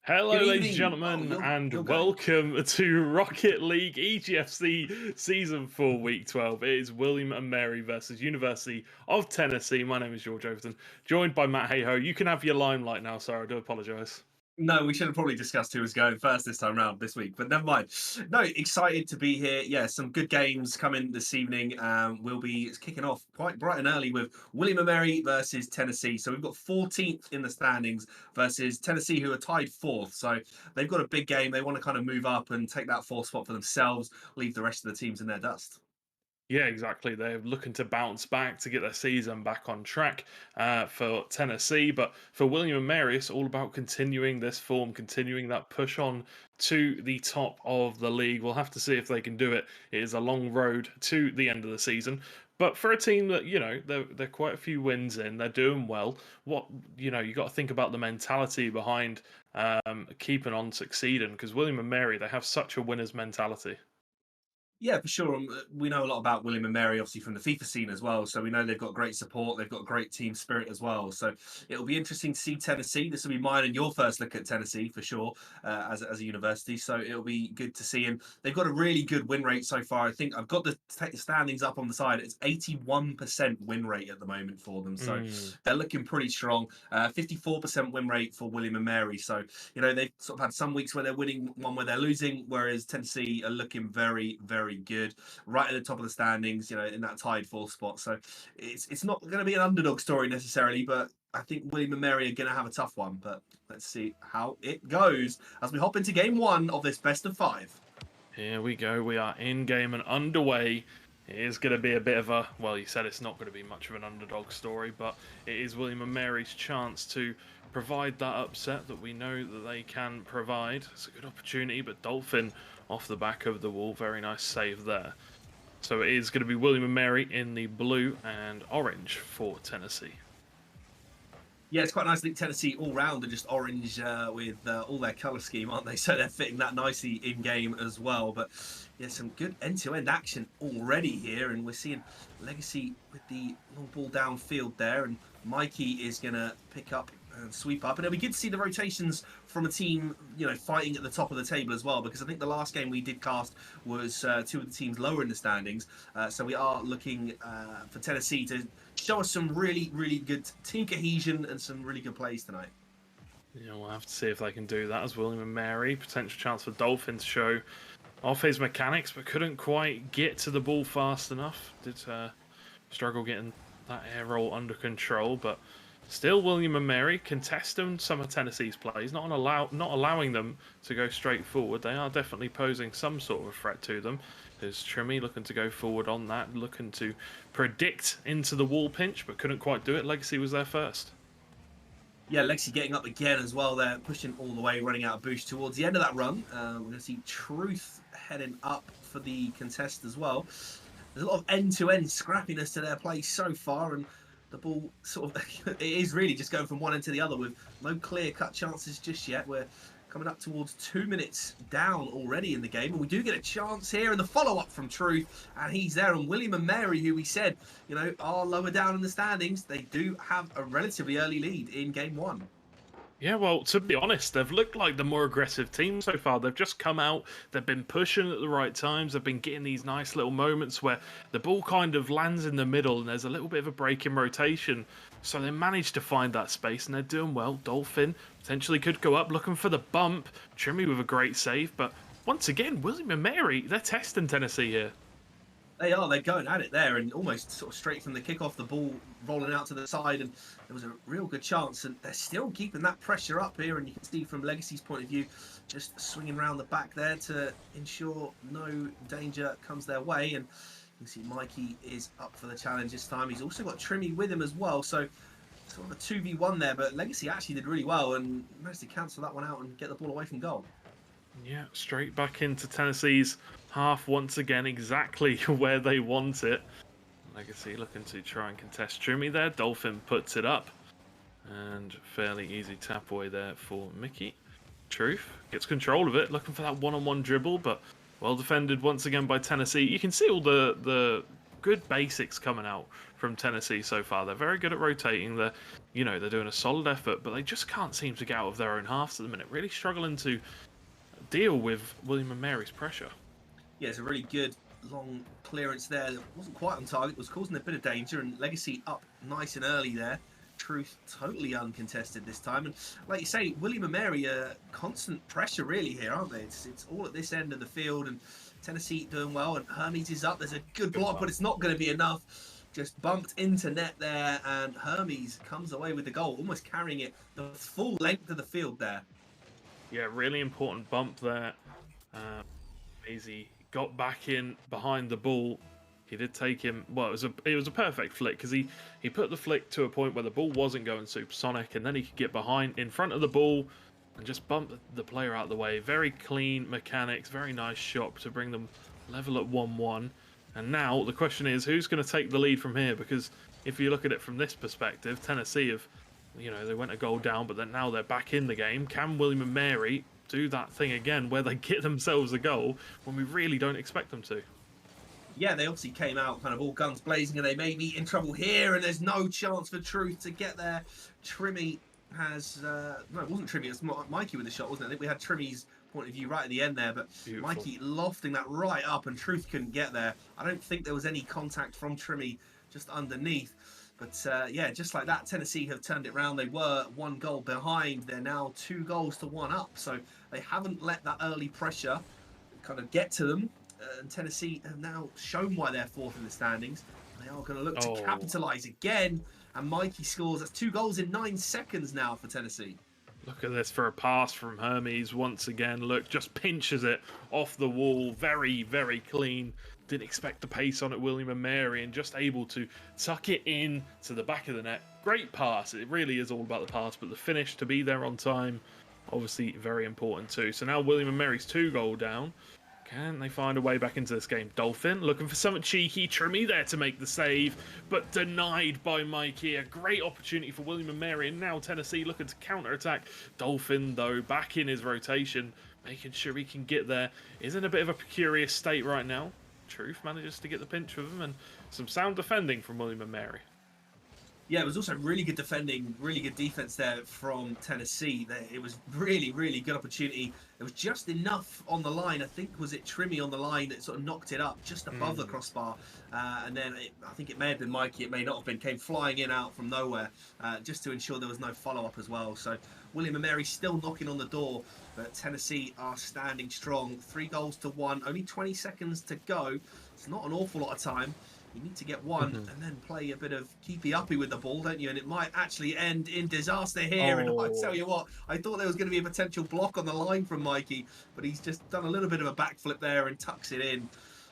Hello, Good ladies and evening. Oh, gentlemen, you're and going. welcome to Rocket League EGFC Season 4, Week 12. It is William and Mary versus University of Tennessee. My name is George Overton, joined by Matt Hayho. You can have your limelight now, sir. I do apologise. No, we should have probably discussed who was going first this time around this week, but never mind. No, excited to be here. Yeah, some good games coming this evening. We'll be kicking off quite bright and early with William and Mary versus Tennessee. So we've got 14th in the standings versus Tennessee, who are tied fourth. So they've got a big game. They want to kind of move up and take that fourth spot for themselves, leave the rest of the teams in their dust. Yeah, exactly. They're looking to bounce back to get their season back on track for Tennessee. But for William and Mary, it's all about continuing this form, continuing that push on to the top of the league. We'll have to see if they can do it. It is a long road to the end of the season. But for a team that, they're quite a few wins in, they're doing well. You got to think about the mentality behind keeping on succeeding, because William and Mary, they have such a winner's mentality. Yeah, for sure. We know a lot about William and Mary, obviously from the FIFA scene as well. So we know they've got great support. They've got great team spirit as well. So it'll be interesting to see Tennessee. This will be mine and your first look at Tennessee for sure, as a university. So it'll be good to see him. They've got a really good win rate so far. I think I've got the standings up on the side. It's 81% win rate at the moment for them. So Mm. they're looking pretty strong. 54% win rate for William and Mary. So they've sort of had some weeks where they're winning, one where they're losing, whereas Tennessee are looking very, very good, right at the top of the standings, in that tied fourth spot. So it's not going to be an underdog story necessarily, but I think William and Mary are going to have a tough one. But let's see how it goes as we hop into game one of this best of five. Here we go. We are in game and underway. It is going to be a bit of a, well, you said it's not going to be much of an underdog story, but it is William and Mary's chance to provide that upset that we know that they can provide. It's a good opportunity, but Dolphin off the back of the wall. Very nice save there. So it is going to be William and Mary in the blue and orange for Tennessee. Yeah, it's quite nice. I think Tennessee all round are just orange with all their colour scheme, aren't they? So they're fitting that nicely in game as well. But yeah, some good end-to-end action already here, and we're seeing Legacy with the long ball downfield there, and Mikey is going to pick up and sweep up. And it'll be good to see the rotations from a team, fighting at the top of the table as well, because I think the last game we did cast was two of the teams lower in the standings. So we are looking for Tennessee to show us some really, really good team cohesion and some really good plays tonight. Yeah, we'll have to see if they can do that as William and Mary. Potential chance for Dolphin to show off his mechanics, but couldn't quite get to the ball fast enough. Did struggle getting that air roll under control, but still William and Mary contesting some of Tennessee's plays, not allowing them to go straight forward. They are definitely posing some sort of a threat to them. There's Trimmy looking to go forward on that, looking to predict into the wall pinch, but couldn't quite do it. Legacy was there first. Yeah, Lexi getting up again as well. They're pushing all the way, running out of boost towards the end of that run. We're going to see Truth heading up for the contest as well. There's a lot of end-to-end scrappiness to their play so far, and the ball sort of it is really just going from one end to the other with no clear-cut chances just yet. We're coming up towards 2 minutes down already in the game, and we do get a chance here in the follow-up from Truth, and he's there. And William and Mary, who we said are lower down in the standings, they do have a relatively early lead in game one. Yeah, well, to be honest, they've looked like the more aggressive team so far. They've just come out, they've been pushing at the right times, they've been getting these nice little moments where the ball kind of lands in the middle and there's a little bit of a break in rotation. So they managed to find that space and they're doing well. Dolphin potentially could go up looking for the bump. Trimmy with a great save, but once again, William and Mary, they're testing Tennessee here. They're going at it there, and almost sort of straight from the kickoff, the ball rolling out to the side, and there was a real good chance, and they're still keeping that pressure up here, and you can see from Legacy's point of view, just swinging around the back there to ensure no danger comes their way, and you can see Mikey is up for the challenge this time. He's also got Trimmy with him as well, so sort of a 2v1 there, but Legacy actually did really well and managed to cancel that one out and get the ball away from goal. Yeah, straight back into Tennessee's half once again, exactly where they want it. Legacy looking to try and contest Trimmy there. Dolphin puts it up. And fairly easy tap away there for Mickey. Truth gets control of it, looking for that one-on-one dribble, but well defended once again by Tennessee. You can see all the good basics coming out from Tennessee so far. They're very good at rotating. They're doing a solid effort, but they just can't seem to get out of their own halves at the minute. Really struggling to deal with William and Mary's pressure. Yeah, it's a really good long clearance there that wasn't quite on target, was causing a bit of danger, and Legacy up nice and early there. Truth totally uncontested this time, and like you say, William and Mary constant pressure really here, aren't they? It's all at this end of the field, and Tennessee doing well, and Hermes is up. There's a good block, but it's not going to be enough. Just bumped into net there, and Hermes comes away with the goal, almost carrying it the full length of the field there. Yeah, really important bump there. Maisie got back in behind the ball. He did take him. Well, it was a perfect flick because he put the flick to a point where the ball wasn't going supersonic, and then he could get behind in front of the ball and just bump the player out of the way. Very clean mechanics, very nice shot to bring them level at 1-1. And now the question is, who's going to take the lead from here? Because if you look at it from this perspective, Tennessee have, they went a goal down, but then now they're back in the game. Can William and Mary do that thing again where they get themselves a goal when we really don't expect them to? Yeah, they obviously came out kind of all guns blazing, and they may be in trouble here, and there's no chance for Truth to get there. Trimmy has... no, it wasn't Trimmy, it was Mikey with the shot, wasn't it? I think we had Trimmy's point of view right at the end there, but beautiful. Mikey lofting that right up, and Truth couldn't get there. I don't think there was any contact from Trimmy just underneath. But yeah, just like that, Tennessee have turned it around. They were 1 goal behind. They're now 2 goals to 1 up. So they haven't let that early pressure kind of get to them. And Tennessee have now shown why they're 4th in the standings. They are going to look to capitalise again. And Mikey scores. That's 2 goals in 9 seconds now for Tennessee. Look at this for a pass from Hermes once again. Look, just pinches it off the wall. Very, very clean. Didn't expect the pace on it, William and Mary, and just able to tuck it in to the back of the net. Great pass. It really is all about the pass, but the finish to be there on time, obviously very important too. So now William and Mary's 2 goal down. Can they find a way back into this game? Dolphin looking for something cheeky. Trimmy there to make the save, but denied by Mikey. A great opportunity for William and Mary, and now Tennessee looking to counter-attack. Dolphin, though, back in his rotation, making sure he can get there. Is in a bit of a precarious state right now. Truth manages to get the pinch with him, and some sound defending from William and Mary. Yeah, it was also really good defending, really good defense there from Tennessee. It was really, really good opportunity. There was just enough on the line. I think, was it Trimmy on the line that sort of knocked it up just above the crossbar. And then I think it may have been Mikey, it may not have been, came flying in out from nowhere just to ensure there was no follow-up as well. So William and Mary still knocking on the door, but Tennessee are standing strong. 3 goals to 1, only 20 seconds to go. It's not an awful lot of time. You need to get 1 and then play a bit of keepy-uppy with the ball, don't you? And it might actually end in disaster here. And I tell you what, I thought there was going to be a potential block on the line from Mikey, but he's just done a little bit of a backflip there and tucks it in.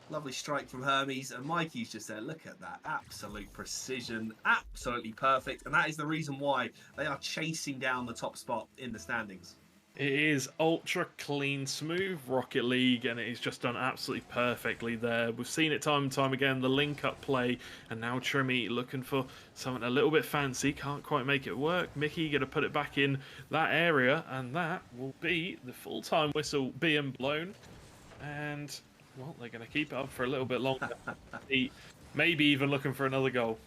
Lovely strike from Hermes, and Mikey's just there. Look at that. Absolute precision. Absolutely perfect. And that is the reason why they are chasing down the top spot in the standings. It is ultra clean, smooth Rocket League, and it is just done absolutely perfectly there. We've seen it time and time again, the link-up play, and now Trimmy looking for something a little bit fancy, can't quite make it work. Mickey going to put it back in that area, and that will be the full-time whistle being blown. And, well, they're going to keep it up for a little bit longer. Maybe even looking for another goal.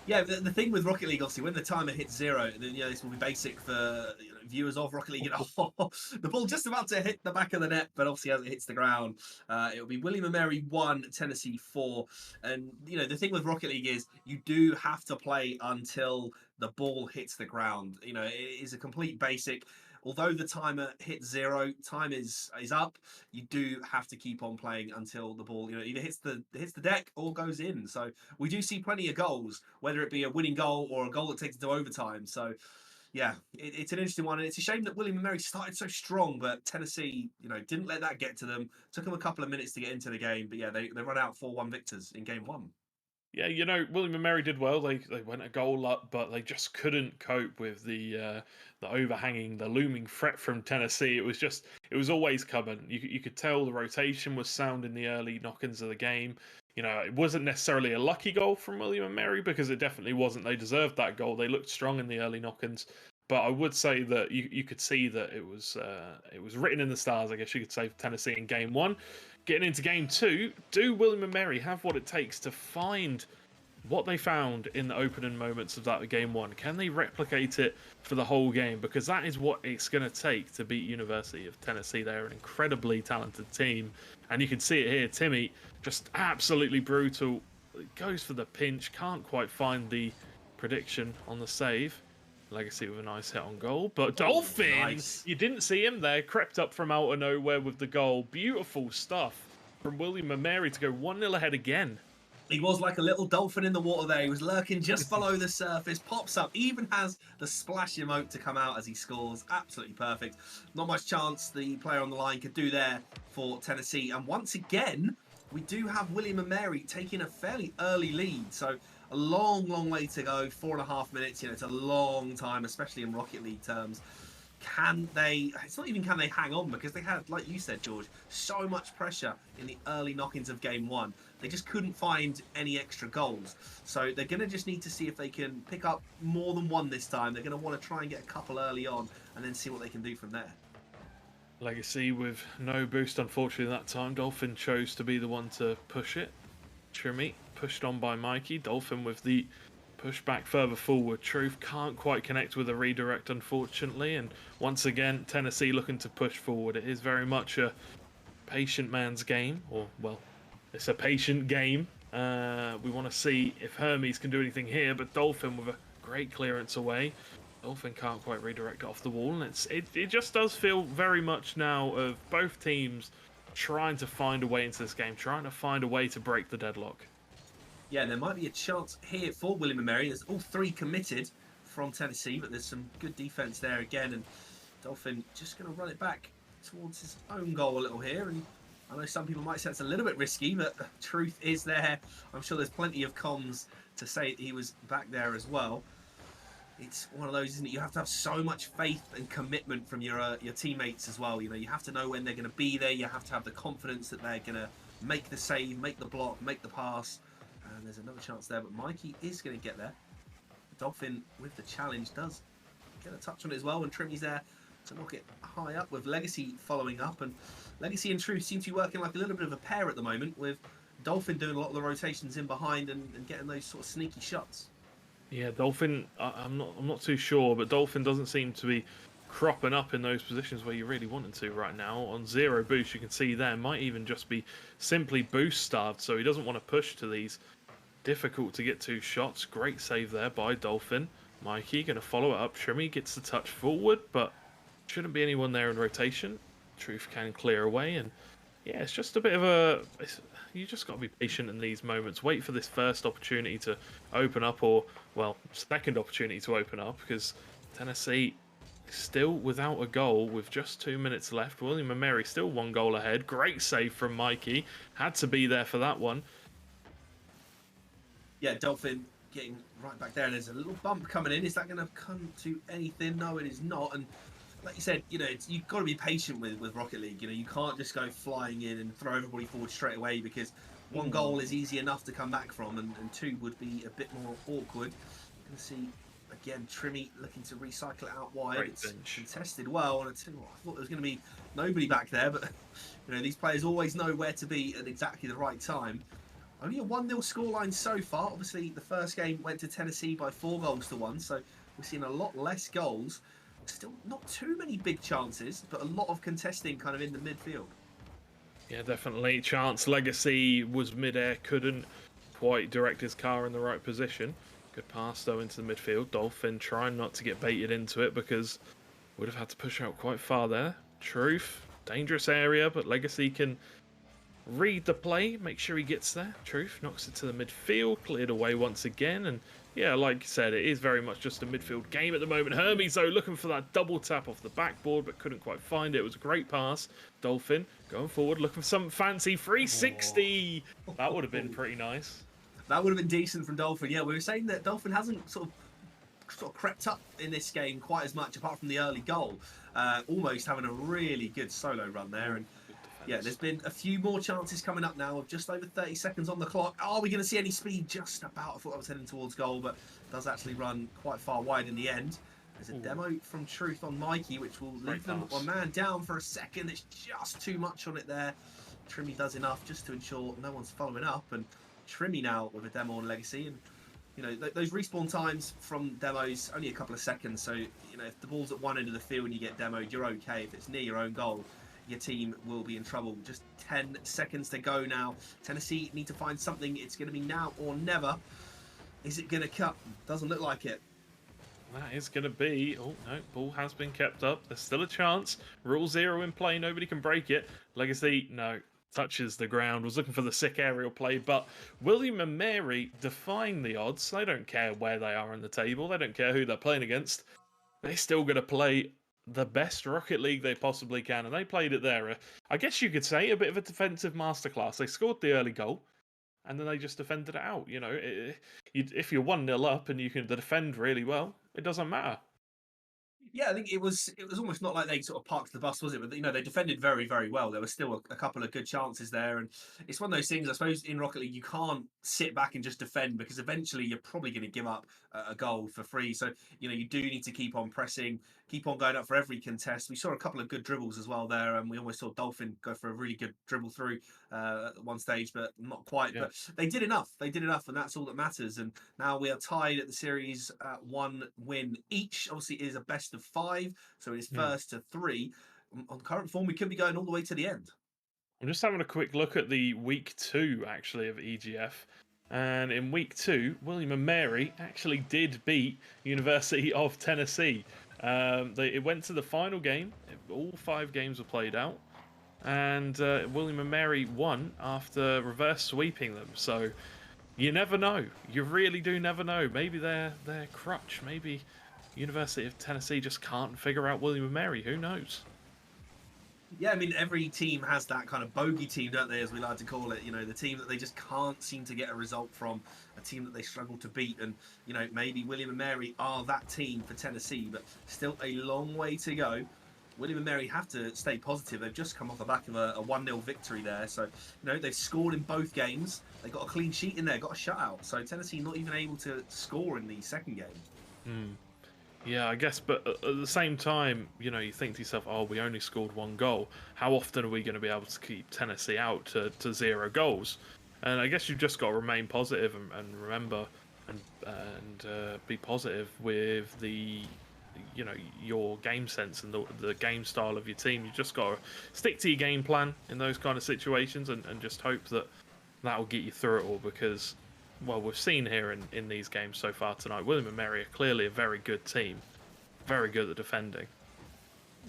Yeah, the thing with Rocket League, obviously, when the timer hits 0, then this will be basic for viewers of Rocket League. The ball just about to hit the back of the net, but obviously as it hits the ground, it will be William and Mary 1, Tennessee 4. And the thing with Rocket League is you do have to play until the ball hits the ground. It is a complete basic. Although the timer hits 0, time is up. You do have to keep on playing until the ball, either hits the deck or goes in. So we do see plenty of goals, whether it be a winning goal or a goal that takes it to overtime. So yeah, it's an interesting one, and it's a shame that William and Mary started so strong, but Tennessee, didn't let that get to them. Took them a couple of minutes to get into the game, but yeah, they run out 4-1 victors in game 1. Yeah, William and Mary did well. They went a goal up, but they just couldn't cope with the overhanging, the looming threat from Tennessee. It was always coming. You could tell the rotation was sound in the early knock-ins of the game. It wasn't necessarily a lucky goal from William and Mary, because it definitely wasn't. They deserved that goal. They looked strong in the early knock-ins, But I would say that you could see that it was written in the stars, I guess you could say, for Tennessee in game one. Getting into game two, do William and Mary have what it takes to find what they found in the opening moments of that game one? Can they replicate it for the whole game? Because that is what it's going to take to beat University of Tennessee. They're an incredibly talented team, and you can see it here. Timmy, just absolutely brutal. Goes for the pinch, can't quite find the prediction on the save. Legacy with a nice hit on goal, but Dolphin, nice. You didn't see him there, crept up from out of nowhere with the goal. Beautiful stuff from William and Mary to go 1-0 ahead again. He was like a little dolphin in the water there. He was lurking just below the surface, pops up, even has the splash emote to come out as he scores. Absolutely perfect. Not much chance the player on the line could do there for Tennessee. And once again, we do have William and Mary taking a fairly early lead. So a long, long way to go. 4.5 minutes, it's a long time, especially in Rocket League terms. Can they, it's not even can they hang on, because they had, like you said, George, so much pressure in the early knock-ins of game one. They just couldn't find any extra goals. So they're going to just need to see if they can pick up more than one this time. They're going to want to try and get a couple early on and then see what they can do from there. Legacy with no boost, unfortunately, that time. Dolphin chose to be the one to push it. Trimmy pushed on by Mikey. Dolphin with the push back further forward. Truth can't quite connect with a redirect, unfortunately. And once again, Tennessee looking to push forward. It is very much a patient man's game. Or, well, it's a patient game. We want to see if Hermes can do anything here. But Dolphin with a great clearance away. Dolphin can't quite redirect it off the wall. And it just does feel very much now of both teams trying to find a way into this game. Trying to find a way to break the deadlock. Yeah, there might be a chance here for William and Mary. There's all three committed from Tennessee, but there's some good defense there again. And Dolphin just going to run it back towards his own goal a little here. And I know some people might say it's a little bit risky, but the truth is there. I'm sure there's plenty of comms to say he was back there as well. It's one of those, isn't it? You have to have so much faith and commitment from your teammates as well. You have to know when they're going to be there. You have to have the confidence that they're going to make the save, make the block, make the pass. And there's another chance there, but Mikey is going to get there. Dolphin with the challenge does get a touch on it as well, and Trimmy's there to knock it high up with Legacy following up. And Legacy and Truth seem to be working like a little bit of a pair at the moment, with Dolphin doing a lot of the rotations in behind and getting those sort of sneaky shots. Yeah, Dolphin, I'm not too sure, but Dolphin doesn't seem to be cropping up in those positions where you really want him to right now. On zero boost, you can see there, might even just be simply boost starved, so he doesn't want to push to these difficult to get to shots. Great save there by Dolphin. Mikey going to follow it up. Shrimmy gets the touch forward, but shouldn't be anyone there in rotation. Truth can clear away, and yeah, it's just a bit of a... You just got to be patient in these moments. Wait for this first opportunity to open up, or, well, second opportunity to open up, because Tennessee still without a goal with just 2 minutes left. William and Mary still 1 goal ahead. Great save from Mikey. Had to be there for that one. Yeah, Dolphin getting right back there. There's a little bump coming in. Is that going to come to anything? No, it is not. And like you said, you've got to be patient with Rocket League. You can't just go flying in and throw everybody forward straight away, because 1 goal is easy enough to come back from, and 2 would be a bit more awkward. You can see, again, Trimmy looking to recycle it out wide. Great it's bench. contested well, and I thought there was going to be nobody back there, but these players always know where to be at exactly the right time. Only a 1-0 scoreline so far. Obviously, the first game went to Tennessee by 4 goals to 1, so we're seeing a lot less goals. Still not too many big chances, but a lot of contesting kind of in the midfield. Yeah, definitely. Chance Legacy was mid-air, couldn't quite direct his car in the right position. Good pass, though, into the midfield. Dolphin trying not to get baited into it, because would have had to push out quite far there. Truth, dangerous area, but Legacy can read the play, make sure he gets there. Truth knocks it to the midfield, cleared away once again, and yeah, like you said, it is very much just a midfield game at the moment. Hermes, though, looking for that double tap off the backboard, but couldn't quite find it. It was a great pass. Dolphin going forward, looking for some fancy 360. Oh. That would have been pretty nice. That would have been decent from Dolphin. Yeah, we were saying that Dolphin hasn't sort of crept up in this game quite as much, apart from the early goal. Almost having a really good solo run there, and yeah, there's been a few more chances coming up now, of just over 30 seconds on the clock. Are we going to see any speed? Just about. I thought I was heading towards goal, but does actually run quite far wide in the end. There's a Ooh. demo from Truth on Mikey, which will leave them pass. a man down for a second. It's just too much on it there. Trimmy does enough just to ensure no one's following up. And Trimmy now with a demo on Legacy. And, you know, those respawn times from demos, only a couple of seconds. So, you know, if the ball's at one end of the field and you get demoed, you're okay. If it's near your own goal, your team will be in trouble. Just 10 seconds to go now. Tennessee need to find something. It's going to be now or never. Is it going to cut? Doesn't look like it. That is going to be... Oh, no, ball has been kept up. There's still a chance. Rule 0 in play. Nobody can break it. Legacy, no. Touches the ground. Was looking for the sick aerial play, but William and Mary defying the odds. They don't care where they are on the table. They don't care who they're playing against. They're still going to play the best Rocket League they possibly can, and they played it there. I guess you could say a bit of a defensive masterclass. They scored the early goal, and then they just defended it out. You know, if you're 1-0 up and you can defend really well, it doesn't matter. Yeah, I think it was almost not like they sort of parked the bus, was it? But you know, they defended very, very well. There were still a couple of good chances there, and it's one of those things. I suppose in Rocket League you can't sit back and just defend because eventually you're probably going to give up a goal for free. So you know, you do need to keep on pressing, keep on going up for every contest. We saw a couple of good dribbles as well there, and we almost saw Dolphin go for a really good dribble through at one stage, but not quite. Yeah. But they did enough. They did enough, and that's all that matters. And now we are tied at the series at 1 win each. Obviously, it is a best of 5, so it's first to 3. On current form, we could be going all the way to the end. I'm just having a quick look at the week 2 actually of EGF. And in week 2, William and Mary actually did beat University of Tennessee. It went to the final game. All 5 games were played out. And William and Mary won after reverse sweeping them. So you never know. You really do never know. Maybe they're crutch. Maybe University of Tennessee just can't figure out William and Mary. Who knows? Yeah, I mean, every team has that kind of bogey team, don't they, as we like to call it? You know, the team that they just can't seem to get a result from, a team that they struggle to beat. And, you know, maybe William and Mary are that team for Tennessee, but still a long way to go. William and Mary have to stay positive. They've just come off the back of a 1-0 victory there. So, you know, they've scored in both games. They got a clean sheet in there, got a shutout. So Tennessee not even able to score in the second game. Yeah, I guess, but at the same time, you know, you think to yourself, oh, we only scored 1 goal. How often are we going to be able to keep Tennessee out to 0 goals? And I guess you've just got to remain positive and remember and be positive with the, you know, your game sense and the game style of your team. You just got to stick to your game plan in those kind of situations and just hope that will get you through it all, because, well, we've seen here in these games so far tonight, William and Mary are clearly a very good team. Very good at defending.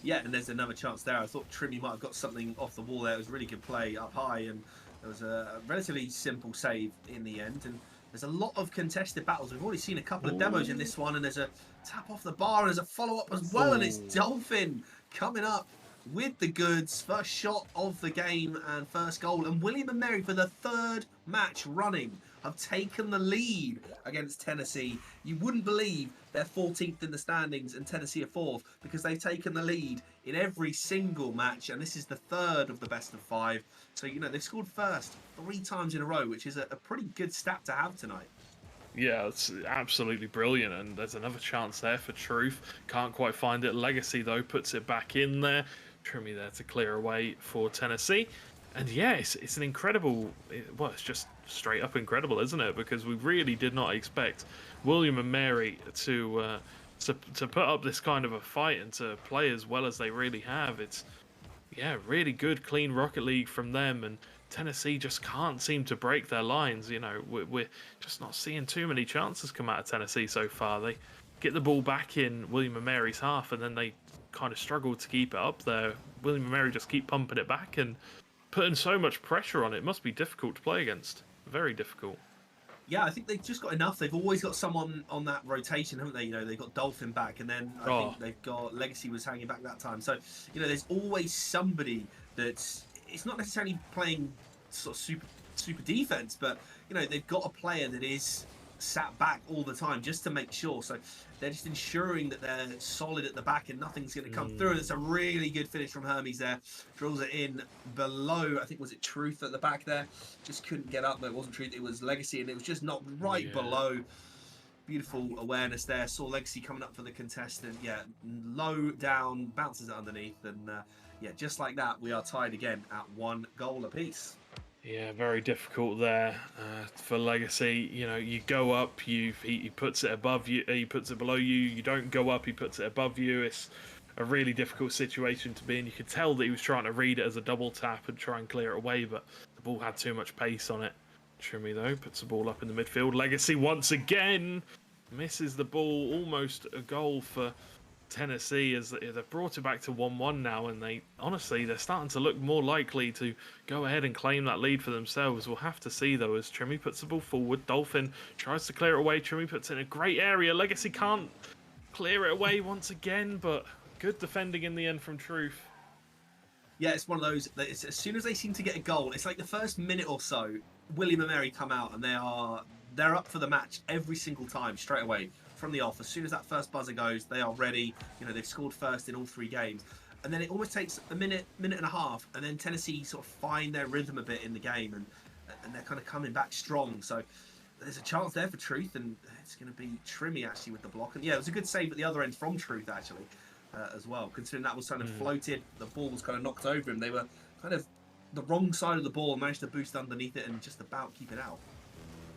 Yeah, and there's another chance there. I thought Trimmy might have got something off the wall there. It was a really good play up high, and there was a relatively simple save in the end. And there's a lot of contested battles. We've already seen a couple of demos in this one, and there's a tap off the bar, and there's a follow-up as well, and it's Dolphin coming up with the goods. First shot of the game and first goal. And William and Mary, for the 3rd match running, have taken the lead against Tennessee. You wouldn't believe they're 14th in the standings and Tennessee are 4th, because they've taken the lead in every single match, and this is the 3rd of the best of 5. So, you know, they've scored first 3 times in a row, which is a pretty good stat to have tonight. Yeah, it's absolutely brilliant, and there's another chance there for Truth. Can't quite find it. Legacy, though, puts it back in there. Trimmy there to clear away for Tennessee. And yeah, it's an incredible... Well, it's just straight up incredible, isn't it? Because we really did not expect William and Mary to put up this kind of a fight and to play as well as they really have. It's, yeah, really good, clean Rocket League from them, and Tennessee just can't seem to break their lines. You know, we're just not seeing too many chances come out of Tennessee so far. They get the ball back in William and Mary's half, and then they kind of struggle to keep it up there. William and Mary just keep pumping it back and putting so much pressure on it. It must be difficult to play against. Very difficult. Yeah, I think they've just got enough. They've always got someone on that rotation, haven't they? You know, they've got Dolphin back, and then I think they've got Legacy was hanging back that time. So, you know, there's always somebody that's... It's not necessarily playing sort of super defense, but, you know, they've got a player that is sat back all the time just to make sure. So they're just ensuring that they're solid at the back and nothing's going to come through. It's a really good finish from Hermes there. Drills it in below, I think, was it Truth at the back there? Just couldn't get up. No, it wasn't Truth, it was Legacy, and it was just not right below. beautiful awareness there. Saw Legacy coming up for the contestant. Yeah, low down, bounces it underneath. And yeah, just like that, we are tied again at 1 goal apiece. Yeah, very difficult there for Legacy. You know, you go up, he puts it above you, he puts it below you. You don't go up, he puts it above you. It's a really difficult situation to be in. You could tell that he was trying to read it as a double tap and try and clear it away, but the ball had too much pace on it. Trimmy, though, puts the ball up in the midfield. Legacy once again misses the ball. Almost a goal for Tennessee as they've brought it back to 1-1 now, and they're starting to look more likely to go ahead and claim that lead for themselves. We'll have to see, though, as Trimmy puts the ball forward. Dolphin tries to clear it away. Trimmy puts it in a great area. Legacy can't clear it away once again, but good defending in the end from Truth. Yeah, it's one of those that as soon as they seem to get a goal, it's like the first minute or so, William and Mary come out and they're up for the match every single time straight away from the off. As soon as that first buzzer goes, they are ready. You know, they've scored first in all 3 games. And then it almost takes a minute and a half, and then Tennessee sort of find their rhythm a bit in the game, and they're kind of coming back strong. So there's a chance there for Truth, and it's going to be Trimmy actually with the block. And yeah, it was a good save at the other end from Truth actually as well, considering that was kind of floated. The ball was kind of knocked over him. They were kind of the wrong side of the ball and managed to boost underneath it and just about keep it out.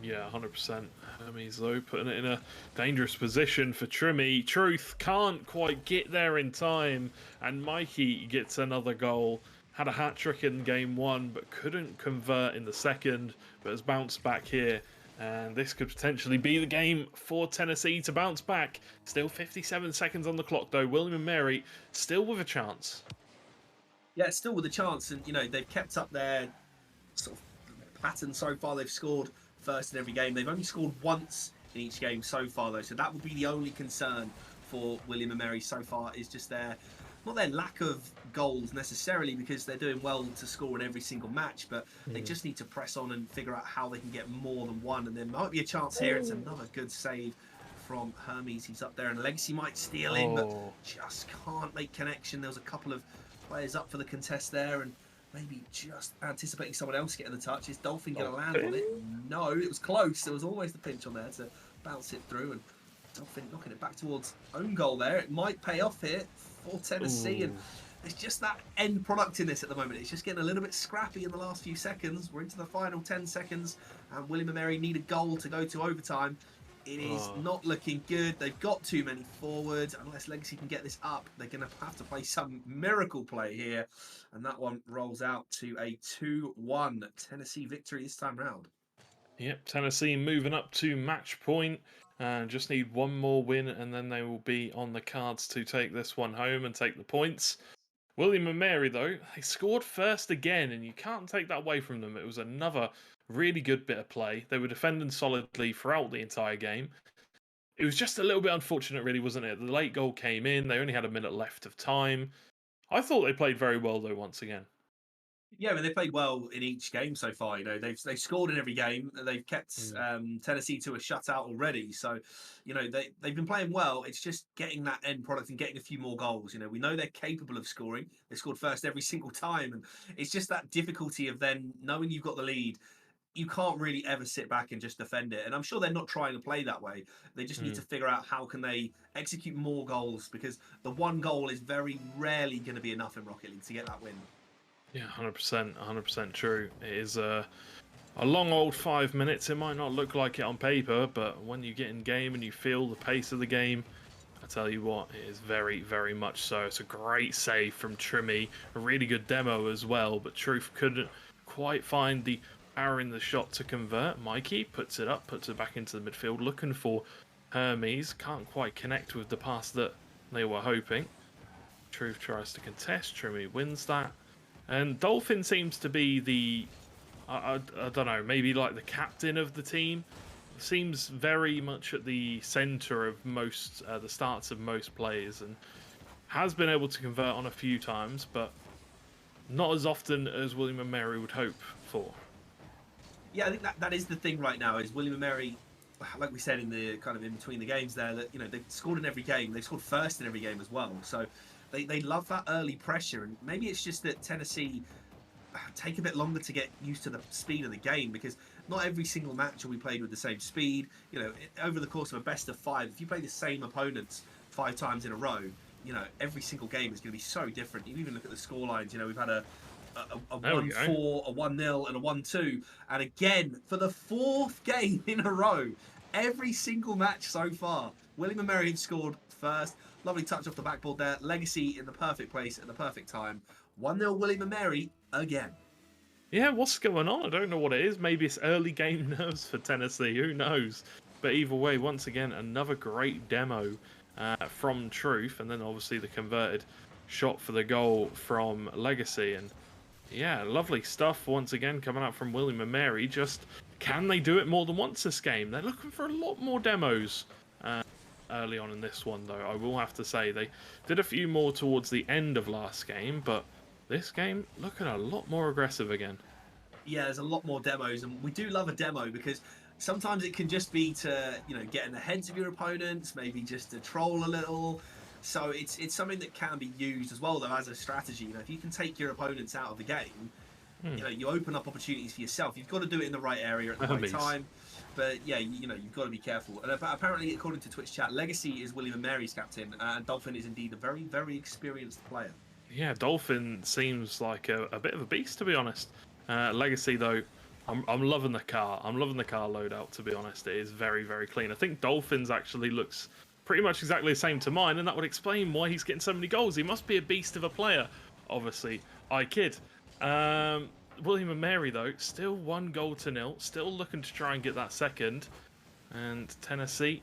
Yeah, 100%. Hermes, though, putting it in a dangerous position for Trimmy. Truth can't quite get there in time, and Mikey gets another goal. Had a hat-trick in game 1, but couldn't convert in the second, but has bounced back here. And this could potentially be the game for Tennessee to bounce back. Still 57 seconds on the clock, though. William and Mary still with a chance. Yeah, still with a chance, and you know they've kept up their sort of pattern so far. They've scored first in every game. They've only scored once in each game so far, though, so that would be the only concern for William and Mary so far, is just not their lack of goals necessarily, because they're doing well to score in every single match, but they just need to press on and figure out how they can get more than one. And there might be a chance here. It's another good save from Hermes. He's up there, and Legacy might steal in, but just can't make connection. There was a couple of players up for the contest there, and maybe just anticipating someone else getting the touch. Is Dolphin going to land on it? No, it was close. There was always the pinch on there to bounce it through, and Dolphin knocking it back towards own goal there. It might pay off here for Tennessee, and it's just that end product in this at the moment. It's just getting a little bit scrappy in the last few seconds. We're into the final 10 seconds, and William and Mary need a goal to go to overtime. It is not looking good. They've got too many forwards. Unless Legacy can get this up, they're going to have to play some miracle play here. And that one rolls out to a 2-1 Tennessee victory this time round. Yep, Tennessee moving up to match point. Just need one more win, and then they will be on the cards to take this one home and take the points. William and Mary, though, they scored first again, and you can't take that away from them. It was another really good bit of play. They were defending solidly throughout the entire game. It was just a little bit unfortunate, really, wasn't it? The late goal came in. They only had a minute left of time. I thought they played very well, though, once again. Yeah, I mean, they played well in each game so far. You know, they've scored in every game. They've kept Tennessee to a shutout already. So, you know, they've been playing well. It's just getting that end product and getting a few more goals. You know, we know they're capable of scoring. They scored first every single time, and it's just that difficulty of then knowing you've got the lead. You can't really ever sit back and just defend it. And I'm sure they're not trying to play that way. They just need to figure out how can they execute more goals, because the one goal is very rarely going to be enough in Rocket League to get that win. Yeah, 100% true. It is a long old 5 minutes. It might not look like it on paper, but when you get in game and you feel the pace of the game, I tell you what, it is very, very much so. It's a great save from Trimmy, a really good demo as well, but Truth couldn't quite find the power in the shot to convert. Mikey puts it up, puts it back into the midfield, looking for Hermes. Can't quite connect with the pass that they were hoping. Truth tries to contest. Trimmy wins that. And Dolphin seems to be the, I don't know, maybe like the captain of the team. Seems very much at the centre of most, the starts of most players, and has been able to convert on a few times, but not as often as William and Mary would hope for. Yeah, I think that is the thing right now, is William and Mary, like we said in the kind of in between the games there, that, you know, they've scored in every game. They've scored first in every game as well. So they love that early pressure, and maybe it's just that Tennessee take a bit longer to get used to the speed of the game, because not every single match will be played with the same speed. You know, over the course of a best of 5, if you play the same opponents 5 times in a row, you know, every single game is going to be so different. You even look at the score lines. You know, we've had a 1-4, a 1-0, and a 1-2, and again for the 4th game in a row, every single match so far, William & Mary have scored first. Lovely touch off the backboard there. Legacy in the perfect place at the perfect time. 1-0 William & Mary again. Yeah, what's going on? I don't know what it is. Maybe it's early game nerves for Tennessee. Who knows? But either way, once again, another great demo from Truth, and then obviously the converted shot for the goal from Legacy. And yeah, lovely stuff once again coming out from William & Mary. Just, can they do it more than once this game? They're looking for a lot more demos early on in this one, though. I will have to say they did a few more towards the end of last game, but this game looking a lot more aggressive again. Yeah, there's a lot more demos, and we do love a demo because sometimes it can just be to, you know, get in the heads of your opponents, maybe just to troll a little. So it's something that can be used as well, though, as a strategy. You know, if you can take your opponents out of the game, you know, you open up opportunities for yourself. You've got to do it in the right area at the right time. But yeah, you know, you've got to be careful. And apparently, according to Twitch chat, Legacy is William & Mary's captain, and Dolphin is indeed a very, very experienced player. Yeah, Dolphin seems like a bit of a beast, to be honest. Legacy, though, I'm loving the car. I'm loving the car loadout, to be honest. It is very, very clean. I think Dolphin's actually looks pretty much exactly the same to mine, and that would explain why he's getting so many goals. He must be a beast of a player, obviously. I kid. William & Mary, though, still 1-0, still looking to try and get that second. And Tennessee,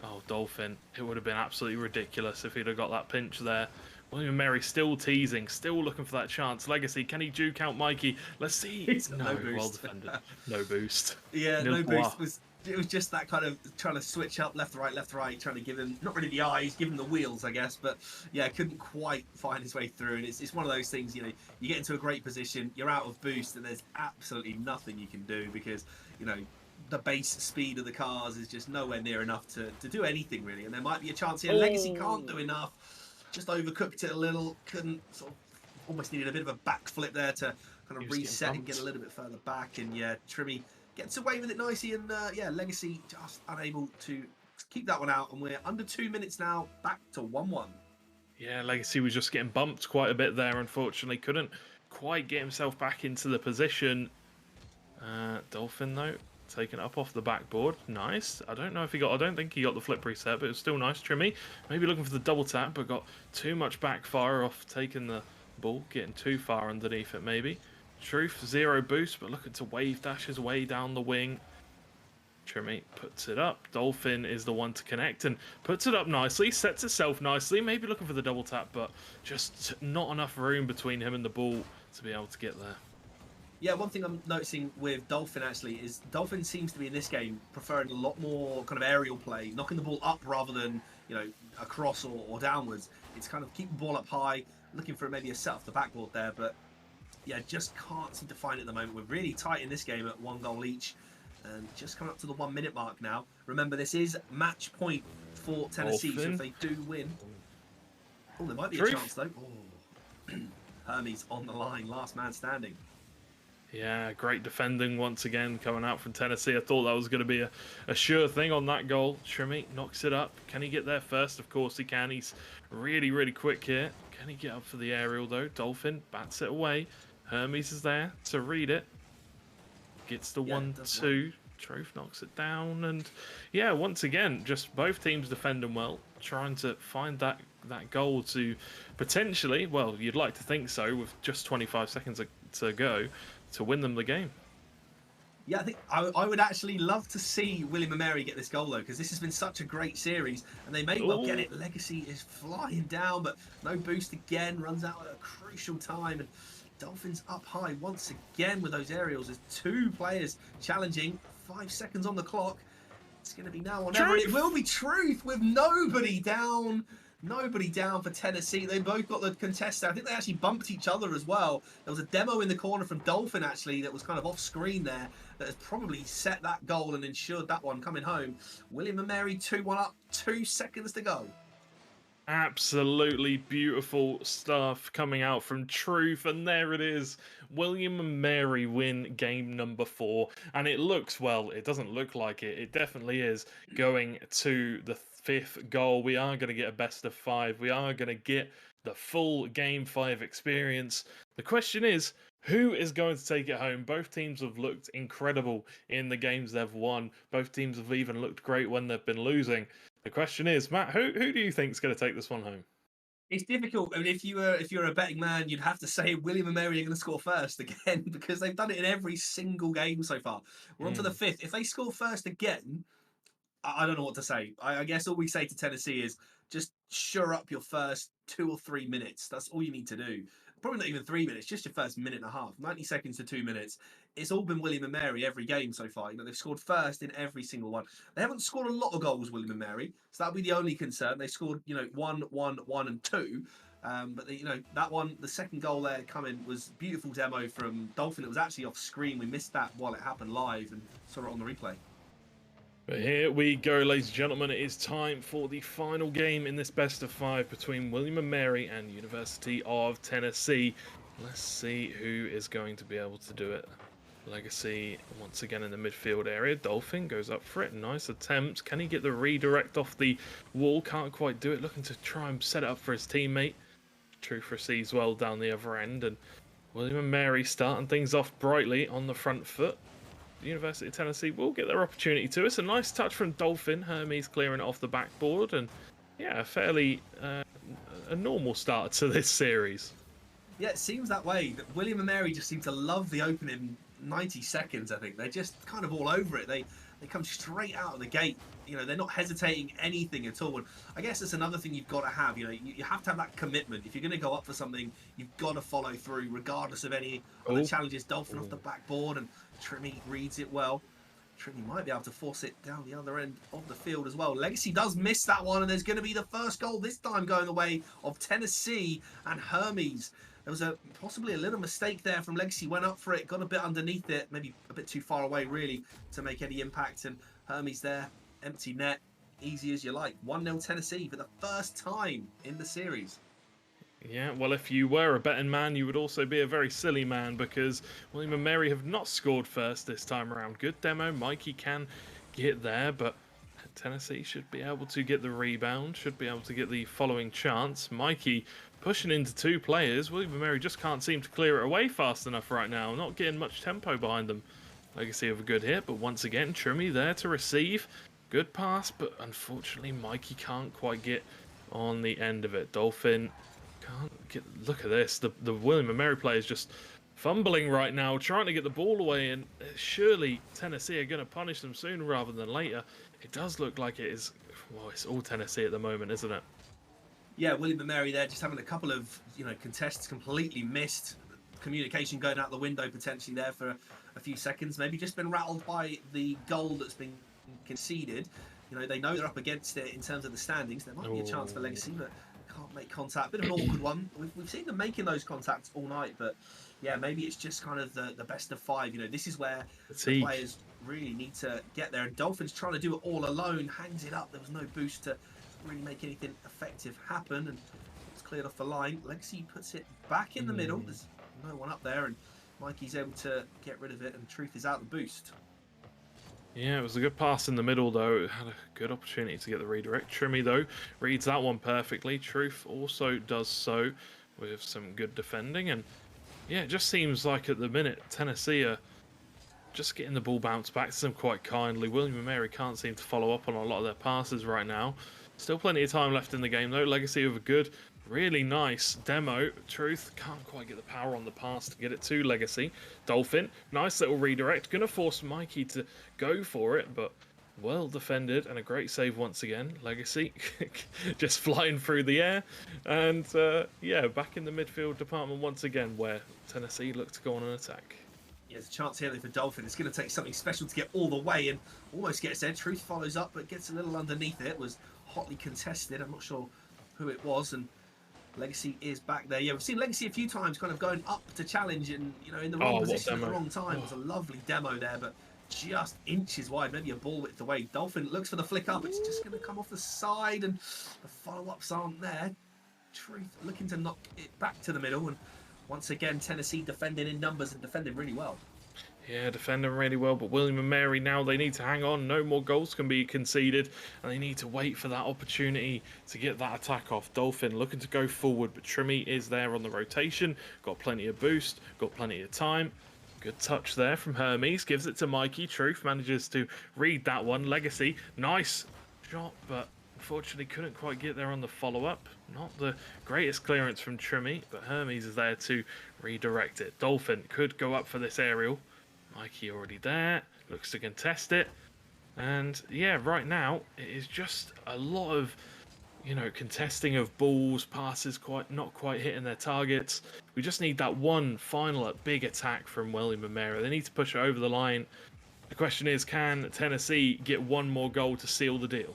oh, Dolphin, it would have been absolutely ridiculous if he'd have got that pinch there. William & Mary still teasing, still looking for that chance. Legacy, can he juke out Mikey? Let's see. No boost. Well defended. No boost. Yeah, no boost. It was just that kind of trying to switch up left, right, trying to give him, not really the eyes, give him the wheels, I guess. But yeah, couldn't quite find his way through. And it's one of those things, you know, you get into a great position, you're out of boost, and there's absolutely nothing you can do because, you know, the base speed of the cars is just nowhere near enough to do anything, really. And there might be a chance here. Legacy can't do enough. Just overcooked it a little. Couldn't, sort of, almost needed a bit of a backflip there to kind of reset and get a little bit further back. And yeah, Trimmy gets away with it nicely, and yeah, Legacy just unable to keep that one out, and we're under 2 minutes now, back to 1-1. Yeah, Legacy was just getting bumped quite a bit there, unfortunately. Couldn't quite get himself back into the position. Dolphin, though, taking it up off the backboard. Nice. I don't think he got the flip reset, but it was still nice. Trimmy, maybe looking for the double tap, but got too much backfire off taking the ball, getting too far underneath it, maybe. Truth, 0 boost, but looking to wave dash his way down the wing. Trimmy puts it up. Dolphin is the one to connect and puts it up nicely, sets itself nicely, maybe looking for the double tap, but just not enough room between him and the ball to be able to get there. Yeah, one thing I'm noticing with Dolphin, actually, is Dolphin seems to be in this game preferring a lot more kind of aerial play, knocking the ball up rather than, you know, across or downwards. It's kind of keep the ball up high, looking for maybe a set off the backboard there, but yeah, just can't seem to find it at the moment. We're really tight in this game at 1 goal each, and just coming up to the 1 minute mark now. Remember, this is match point for Tennessee, so if they do win... Oh, there might be a chance, though. Oh. Hermes on the line, last man standing. Yeah, great defending once again coming out from Tennessee. I thought that was going to be a sure thing on that goal. Trimmy knocks it up. Can he get there first? Of course he can. He's really, really quick here. Can he get up for the aerial, though? Dolphin bats it away. Hermes is there to read it. Gets the 1-2. Truth knocks it down. And yeah, once again, just both teams defending well, trying to find that goal to potentially, well, you'd like to think so, with just 25 seconds to go, to win them the game. Yeah, I think I would actually love to see William & Mary get this goal, though, because this has been such a great series, and they may well get it. Legacy is flying down, but no boost again, runs out at a crucial time, and Dolphins up high once again with those aerials. There's 2 players challenging, 5 seconds on the clock. It's going to be now or never. It will be Truth with nobody down. Nobody down for Tennessee. They both got the contest. I think they actually bumped each other as well. There was a demo in the corner from Dolphin, actually, that was kind of off screen there, that has probably set that goal and ensured that one coming home. William & Mary 2-1 up, 2 seconds to go. Absolutely beautiful stuff coming out from Truth, and there it is. William and Mary win game number 4, and it looks, well, it doesn't look like it. It definitely is going to the 5th goal. We are going to get a best of 5. We are going to get the full game 5 experience. The question is, who is going to take it home? Both teams have looked incredible in the games they've won. Both teams have even looked great when they've been losing. The question is, Matt, who do you think is going to take this one home? It's difficult. I mean, if you're a betting man, you'd have to say William and Mary are going to score first again because they've done it in every single game so far. We're on to the 5th. If they score first again, I don't know what to say. I guess all we say to Tennessee is just sure up your first 2 or 3 minutes. That's all you need to do. Probably not even 3 minutes, just your first minute and a half, 90 seconds to 2 minutes. It's all been William and Mary every game so far. You know, they've scored first in every single one. They haven't scored a lot of goals, William and Mary, so that'll be the only concern. They scored, 1, 1, 1, and 2. But that one, the second goal there coming was beautiful demo from Dolphin. It was actually off screen. We missed that while it happened live and saw it on the replay. But here we go, ladies and gentlemen. It is time for the final game in this best of 5 between William and Mary and University of Tennessee. Let's see who is going to be able to do it. Legacy once again in the midfield area. Dolphin goes up for it. Nice attempt. Can he get the redirect off the wall? Can't quite do it. Looking to try and set it up for his teammate. Truth receives well down the other end. And William and Mary starting things off brightly on the front foot. The University of Tennessee will get their opportunity to. It's a nice touch from Dolphin. Hermes clearing it off the backboard. And yeah, a fairly a normal start to this series. Yeah, it seems that way. William and Mary just seem to love the opening 90 seconds, I think. They're just kind of all over it. They come straight out of the gate. They're not hesitating anything at all. And I guess that's another thing you've got to have. You have to have that commitment. If you're going to go up for something, you've got to follow through, regardless of any other challenges. Dolphin off the backboard, and Trimmy reads it well. Trimmy might be able to force it down the other end of the field as well. Legacy does miss that one, and there's going to be the first goal this time going the way of Tennessee and Hermes. There was possibly a little mistake there from Legacy. Went up for it, got a bit underneath it, maybe a bit too far away really to make any impact. And Hermes there, empty net, easy as you like. 1-0 Tennessee for the first time in the series. Yeah, well, if you were a betting man, you would also be a very silly man because William and Mary have not scored first this time around. Good demo. Mikey can get there, but Tennessee should be able to get the rebound, should be able to get the following chance. Mikey pushing into 2 players. William and Mary just can't seem to clear it away fast enough right now. Not getting much tempo behind them. Legacy of a good hit, but once again, Trimmy there to receive. Good pass, but unfortunately, Mikey can't quite get on the end of it. Dolphin can't get... Look at this. The William and Mary players just fumbling right now, trying to get the ball away, and surely Tennessee are going to punish them sooner rather than later. It does look like it is... Well, it's all Tennessee at the moment, isn't it? Yeah, William and Mary there just having a couple of contests completely missed. Communication going out the window potentially there for a few seconds. Maybe just been rattled by the goal that's been conceded. They know they're up against it in terms of the standings. There might be a chance for Legacy, but can't make contact. Bit of an awkward one. We've seen them making those contacts all night, but yeah, maybe it's just kind of the best of 5. This is where the players really need to get there. And Dolphin's trying to do it all alone, hangs it up. There was no boost to really make anything effective happen, and it's cleared off the line. Legacy puts it back in the middle. There's no one up there, and Mikey's able to get rid of it, and Truth is out the boost. Yeah, it was a good pass in the middle, though. It had a good opportunity to get the redirect. Trimmy, though, reads that one perfectly. Truth also does so with some good defending. And, yeah, it just seems like at the minute, Tennessee are just getting the ball bounced back to them quite kindly. William and Mary can't seem to follow up on a lot of their passes right now. Still plenty of time left in the game, though. Legacy with a good, really nice demo. Truth can't quite get the power on the pass to get it to Legacy. Dolphin, nice little redirect. Going to force Mikey to go for it, but well defended and a great save once again. Legacy just flying through the air. And, yeah, back in the midfield department once again, where Tennessee look to go on an attack. Yeah, there's a chance here for Dolphin. It's going to take something special to get all the way and almost gets there. Truth follows up, but gets a little underneath it. It was hotly contested. I'm not sure who it was, and Legacy is back there. Yeah, we've seen Legacy a few times kind of going up to challenge and, in the wrong position at the wrong time. It was a lovely demo there, but just inches wide, maybe a ball width away. Dolphin looks for the flick up. It's just going to come off the side, and the follow-ups aren't there. Truth looking to knock it back to the middle, and once again, Tennessee defending in numbers and defending really well. Yeah, defending really well, but William and Mary now, they need to hang on. No more goals can be conceded, and they need to wait for that opportunity to get that attack off. Dolphin looking to go forward, but Trimmy is there on the rotation. Got plenty of boost, got plenty of time. Good touch there from Hermes. Gives it to Mikey. Truth manages to read that one. Legacy, nice shot, but unfortunately couldn't quite get there on the follow-up. Not the greatest clearance from Trimmy, but Hermes is there to redirect it. Dolphin could go up for this aerial. Mikey already there, looks to contest it. And yeah, right now, it is just a lot of, contesting of balls, passes not quite hitting their targets. We just need that one final big attack from William and Mary. They need to push it over the line. The question is, can Tennessee get one more goal to seal the deal?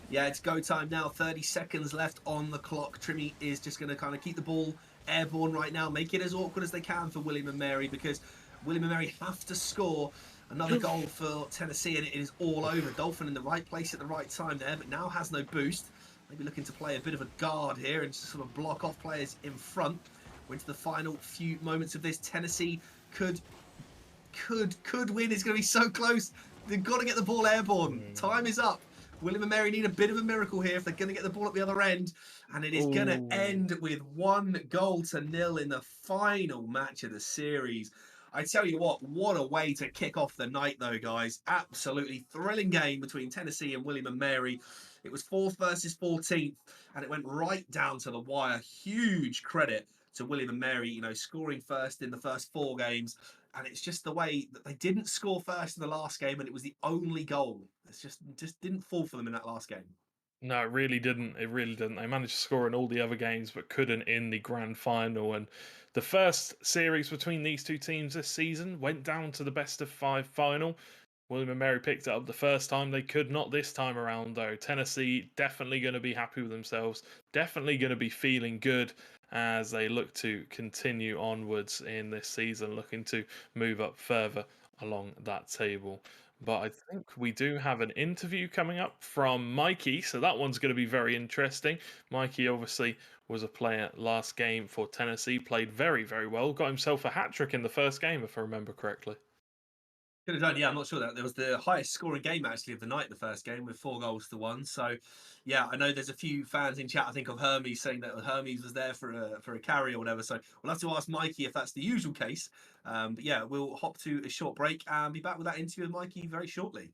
Yeah, it's go time now. 30 seconds left on the clock. Trimmy is just going to kind of keep the ball airborne right now, make it as awkward as they can for William and Mary, because William and Mary have to score another goal for Tennessee, and it is all over. Dolphin in the right place at the right time there, but now has no boost. Maybe looking to play a bit of a guard here and just sort of block off players in front. We're into the final few moments of this. Tennessee could win. It's going to be so close. They've got to get the ball airborne. Time is up. William and Mary need a bit of a miracle here if they're going to get the ball at the other end. And it is going to end with 1-0 in the final match of the series. I tell you what a way to kick off the night, though, guys. Absolutely thrilling game between Tennessee and William and Mary. It was 4th versus 14th, and it went right down to the wire. Huge credit to William and Mary, scoring first in the first 4 games. And it's just the way that they didn't score first in the last game, and it was the only goal. It's just didn't fall for them in that last game. No, it really didn't. It really didn't. They managed to score in all the other games, but couldn't in the grand final. And the first series between these two teams this season went down to the best-of-5 final. William and Mary picked it up the first time. They could not this time around, though. Tennessee definitely going to be happy with themselves. Definitely going to be feeling good as they look to continue onwards in this season, looking to move up further along that table. But I think we do have an interview coming up from Mikey, so that one's going to be very interesting. Mikey obviously was a player last game for Tennessee, played very, very well, got himself a hat-trick in the first game, if I remember correctly. Could have done, yeah. I'm not sure that there was the highest scoring game actually of the night, the first game, with 4-1. So, yeah, I know there's a few fans in chat. I think of Hermes saying that Hermes was there for a carry or whatever. So we'll have to ask Mikey if that's the usual case. But yeah, we'll hop to a short break and be back with that interview with Mikey very shortly.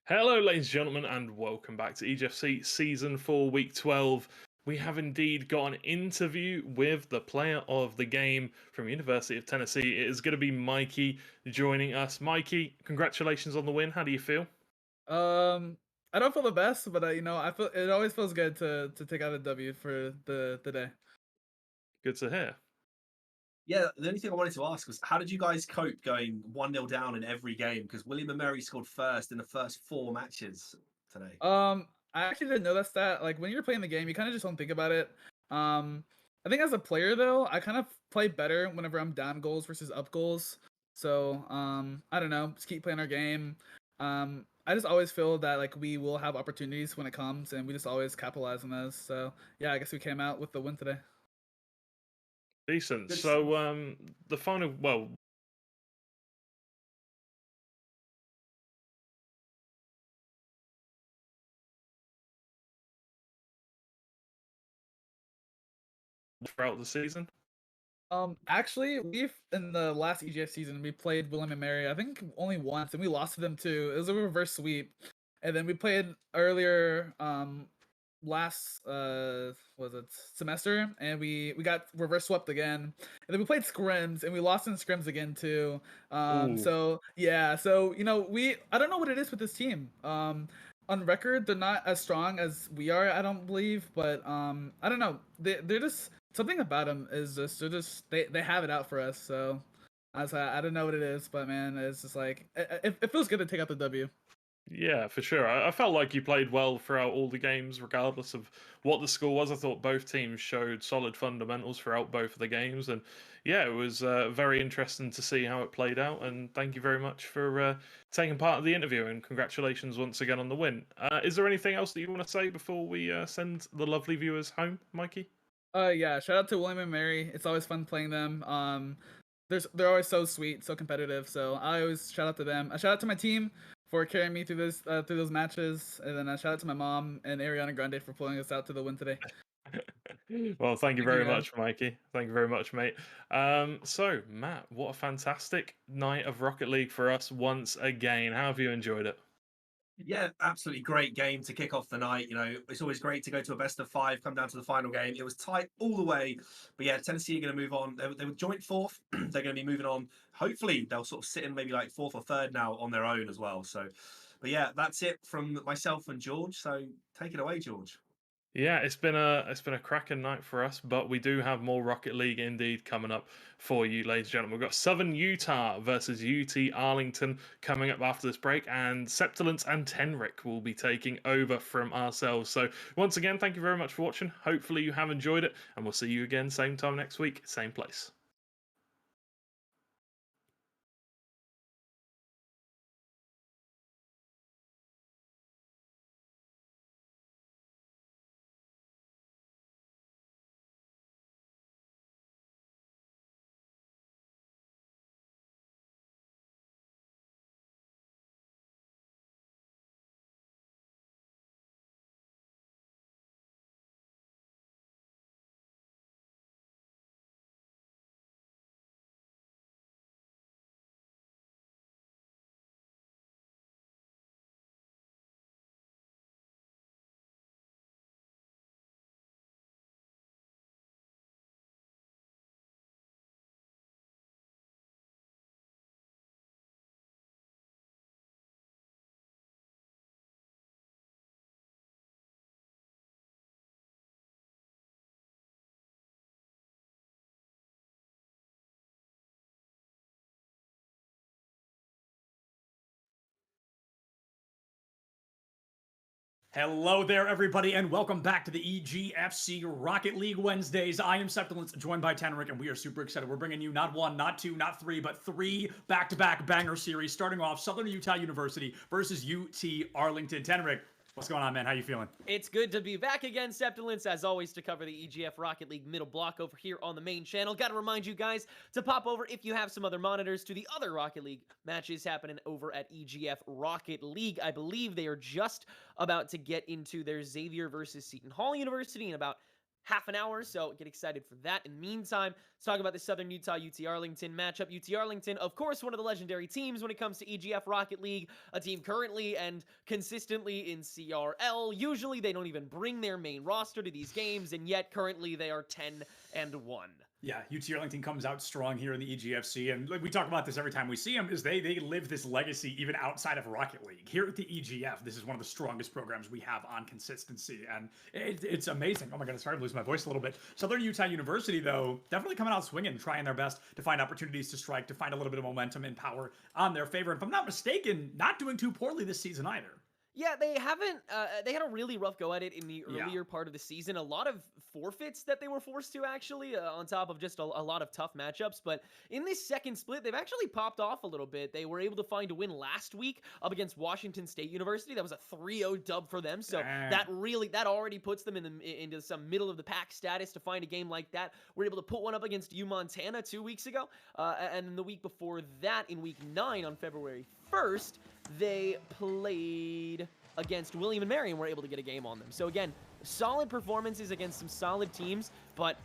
Hello, ladies and gentlemen, and welcome back to EGFC Season 4, Week 12. We have indeed got an interview with the player of the game from University of Tennessee. It is going to be Mikey joining us. Mikey, congratulations on the win. How do you feel? Um, I don't feel the best, but I feel it always feels good to take out a W for the day. Good to hear. Yeah, the only thing I wanted to ask was how did you guys cope going 1-0 down in every game? Because William and Mary scored first in the first 4 matches today. I actually didn't know that stat. Like when you're playing the game, you kind of just don't think about it. I think as a player though, I kind of play better whenever I'm down goals versus up goals. So I don't know, just keep playing our game. I just always feel that like we will have opportunities when it comes, and we just always capitalize on those. So yeah, I guess we came out with the win today. Decent. Good So, the final, well, throughout the season? Actually, we've in the last EGF season we played William and Mary. I think only once, and we lost to them too. It was a reverse sweep, and then we played earlier, last was it semester, and we got reverse swept again, and then we played scrims, and we lost in scrims again too. Ooh. So yeah, so I don't know what it is with this team. On record, they're not as strong as we are, I don't believe, but I don't know. They're just something about them is just they have it out for us. So I don't know what it is, but man, it's just like it feels good to take out the W. Yeah, for sure. I felt like you played well throughout all the games, regardless of what the score was. I thought both teams showed solid fundamentals throughout both of the games, and yeah, it was very interesting to see how it played out. And thank you very much for taking part of the interview, and congratulations once again on the win. Is there anything else that you want to say before we send the lovely viewers home, Mikey? Yeah, shout out to William and Mary. It's always fun playing them. They're always so sweet, so competitive. So I always shout out to them. I shout out to my team for carrying me through those matches, and then I shout out to my mom and Ariana Grande for pulling us out to the win today. Well, thank you Thank you, very guys. much, Mikey. Thank you very much, mate. So, Matt, what a fantastic night of Rocket League for us once again. How have you enjoyed it? Yeah, absolutely great game to kick off the night. It's always great to go to a best of five, come down to the final game. It was tight all the way. But yeah, Tennessee are going to move on. They were joint fourth. They're going to be moving on. Hopefully, they'll sort of sit in maybe like fourth or third now on their own as well. So, but yeah, that's it from myself and George. So take it away, George. Yeah, it's been a cracking night for us, but we do have more Rocket League indeed coming up for you, ladies and gentlemen. We've got Southern Utah versus UT Arlington coming up after this break, and Septilence and Tenric will be taking over from ourselves. So once again, thank you very much for watching. Hopefully you have enjoyed it, and we'll see you again same time next week, same place. Hello there, everybody, and welcome back to the EGFC Rocket League Wednesdays. I am Septilence, joined by Tenric, and we are super excited. We're bringing you not one, not two, not three, but three back-to-back banger series, starting off Southern Utah University versus UT Arlington. Tenric, what's going on, man? How you feeling? It's good to be back again, Septilence, as always, to cover the EGF Rocket League middle block over here on the main channel. Got to remind you guys to pop over, if you have some other monitors, to the other Rocket League matches happening over at EGF Rocket League. I believe they are just about to get into their Xavier versus Seton Hall University in about half an hour, so get excited for that. In the meantime, let's talk about the Southern Utah UT Arlington matchup. UT Arlington, of course, one of the legendary teams when it comes to EGF Rocket League, a team currently and consistently in CRL. Usually they don't even bring their main roster to these games, and yet currently they are 10-1. Yeah, UT Arlington comes out strong here in the EGFC, and we talk about this every time we see them, is they live this legacy even outside of Rocket League. Here at the EGF, this is one of the strongest programs we have on consistency, and it's amazing. Oh my god, I started to lose my voice a little bit. Southern Utah University, though, definitely coming out swinging, trying their best to find opportunities to strike, to find a little bit of momentum and power on their favor. And if I'm not mistaken, not doing too poorly this season either. Yeah, they haven't. They had a really rough go at it in the earlier part of the season. A lot of forfeits that they were forced to, actually, on top of just a lot of tough matchups. But in this second split, they've actually popped off a little bit. They were able to find a win last week up against Washington State University. That was a 3-0 dub for them. So that already puts them into some middle of the pack status to find a game like that. We're able to put one up against Montana 2 weeks ago, and the week before that, in week 9 on February 1st, they played against William & Mary and were able to get a game on them. So again, solid performances against some solid teams, but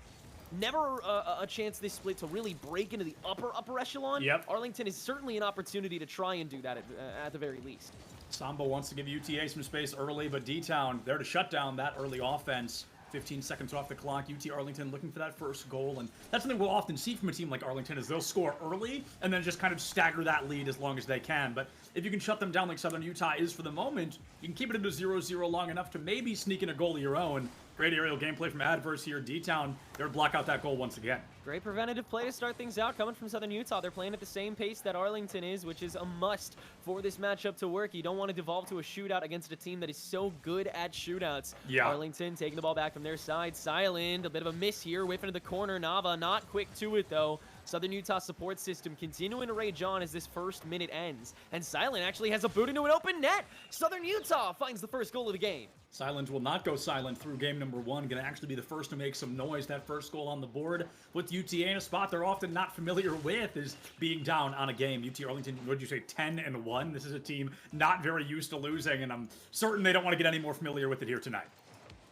never a chance this split to really break into the upper echelon. Yep. Arlington is certainly an opportunity to try and do that at the very least. Sambo wants to give UTA some space early, but D-Town there to shut down that early offense. 15 seconds off the clock. UT Arlington looking for that first goal, and that's something we'll often see from a team like Arlington, is they'll score early and then just kind of stagger that lead as long as they can. But if you can shut them down like Southern Utah is for the moment, you can keep it into 0-0 long enough to maybe sneak in a goal of your own. Great aerial gameplay from Adverse here. D-Town, they're to block out that goal once again. Great preventative play to start things out coming from Southern Utah. They're playing at the same pace that Arlington is, which is a must for this matchup to work. You don't want to devolve to a shootout against a team that is so good at shootouts. Yeah. Arlington taking the ball back from their side. Silent, a bit of a miss here, whiffing to the corner. Nava not quick to it, though. Southern Utah support system continuing to rage on as this first minute ends. And Silent actually has a boot into an open net. Southern Utah finds the first goal of the game. Silent will not go silent through game number 1. Going to actually be the first to make some noise. That first goal on the board puts UTA in a spot they're often not familiar with, is being down on a game. UT Arlington, what did you say, 10-1? This is a team not very used to losing, and I'm certain they don't want to get any more familiar with it here tonight.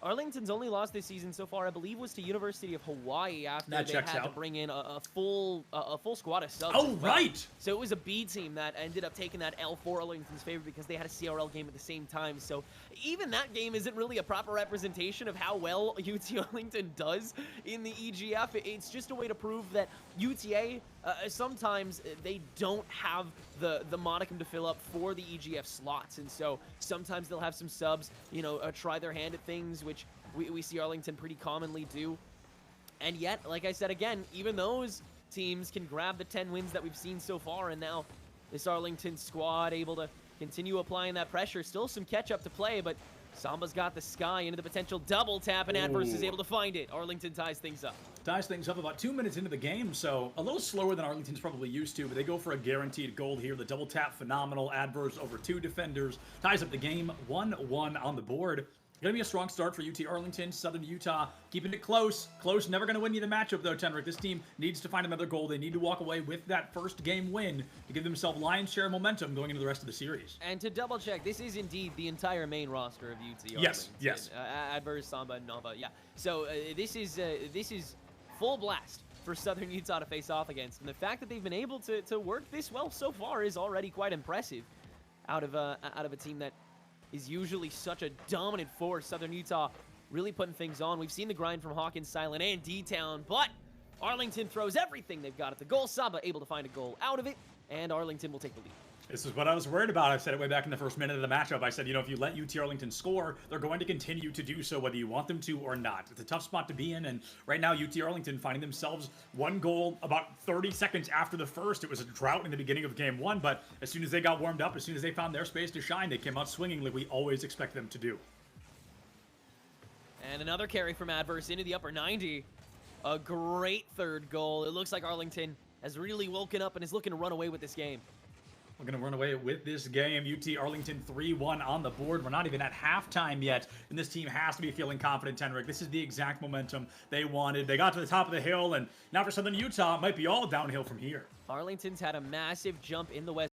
Arlington's only loss this season so far, I believe, was to University of Hawaii after That they checks had to out. bring in a full squad of subs. Oh, as well. right! So it was a B team that ended up taking that L for Arlington's favor because they had a CRL game at the same time. So even that game isn't really a proper representation of how well UT Arlington does in the EGF. It's just a way to prove that UTA, sometimes they don't have the modicum to fill up for the EGF slots. And so sometimes they'll have some subs, try their hand at things, which we see Arlington pretty commonly do. And yet, like I said again, even those teams can grab the 10 wins that we've seen so far, and now this Arlington squad able to continue applying that pressure. Still some catch-up to play, but Samba's got the sky into the potential double tap, and Adverse is able to find it. Arlington ties things up. Ties things up about 2 minutes into the game, so a little slower than Arlington's probably used to, but they go for a guaranteed goal here. The double tap, phenomenal. Adverse over 2 defenders. Ties up the game, 1-1 on the board. Going to be a strong start for UT Arlington. Southern Utah keeping it close. Close, never going to win you the matchup, though, Tenrick. This team needs to find another goal. They need to walk away with that first game win to give themselves lion's share momentum going into the rest of the series. And to double check, this is indeed the entire main roster of UT Arlington. Yes. Adverse, Samba, Nova, yeah. So this is full blast for Southern Utah to face off against. And the fact that they've been able to work this well so far is already quite impressive out of a team that is usually such a dominant force. Southern Utah really putting things on. We've seen the grind from Hawkins, Silent, and D-Town, but Arlington throws everything they've got at the goal. Saba able to find a goal out of it, and Arlington will take the lead. This is what I was worried about. I said it way back in the first minute of the matchup. I said, if you let UT Arlington score, they're going to continue to do so whether you want them to or not. It's a tough spot to be in, and right now UT Arlington finding themselves one goal about 30 seconds after the first. It was a drought in the beginning of game 1, but as soon as they got warmed up, as soon as they found their space to shine, they came out swinging like we always expect them to do. And another carry from Adverse into the upper 90. A great third goal. It looks like Arlington has really woken up and is looking to run away with this game. We're going to run away with this game. UT Arlington 3-1 on the board. We're not even at halftime yet, and this team has to be feeling confident, Tenrick. This is the exact momentum they wanted. They got to the top of the hill, and now for Southern Utah, it might be all downhill from here. Arlington's had a massive jump in the West.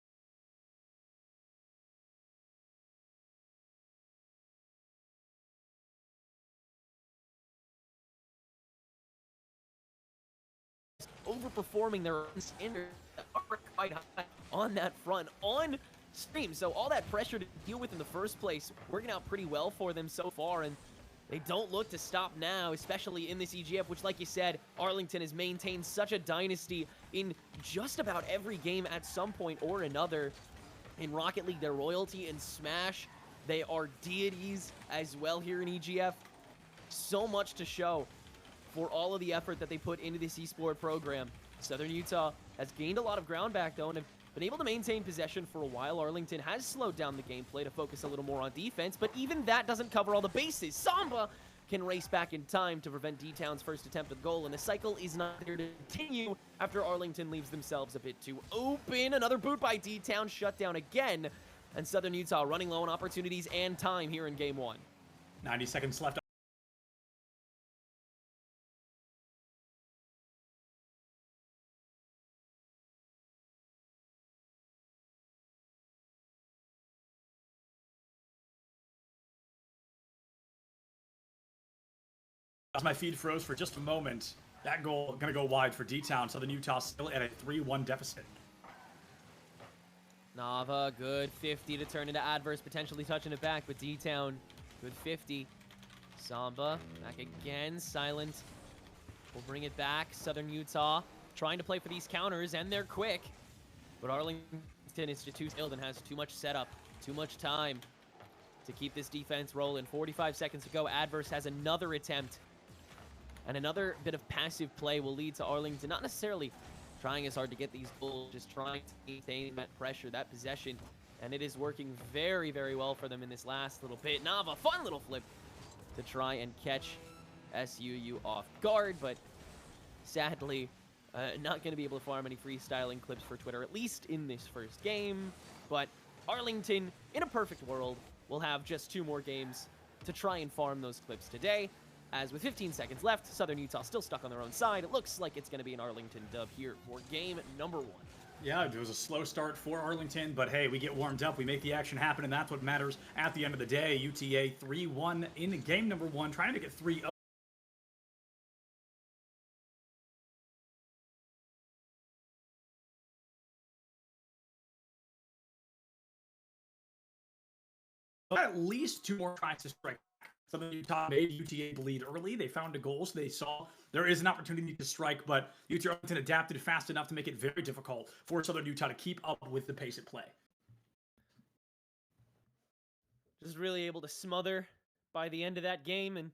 overperforming their own standards are quite high on that front, on stream. So all that pressure to deal with in the first place, working out pretty well for them so far, and they don't look to stop now, especially in this EGF, which, like you said, Arlington has maintained such a dynasty in just about every game at some point or another. In Rocket League, their royalty in Smash, they are deities as well here in EGF. So much to show for all of the effort that they put into this esport program. Southern Utah has gained a lot of ground back, though, and have been able to maintain possession for a while. Arlington has slowed down the gameplay to focus a little more on defense, but even that doesn't cover all the bases. Samba can race back in time to prevent D-Town's first attempt at goal, and the cycle is not there to continue after Arlington leaves themselves a bit too open. Another boot by D-Town, shut down again, and Southern Utah running low on opportunities and time here in Game 1. 90 seconds left. As my feed froze for just a moment, that goal going to go wide for D-Town. Southern Utah still at a 3-1 deficit. Nava, good 50 to turn into adverse, potentially touching it back, but D-Town, good 50. Samba, back again, Silent will bring it back. Southern Utah trying to play for these counters, and they're quick. But Arlington is just too skilled and has too much setup, too much time to keep this defense rolling. 45 seconds to go. Adverse has another attempt. And another bit of passive play will lead to Arlington not necessarily trying as hard to get these goals, just trying to maintain that pressure, that possession. And it is working very, very well for them in this last little bit. Nava, fun little flip to try and catch SUU off guard, but sadly, not going to be able to farm any freestyling clips for Twitter, at least in this first game. But Arlington, in a perfect world, will have just 2 more games to try and farm those clips today. As with 15 seconds left, Southern Utah still stuck on their own side. It looks like it's going to be an Arlington dub here for game number 1. Yeah, it was a slow start for Arlington, but hey, we get warmed up, we make the action happen, and that's what matters at the end of the day. UTA 3-1 in game number 1, trying to make it 3-0. At least 2 more tries to strike. Southern Utah made UTA bleed early. They found a goal, so they saw there is an opportunity to strike, but UTA Arlington adapted fast enough to make it very difficult for Southern Utah to keep up with the pace at play. Just really able to smother by the end of that game and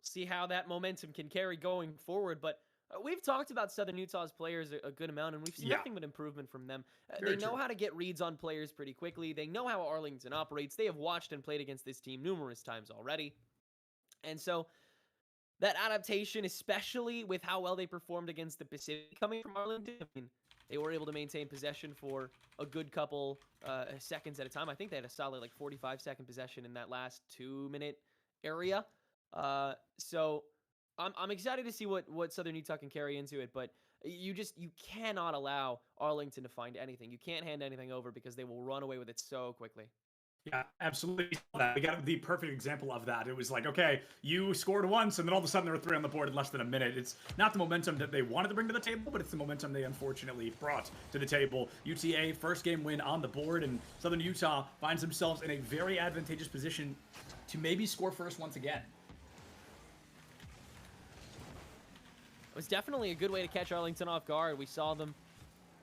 see how that momentum can carry going forward. But we've talked about Southern Utah's players a good amount, and we've seen nothing but improvement from them. They know how to get reads on players pretty quickly. They know how Arlington operates. They have watched and played against this team numerous times already. And so that adaptation, especially with how well they performed against the Pacific coming from Arlington, I mean, they were able to maintain possession for a good couple seconds at a time. I think they had a solid like 45-second possession in that last 2-minute area. So I'm excited to see what Southern Utah can carry into it, but you cannot allow Arlington to find anything. You can't hand anything over because they will run away with it so quickly. Yeah, absolutely. We got the perfect example of that. It was like, okay, you scored once, and then all of a sudden there were 3 on the board in less than a minute. It's not the momentum that they wanted to bring to the table, but it's the momentum they unfortunately brought to the table. UTA, first game win on the board, and Southern Utah finds themselves in a very advantageous position to maybe score first once again. It was definitely a good way to catch Arlington off guard. We saw them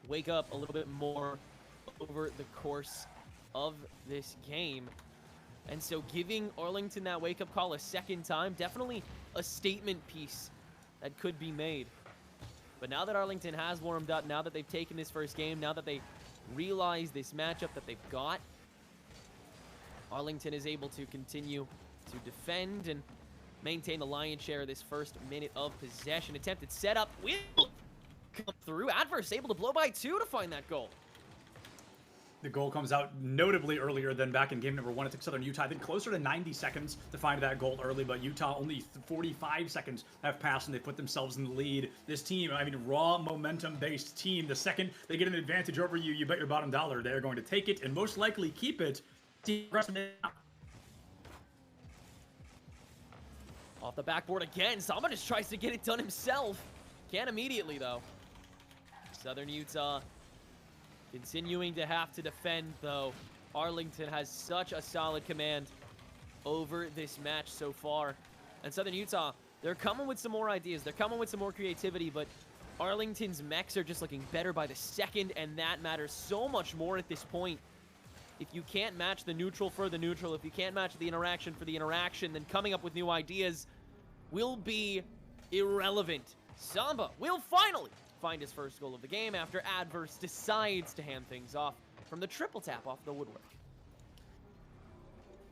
wake up a little bit more over the course of this game. And so giving Arlington that wake-up call a second time, definitely a statement piece that could be made. But now that Arlington has warmed up, now that they've taken this first game, now that they realize this matchup that they've got, Arlington is able to continue to defend and maintain the lion's share of this first minute of possession. Attempted setup will come through. Adverse able to blow by 2 to find that goal. The goal comes out notably earlier than back in game number 1. It took Southern Utah, I think, closer to 90 seconds to find that goal early, but Utah only 45 seconds have passed, and they put themselves in the lead. This team, I mean, raw momentum-based team, the second they get an advantage over you, you bet your bottom dollar they're going to take it and most likely keep it. Off the backboard again, Samba just tries to get it done himself. Can't immediately, though. Southern Utah continuing to have to defend, though. Arlington has such a solid command over this match so far. And Southern Utah, they're coming with some more ideas. They're coming with some more creativity, but Arlington's mechs are just looking better by the second, and that matters so much more at this point. If you can't match the neutral for the neutral, if you can't match the interaction for the interaction, then coming up with new ideas will be irrelevant. Samba will finally find his first goal of the game after Adverse decides to hand things off from the triple tap off the woodwork.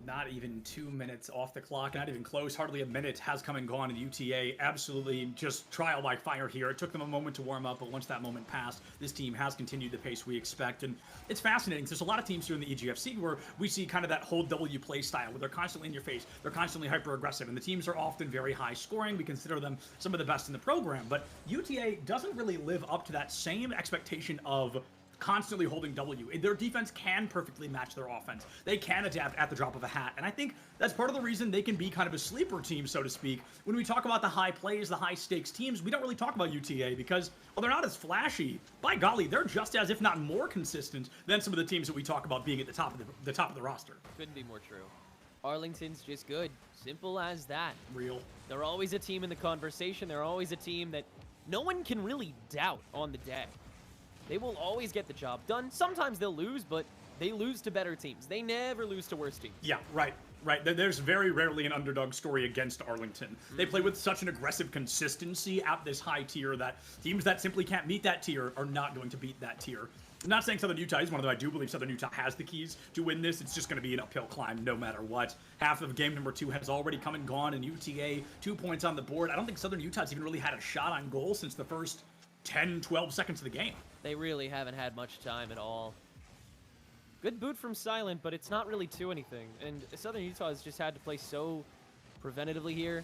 Not even 2 minutes off the clock, not even close. Hardly a minute has come and gone, and UTA absolutely just trial by fire here. It took them a moment to warm up, but once that moment passed, this team has continued the pace we expect. And it's fascinating. There's a lot of teams here in the EGFC where we see kind of that whole W play style, where they're constantly in your face, they're constantly hyper-aggressive, and the teams are often very high scoring. We consider them some of the best in the program, but UTA doesn't really live up to that same expectation of constantly holding W. Their defense can perfectly match their offense. They can adapt at the drop of a hat, and I think that's part of the reason they can be kind of a sleeper team, so to speak. When we talk about the high plays, the high stakes teams, we don't really talk about UTA because, well, they're not as flashy. By golly, they're just as, if not more consistent than some of the teams that we talk about being at the top of the roster. Couldn't be more true. Arlington's just good. Simple as that. Real. They're always a team in the conversation. They're always a team that no one can really doubt on the day. They will always get the job done. Sometimes they'll lose, but they lose to better teams. They never lose to worse teams. Yeah, right. There's very rarely an underdog story against Arlington. They play with such an aggressive consistency at this high tier that teams that simply can't meet that tier are not going to beat that tier. I'm not saying Southern Utah is one of them. I do believe Southern Utah has the keys to win this. It's just going to be an uphill climb no matter what. Half of game number 2 has already come and gone, and UTA 2 points on the board. I don't think Southern Utah's even really had a shot on goal since the first 10, 12 seconds of the game. They really haven't had much time at all. Good boot from Silent, but it's not really to anything. And Southern Utah has just had to play so preventatively here.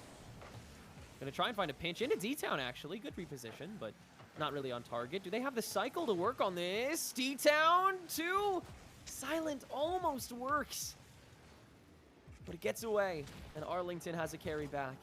Gonna try and find a pinch into D-Town, actually. Good reposition, but not really on target. Do they have the cycle to work on this? D-Town too? Silent almost works. But it gets away, and Arlington has a carry back.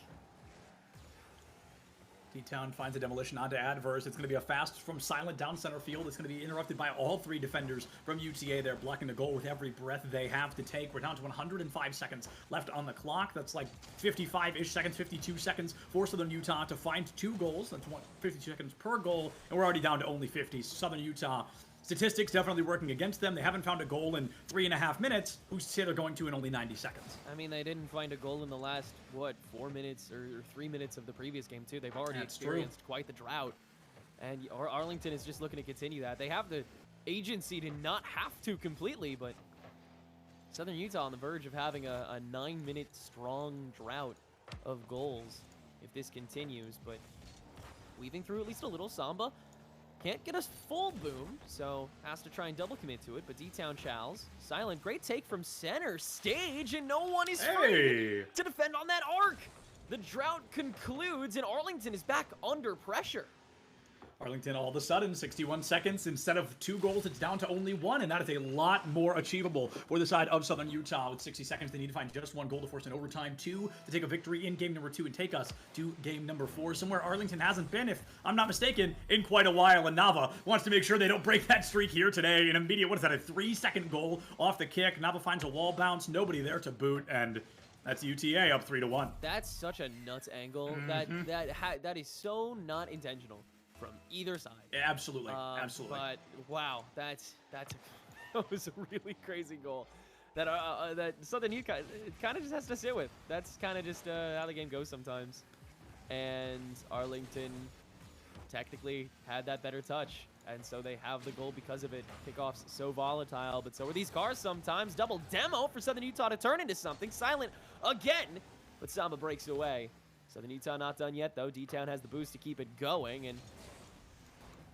D-Town finds a demolition onto Adverse. It's going to be a fast from Silent down center field. It's going to be interrupted by all 3 defenders from UTA. They're blocking the goal with every breath they have to take. We're down to 105 seconds left on the clock. That's like 55-ish seconds, 52 seconds for Southern Utah to find 2 goals. That's 50 seconds per goal, and we're already down to only 50. So Southern Utah, statistics definitely working against them. They haven't found a goal in 3.5 minutes. Who's say they're going to in only 90 seconds? I mean, they didn't find a goal in the last, what, 4 minutes or 3 minutes of the previous game, too. They've already experienced quite the drought. And Arlington is just looking to continue that. They have the agency to not have to completely, but Southern Utah on the verge of having a 9-minute strong drought of goals if this continues. But weaving through at least a little. Samba can't get a full boom, so has to try and double commit to it, but D-Town chows. Silent, great take from center stage, and no one is free to defend on that arc. The drought concludes, and Arlington is back under pressure. Arlington, all of a sudden, 61 seconds. Instead of 2 goals, it's down to only 1, and that is a lot more achievable for the side of Southern Utah. With 60 seconds, they need to find just 1 goal to force an overtime, 2 to take a victory in game number 2 and take us to game number 4, somewhere Arlington hasn't been, if I'm not mistaken, in quite a while. And Nava wants to make sure they don't break that streak here today. An immediate, what is that, a 3-second goal off the kick. Nava finds a wall bounce, nobody there to boot, and that's UTA up 3-1. That's such a nuts angle. That is so not intentional from either side. Absolutely, absolutely. But wow, that was a really crazy goal. That Southern Utah kind of just has to sit with. That's kind of just how the game goes sometimes. And Arlington technically had that better touch, and so they have the goal because of it. Kickoffs so volatile, but so are these cars sometimes. Double demo for Southern Utah to turn into something. Silent again, but Samba breaks away. Southern Utah not done yet, though. D-Town has the boost to keep it going, and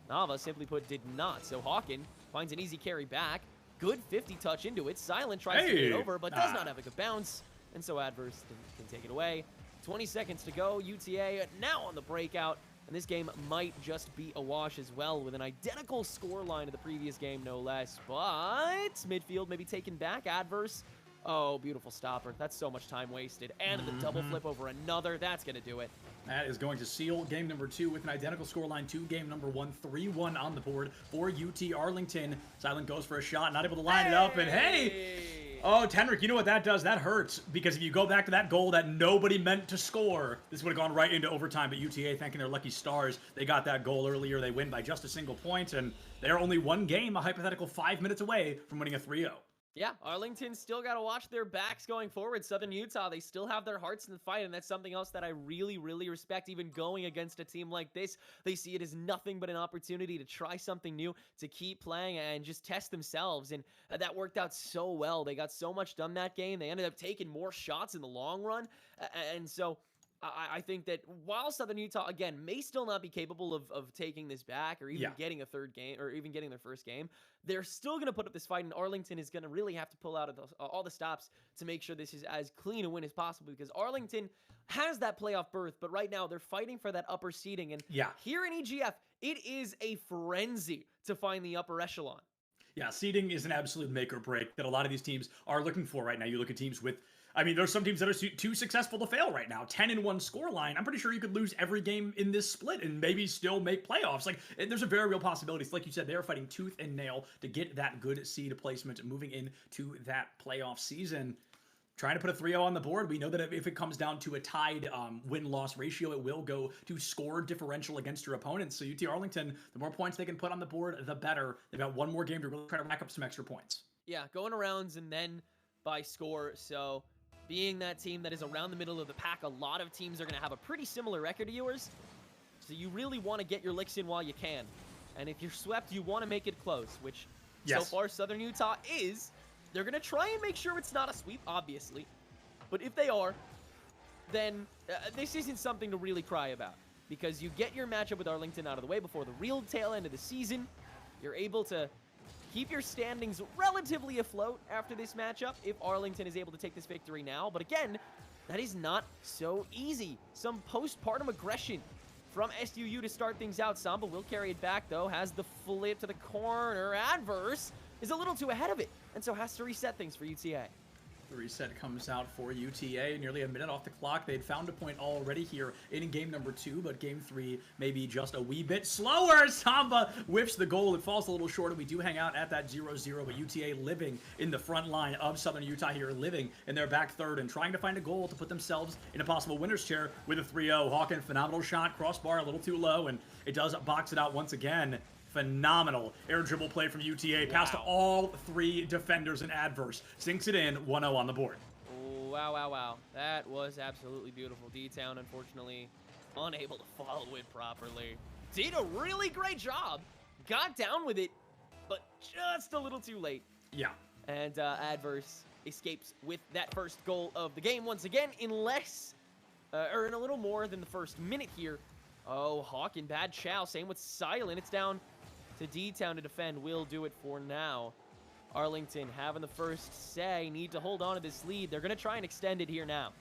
Nava, simply put, did not. So Hawken finds an easy carry back. Good 50 touch into it. Silent tries to get it over, but does not have a good bounce, and so Adverse can take it away. 20 seconds to go. UTA now on the breakout, and this game might just be a wash as well, with an identical score line to the previous game, no less. But midfield maybe taken back. Adverse Oh, beautiful stopper. That's so much time wasted. And the double flip over another. That's going to do it. That is going to seal game number 2 with an identical scoreline to game number 1. 3-1 on the board for UT Arlington. Silent goes for a shot, not able to line it up, and hey! Oh, Tenric, you know what that does? That hurts, because if you go back to that goal that nobody meant to score, this would have gone right into overtime, but UTA, thanking their lucky stars, they got that goal earlier. They win by just a single point, and they're only one game, a hypothetical 5 minutes away from winning a 3-0. Yeah, Arlington still got to watch their backs going forward. Southern Utah, they still have their hearts in the fight, and that's something else that I really, really respect. Even going against a team like this, they see it as nothing but an opportunity to try something new, to keep playing and just test themselves, and that worked out so well. They got so much done that game. They ended up taking more shots in the long run, and so I think that while Southern Utah, again, may still not be capable of taking this back or even getting a third game or even getting their first game, they're still going to put up this fight, and Arlington is going to really have to pull out of all the stops to make sure this is as clean a win as possible, because Arlington has that playoff berth, but right now they're fighting for that upper seeding, and here in EGF, it is a frenzy to find the upper echelon. Yeah, seeding is an absolute make or break that a lot of these teams are looking for right now. You look at teams with, I mean, there's some teams that are too successful to fail right now. 10-1 scoreline. I'm pretty sure you could lose every game in this split and maybe still make playoffs. Like, there's a very real possibility. Like you said, they're fighting tooth and nail to get that good seed placement moving into that playoff season. Trying to put a 3-0 on the board. We know that if it comes down to a tied win-loss ratio, it will go to score differential against your opponents. So UT Arlington, the more points they can put on the board, the better. They've got one more game to really try to rack up some extra points. Yeah, going arounds and then by score. So being that team that is around the middle of the pack, a lot of teams are going to have a pretty similar record to yours. So you really want to get your licks in while you can. And if you're swept, you want to make it close, which so far Southern Utah is. They're going to try and make sure it's not a sweep, obviously. But if they are, then this isn't something to really cry about, because you get your matchup with Arlington out of the way before the real tail end of the season. You're able to keep your standings relatively afloat after this matchup if Arlington is able to take this victory now. But again, that is not so easy. Some postpartum aggression from SUU to start things out. Samba will carry it back, though, has the flip to the corner. Adverse is a little too ahead of it, and so has to reset things for UTA. The reset comes out for UTA, nearly a minute off the clock. They'd found a point already here in game number 2, but game 3 maybe just a wee bit slower. Samba whiffs the goal. It falls a little short, and we do hang out at that 0-0, but UTA living in the front line of Southern Utah here, living in their back third and trying to find a goal to put themselves in a possible winner's chair with a 3-0. Hawken, phenomenal shot, crossbar a little too low, and it does box it out once again. Phenomenal air dribble play from UTA, past all 3 defenders and Adverse. Sinks it in, 1-0 on the board. Wow, wow, wow. That was absolutely beautiful. D-Town, unfortunately, unable to follow it properly. Did a really great job. Got down with it, but just a little too late. Yeah. And Adverse escapes with that first goal of the game once again in less, or in a little more than the first minute here. Oh, Hawken, bad chow. Same with Silent. It's down to D-Town to defend. Will do it for now. Arlington having the first say. Need to hold on to this lead. They're going to try and extend it here now.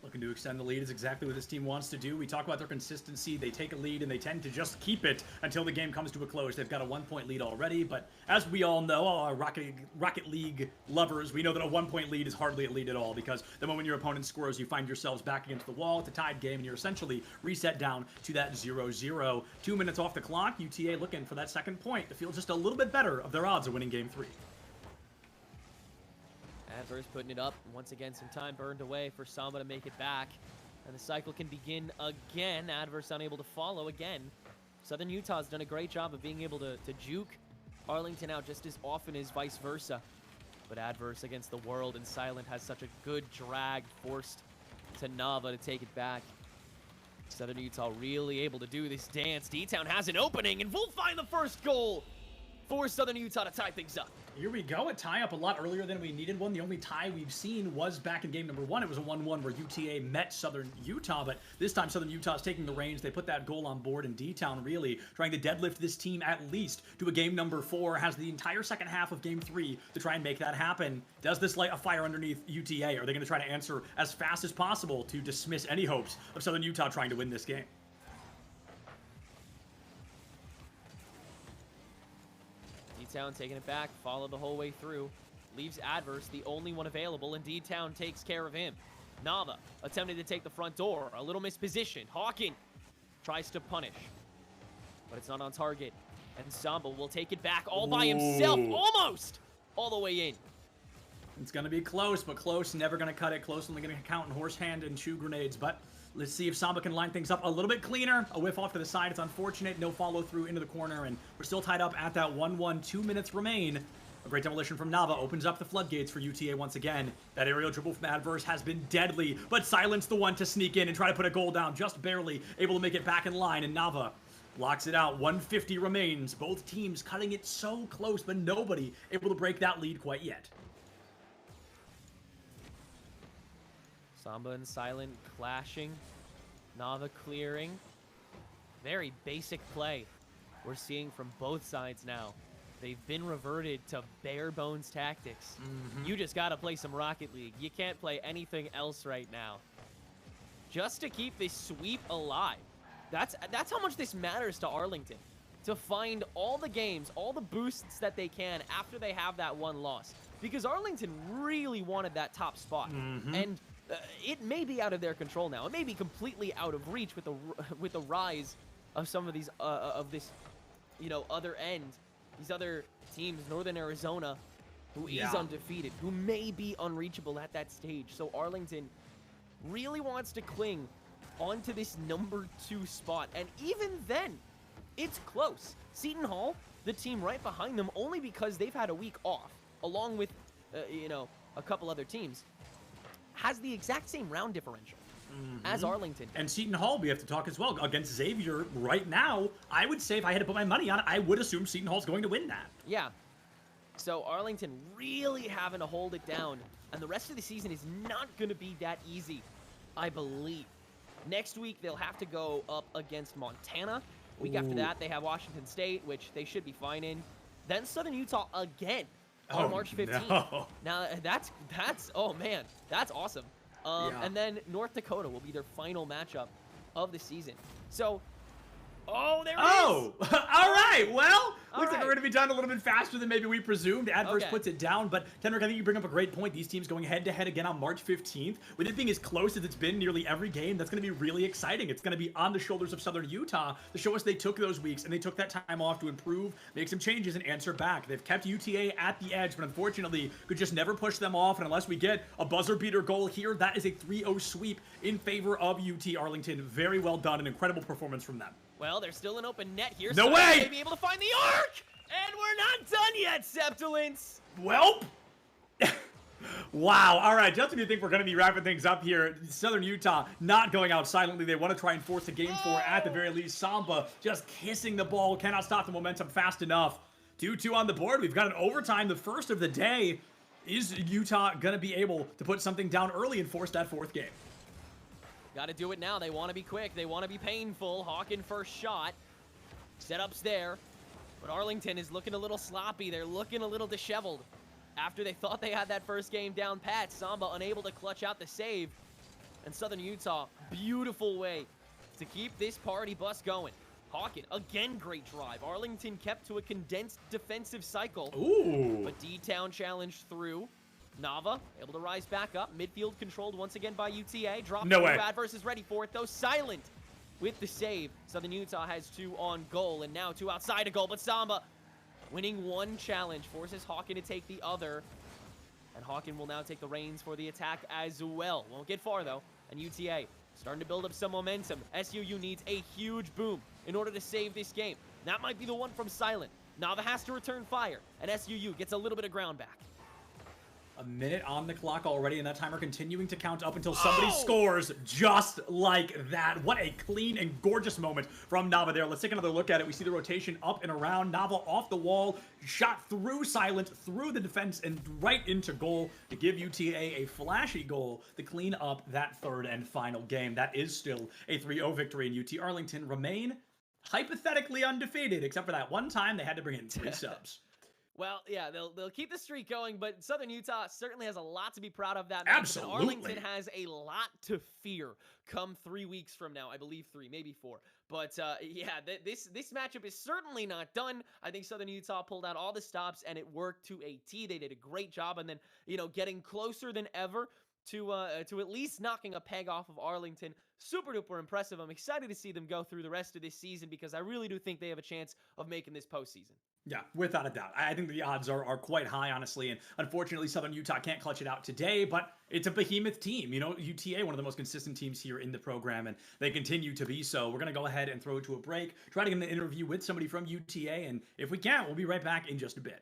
Looking to extend the lead is exactly what this team wants to do. We talk about their consistency. They take a lead, and they tend to just keep it until the game comes to a close. They've got a 1-point lead already, but as we all know, all our Rocket League lovers, we know that a 1-point lead is hardly a lead at all, because the moment your opponent scores, you find yourselves back against the wall. It's a tied game, and you're essentially reset down to that 0-0. 2 minutes off the clock. UTA looking for that second point to feel just a little bit better of their odds of winning game 3. Adverse putting it up. Once again, some time burned away for Samba to make it back. And the cycle can begin again. Adverse unable to follow again. Southern Utah's done a great job of being able to juke Arlington out just as often as vice versa. But Adverse against the world, and Silent has such a good drag, forced to Nava to take it back. Southern Utah really able to do this dance. D-Town has an opening, and will find the first goal for Southern Utah to tie things up. Here we go, a tie-up a lot earlier than we needed one. The only tie we've seen was back in game number 1. It was a 1-1 where UTA met Southern Utah, but this time Southern Utah is taking the reins. They put that goal on board, and D-Town really trying to deadlift this team at least to a game number 4. Has the entire second half of game 3 to try and make that happen. Does this light a fire underneath UTA? Are they going to try to answer as fast as possible to dismiss any hopes of Southern Utah trying to win this game? D-Town taking it back, followed the whole way through. leaves Adverse the only one available, and D-Town takes care of him. Nava attempting to take the front door, a little mispositioned. Hawken tries to punish, but it's not on target. And Samba will take it back all by himself, almost all the way in. It's going to be close, but close never going to cut it. Close only going to count in horse hand and 2 grenades, but let's see if Samba can line things up a little bit cleaner. A whiff off to the side. It's unfortunate. No follow through into the corner, and we're still tied up at that 1-1. 2 minutes remain. A great demolition from Nava opens up the floodgates for UTA once again. That aerial dribble from Adverse has been deadly, but Silence the one to sneak in and try to put a goal down, just barely able to make it back in line, and Nava locks it out. 150 remains. Both teams cutting it so close, but nobody able to break that lead quite yet. Samba and Silent clashing. Nava clearing. Very basic play we're seeing from both sides now. They've been reverted to bare bones tactics. You just gotta play some Rocket League. You can't play anything else right now. Just to keep this sweep alive. That's how much this matters to Arlington. To find all the games, all the boosts that they can after they have that one loss. Because Arlington really wanted that top spot. And it may be out of their control now. It may be completely out of reach with the rise of some of these of this, other end. These other teams, Northern Arizona, who is undefeated, who may be unreachable at that stage. So Arlington really wants to cling onto this number 2 spot. And even then, it's close. Seton Hall, the team right behind them, only because they've had a week off, along with, a couple other teams, has the exact same round differential as Arlington. And Seton Hall, we have to talk as well. Against Xavier right now, I would say if I had to put my money on it, I would assume Seton Hall's going to win that. Yeah. So Arlington really having to hold it down. And the rest of the season is not going to be that easy, I believe. Next week, they'll have to go up against Montana. Week after that, they have Washington State, which they should be fine in. Then Southern Utah again on March 15th. No. Now, that's oh man, that's awesome. And then North Dakota will be their final matchup of the season. So, there it is. All right. Well, looks like right. we're going to be done a little bit faster than maybe we presumed. Adverse Okay. puts it down, but Tenric, I think you bring up a great point. These teams going head-to-head again on March 15th. With it being as close as it's been nearly every game, that's going to be really exciting. It's going to be on the shoulders of Southern Utah to show us they took those weeks and they took that time off to improve, make some changes, and answer back. They've kept UTA at the edge, but unfortunately could just never push them off. And unless we get a buzzer-beater goal here, that is a 3-0 sweep in favor of UT Arlington. Very well done. An incredible performance from them. Well, there's still an open net here. No so way! They may be able to find the arc! And we're not done yet, Septilence! Welp! Wow. All right. Just when you think we're going to be wrapping things up here, Southern Utah not going out silently. They want to try and force a game 4 at the very least. Samba just kissing the ball. Cannot stop the momentum fast enough. 2-2 on the board. We've got an overtime, the first of the day. Is Utah going to be able to put something down early and force that 4th game? Got to do it now. They want to be quick. They want to be painful. Hawken first shot. Setup's there. But Arlington is looking a little sloppy. They're looking a little disheveled. After they thought they had that first game down pat, Samba unable to clutch out the save. And Southern Utah, beautiful way to keep this party bus going. Hawken, again, great drive. Arlington kept to a condensed defensive cycle. Ooh. But D-Town challenged through. Nava able to rise back up. Midfield controlled once again by UTA. Drop No through. way. Adverse is ready for it, though. Silent with the save. Southern Utah has 2 on goal, and now 2 outside of goal. But Samba winning 1 challenge forces Hawken to take the other. And Hawken will now take the reins for the attack as well. Won't get far, though. And UTA starting to build up some momentum. SUU needs a huge boom in order to save this game. That might be the one from Silent. Nava has to return fire, and SUU gets a little bit of ground back. A minute on the clock already, and that timer continuing to count up until somebody scores just like that. What a clean and gorgeous moment from Nava there. Let's take another look at it. We see the rotation up and around. Nava off the wall, shot through Silent, through the defense, and right into goal to give UTA a flashy goal to clean up that 3rd and final game. That is still a 3-0 victory, and UT Arlington remain hypothetically undefeated, except for that one time they had to bring in 3 subs. Well, yeah, they'll keep the streak going, but Southern Utah certainly has a lot to be proud of that matchup. Absolutely. And Arlington has a lot to fear come 3 weeks from now. I believe 3, maybe 4. But yeah, this matchup is certainly not done. I think Southern Utah pulled out all the stops, and it worked to a T. They did a great job, and then getting closer than ever to at least knocking a peg off of Arlington. Super duper impressive. I'm excited to see them go through the rest of this season because I really do think they have a chance of making this postseason. Yeah, without a doubt. I think the odds are quite high, honestly. And unfortunately, Southern Utah can't clutch it out today, but it's a behemoth team. UTA, one of the most consistent teams here in the program, and they continue to be so. We're going to go ahead and throw it to a break, try to get an interview with somebody from UTA, and if we can, we'll be right back in just a bit.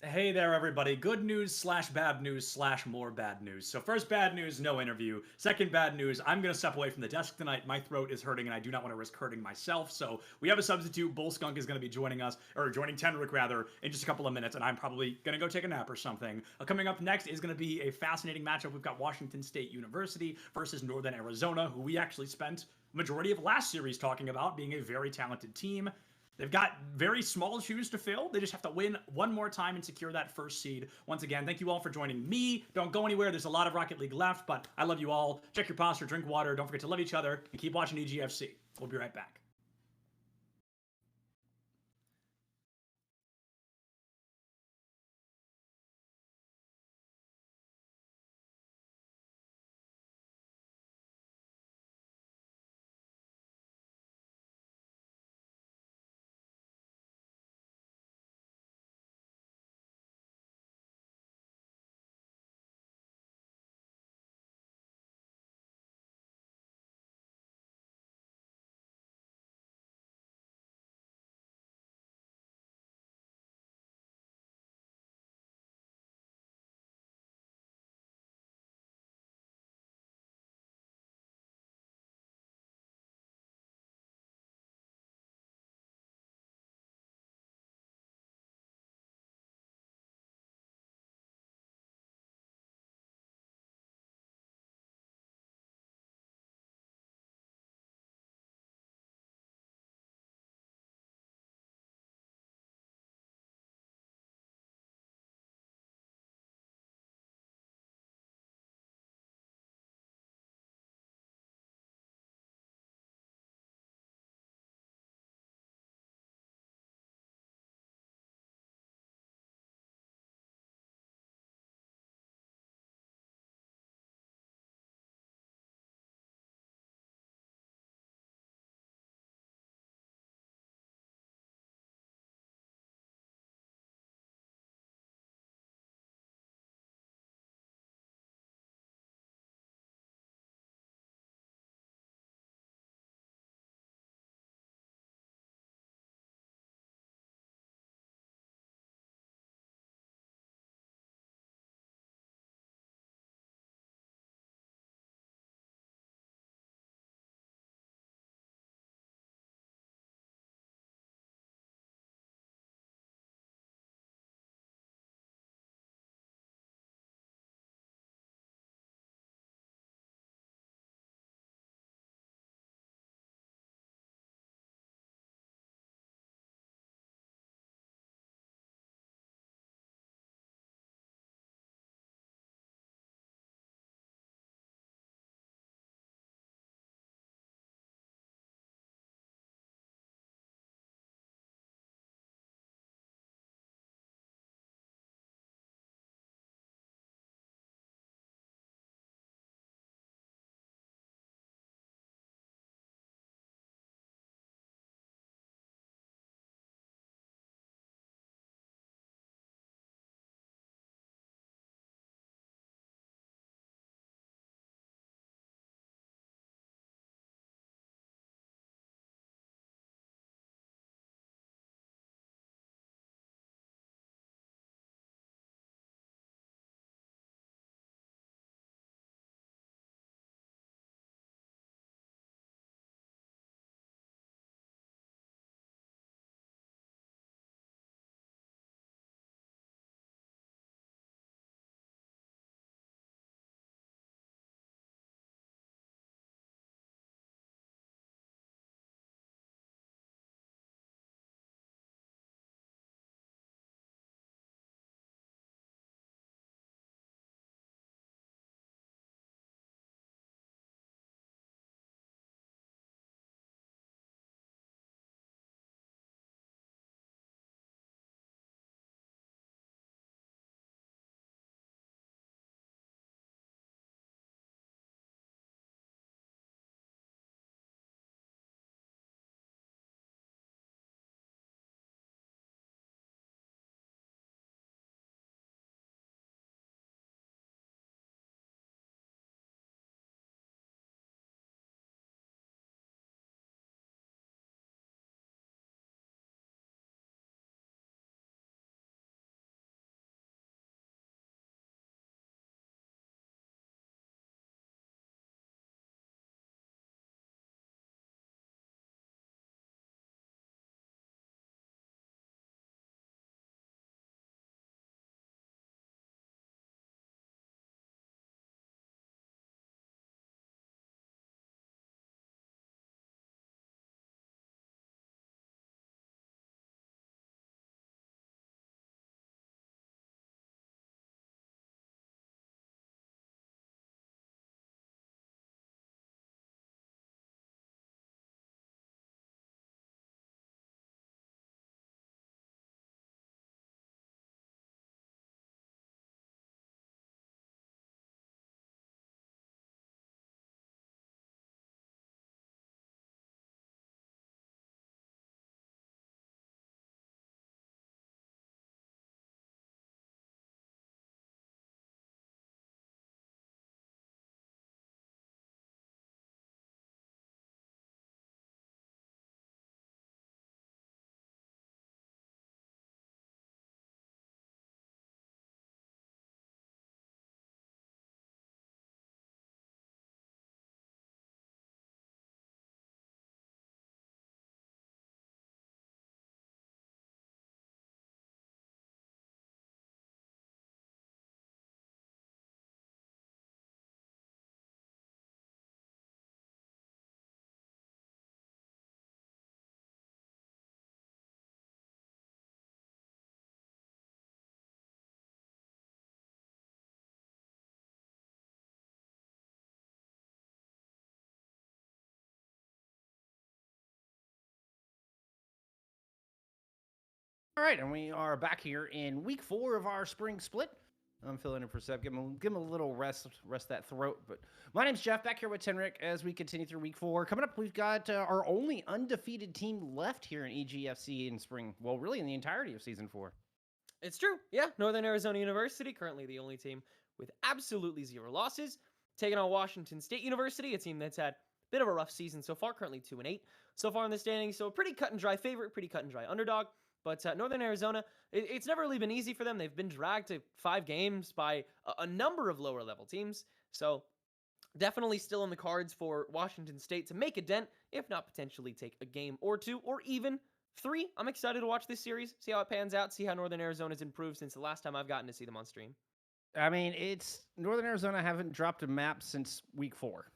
Hey there, everybody. Good news slash bad news slash more bad news. So first bad news, no interview. Second bad news, I'm going to step away from the desk tonight. My throat is hurting and I do not want to risk hurting myself. So we have a substitute. Bull Skunk is going to be joining us, or joining Tenrick rather, in just a couple of minutes. And I'm probably going to go take a nap or something. Coming up next is going to be a fascinating matchup. We've got Washington State University versus Northern Arizona, who we actually spent majority of last series talking about being a very talented team. They've got very small shoes to fill. They just have to win one more time and secure that first seed. Once again, thank you all for joining me. Don't go anywhere. There's a lot of Rocket League left, but I love you all. Check your posture, drink water. Don't forget to love each other, and keep watching EGFC. We'll be right back. All right, and we are back here in week 4 of our spring split. I'm filling in for Seb. Give him a little rest that throat. But my name's Jeff, back here with Tenric as we continue through week 4. Coming up, we've got our only undefeated team left here in EGFC in spring. Well, really in the entirety of season 4. It's true. Yeah, Northern Arizona University, currently the only team with absolutely 0 losses. Taking on Washington State University, a team that's had a bit of a rough season so far, currently 2-8 so far in the standings. So a pretty cut and dry favorite, pretty cut and dry underdog. But Northern Arizona, it's never really been easy for them. They've been dragged to 5 games by a number of lower level teams. So definitely still on the cards for Washington State to make a dent, if not potentially take a game or 2 or even 3. I'm excited to watch this series, see how it pans out, see how Northern Arizona's improved since the last time I've gotten to see them on stream. I mean, it's Northern Arizona haven't dropped a map since week 4.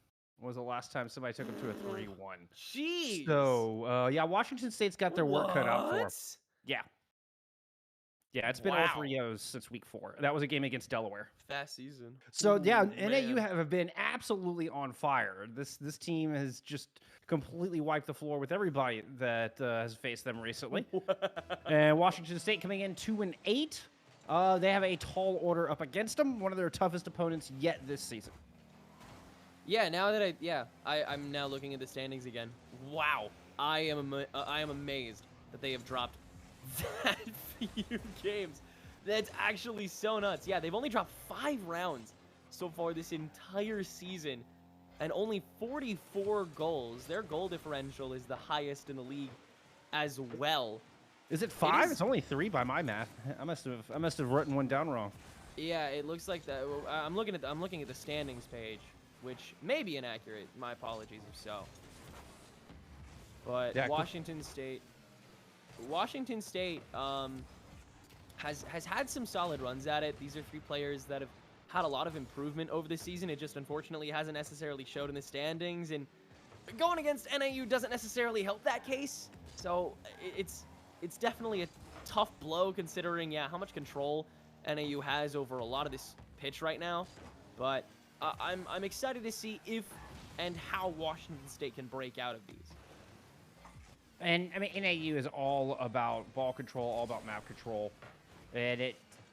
Was the last time somebody took them to a 3-1. Jeez. So, yeah, Washington State's got their work cut out for them. Yeah. Yeah, it's been all 3-0s since week 4. That was a game against Delaware. Fast season. So, yeah, NAU have been absolutely on fire. This team has just completely wiped the floor with everybody that has faced them recently. And Washington State coming in 2-8. They have a tall order up against them, one of their toughest opponents yet this season. Yeah, now that I'm now looking at the standings again. Wow, I am amazed that they have dropped that few games. That's actually so nuts. Yeah, they've only dropped 5 rounds so far this entire season, and only 44 goals. Their goal differential is the highest in the league as well. Is it 5? It's only 3 by my math. I must have written one down wrong. Yeah, it looks like that. I'm looking at the standings page, which may be inaccurate. My apologies if so. But yeah, Washington State has had some solid runs at it. These are 3 players that have had a lot of improvement over the season. It just unfortunately hasn't necessarily showed in the standings, and going against NAU doesn't necessarily help that case. So it's definitely a tough blow considering how much control NAU has over a lot of this pitch right now. But I'm excited to see if and how Washington State can break out of these. And I mean, NAU is all about ball control, all about map control, and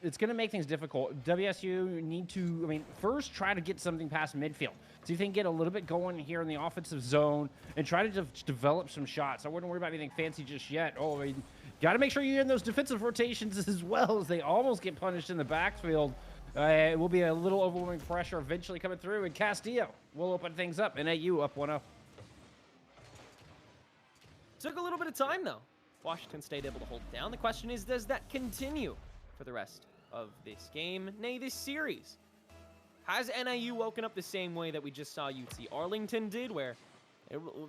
it's going to make things difficult. WSU need to, I mean, first try to get something past midfield. See if they can get a little bit going here in the offensive zone and try to develop some shots. I wouldn't worry about anything fancy just yet. Oh, I mean, got to make sure you're in those defensive rotations as well, as they almost get punished in the backfield. It will be a little overwhelming pressure eventually coming through, and Castillo will open things up. NAU up 1-0. Took a little bit of time, though. Washington State able to hold it down. The question is, does that continue for the rest of this game, nay, this series? Has NIU woken up the same way that we just saw UT Arlington did, where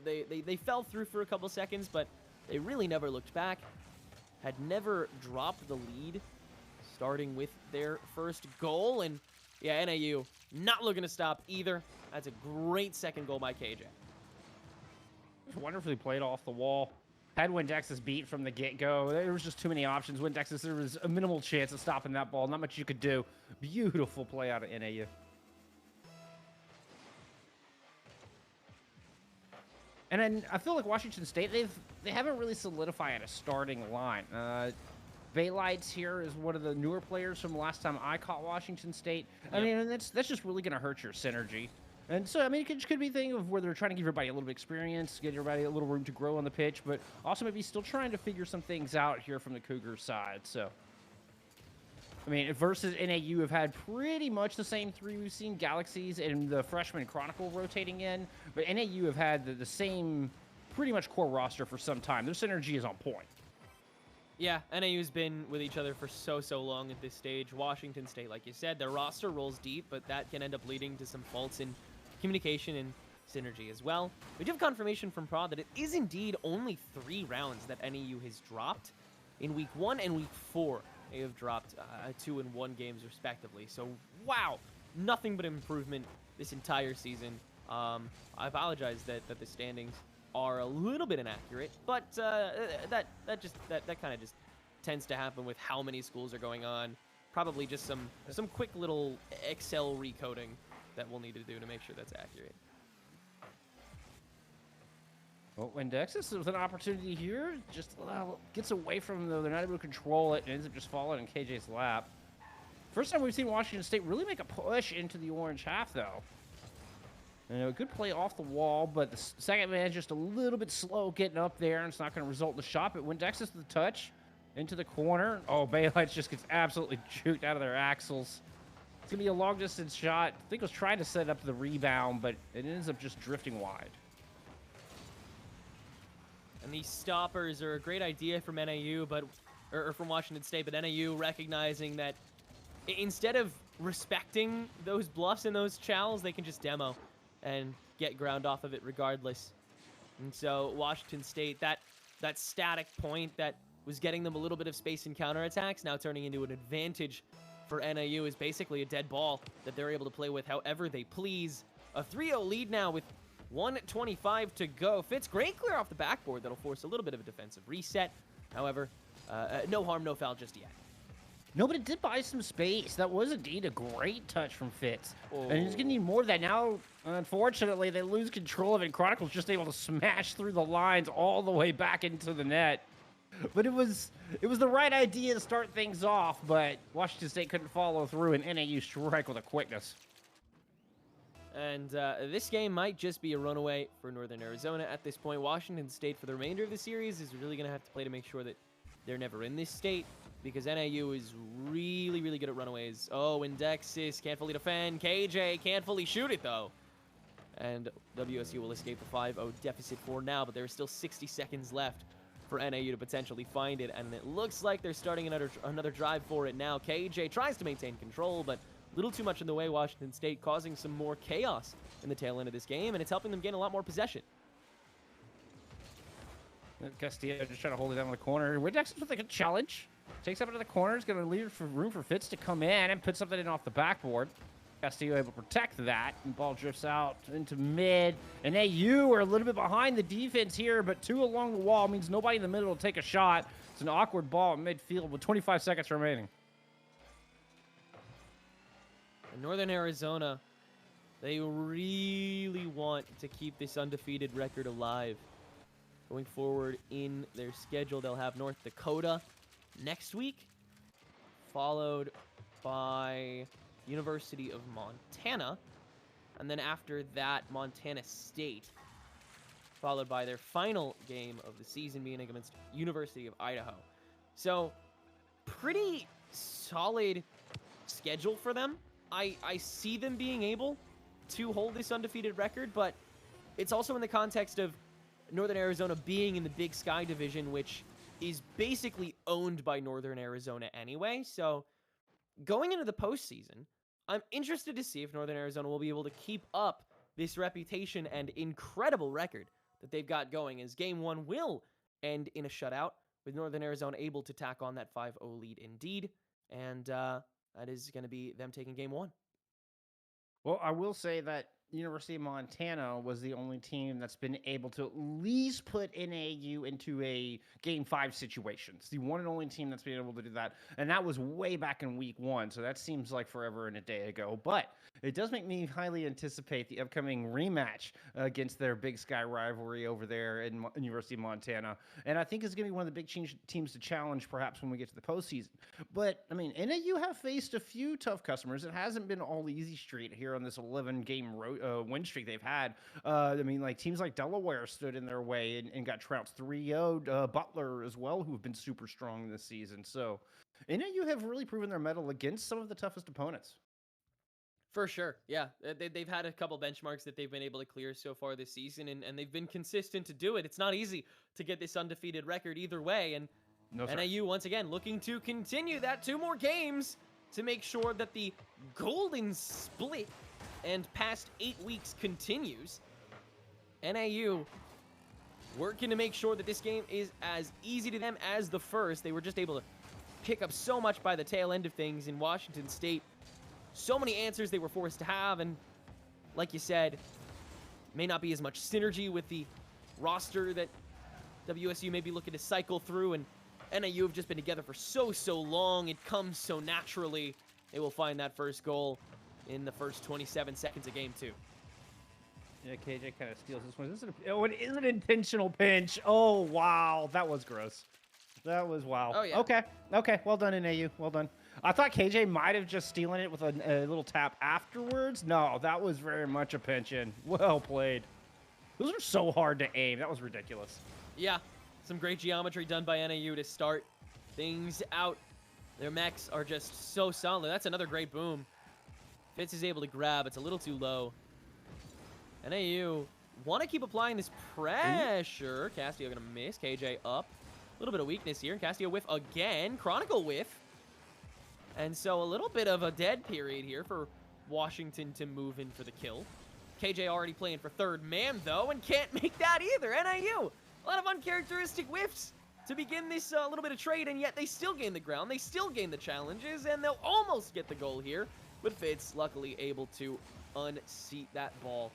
they fell through for a couple seconds, but they really never looked back, had never dropped the lead, starting with their first goal, and yeah, NIU not looking to stop either. That's a great second goal by KJ. Wonderfully played off the wall. Had Windexus beat from the get-go. There was just too many options. Windexus, there was a minimal chance of stopping that ball. Not much you could do. Beautiful play out of NAU. And then I feel like Washington State, they haven't really solidified a starting line. Baylights here is one of the newer players from the last time I caught Washington State. I mean, that's just really going to hurt your synergy. And so, I mean, it could be a thing of where they're trying to give everybody a little bit of experience, get everybody a little room to grow on the pitch, but also maybe still trying to figure some things out here from the Cougars side. So, I mean, versus NAU have had pretty much the same 3 we've seen, Galaxies and the Freshman Chronicle rotating in, but NAU have had the same pretty much core roster for some time. Their synergy is on point. Yeah, NAU's been with each other for so long at this stage. Washington State, like you said, their roster rolls deep, but that can end up leading to some faults in communication and synergy as well. We do have confirmation from Prod that it is indeed only 3 rounds that NAU has dropped. In week 1 and week 4, they have dropped 2 and 1 games respectively. So, wow, nothing but improvement this entire season. I apologize that the standings are a little bit inaccurate, but that kind of just tends to happen with how many schools are going on. Probably just some quick little Excel recoding that we'll need to do to make sure that's accurate. Well, when Dexis with an opportunity here, just gets away from them, though. They're not able to control it and ends up just falling in KJ's lap. First time we've seen Washington State really make a push into the orange half, though. You know, a good play off the wall, but the second man's just a little bit slow getting up there, and it's not going to result in the shot. But when Dexis with the touch into the corner, oh, Baylights just gets absolutely juked out of their axles. It's going to be a long-distance shot. I think it was trying to set up the rebound, but it ends up just drifting wide. And these stoppers are a great idea from NAU, or from Washington State, but NAU recognizing that instead of respecting those bluffs and those chows, they can just demo and get ground off of it regardless. And so Washington State, that static point that was getting them a little bit of space in counterattacks, now turning into an advantage for NAU, is basically a dead ball that they're able to play with however they please. A 3-0 lead now with 1:25 to go. Fitz, great clear off the backboard. That'll force a little bit of a defensive reset. However, no harm, no foul just yet. No, but it did buy some space. That was indeed a great touch from Fitz. Oh. And he's going to need more of that. Now, unfortunately, they lose control of it. Chronicle's just able to smash through the lines all the way back into the net. But it was the right idea to start things off, but Washington State couldn't follow through, and NAU strike with a quickness. And this game might just be a runaway for Northern Arizona at this point. Washington State, for the remainder of the series, is really going to have to play to make sure that they're never in this state, because NAU is really, really good at runaways. Oh, Indexis can't fully defend. KJ can't fully shoot it, though. And WSU will escape the 5-0 deficit for now, but there are still 60 seconds left for NAU to potentially find it, and it looks like they're starting another drive for it now. KJ tries to maintain control, but a little too much in the way. Washington State causing some more chaos in the tail end of this game, and it's helping them gain a lot more possession. Castillo just trying to hold it down in the corner. Dexis with like a challenge. Takes up into the corner. Is going to leave room for Fitz to come in and put something in off the backboard. Castillo able to protect that, and ball drifts out into mid. And AU are a little bit behind the defense here, but two along the wall means nobody in the middle will take a shot. It's an awkward ball at midfield with 25 seconds remaining. And Northern Arizona, they really want to keep this undefeated record alive. Going forward in their schedule, they'll have North Dakota next week, followed by University of Montana, and then after that, Montana State, followed by their final game of the season being against University of Idaho. So, pretty solid schedule for them. I see them being able to hold this undefeated record, but it's also in the context of Northern Arizona being in the Big Sky division, which is basically owned by Northern Arizona anyway. So going into the postseason, I'm interested to see if Northern Arizona will be able to keep up this reputation and incredible record that they've got going, as game one will end in a shutout, with Northern Arizona able to tack on that 5-0 lead indeed. And that is going to be them taking game one. Well, I will say that University of Montana was the only team that's been able to at least put NAU into a Game 5 situation. It's the one and only team that's been able to do that, and that was way back in week 1, so that seems like forever and a day ago. But it does make me highly anticipate the upcoming rematch against their Big Sky rivalry over there in University of Montana, and I think it's going to be one of the big teams to challenge perhaps when we get to the postseason. But, I mean, NAU have faced a few tough customers. It hasn't been all easy street here on this 11-game win streak they've had. I mean, like teams like Delaware stood in their way and got trounced 3-0. Butler as well, who have been super strong this season. So NAU have really proven their mettle against some of the toughest opponents. For sure, yeah. They've had a couple benchmarks that they've been able to clear so far this season, and they've been consistent to do it. It's not easy to get this undefeated record either way, and no, NAU, once again, looking to continue that 2 more games to make sure that the golden split and past 8 weeks continues. NAU working to make sure that this game is as easy to them as the first. They were just able to pick up so much by the tail end of things in Washington State. So many answers they were forced to have, and like you said, may not be as much synergy with the roster that WSU may be looking to cycle through, and NAU have just been together for so long. It comes so naturally. They will find that first goal in the first 27 seconds of game 2. Yeah, KJ kind of steals this one. Oh, it is an intentional pinch. Oh, wow. That was gross. That was wow. Oh, yeah. Okay. Okay. Well done, NAU. Well done. I thought KJ might have just stealing it with a little tap afterwards. No, that was very much a pinch in. Well played. Those are so hard to aim. That was ridiculous. Yeah, some great geometry done by NAU to start things out. Their mechs are just so solid. That's another great boom. Fitz is able to grab. It's a little too low. NAU want to keep applying this pressure. Castillo going to miss. KJ up. A little bit of weakness here. Castillo whiff again. Chronicle whiff. And so a little bit of a dead period here for Washington to move in for the kill. KJ already playing for third man, though, and can't make that either. NIU, a lot of uncharacteristic whiffs to begin this little bit of trade, and yet they still gain the ground. They still gain the challenges, and they'll almost get the goal here. But Fitz luckily able to unseat that ball.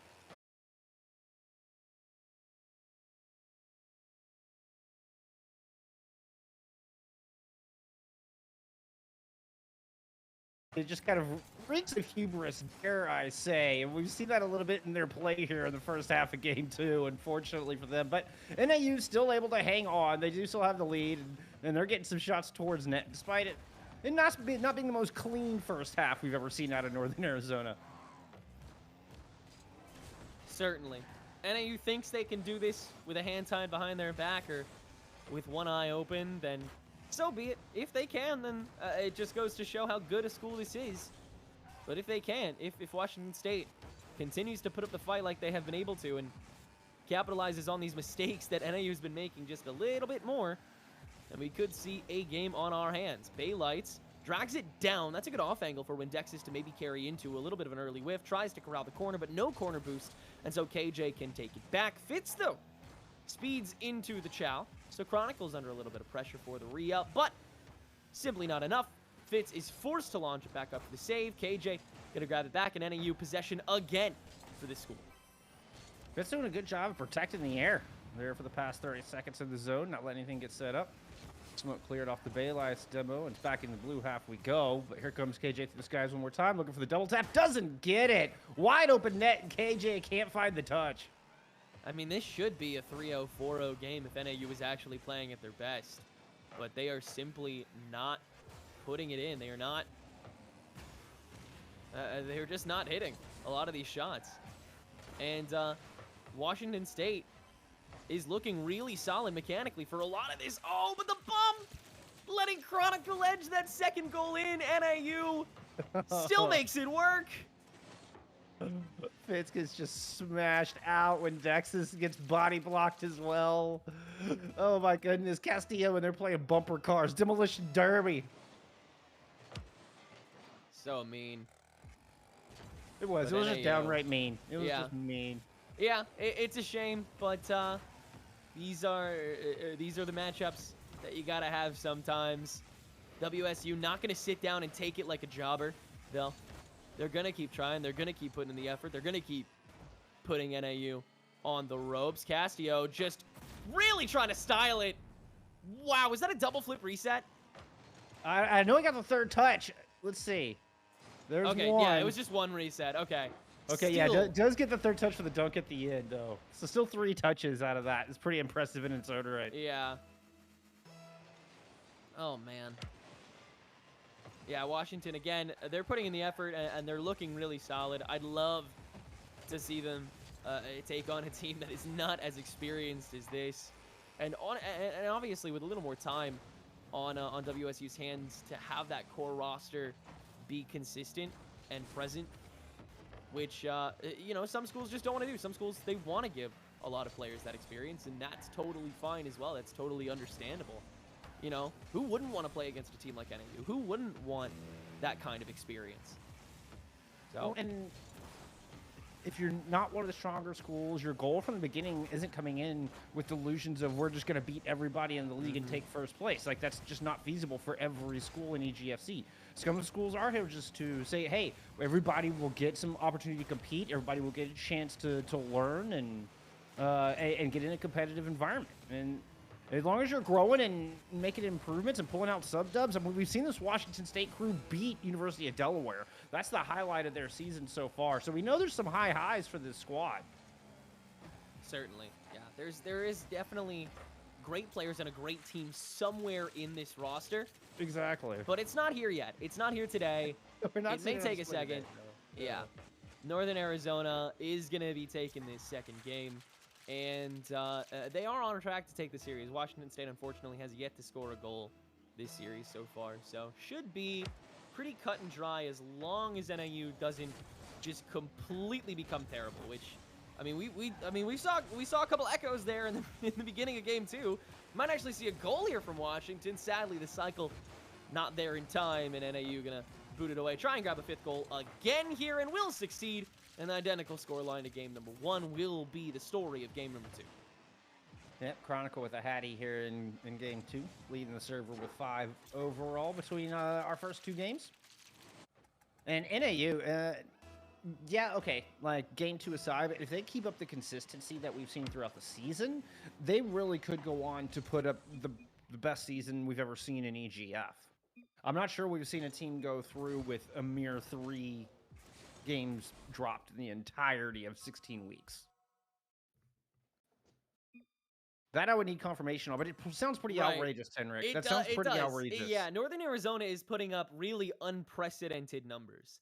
It just kind of reeks of hubris, dare I say. And we've seen that a little bit in their play here in the first half of game 2, unfortunately for them. But NAU still able to hang on. They do still have the lead, and they're getting some shots towards net, despite it not being the most clean first half we've ever seen out of Northern Arizona. Certainly. NAU thinks they can do this with a hand tied behind their back or with one eye open, then so be it. If they can, then it just goes to show how good a school this is. But if they can't, if Washington State continues to put up the fight like they have been able to and capitalizes on these mistakes that NAU's been making just a little bit more, then we could see a game on our hands. Bay Lights drags it down. That's a good off angle for Windexus to maybe carry into a little bit of an early whiff. Tries to corral the corner, but no corner boost. And so KJ can take it back. Fitz, though, speeds into the chow. So Chronicle's under a little bit of pressure for the re-up, but simply not enough. Fitz is forced to launch it back up for the save. KJ gonna grab it back, and NAU possession again for this school. Fitz doing a good job of protecting the air there for the past 30 seconds in the zone, not letting anything get set up. Smoke cleared off the Bay Lights demo, and it's back in the blue half we go. But here comes KJ through the skies one more time, looking for the double tap. Doesn't get it. Wide open net, and KJ can't find the touch. I mean, this should be a 3-0, 4-0 game if NAU was actually playing at their best. But they are simply not putting it in. They are not... they're just not hitting a lot of these shots. And Washington State is looking really solid mechanically for a lot of this. Oh, but the bump! Letting Chronicle edge that second goal in. NAU still makes it work. Fitz gets just smashed out when Dexus gets body blocked as well. Oh my goodness, Castillo, and they're playing bumper cars, demolition derby. So mean. It was But just downright mean. It was Yeah. just mean. Yeah, it's a shame, but these are the matchups that you gotta have sometimes. WSU not gonna sit down and take it like a jobber. They're gonna keep trying. They're gonna keep putting in the effort. They're gonna keep putting NAU on the ropes. Castillo just really trying to style it. Wow, was that a double flip reset? I know he got the third touch. Let's see. There's Okay, one. yeah, it was just one reset. Okay. Okay, Still, yeah, does get the third touch for the dunk at the end, though. So still 3 touches out of that. It's pretty impressive in its own right. Yeah. Oh, man. Yeah, Washington, again, they're putting in the effort, and they're looking really solid. I'd love to see them take on a team that is not as experienced as this. And obviously with a little more time on WSU's hands to have that core roster be consistent and present, which, you know, some schools just don't want to do. Some schools, they want to give a lot of players that experience, and that's totally fine as well. That's totally understandable. You know, who wouldn't want to play against a team like NAU? Who wouldn't want that kind of experience? So, And if you're not one of the stronger schools, your goal from the beginning isn't coming in with delusions of we're just going to beat everybody in the league and take first place. Like, that's just not feasible for every school in EGFC. Some schools are here just to say, hey, everybody will get some opportunity to compete. Everybody will get a chance to learn and get in a competitive environment. And as long as you're growing and making improvements and pulling out sub-dubs, I mean, we've seen this Washington State crew beat University of Delaware. That's the highlight of their season so far. So we know there's some high highs for this squad. Certainly. Yeah, there is definitely great players and a great team somewhere in this roster, Exactly. but it's not here yet. It's not here today. We're not It may seeing take a split second. today, no. Yeah. Northern Arizona is going to be taking this second game, and they are on track to take the series. Washington State, unfortunately, has yet to score a goal this series so far, so should be pretty cut and dry as long as NIU doesn't just completely become terrible, which, I mean, we saw a couple echoes there in the beginning of game 2. Might actually see a goal here from Washington. Sadly, the cycle not there in time, and NIU gonna boot it away. Try and grab a 5th goal again here, and will succeed. An identical scoreline to game number 1 will be the story of game number 2. Yep, Chronicle with a Hattie here in game 2, leading the server with 5 overall between our first 2 games. And NAU, yeah, okay, like game 2 aside, but if they keep up the consistency that we've seen throughout the season, they really could go on to put up the best season we've ever seen in EGF. I'm not sure we've seen a team go through with a mere 3 games dropped in the entirety of 16 weeks. That I would need confirmation on, but it sounds pretty outrageous, Henrik. That sounds pretty outrageous. Yeah, Northern Arizona is putting up really unprecedented numbers,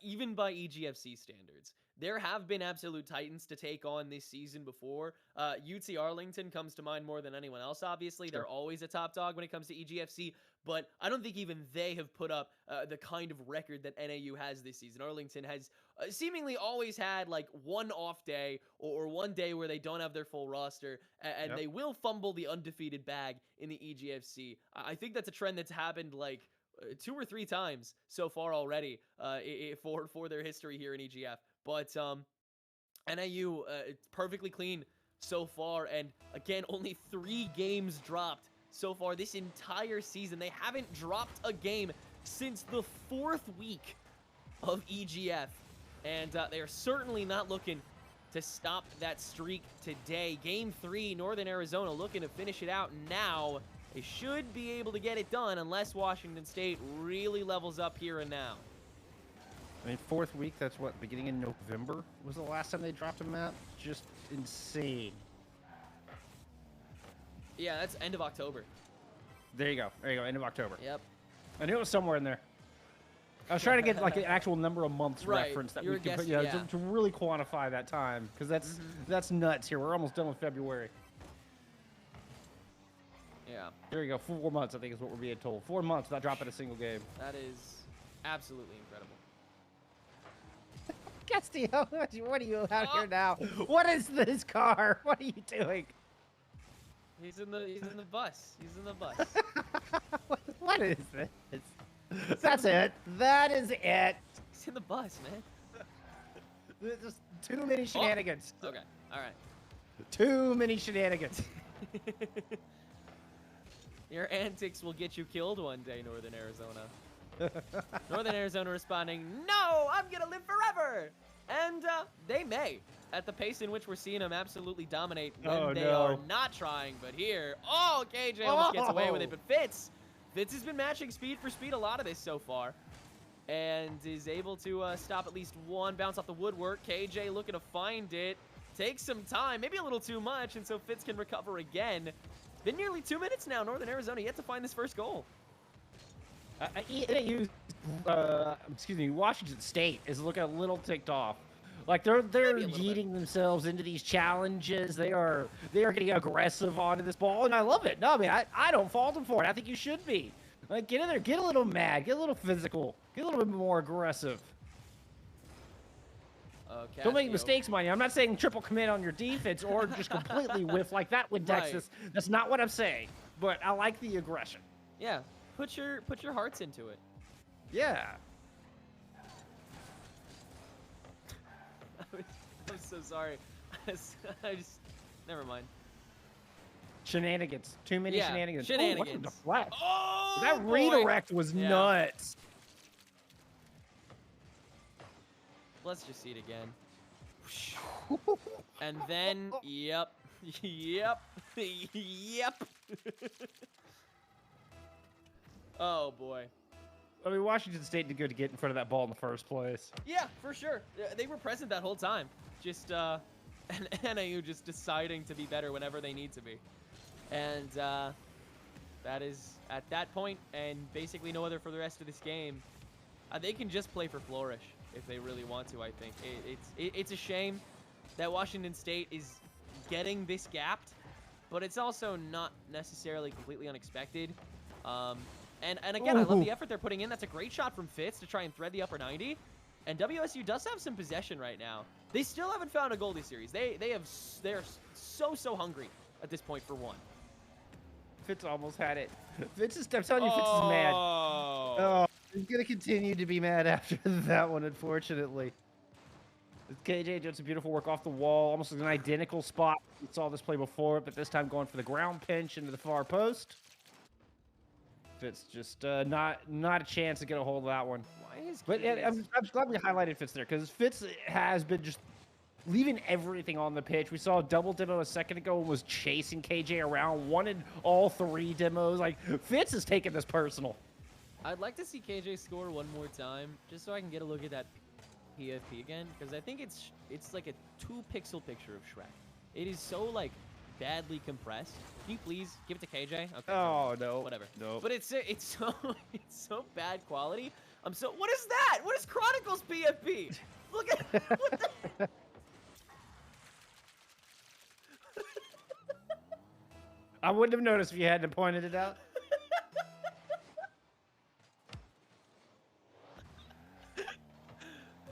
even by EGFC standards. There have been absolute titans to take on this season before. UT Arlington comes to mind more than anyone else, obviously. Sure. They're always a top dog when it comes to EGFC, but I don't think even they have put up the kind of record that NAU has this season. Arlington has seemingly always had like one off day or one day where they don't have their full roster, and they will fumble the undefeated bag in the EGFC. I think that's a trend that's happened like 2 or 3 times so far already for their history here in EGF. But NIU, it's perfectly clean so far, and again, only 3 games dropped so far this entire season. They haven't dropped a game since the 4th week of EGF, and they are certainly not looking to stop that streak today. Game 3, Northern Arizona looking to finish it out now. They should be able to get it done unless Washington State really levels up here and now. I mean, 4th week, that's what, beginning in November was the last time they dropped a map? Just insane. Yeah, that's end of October. There you go. There you go, end of October. Yep. I knew it was somewhere in there. I was trying to get like an actual number of months reference that we could put, to really quantify that time, because that's nuts here. We're almost done with February. Yeah. There you go, 4 months, I think is what we're being told. 4 months without dropping a single game. That is absolutely incredible. Castillo, what are you out here now? What is this car? What are you doing? He's in the bus. He's in the bus. What is this? That's it. That is it. He's in the bus, man. Just too many shenanigans. Oh. Okay. All right. Too many shenanigans. Your antics will get you killed one day, Northern Arizona. Northern Arizona responding, "No, I'm gonna live forever," and they may. At the pace in which we're seeing them absolutely dominate when they are not trying. But here, KJ almost gets away with it, but Fitz has been matching speed for speed a lot of this so far, and is able to stop at least one bounce off the woodwork. KJ looking to find it. Takes some time, maybe a little too much, and so Fitz can recover again. Been nearly 2 minutes now. Northern Arizona yet to find this first goal. Washington State is looking a little ticked off. Like they're yeeting themselves into these challenges. They are getting aggressive onto this ball, and I love it. No, I mean I don't fault them for it. I think you should be. Like get in there, get a little mad, get a little physical, get a little bit more aggressive. Don't make mistakes, mind you. I'm not saying triple commit on your defense or just completely whiff like that with Texas. Right. That's not what I'm saying. But I like the aggression. Yeah, put your hearts into it. Yeah. I'm so sorry. I just never mind. Shenanigans. Too many shenanigans. Shenanigans. Oh, what the flash? Oh, that redirect was nuts. Let's just see it again. And then, yep. Oh, boy. I mean, Washington State did good to get in front of that ball in the first place. Yeah, for sure. They were present that whole time. Just and NIU just deciding to be better whenever they need to be. And that is at that point, and basically no other for the rest of this game. They can just play for Flourish if they really want to, I think. It's a shame that Washington State is getting this gapped, but it's also not necessarily completely unexpected. And again, I love the effort they're putting in. That's a great shot from Fitz to try and thread the upper 90. And WSU does have some possession right now. They still haven't found a goal this series. They're so hungry at this point for one. Fitz almost had it. I'm telling you, Fitz is mad. Oh, he's gonna continue to be mad after that one, unfortunately. KJ does some beautiful work off the wall, almost an identical spot. We saw this play before, but this time going for the ground pinch into the far post. Fitz just not a chance to get a hold of that one. Why is But I'm glad we highlighted Fitz there, because Fitz has been just leaving everything on the pitch. We saw a double demo a second ago and was chasing KJ around, wanted all 3 demos. Like, Fitz is taking this personal. I'd like to see KJ score one more time, just so I can get a look at that PFP again, because I think it's like a 2-pixel picture of Shrek. It is so, like, badly compressed. Can you please give it to KJ? Okay. Oh, no. Whatever. No. But it's so bad quality. What is that? What is Chronicles PFP? Look at what the I wouldn't have noticed if you hadn't pointed it out.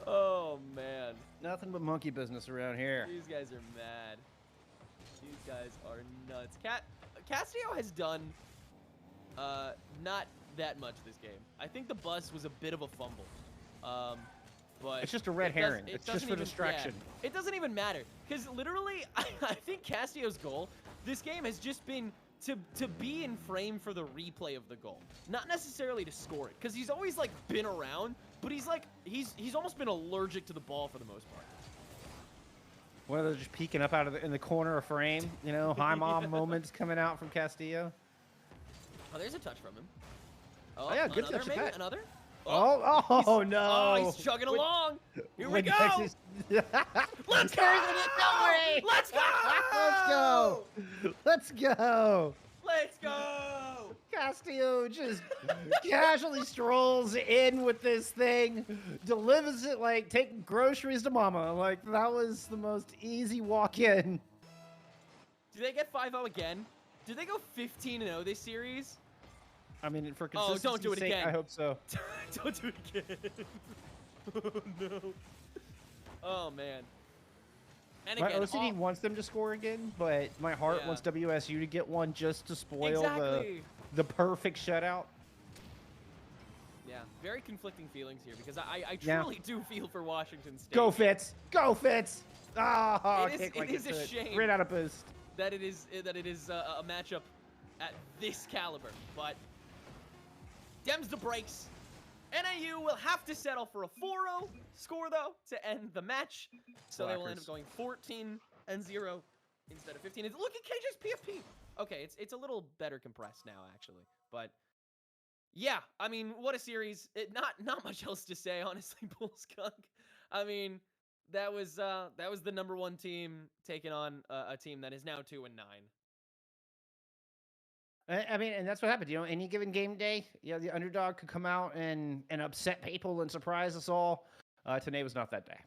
Oh, man. Nothing but monkey business around here. These guys are mad. These guys are nuts. Castillo has done not that much this game. I think the bus was a bit of a fumble. But it's just a red herring. It's just for distraction. Yeah, it doesn't even matter. Because literally, I think Castillo's goal this game has just been to be in frame for the replay of the goal. Not necessarily to score it. Because he's always, like, been around. But he's almost been allergic to the ball for the most part. One of those just peeking up out of in the corner of frame, you know, hi mom moments coming out from Castillo. Oh, there's a touch from him. Oh yeah, good touch. Maybe another. Oh no! Oh, he's chugging along. Here we go. Let's go! Let's go! Let's go! Let's go! Let's go! Castillo just casually strolls in with this thing, delivers it like taking groceries to mama. Like, that was the most easy walk-in. Do they get 5-0 again? Do they go 15-0 this series? I mean, for consistency's don't do it sake, again. I hope so. Don't do it again. Oh, no. Oh, man. And My again, OCD wants them to score again, but my heart wants WSU to get one just to spoil the perfect shutout. Yeah, very conflicting feelings here because I truly do feel for Washington State. Go Fitz! Go Fitz! Oh, it is a shame right out of boost. That it is a matchup at this caliber, but Dems the brakes. NIU will have to settle for a 4-0 score though to end the match, so they will end up going 14-0 instead of 15. Look at KJ's PFP. Okay, it's a little better compressed now actually, but yeah, I mean, what a series. Not much else to say, honestly, Bullskunk. I mean, that was the #1 team taking on a team that is now 2-9. I mean, and that's what happened. You know, any given game day, the underdog could come out and upset people and surprise us all. Today was not that day.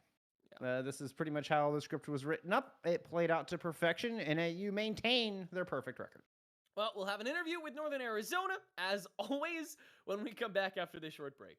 Yeah. This is pretty much how the script was written up. It played out to perfection, and you maintain their perfect record. Well, we'll have an interview with Northern Arizona, as always, when we come back after this short break.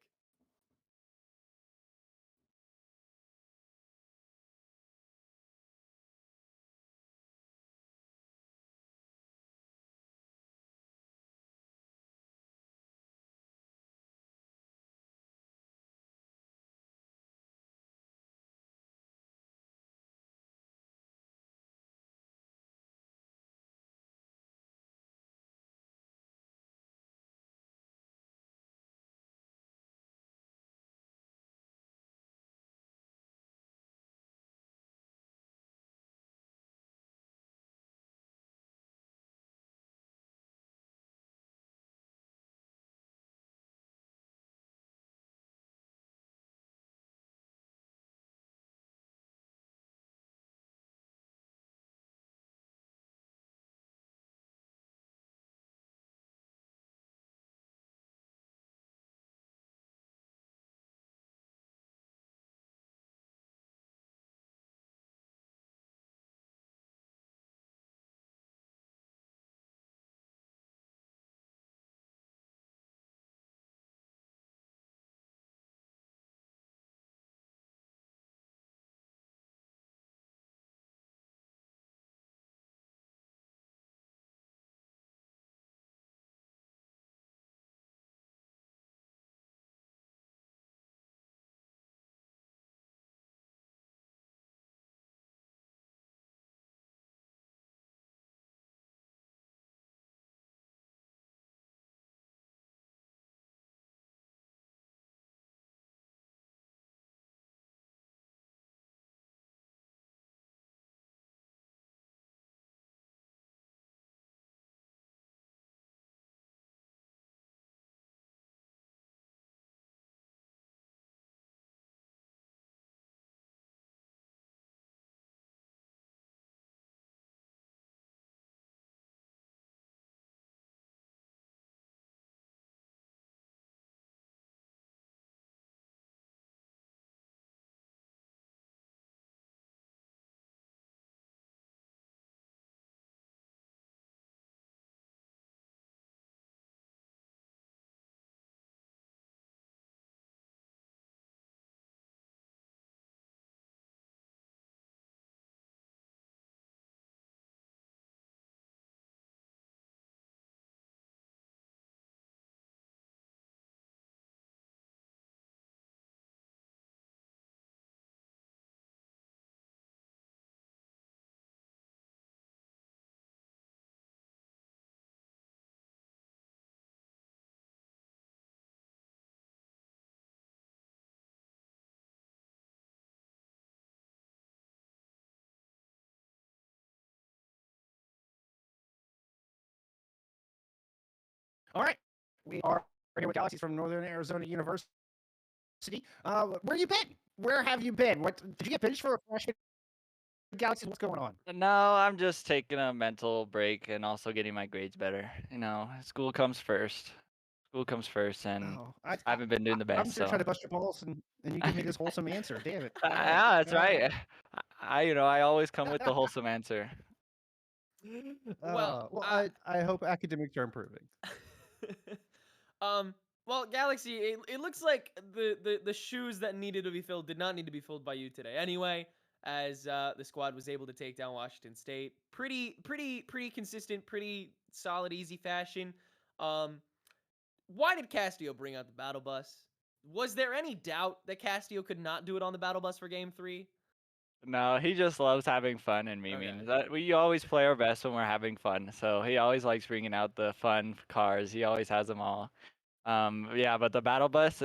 All right, we are here with Galaxies from Northern Arizona University. Where you been? Where have you been? What did you get benched for a freshman? Galaxies, what's going on? No, I'm just taking a mental break and also getting my grades better. You know, school comes first. School comes first, and Oh, I haven't been doing the I'm best. just trying to So, bust your balls, and you give me this wholesome answer. Damn it! All right, yeah, that's all right. right. I always come with the wholesome answer. Well, I hope academics are improving. well, Galaxy, it looks like the shoes that needed to be filled did not need to be filled by you today. Anyway, as the squad was able to take down Washington State, pretty consistent, pretty solid, easy fashion. Why did Castillo bring out the battle bus? Was there any doubt that Castillo could not do it on the battle bus for Game 3? No, he just loves having fun and Okay. memeing. We always play our best when we're having fun. So he always likes bringing out the fun cars. He always has them all. Yeah, but the battle bus,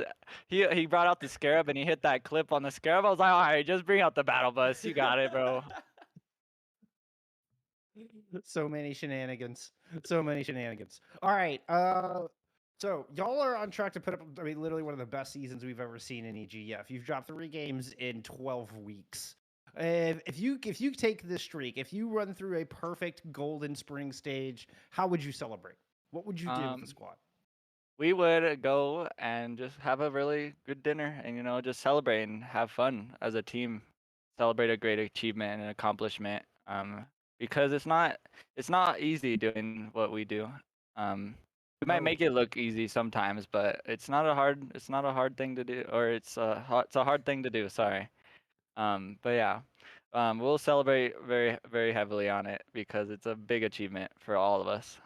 he brought out the scarab and he hit that clip on the scarab. I was like, all right, just bring out the battle bus. You got it, bro. So many shenanigans. So many shenanigans. All right. So y'all are on track to put up, I mean, literally one of the best seasons we've ever seen in EGF. You've dropped 3 games in 12 weeks. If you take this streak, if you run through a perfect golden spring stage, how would you celebrate? What would you do with the squad? We would go and just have a really good dinner and, you know, just celebrate and have fun as a team. Celebrate a great achievement and accomplishment. Because it's not easy doing what we do. We might No. make it look easy sometimes, but it's not a hard thing to do, or it's a hard thing to do. Sorry. But yeah, we'll celebrate very very heavily on it because it's a big achievement for all of us.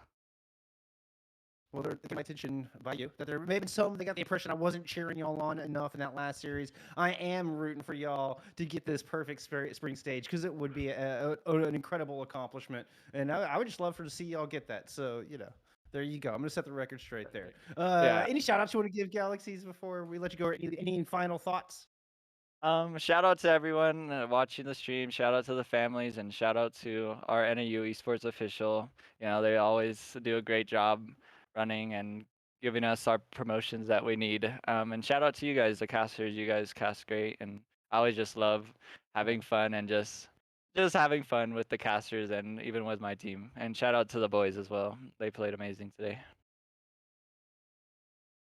Well, there my attention by you that there may have been some that got the impression I wasn't cheering y'all on enough in that last series. I am rooting for y'all to get this perfect spring stage because it would be an incredible accomplishment, and I would just love to see y'all get that. So you know, there you go. I'm gonna set the record straight there. Yeah. Any shout outs you want to give Galaxies before we let you go? Or any final thoughts? Shout out to everyone watching the stream. Shout out to the families, and shout out to our NAU Esports official. You know, they always do a great job running and giving us our promotions that we need. And shout out to you guys, the casters. You guys cast great, and I always just love having fun and just having fun with the casters and even with my team. And shout out to the boys as well. They played amazing today.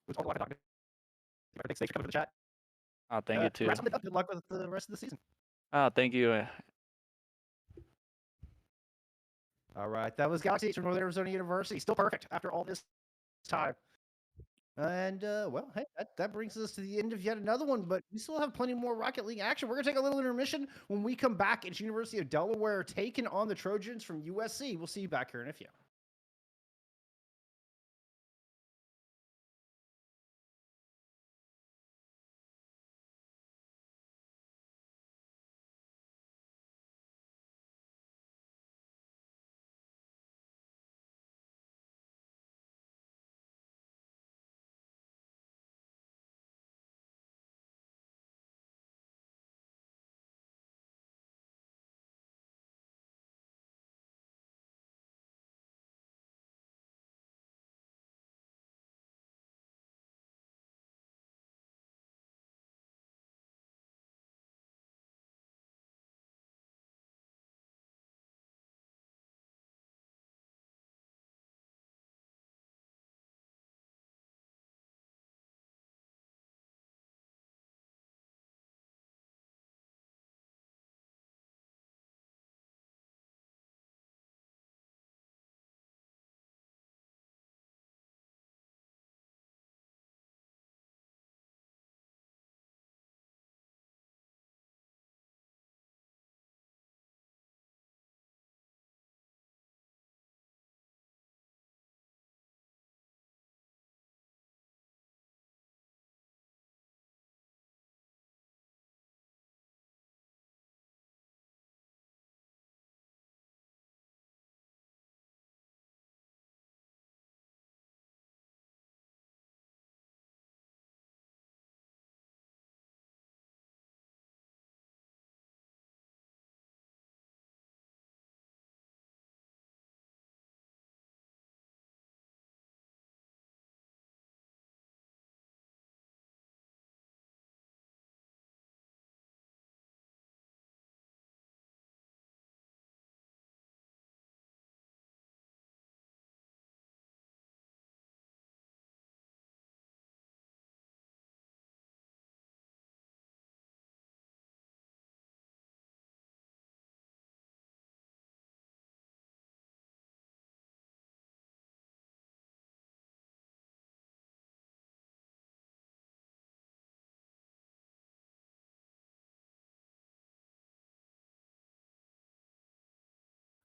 Thanks for coming to the chat. Oh, thank you too. Good luck with the rest of the season. Oh, thank you. All right, that was Galaxies from Northern Arizona University. Still perfect after all this time. And well, hey, that brings us to the end of yet another one, but we still have plenty more Rocket League action. We're gonna take a little intermission. When we come back, it's University of Delaware taking on the Trojans from USC. We'll see you back here in a few.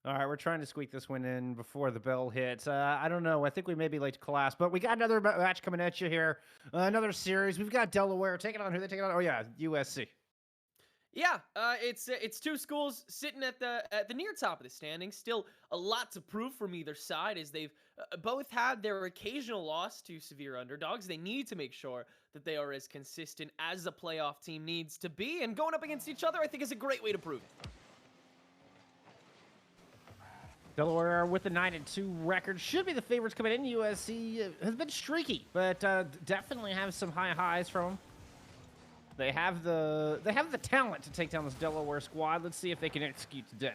All right, we're trying to squeak this one in before the bell hits. I don't know. I think we may be late to class, but we got another match coming at you here. Another series. We've got Delaware taking on who they taking on? Oh yeah, USC. Yeah, it's two schools sitting at the near top of the standings. Still a lot to prove from either side, as they've both had their occasional loss to severe underdogs. They need to make sure that they are as consistent as a playoff team needs to be, and going up against each other, I think, is a great way to prove it. Delaware with the 9-2 record should be the favorites coming in. USC has been streaky, but definitely have some high highs from them. They have the talent to take down this Delaware squad. Let's see if they can execute today.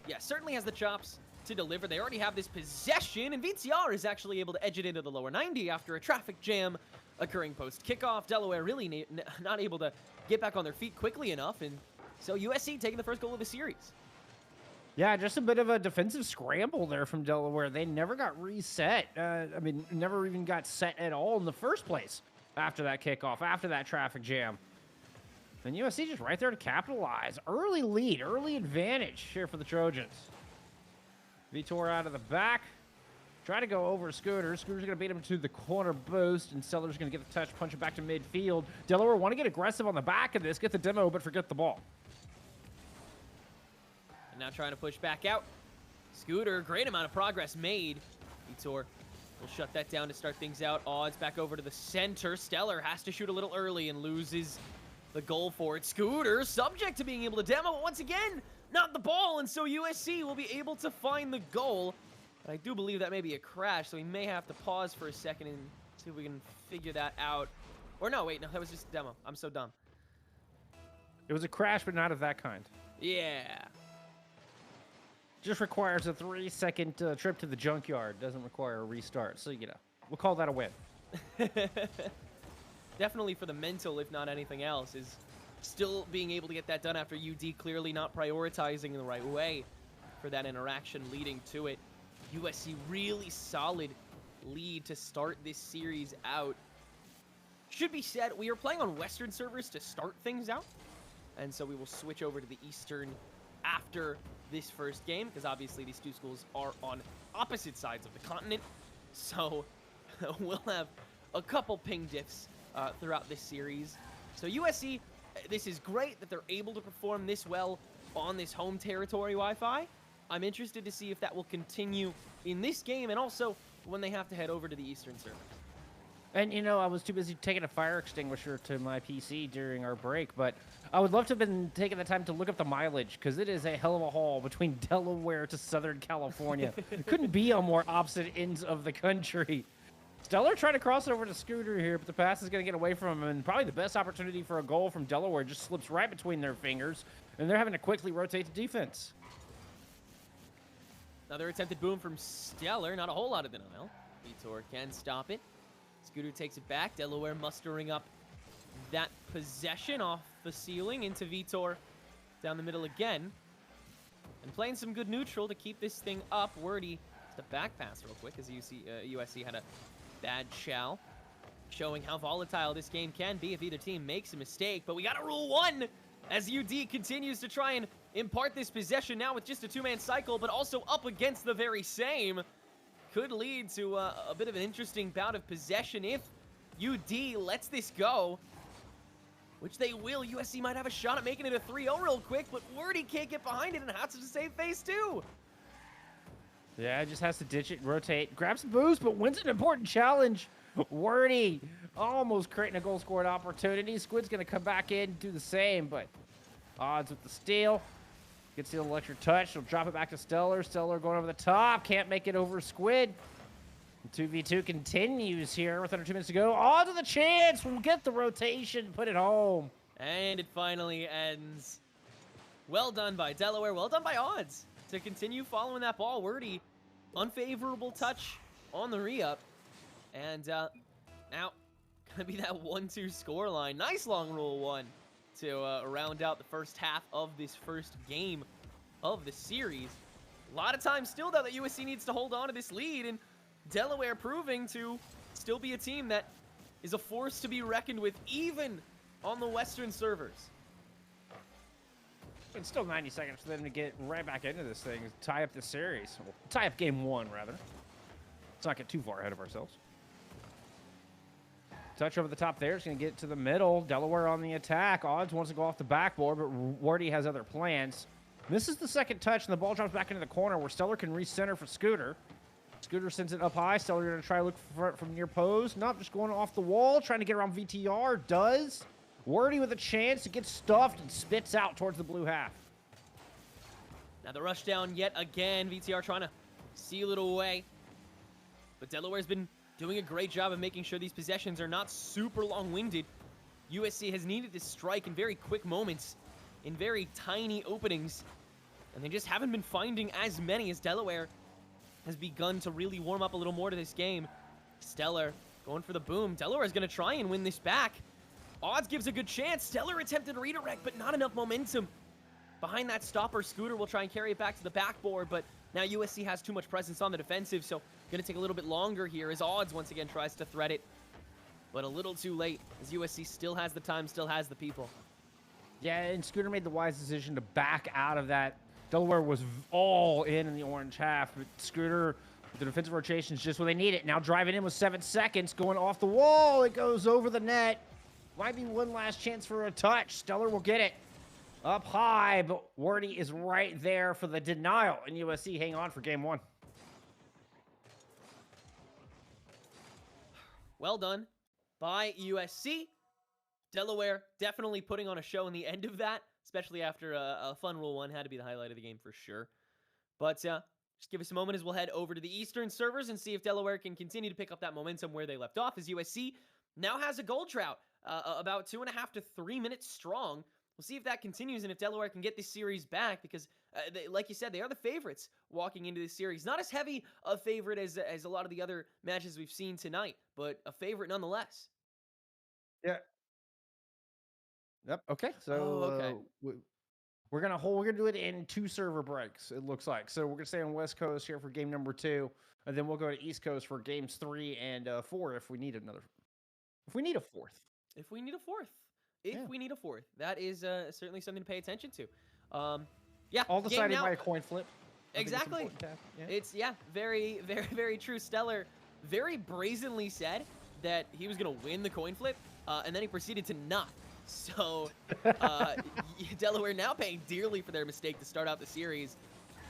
Yeah, certainly has the chops to deliver. They already have this possession, and VTR is actually able to edge it into the lower 90 after a traffic jam occurring post kickoff. Delaware really not able to get back on their feet quickly enough, and so USC taking the first goal of the series. Yeah, just a bit of a defensive scramble there from Delaware. They never got reset. I mean, never even got set at all in the first place after that kickoff, after that traffic jam. And USC just right there to capitalize. Early lead, early advantage here for the Trojans. Vitor out of the back. Try to go over Scooter. Scooter's going to beat him to the corner boost, and Stellar's going to get the touch, punch it back to midfield. Delaware want to get aggressive on the back of this, get the demo, but forget the ball. Now trying to push back out. Scooter, great amount of progress made. Vitor will shut that down to start things out. Odds back over to the center. Stellar has to shoot a little early and loses the goal for it. Scooter, subject to being able to demo, but once again, not the ball, and so USC will be able to find the goal. But I do believe that may be a crash, so we may have to pause for a second and see if we can figure that out. Or no, wait, no, that was just a demo. I'm so dumb. It was a crash, but not of that kind. Yeah. Just requires a 3-second trip to the junkyard. Doesn't require a restart. So, you know, we'll call that a win. Definitely for the mental, if not anything else, is still being able to get that done after UD clearly not prioritizing in the right way for that interaction leading to it. USC really solid lead to start this series out. Should be said, we are playing on Western servers to start things out, and so we will switch over to the Eastern after this first game, because obviously these two schools are on opposite sides of the continent, so we'll have a couple ping diffs throughout this series. So USC, this is great that they're able to perform this well on this home territory Wi-Fi. I'm interested to see if that will continue in this game, and also when they have to head over to the Eastern servers. And, you know, I was too busy taking a fire extinguisher to my PC during our break, but I would love to have been taking the time to look up the mileage, because it is a hell of a haul between Delaware to Southern California. It couldn't be on more opposite ends of the country. Stellar trying to cross over to Scooter here, but the pass is going to get away from him, and probably the best opportunity for a goal from Delaware just slips right between their fingers, and they're having to quickly rotate to defense. Another attempted boom from Stellar, not a whole lot of denial. Vitor can stop it. Scooter takes it back. Delaware mustering up that possession off the ceiling into Vitor down the middle again. And playing some good neutral to keep this thing up. Wordy, just a back pass real quick, as USC had a bad chow. Showing how volatile this game can be if either team makes a mistake. But we got a rule one as UD continues to try and impart this possession now with just a two-man cycle, but also up against the very same. Could lead to a bit of an interesting bout of possession if UD lets this go, which they will. USC might have a shot at making it a 3-0 real quick, but Wordy can't get behind it and has to save phase two. Yeah, just has to ditch it, rotate, grabs some boost, but wins an important challenge. Wordy almost creating a goal scored opportunity. Squid's going to come back in and do the same, but Odds with the steal. Gets the electric touch. She'll drop it back to Stellar. Stellar going over the top. Can't make it over Squid. 2v2 continues here with under 2 minutes to go. On to the chance. We'll get the rotation. Put it home. And it finally ends. Well done by Delaware. Well done by Odds to continue following that ball. Wordy, unfavorable touch on the re-up. And now, gonna be that 1-2 scoreline. Nice long rule one to round out the first half of this first game of the series. A lot of time still, though, that USC needs to hold on to this lead, and Delaware proving to still be a team that is a force to be reckoned with, even on the Western servers. It's still 90 seconds for them to get right back into this thing, tie up the series. Well, tie up game 1, rather. Let's not get too far ahead of ourselves. Touch over the top there. It's going to get to the middle. Delaware on the attack. Odds wants to go off the backboard, but Wardy has other plans. This is the second touch, and the ball drops back into the corner where Stellar can recenter for Scooter. Scooter sends it up high. Stellar going to try to look for it from near pose. Nope, just going off the wall, trying to get around VTR. Does. Wardy with a chance to get stuffed and spits out towards the blue half. Now the rush down yet again. VTR trying to seal it away. But Delaware's been doing a great job of making sure these possessions are not super long-winded. USC has needed to strike in very quick moments, in very tiny openings, and they just haven't been finding as many as Delaware has begun to really warm up a little more to this game. Stellar going for the boom. Delaware is going to try and win this back. Odds gives a good chance. Stellar attempted a redirect, but not enough momentum. Behind that stopper, Scooter will try and carry it back to the backboard, but now USC has too much presence on the defensive, so going to take a little bit longer here as Odds once again tries to thread it. But a little too late, as USC still has the time, still has the people. Yeah, and Scooter made the wise decision to back out of that. Delaware was all in the orange half, but Scooter, the defensive rotation is just where they need it. Now driving in with 7 seconds, going off the wall. It goes over the net. Might be one last chance for a touch. Stellar will get it. Up high, but Wardy is right there for the denial, and USC hang on for game 1. Well done by USC. Delaware definitely putting on a show in the end of that, especially after a fun Rule 1 had to be the highlight of the game for sure. But just give us a moment as we'll head over to the Eastern servers and see if Delaware can continue to pick up that momentum where they left off, as USC now has a gold drought about 2.5 to 3 minutes strong. We'll see if that continues and if Delaware can get this series back because, like you said, they are the favorites walking into this series. Not as heavy a favorite as a lot of the other matches we've seen tonight, but a favorite nonetheless. Yeah. Yep. Okay. So okay. We're gonna do it in 2 server breaks. It looks like. So we're gonna stay on West Coast here for game number 2, and then we'll go to East Coast for games 3 and 4 if we need another. If we need a fourth. If we need a fourth. We need a fourth. That is certainly something to pay attention to. Yeah. All decided by a coin flip. Exactly. It's very, very, very true. Stellar very brazenly said that he was going to win the coin flip, and then he proceeded to not. So Delaware now paying dearly for their mistake to start out the series,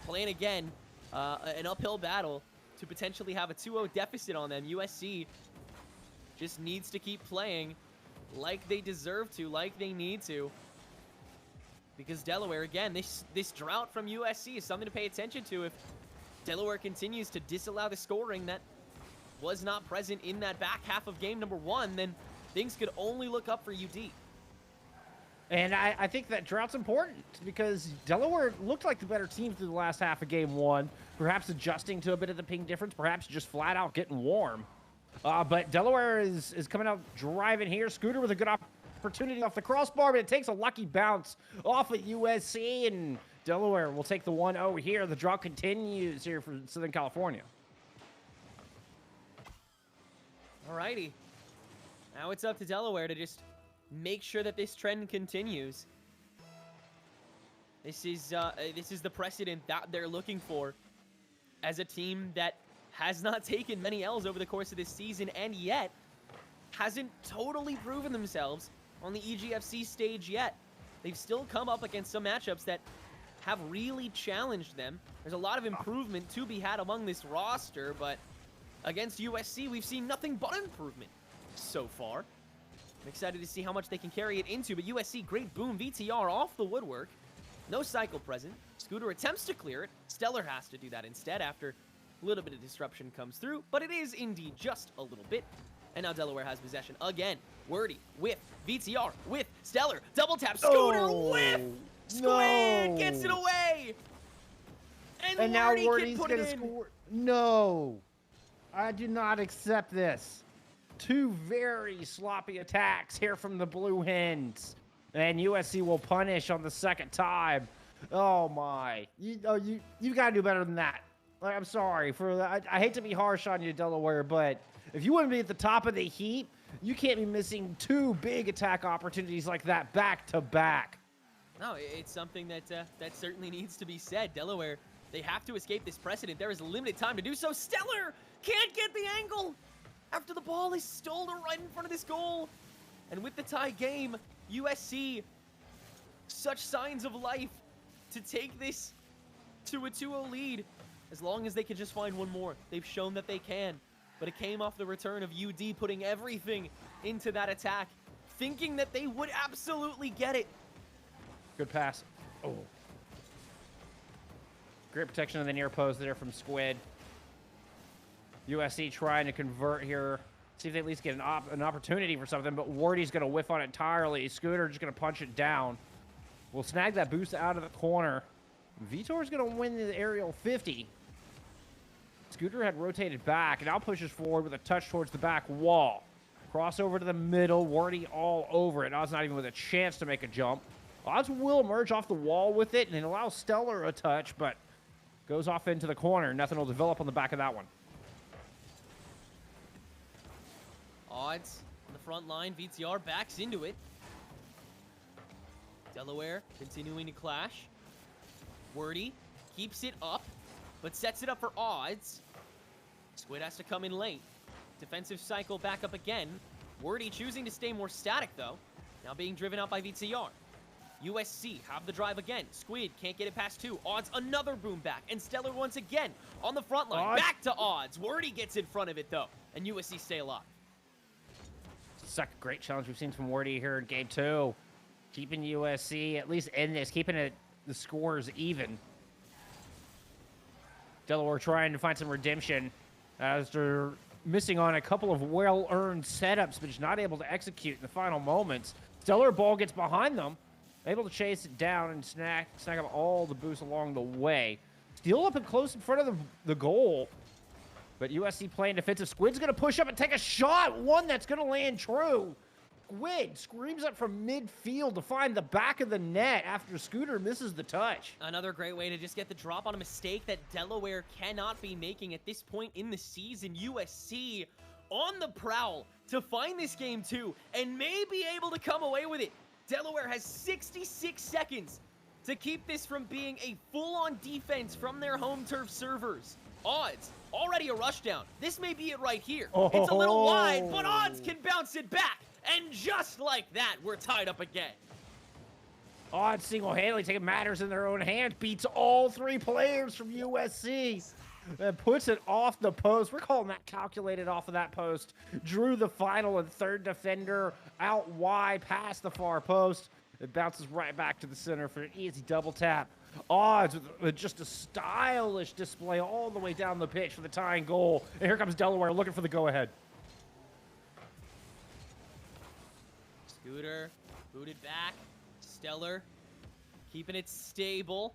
playing again an uphill battle to potentially have a 2-0 deficit on them. USC just needs to keep playing like they deserve to, like they need to. Because Delaware, again, this drought from USC is something to pay attention to. If Delaware continues to disallow the scoring that was not present in that back half of game number 1, then things could only look up for UD. And I think that drought's important because Delaware looked like the better team through the last half of game 1, perhaps adjusting to a bit of the ping difference, perhaps just flat out getting warm. But Delaware is coming out driving here. Scooter with a good opportunity off the crossbar, but it takes a lucky bounce off at USC, and Delaware will take the 1-0 here. The drought continues here for Southern California. Alrighty. Now it's up to Delaware to just make sure that this trend continues. This is the precedent that they're looking for as a team that has not taken many L's over the course of this season and yet hasn't totally proven themselves on the EGFC stage yet. They've still come up against some matchups that have really challenged them. There's a lot of improvement to be had among this roster, but against USC, we've seen nothing but improvement so far. I'm excited to see how much they can carry it into, but USC, great boom, VTR off the woodwork. No cycle present. Scooter attempts to clear it. Stellar has to do that instead after a little bit of disruption comes through, but it is indeed just a little bit. And now Delaware has possession again. Wordy with VTR with Stellar. Double tap. Scooter with Squid gets it away. And now Wordy Wordy's can put gonna it in. score. No, I do not accept this. 2 very sloppy attacks here from the Blue Hens, and USC will punish on the second time. Oh my! You got to do better than that. Like, I'm sorry for that. I hate to be harsh on you, Delaware, but if you want to be at the top of the heap, you can't be missing 2 big attack opportunities like that back to back. No, it's something that that certainly needs to be said. Delaware, they have to escape this precedent. There is limited time to do so. Stellar can't get the angle after the ball is stolen right in front of this goal. And with the tie game, USC, such signs of life to take this to a 2-0 lead. As long as they can just find one more. They've shown that they can. But it came off the return of UD putting everything into that attack, thinking that they would absolutely get it. Good pass. Oh. Great protection of the near post there from Squid. USC trying to convert here. See if they at least get an opportunity for something, but Wardy's going to whiff on it entirely. Scooter just going to punch it down. We'll snag that boost out of the corner. Vitor's going to win the aerial 50. Scooter had rotated back and now pushes forward with a touch towards the back wall. Crossover to the middle. Wardy all over it. Odds not even with a chance to make a jump. Odds will emerge off the wall with it and it allows Stellar a touch, but goes off into the corner. Nothing will develop on the back of that one. Odds on the front line. VTR backs into it. Delaware continuing to clash. Wordy keeps it up, but sets it up for Odds. Squid has to come in late. Defensive cycle back up again. Wordy choosing to stay more static, though. Now being driven out by VTR. USC have the drive again. Squid can't get it past 2. Odds another boom back. And Stellar once again on the front line. Odds. Back to Odds. Wordy gets in front of it, though. And USC stay alive. Second great challenge we've seen from Wardy here in game 2. Keeping USC at least in this. Keeping it the scores even. Delaware trying to find some redemption as they're missing on a couple of well-earned setups, but just not able to execute in the final moments. Stellar ball gets behind them, able to chase it down and snag up all the boosts along the way. Steal up and close in front of the goal, but USC playing defensive. Squid's going to push up and take a shot, one that's going to land true. Squid screams up from midfield to find the back of the net after Scooter misses the touch. Another great way to just get the drop on a mistake that Delaware cannot be making at this point in the season. USC on the prowl to find this game too, and may be able to come away with it. Delaware has 66 seconds to keep this from being a full-on defense from their home turf servers. Odds, already a rush down. This may be it right here. It's a little wide, but Odds can bounce it back. And just like that, we're tied up again. Odds single-handedly taking matters in their own hands, beats all 3 players from USC, and puts it off the post. We're calling that calculated off of that post. Drew the final and third defender out wide past the far post. It bounces right back to the center for an easy double tap. Odds with just a stylish display all the way down the pitch for the tying goal. And here comes Delaware looking for the go-ahead. Scooter, booted back. Stellar, keeping it stable.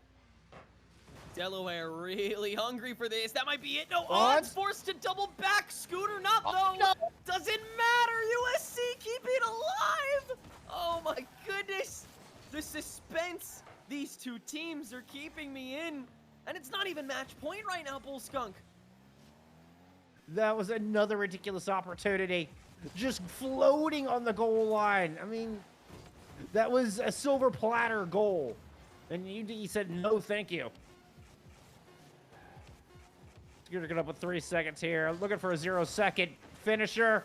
Delaware really hungry for this. That might be it. No, Odds forced to double back. Scooter not, though. No. Doesn't matter. USC keep it alive. Oh, my goodness. The suspense these two teams are keeping me in. And it's not even match point right now, Bull Skunk. That was another ridiculous opportunity. Just floating on the goal line. I mean, that was a silver platter goal. And UD said, no, thank you. Scooter get up with 3 seconds here. Looking for a 0-second finisher.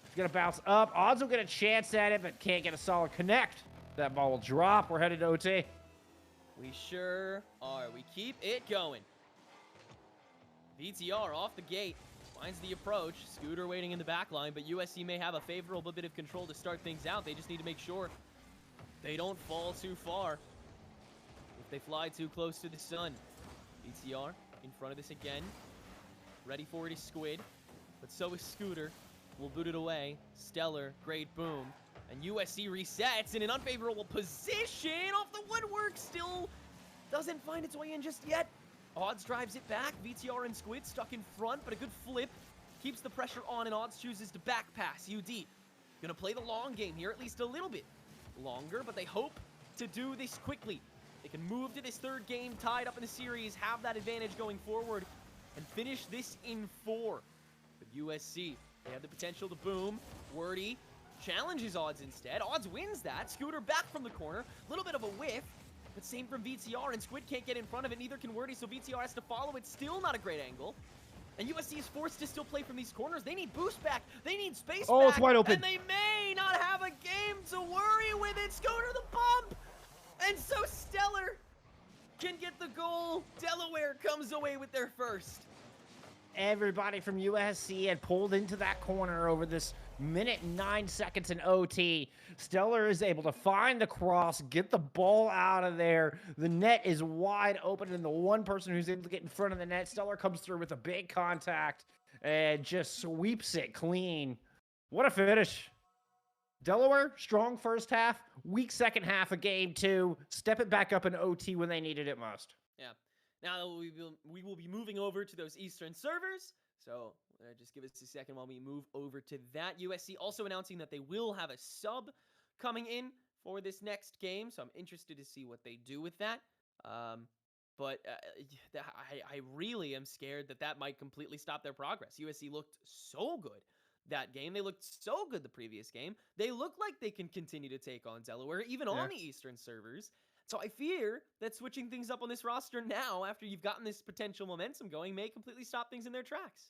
He's going to bounce up. Odds will get a chance at it, but can't get a solid connect. That ball will drop. We're headed to OT. We sure are. We keep it going. VTR off the gate. Finds the approach. Scooter waiting in the back line, but USC may have a favorable bit of control to start things out. They just need to make sure they don't fall too far. If they fly too close to the sun. VTR in front of this again. Ready for it is Squid, but so is Scooter. We'll boot it away. Stellar, great boom. And USC resets in an unfavorable position off the woodwork. Still doesn't find its way in just yet. Odds drives it back. VTR and Squid stuck in front, but a good flip. Keeps the pressure on, and Odds chooses to back pass. UD gonna play the long game here, at least a little bit longer, but they hope to do this quickly. They can move to this third game, tied up in the series, have that advantage going forward, and finish this in 4. But USC, they have the potential to boom. Wordy challenges Odds instead. Odds wins that. Scooter back from the corner. A little bit of a whiff. But same from VTR, and Squid can't get in front of it, neither can Wordy, so VTR has to follow it. Still not a great angle. And USC is forced to still play from these corners. They need boost back. They need space back. Oh, it's wide open. And they may not have a game to worry with it. Scooter the bump. And so Stellar can get the goal. Delaware comes away with their first. Everybody from USC had pulled into that corner over this minute and 9 seconds in OT. Stellar is able to find the cross, get the ball out of there. The net is wide open, and the one person who's able to get in front of the net, Stellar comes through with a big contact and just sweeps it clean. What a finish. Delaware, strong first half, weak second half of game 2. Step it back up in OT when they needed it most. Yeah. Now we will be moving over to those Eastern servers. So just give us a second while we move over to that. USC also announcing that they will have a sub coming in for this next game. So I'm interested to see what they do with that. But I really am scared that might completely stop their progress. USC looked so good that game. They looked so good the previous game. They look like they can continue to take on Delaware, even on the Eastern servers. So I fear that switching things up on this roster now, after you've gotten this potential momentum going, may completely stop things in their tracks.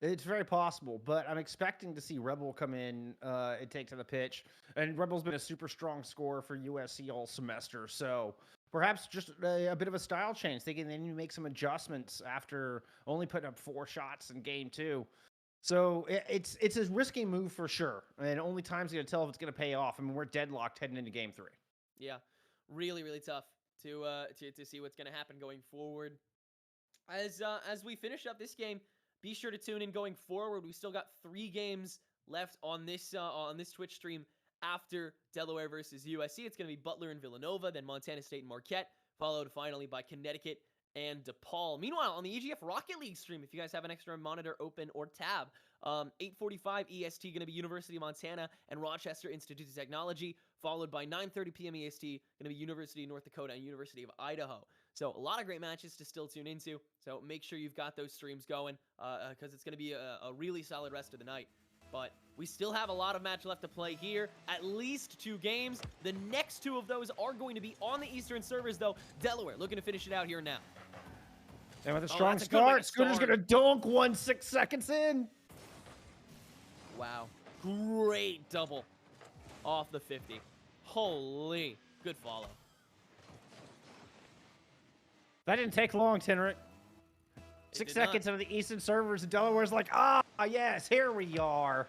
It's very possible, but I'm expecting to see Rebel come in and take to the pitch. And Rebel's been a super strong scorer for USC all semester, so perhaps just a bit of a style change, thinking they need to make some adjustments after only putting up 4 shots in game 2. So it's a risky move for sure, and only time's going to tell if it's going to pay off. I mean, we're deadlocked heading into game 3. Yeah. Really, really tough to see what's going to happen going forward. As we finish up this game, be sure to tune in going forward. We still got 3 games left on this Twitch stream after Delaware versus USC. It's going to be Butler and Villanova, then Montana State and Marquette, followed finally by Connecticut and DePaul. Meanwhile, on the EGF Rocket League stream, if you guys have an extra monitor open or tab, 8:45 EST going to be University of Montana and Rochester Institute of Technology, followed by 9:30 p.m. EST going to be University of North Dakota and University of Idaho. So a lot of great matches to still tune into. So make sure you've got those streams going because it's going to be a really solid rest of the night. But we still have a lot of match left to play here. At least 2 games. The next 2 of those are going to be on the Eastern servers, though. Delaware looking to finish it out here now. And with a strong start, Scooter's going to dunk 6 seconds in. Wow. Great double off the 50. Holy. Good follow. That didn't take long, Tenric. 6 seconds into the Eastern servers, and Delaware's like, yes, here we are.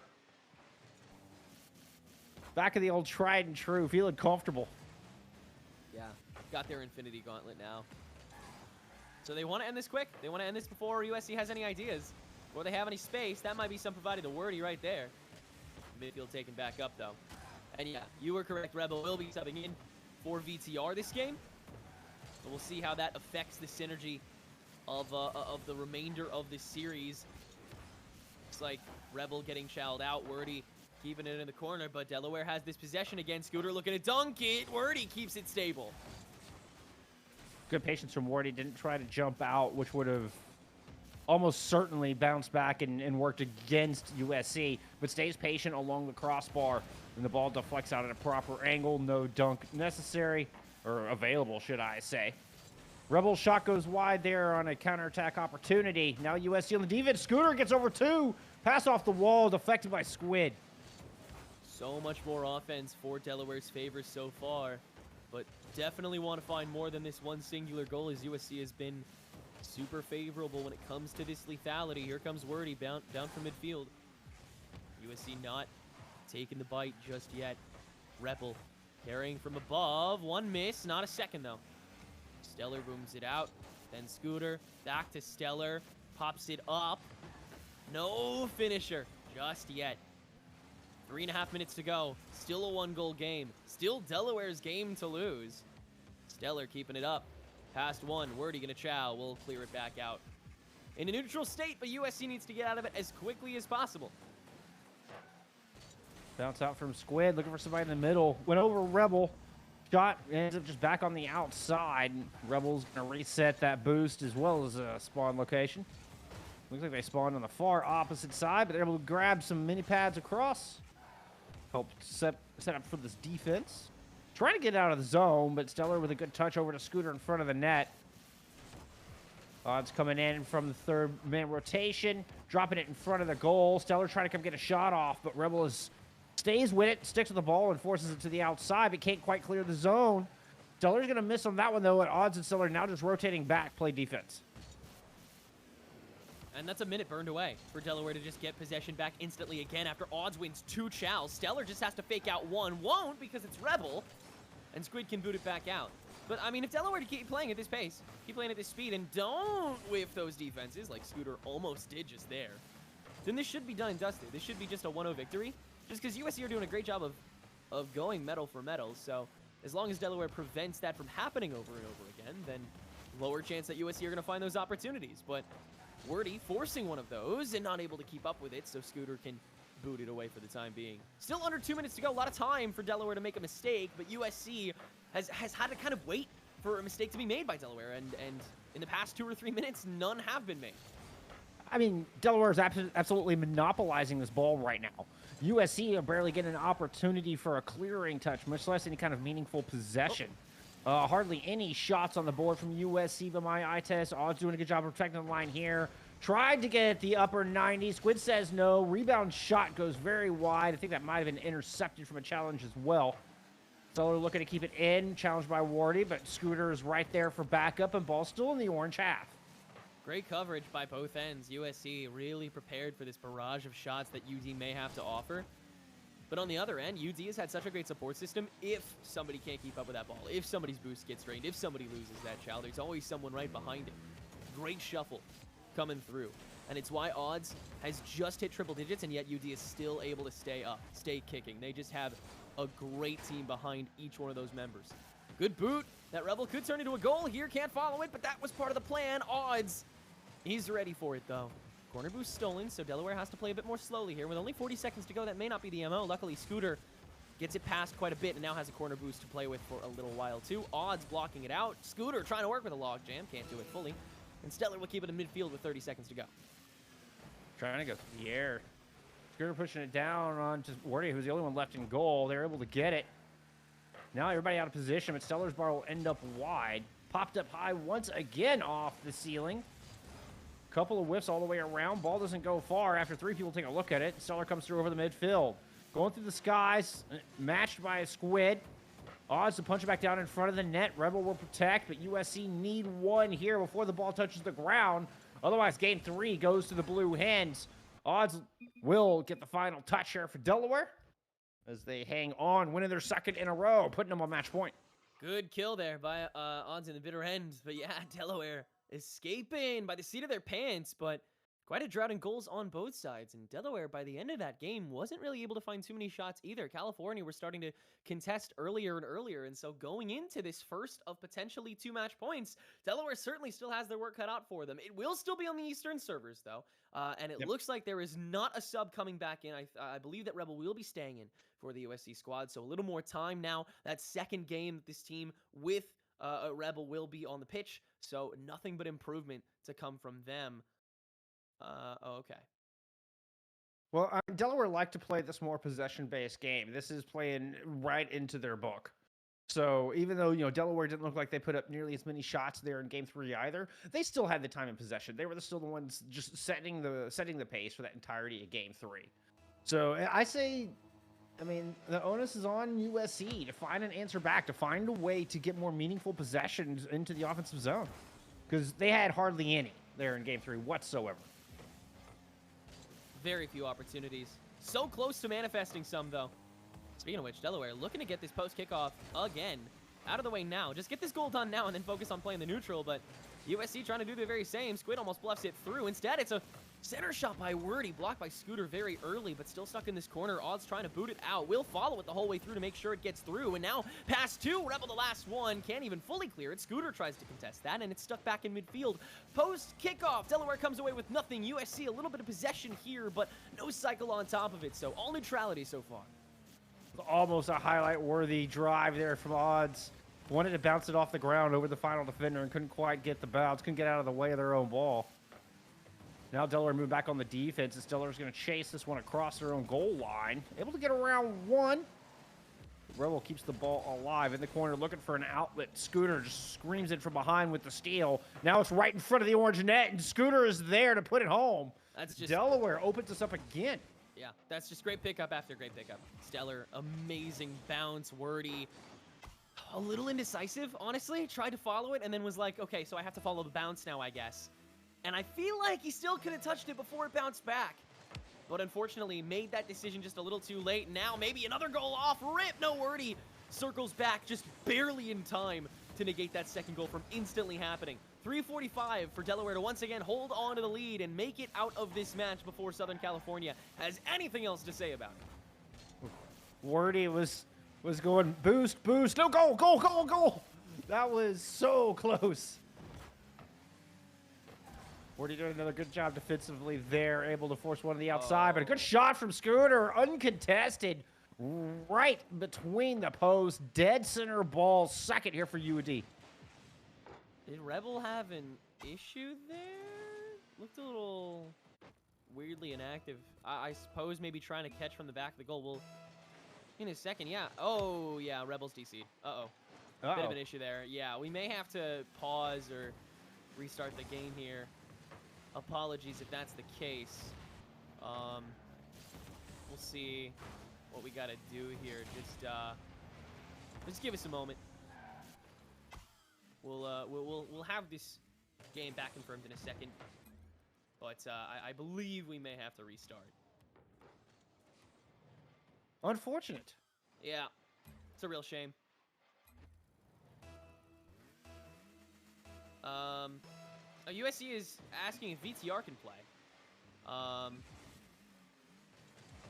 Back of the old tried and true, feeling comfortable. Yeah, got their Infinity Gauntlet now. So they want to end this quick. They want to end this before USC has any ideas, or they have any space. That might be some provided to Wordy right there. Midfield taken back up, though. And yeah, you were correct. Rebel will be subbing in for VTR this game. So we'll see how that affects the synergy of the remainder of this series. Looks like Rebel getting shelled out. Wordy keeping it in the corner, but Delaware has this possession again. Scooter looking to dunk it. Wordy keeps it stable. Good patience from Wordy. Didn't try to jump out, which would have almost certainly bounced back and worked against USC, but stays patient along the crossbar, and the ball deflects out at a proper angle. No dunk necessary, or available, should I say. Rebel shot goes wide there on a counterattack opportunity. Now USC on the defense. Scooter gets over 2. Pass off the wall, deflected by Squid. So much more offense for Delaware's favor so far, but definitely want to find more than this one singular goal, as USC has been super favorable when it comes to this lethality. Here comes Wordy down from midfield. USC not taking the bite just yet. Rebel carrying from above. 1 miss, not a second though. Stellar booms it out. Then Scooter back to Stellar. Pops it up. No finisher just yet. 3.5 minutes to go. Still a 1-goal game. Still Delaware's game to lose. Stellar keeping it up. Past 1. Wordy gonna chow. We'll clear it back out. In a neutral state, but USC needs to get out of it as quickly as possible. Bounce out from Squid, looking for somebody in the middle. Went over Rebel. Shot ends up just back on the outside. Rebel's going to reset that boost as well as a spawn location. Looks like they spawned on the far opposite side, but they're able to grab some mini pads across. helped set up for this defense. Trying to get out of the zone, but Stellar with a good touch over to Scooter in front of the net. Odds coming in from the third man rotation, dropping it in front of the goal. Stellar trying to come get a shot off, but Rebel stays with it, sticks with the ball, and forces it to the outside, but can't quite clear the zone. Stellar's going to miss on that one, though, and Odds and Stellar now just rotating back, play defense. And that's a minute burned away for Delaware to just get possession back instantly again after Odds wins 2 chows. Stellar just has to fake out 1. Won't because it's Rebel. And Squid can boot it back out. But, I mean, if Delaware to keep playing at this pace, keep playing at this speed, and don't whiff those defenses like Scooter almost did just there, then this should be done and dusted. This should be just a 1-0 victory. Just because USC are doing a great job of going medal for medal. So as long as Delaware prevents that from happening over and over again, then lower chance that USC are going to find those opportunities. But Wordy forcing one of those and not able to keep up with it, so Scooter can boot it away for the time being. Still under 2 minutes to go. A lot of time for Delaware to make a mistake, but USC has had to kind of wait for a mistake to be made by Delaware, and in the past 2 or 3 minutes, none have been made. I mean, Delaware is absolutely monopolizing this ball right now. USC are barely getting an opportunity for a clearing touch, much less any kind of meaningful possession. Hardly any shots on the board from USC by my eye test. Odds doing a good job of protecting the line here. Tried to get the upper 90. Squid says no. Rebound shot goes very wide. I think that might have been intercepted from a challenge as well. So they're looking to keep it in. Challenged by Wardy, but Scooter is right there for backup, and ball's still in the orange half. Great coverage by both ends. USC really prepared for this barrage of shots that UD may have to offer. But on the other end, UD has had such a great support system. If somebody can't keep up with that ball, if somebody's boost gets drained, if somebody loses that chow, there's always someone right behind it. Great shuffle coming through. And it's why Odds has just hit triple digits, and yet UD is still able to stay up, stay kicking. They just have a great team behind each one of those members. Good boot. That Rebel could turn into a goal here. Can't follow it, but that was part of the plan. Odds. He's ready for it, though. Corner boost stolen, so Delaware has to play a bit more slowly here. With only 40 seconds to go, that may not be the MO. Luckily, Scooter gets it past quite a bit and now has a corner boost to play with for a little while, too. Odds blocking it out. Scooter trying to work with a log jam. Can't do it fully. And Stellar will keep it in midfield with 30 seconds to go. Trying to go through the air. Scooter pushing it down on to Wardy, who's the only one left in goal. They're able to get it. Now everybody out of position, but Stellar's bar will end up wide. Popped up high once again off the ceiling. Couple of whiffs all the way around. Ball doesn't go far after 3 people take a look at it. Stellar comes through over the midfield. Going through the skies, matched by a Squid. Odds to punch it back down in front of the net. Rebel will protect, but USC need 1 here before the ball touches the ground. Otherwise, game 3 goes to the Blue Hens. Odds will get the final touch here for Delaware as they hang on, winning their 2nd in a row, putting them on match point. Good kill there by Odds in the bitter end. But yeah, Delaware escaping by the seat of their pants, but quite a drought in goals on both sides. And Delaware, by the end of that game, wasn't really able to find too many shots either. California were starting to contest earlier and earlier, and so going into this first of potentially 2 match points, Delaware certainly still has their work cut out for them. It will still be on the Eastern servers, though, and it looks like there is not a sub coming back in. I believe that Rebel will be staying in for the USC squad, so a little more time now. That second game that this team with a Rebel will be on the pitch, so nothing but improvement to come from them. Okay. Well, Delaware like to play this more possession-based game. This is playing right into their book. So even though, Delaware didn't look like they put up nearly as many shots there in game 3 either, they still had the time in possession. They were still the ones just setting the pace for that entirety of game 3. So I say, the onus is on USC to find an answer back, to find a way to get more meaningful possessions into the offensive zone. Because they had hardly any there in game 3 whatsoever. Very few opportunities. So close to manifesting some, though. Speaking of which, Delaware looking to get this post kickoff again. Out of the way now. Just get this goal done now and then focus on playing the neutral, but USC trying to do the very same. Squid almost bluffs it through. Instead, it's a center shot by Wordy, blocked by Scooter very early, but still stuck in this corner. Odds trying to boot it out. Will follow it the whole way through to make sure it gets through. And now, pass 2, Rebel the last one. Can't even fully clear it. Scooter tries to contest that, and it's stuck back in midfield. Post kickoff. Delaware comes away with nothing. USC a little bit of possession here, but no cycle on top of it, so all neutrality so far. Almost a highlight-worthy drive there from Odds. Wanted to bounce it off the ground over the final defender and couldn't quite get the bounce. Couldn't get out of the way of their own ball. Now Delaware move back on the defense, and Delaware's going to chase this one across their own goal line. Able to get around one. Rebel keeps the ball alive in the corner, looking for an outlet. Scooter just screams it from behind with the steal. Now it's right in front of the orange net, and Scooter is there to put it home. That's just Delaware opens us up again. Yeah, that's just great pickup after great pickup. Stellar, amazing bounce, wordy. A little indecisive, honestly. Tried to follow it and then was like, okay, so I have to follow the bounce now, I guess. And I feel like he still could have touched it before it bounced back. But unfortunately, made that decision just a little too late. Now maybe another goal off. Rip, no wordy. Circles back just barely in time to negate that second goal from instantly happening. 3:45 for Delaware to once again hold on to the lead and make it out of this match before Southern California has anything else to say about it. Wordy was going boost, boost. No, goal, goal, goal, goal. That was so close. Wordy doing another good job defensively there, able to force one to the outside, but a good shot from Scooter, uncontested, right between the posts, dead center ball, second here for UD. Did Rebel have an issue there? Looked a little weirdly inactive. I suppose maybe trying to catch from the back of the goal. Well, in a second, yeah. Oh, yeah, Rebels DC. Uh-oh. Bit of an issue there. Yeah, we may have to pause or restart the game here. Apologies if that's the case. We'll see what we gotta do here. Just give us a moment. We'll have this game back confirmed in a second, but I believe we may have to restart. Unfortunate. Yeah, it's a real shame. USC is asking if VTR can play,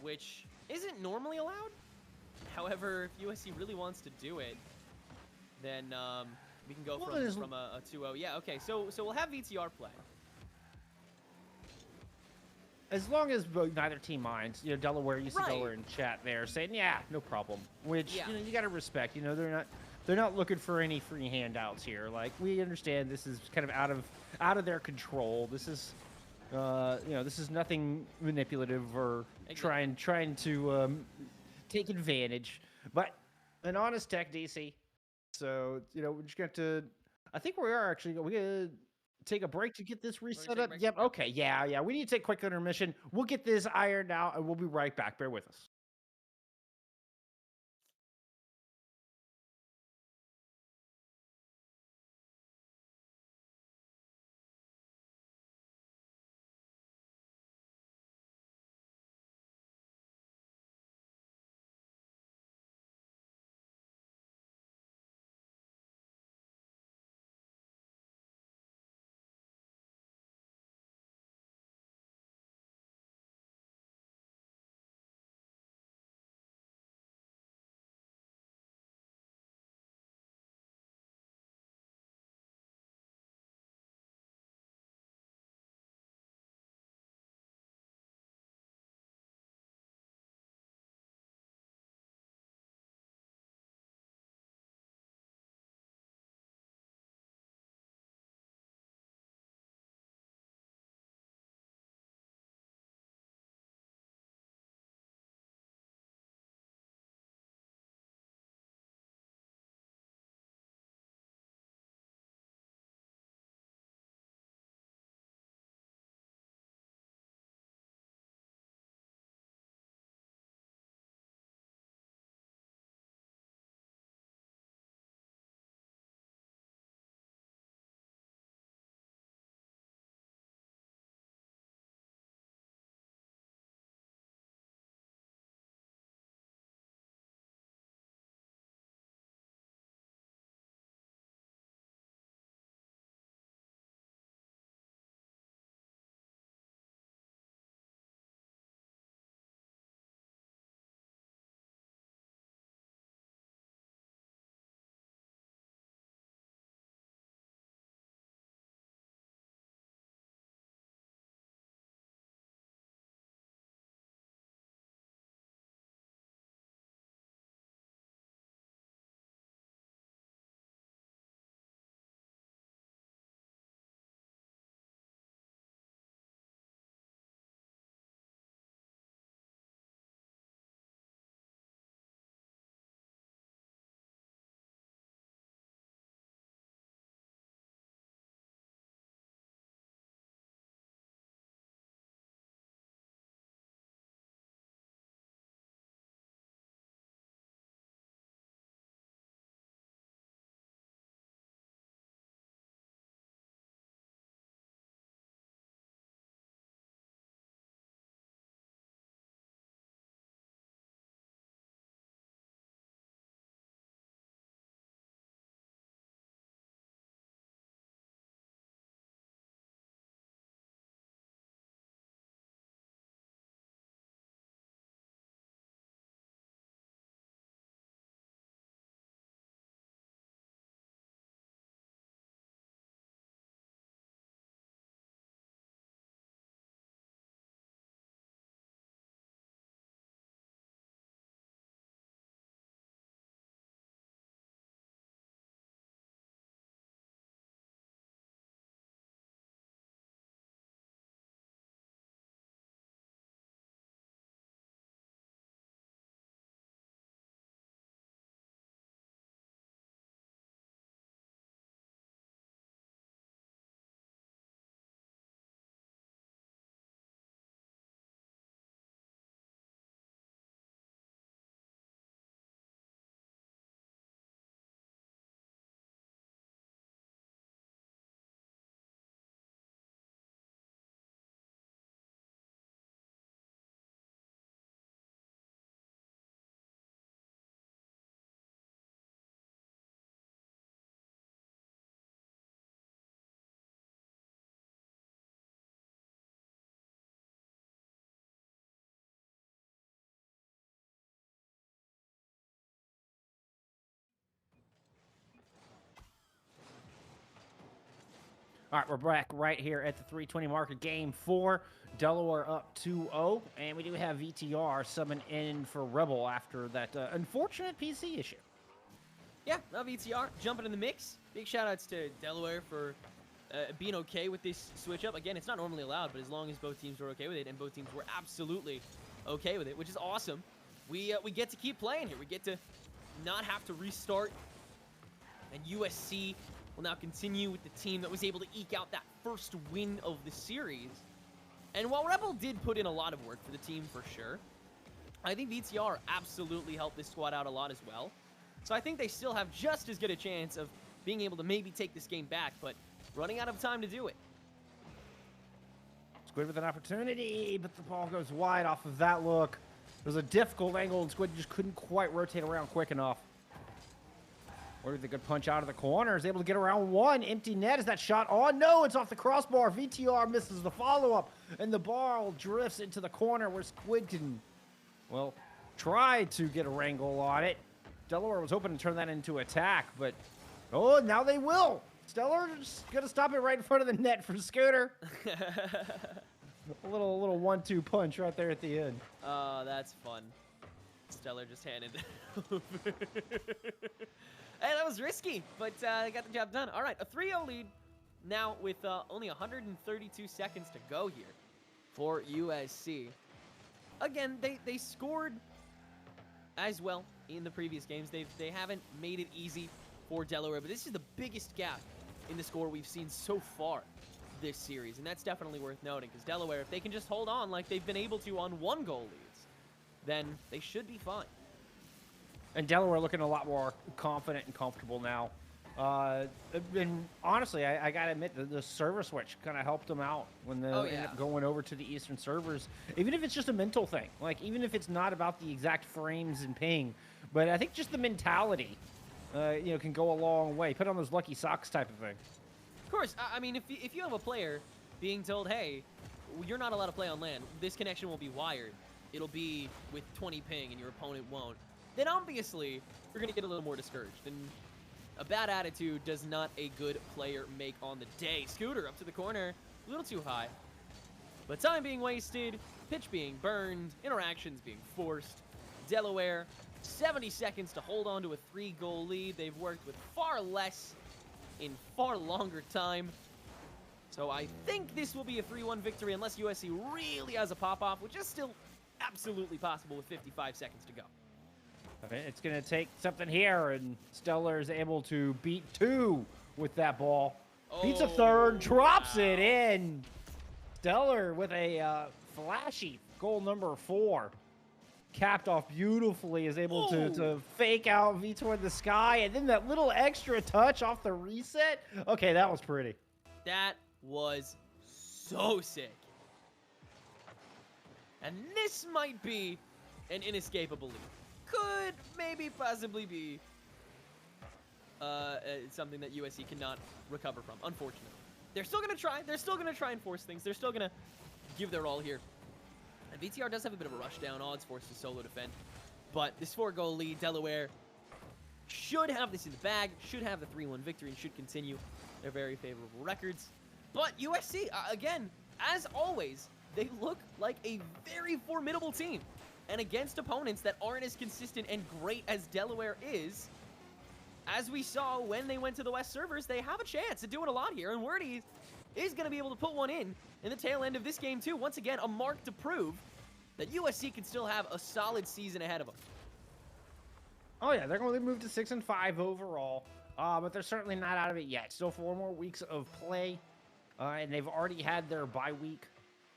which isn't normally allowed. However, if USC really wants to do it, then we can go from a 2-0. Yeah, okay, so we'll have VTR play. As long as neither team minds, you know, Delaware used to go in chat there saying, yeah, no problem. Which you know, you got to respect. You know, they're not looking for any free handouts here. Like, we understand this is kind of out of their control. This is, you know, this is nothing manipulative or trying to take advantage. But an honest tech, DC. So, you know, we're just going to, I think we are actually, we're going to take a break to get this reset up. Yep. Okay. Yeah. We need to take a quick intermission. We'll get this ironed out and we'll be right back. Bear with us. All right, we're back right here at the 3:20 mark of Game 4. Delaware up 2-0, and we do have VTR summon in for Rebel after that unfortunate PC issue. Yeah, now VTR jumping in the mix. Big shout-outs to Delaware for being okay with this switch-up. Again, it's not normally allowed, but as long as both teams were okay with it, and both teams were absolutely okay with it, which is awesome. We get to keep playing here. We get to not have to restart, and USC will now continue with the team that was able to eke out that first win of the series. And while Rebel did put in a lot of work for the team for sure, I think VTR absolutely helped this squad out a lot as well. So I think they still have just as good a chance of being able to maybe take this game back, but running out of time to do it. Squid with an opportunity, but the ball goes wide off of that look. It was a difficult angle, and Squid just couldn't quite rotate around quick enough. Ordered the good punch out of the corner, is able to get around one. Empty net, is that shot on? No, it's off the crossbar. VTR misses the follow-up, and the ball drifts into the corner where Squid can, well, try to get a wrangle on it. Delaware was hoping to turn that into attack, but, oh, now they will. Stellar's going to stop it right in front of the net for Scooter. A little 1-2 punch right there at the end. Oh, that's fun. Stellar just handed it over. Hey, that was risky, but they got the job done. All right, a 3-0 lead now with only 132 seconds to go here for USC. Again, they scored as well in the previous games. They haven't made it easy for Delaware, but this is the biggest gap in the score we've seen so far this series, and that's definitely worth noting, because Delaware, if they can just hold on like they've been able to on 1-goal leads, then they should be fine. And Delaware looking a lot more confident and comfortable now. And honestly, I got to admit, the server switch kind of helped them out when they ended up going over to the Eastern servers. Even if it's just a mental thing, like even if it's not about the exact frames and ping, but I think just the mentality, can go a long way. Put on those lucky socks type of thing. Of course, I mean, if you have a player being told, hey, you're not allowed to play on LAN, this connection will be wired, it'll be with 20 ping and your opponent won't, then obviously you're going to get a little more discouraged. And a bad attitude does not a good player make on the day. Scooter up to the corner, a little too high. But time being wasted, pitch being burned, interactions being forced. Delaware, 70 seconds to hold on to a 3-goal lead. They've worked with far less in far longer time. So I think this will be a 3-1 victory unless USC really has a pop-off, which is still absolutely possible with 55 seconds to go. It's going to take something here, and Stellar is able to beat 2 with that ball. Beats a third, drops it in. Stellar with a flashy goal number 4. Capped off beautifully, is able to fake out V2 in the sky, and then that little extra touch off the reset. Okay, that was pretty. That was so sick. And this might be an inescapable lead. Could maybe possibly be something that USC cannot recover from, unfortunately. They're still going to try. They're still going to try and force things. They're still going to give their all here. And VTR does have a bit of a rush down. Odds forced to solo defend. But this 4-goal lead, Delaware should have this in the bag, should have the 3-1 victory, and should continue their very favorable records. But USC, again, as always, they look like a very formidable team. And against opponents that aren't as consistent and great as Delaware is, as we saw when they went to the West servers, they have a chance of doing a lot here. And Wordy is going to be able to put one in the tail end of this game, too. Once again, a mark to prove that USC can still have a solid season ahead of them. Oh, yeah, they're going to move to 6-5 overall. But they're certainly not out of it yet. Still 4 more weeks of play. And they've already had their bye week.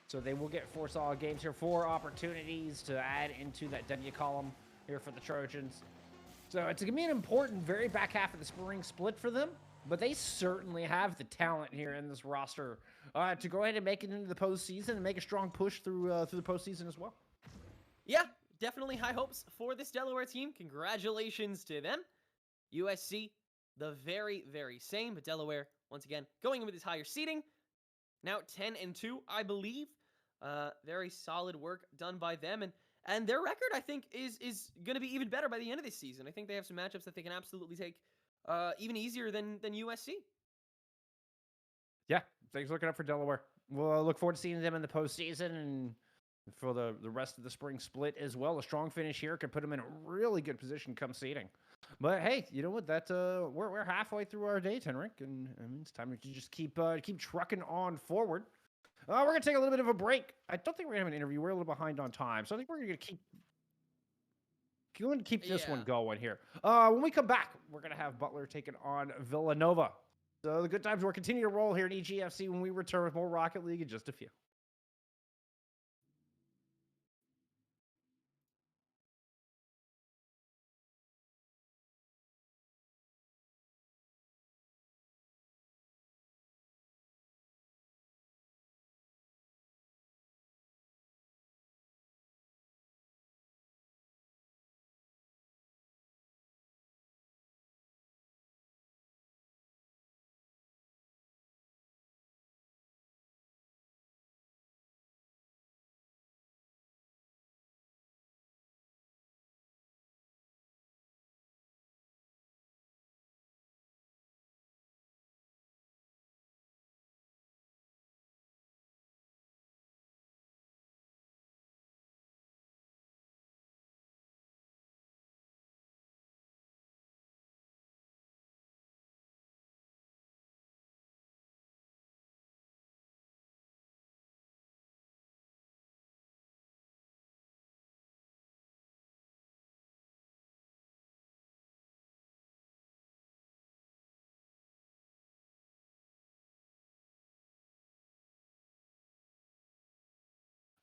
So they will get 4 solid games here, 4 opportunities to add into that W column here for the Trojans. So it's going to be an important, very back half of the spring split for them. But they certainly have the talent here in this roster to go ahead and make it into the postseason and make a strong push through the postseason as well. Yeah, definitely high hopes for this Delaware team. Congratulations to them. USC, the very, very same. But Delaware, once again, going in with this higher seeding. Now 10-2, I believe. Very solid work done by them. And their record, I think, is going to be even better by the end of this season. I think they have some matchups that they can absolutely take even easier than USC. Yeah, things looking up for Delaware. We'll look forward to seeing them in the postseason and for the rest of the spring split as well. A strong finish here could put them in a really good position come seeding. But hey, you know what? We're halfway through our day, Tenric, and it's time to just keep trucking on forward. We're gonna take a little bit of a break. I don't think we're gonna have an interview. We're a little behind on time, so I think we're gonna keep this one going here. When we come back, we're gonna have Butler taking on Villanova. So the good times will continue to roll here in EGFC when we return with more Rocket League in just a few.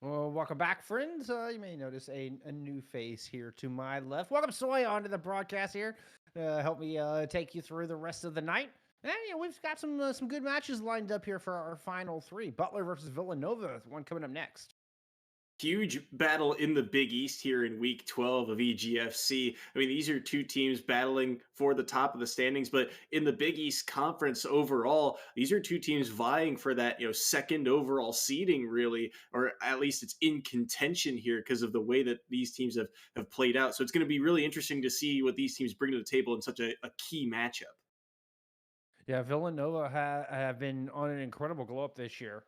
Well, welcome back, friends. You may notice a new face here to my left. Welcome, Soy, onto the broadcast here. Help me take you through the rest of the night. And we've got some good matches lined up here for our final three. Butler versus Villanova, one coming up next. Huge battle in the Big East here in week 12 of EGFC. I mean, these are two teams battling for the top of the standings, but in the Big East Conference overall, these are two teams vying for that, second overall seeding, really, or at least it's in contention here because of the way that these teams have played out. So it's going to be really interesting to see what these teams bring to the table in such a key matchup. Yeah, Villanova have been on an incredible glow up this year.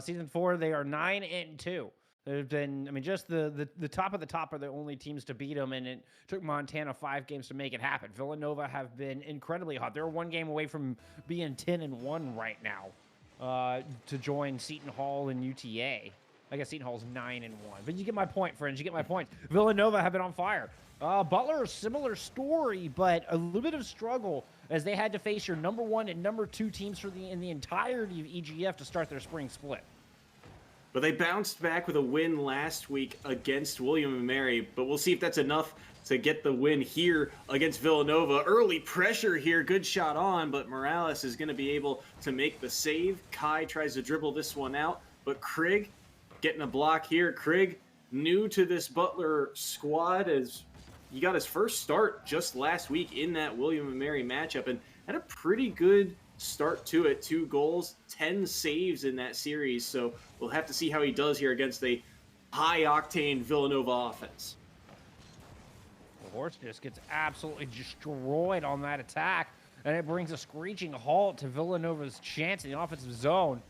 Season 4, they are 9-2. There's been, just the top of the top are the only teams to beat them, and it took Montana 5 games to make it happen. Villanova have been incredibly hot. They're one game away from being 10-1 right now to join Seton Hall and UTA. I guess Seton Hall's 9-1. But you get my point, friends. You get my point. Villanova have been on fire. Butler, a similar story, but a little bit of struggle as they had to face your number 1 and number 2 teams in the entirety of EGF to start their spring split. But they bounced back with a win last week against William & Mary, but we'll see if that's enough to get the win here against Villanova. Early pressure here, good shot on, but Morales is going to be able to make the save. Kai tries to dribble this one out, but Krigg getting a block here. Krigg, new to this Butler squad, as he got his first start just last week in that William & Mary matchup, and had a pretty good start to it. 2 goals, 10 saves in that series. So we'll have to see how he does here against a high-octane Villanova offense. The horse just gets absolutely destroyed on that attack, and it brings a screeching halt to Villanova's chance in the offensive zone.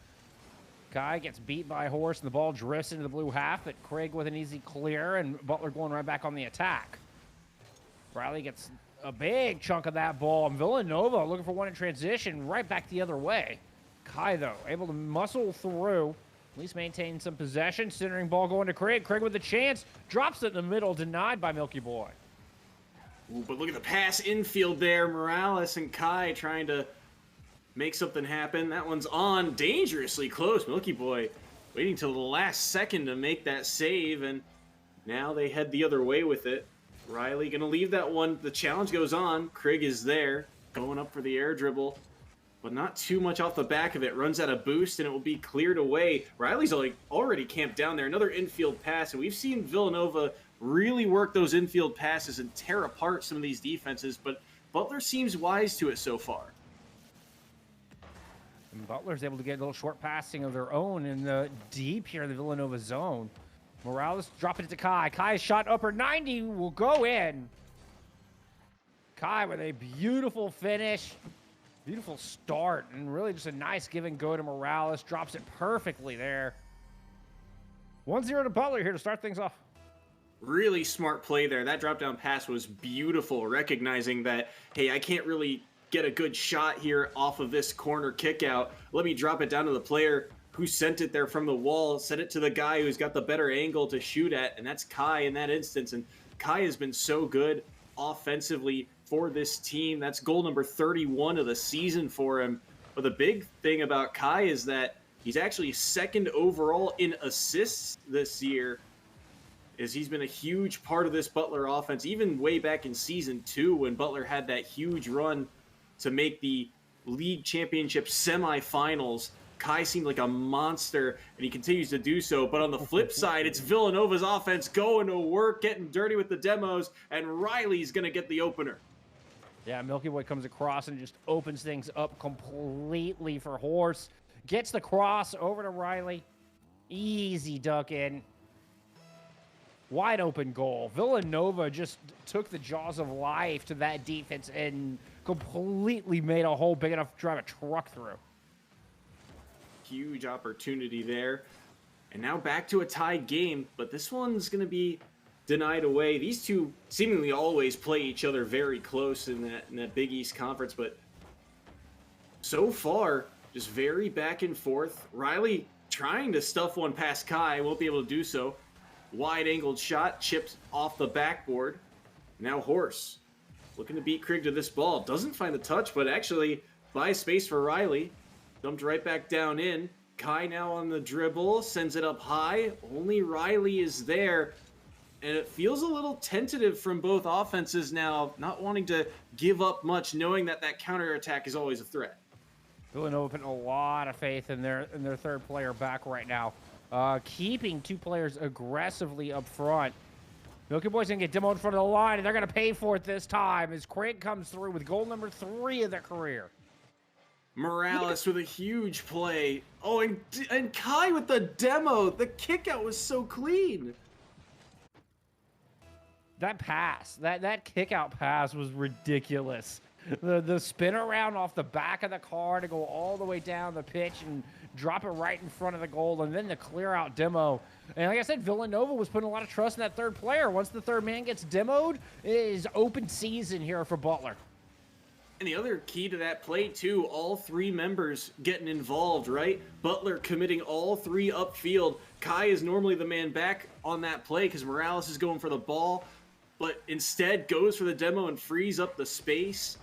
Kai gets beat by Horse, and the ball drifts into the blue half, but Krigg with an easy clear, and Butler going right back on the attack. Riley gets a big chunk of that ball, and Villanova looking for one in transition, right back the other way. Kai, though, able to muscle through, at least maintain some possession. Centering ball going to Krigg. Krigg with a chance, drops it in the middle, denied by Milky Boy. Ooh, but look at the pass infield there. Morales and Kai trying to make something happen. That one's on, dangerously close. Milky Boy waiting till the last second to make that save, and now they head the other way with it. Riley going to leave that one. The challenge goes on. Krigg is there, going up for the air dribble, but not too much off the back of it. Runs out of boost, and it will be cleared away. Riley's already camped down there. Another infield pass, and we've seen Villanova really work those infield passes and tear apart some of these defenses, but Butler seems wise to it so far. And Butler's able to get a little short passing of their own in the deep here in the Villanova zone. Morales dropping it to Kai. Kai's shot upper 90 will go in. Kai with a beautiful finish. Beautiful start, and really just a nice give and go to Morales. Drops it perfectly there. 1-0 to Butler here to start things off. Really smart play there. That drop down pass was beautiful, recognizing that, hey, I can't really get a good shot here off of this corner kick out. Let me drop it down to the player who sent it there from the wall, sent it to the guy who's got the better angle to shoot at, and that's Kai in that instance. And Kai has been so good offensively for this team. That's goal number 31 of the season for him. But the big thing about Kai is that he's actually second overall in assists this year, as he's been a huge part of this Butler offense, even way back in season 2 when Butler had that huge run to make the league championship semifinals. Kai seemed like a monster, and he continues to do so. But on the flip side, it's Villanova's offense going to work, getting dirty with the demos, and Riley's going to get the opener. Yeah, Milky Boy comes across and just opens things up completely for Horse. Gets the cross over to Riley. Easy duck in. Wide open goal. Villanova just took the jaws of life to that defense and completely made a hole big enough to drive a truck through. Huge opportunity there. And now back to a tied game, but this one's going to be denied away. These two seemingly always play each other very close in that Big East Conference, but so far, just very back and forth. Riley trying to stuff one past Kai, won't be able to do so. Wide-angled shot, chipped off the backboard. Now Horse looking to beat Krigg to this ball. Doesn't find the touch, but actually buys space for Riley. Dumped right back down in. Kai now on the dribble, sends it up high. Only Riley is there. And it feels a little tentative from both offenses now, not wanting to give up much, knowing that that counterattack is always a threat. Villanova putting a lot of faith in their third player back right now. Keeping two players aggressively up front. Milky Boy's going to get demoed in front of the line, and they're going to pay for it this time as Craig comes through with goal number 3 of their career. Morales with a huge play. Oh, and Kai with the demo. The kick out was so clean. That pass, that kick out pass was ridiculous. The spin around off the back of the car to go all the way down the pitch and drop it right in front of the goal, and then the clear out demo. And like I said, Villanova was putting a lot of trust in that third player. Once the third man gets demoed, it is open season here for Butler. And the other key to that play, too, all 3 members getting involved, right? Butler committing all 3 upfield. Kai is normally the man back on that play because Morales is going for the ball, but instead goes for the demo and frees up the space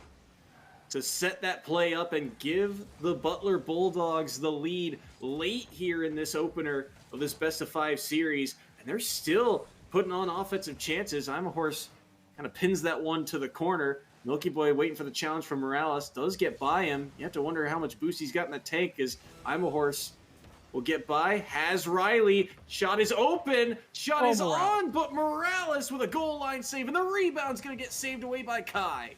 to set that play up and give the Butler Bulldogs the lead late here in this opener of this best-of-5 series. And they're still putting on offensive chances. I'm a Horse kind of pins that one to the corner. Milky Boy waiting for the challenge from Morales. Does get by him. You have to wonder how much boost he's got in the tank, as I'm a Horse will get by. Has Riley. Shot is open. Shot is on, but Morales with a goal line save. And the rebound's going to get saved away by Kai.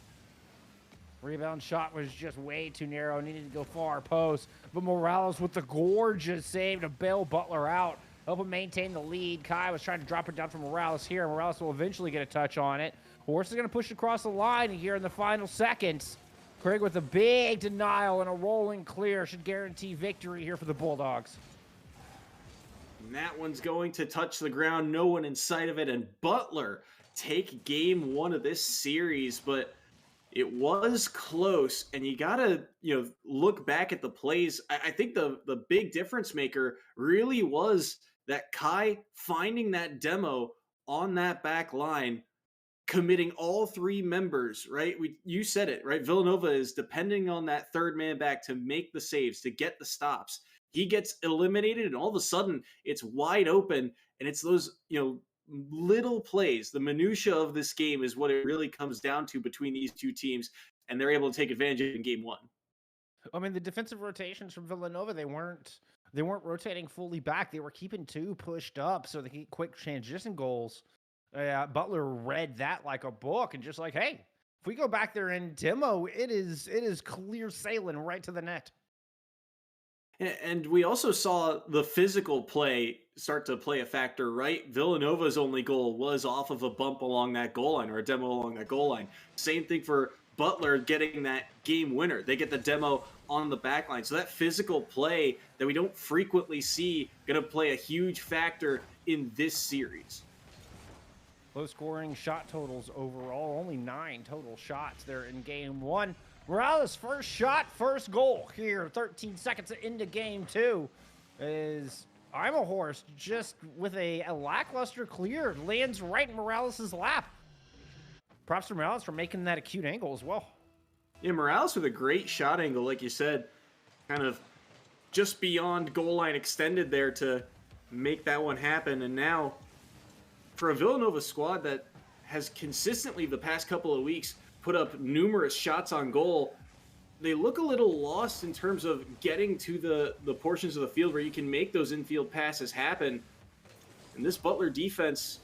Rebound shot was just way too narrow. Needed to go far post. But Morales with the gorgeous save to bail Butler out. Help him maintain the lead. Kai was trying to drop it down from Morales here. Morales will eventually get a touch on it. Horse is going to push across the line here in the final seconds. Craig with a big denial and a rolling clear should guarantee victory here for the Bulldogs. And that one's going to touch the ground. No one in sight of it. And Butler take game 1 of this series. But it was close, and you gotta, look back at the plays. I think the big difference maker really was that Kai finding that demo on that back line, committing all 3 members, right? You said it, right? Villanova is depending on that third man back to make the saves, to get the stops. He gets eliminated, and all of a sudden it's wide open, and it's those, little plays. The minutia of this game is what it really comes down to between these two teams, and they're able to take advantage of it in game 1. I mean, the defensive rotations from Villanova, they weren't rotating fully back. They were keeping 2 pushed up so they could get quick transition goals. Butler read that like a book and just like, hey, if we go back there and demo, it is clear sailing right to the net. And we also saw the physical play start to play a factor, right? Villanova's only goal was off of a bump along that goal line, or a demo along that goal line. Same thing for Butler getting that game winner. They get the demo on the back line. So that physical play that we don't frequently see going to play a huge factor in this series. Low scoring shot totals overall, only 9 total shots there in game 1. Morales' first shot, first goal here, 13 seconds into game 2 is I'm a Horse just with a lackluster clear, lands right in Morales' lap. Props to Morales for making that acute angle as well. Yeah, Morales with a great shot angle, like you said, kind of just beyond goal line extended there to make that one happen. And now, for a Villanova squad that has consistently the past couple of weeks put up numerous shots on goal, they look a little lost in terms of getting to the portions of the field where you can make those infield passes happen. And this Butler defense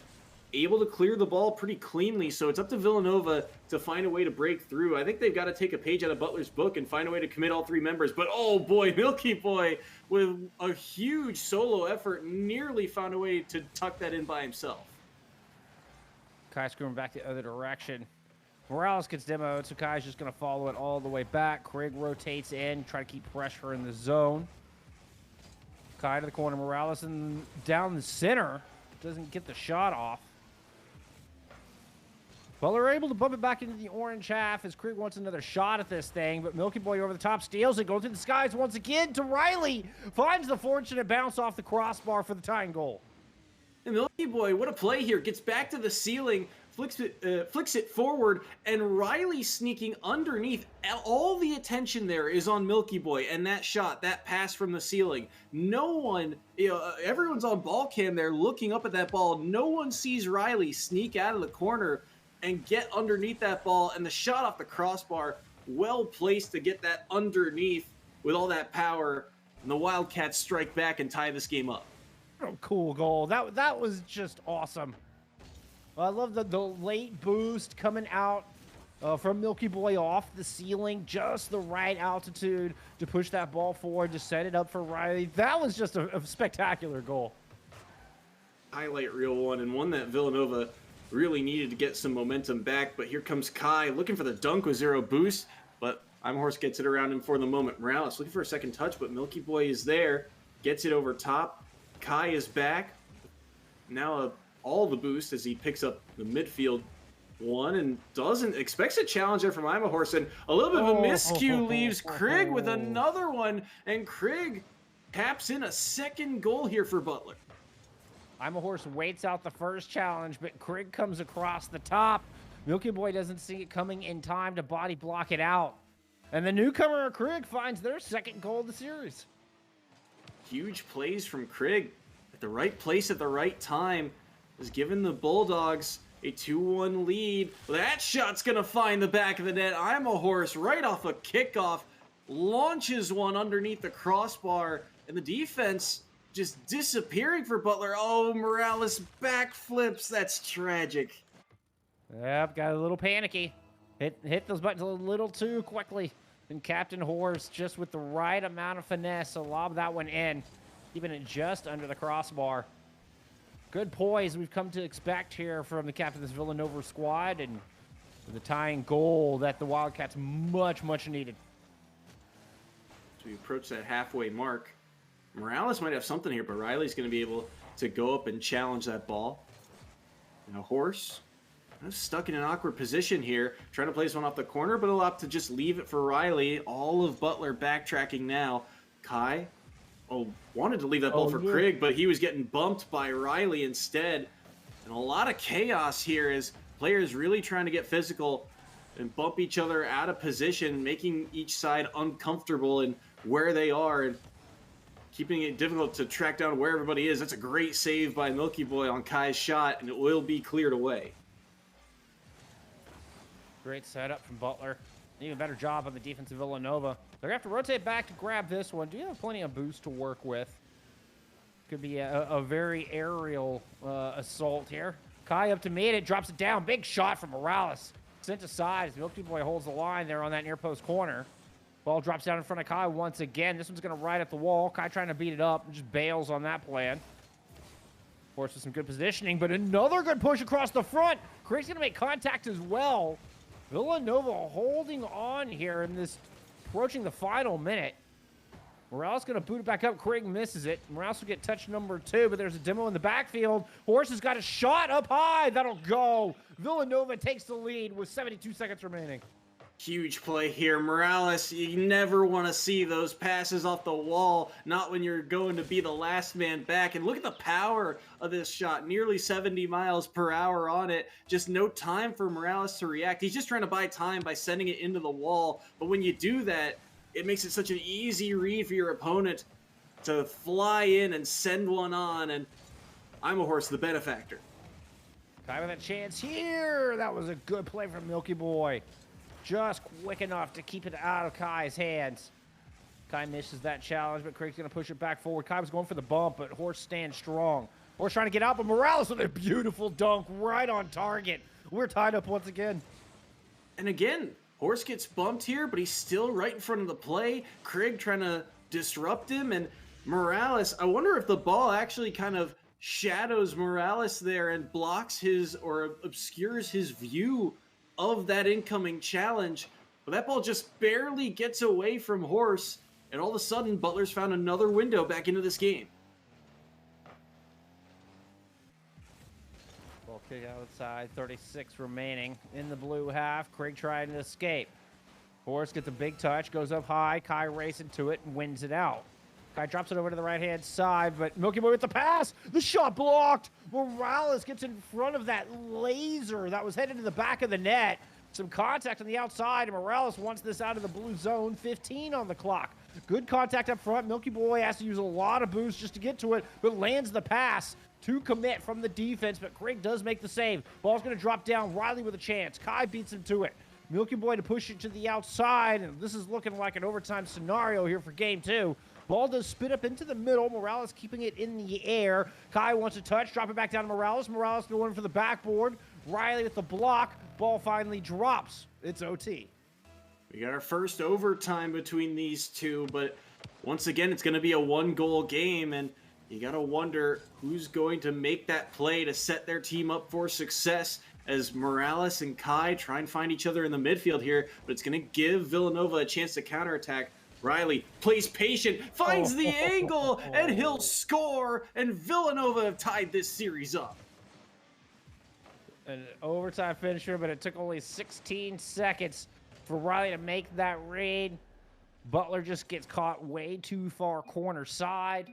able to clear the ball pretty cleanly, so it's up to Villanova to find a way to break through. I think they've got to take a page out of Butler's book and find a way to commit all 3 members. But oh boy, Milky Boy with a huge solo effort nearly found a way to tuck that in by himself. Kai screwing back the other direction. Morales gets demoed, so Kai's just going to follow it all the way back. Craig rotates in, try to keep pressure in the zone. Kai to the corner, Morales and down the center. Doesn't get the shot off. Butler able to bump it back into the orange half as Craig wants another shot at this thing, but Milky Boy over the top steals it, going through the skies once again to Riley. Finds the fortunate bounce off the crossbar for the tying goal. And Milky Boy, what a play here. Gets back to the ceiling, flicks it forward, and Riley sneaking underneath. All the attention there is on Milky Boy and that shot, that pass from the ceiling. No one, everyone's on ball cam there looking up at that ball. No one sees Riley sneak out of the corner and get underneath that ball, and the shot off the crossbar, well placed to get that underneath with all that power, and the Wildcats strike back and tie this game up. Oh, cool goal. That was just awesome. I love the late boost coming out from Milky Boy off the ceiling, just the right altitude to push that ball forward, to set it up for Riley. That was just a spectacular goal. Highlight reel one, and one that Villanova really needed to get some momentum back, but here comes Kai looking for the dunk with 0 boost, but I'm Horse gets it around him for the moment. Morales looking for a second touch, but Milky Boy is there, gets it over top. Kai is back. Now all the boost as he picks up the midfield one and expects a challenge there from I'm a Horse, and a little bit of a miscue leaves Craig with another one, and Craig taps in a second goal here for Butler. I'm a Horse waits out the first challenge, but Craig comes across the top. Milky Boy doesn't see it coming in time to body block it out. And the newcomer, Craig, finds their second goal of the series. Huge plays from Craig at the right place at the right time has given the Bulldogs a 2-1 lead. That shot's going to find the back of the net. I'm a Horse right off a kickoff, launches one underneath the crossbar, and the defense just disappearing for Butler. Oh, Morales backflips. That's tragic. Yep, got a little panicky. Hit those buttons a little too quickly. And Captain Horse, just with the right amount of finesse, so lob that one in, keeping it just under the crossbar. Good poise we've come to expect here from the captain of this Villanova squad, and the tying goal that the Wildcats much needed. As we approach that halfway mark, Morales might have something here, but Riley's going to be able to go up and challenge that ball. And a Horse stuck in an awkward position here, trying to place one off the corner, but he'll opt to just leave it for Riley. All of Butler backtracking now. Kai, wanted to leave that ball for Craig, but he was getting bumped by Riley instead. And a lot of chaos here as players really trying to get physical and bump each other out of position, making each side uncomfortable in where they are and keeping it difficult to track down where everybody is. That's a great save by Milky Boy on Kai's shot, and it will be cleared away. Great setup from Butler. An even better job on the defense of Villanova. They're going to have to rotate back to grab this one. Do you have plenty of boost to work with? Could be a very aerial assault here. Kai up to meet it, drops it down. Big shot from Morales. Sent aside as Milky Boy holds the line there on that near post corner. Ball drops down in front of Kai once again. This one's going to ride at the wall. Kai trying to beat it up and just bails on that plan. Of course, with some good positioning, but another good push across the front. Craig's going to make contact as well. Villanova holding on here in this, approaching the final minute. Morales going to boot it back up. Craig misses it. Morales will get touch number 2, but there's a demo in the backfield. Horse has got a shot up high. That'll go. Villanova takes the lead with 72 seconds remaining. Huge play here. Morales, you never want to see those passes off the wall, not when you're going to be the last man back. And look at the power of this shot. Nearly 70 miles per hour on it. Just no time for Morales to react. He's just trying to buy time by sending it into the wall. But when you do that, it makes it such an easy read for your opponent to fly in and send one on. And I'm a horse, the benefactor. Kai with a chance here. That was a good play from Milky Boy. Just quick enough to keep it out of Kai's hands. Kai misses that challenge, but Craig's going to push it back forward. Kai was going for the bump, but Horse stands strong. Horse trying to get out, but Morales with a beautiful dunk right on target. We're tied up once again. And again, Horse gets bumped here, but he's still right in front of the play. Craig trying to disrupt him, and Morales, I wonder if the ball actually kind of shadows Morales there and blocks his or obscures his view of that incoming challenge. But that ball just barely gets away from Horse, and all of a sudden, Butler's found another window back into this game. Ball kick outside, 36 remaining in the blue half. Craig trying to escape. Horse gets a big touch, goes up high. Kai racing to it and wins it out. Kai drops it over to the right-hand side, but Milky Boy with the pass. The shot blocked. Morales gets in front of that laser that was headed to the back of the net. Some contact on the outside, and Morales wants this out of the blue zone. 15 on the clock. Good contact up front. Milky Boy has to use a lot of boost just to get to it, but lands the pass to commit from the defense, but Craig does make the save. Ball's going to drop down. Riley with a chance. Kai beats him to it. Milky Boy to push it to the outside, and this is looking like an overtime scenario here for game 2. Ball does spit up into the middle. Morales keeping it in the air. Kai wants a touch. Drop it back down to Morales. Morales going for the backboard. Riley with the block. Ball finally drops. It's OT. We got our first overtime between these two, but once again, it's going to be a 1-goal game, and you got to wonder who's going to make that play to set their team up for success as Morales and Kai try and find each other in the midfield here, but it's going to give Villanova a chance to counterattack. Riley plays patient, finds the angle, and he'll score, and Villanova have tied this series up. An overtime finisher, but it took only 16 seconds for Riley to make that read. Butler just gets caught way too far corner side.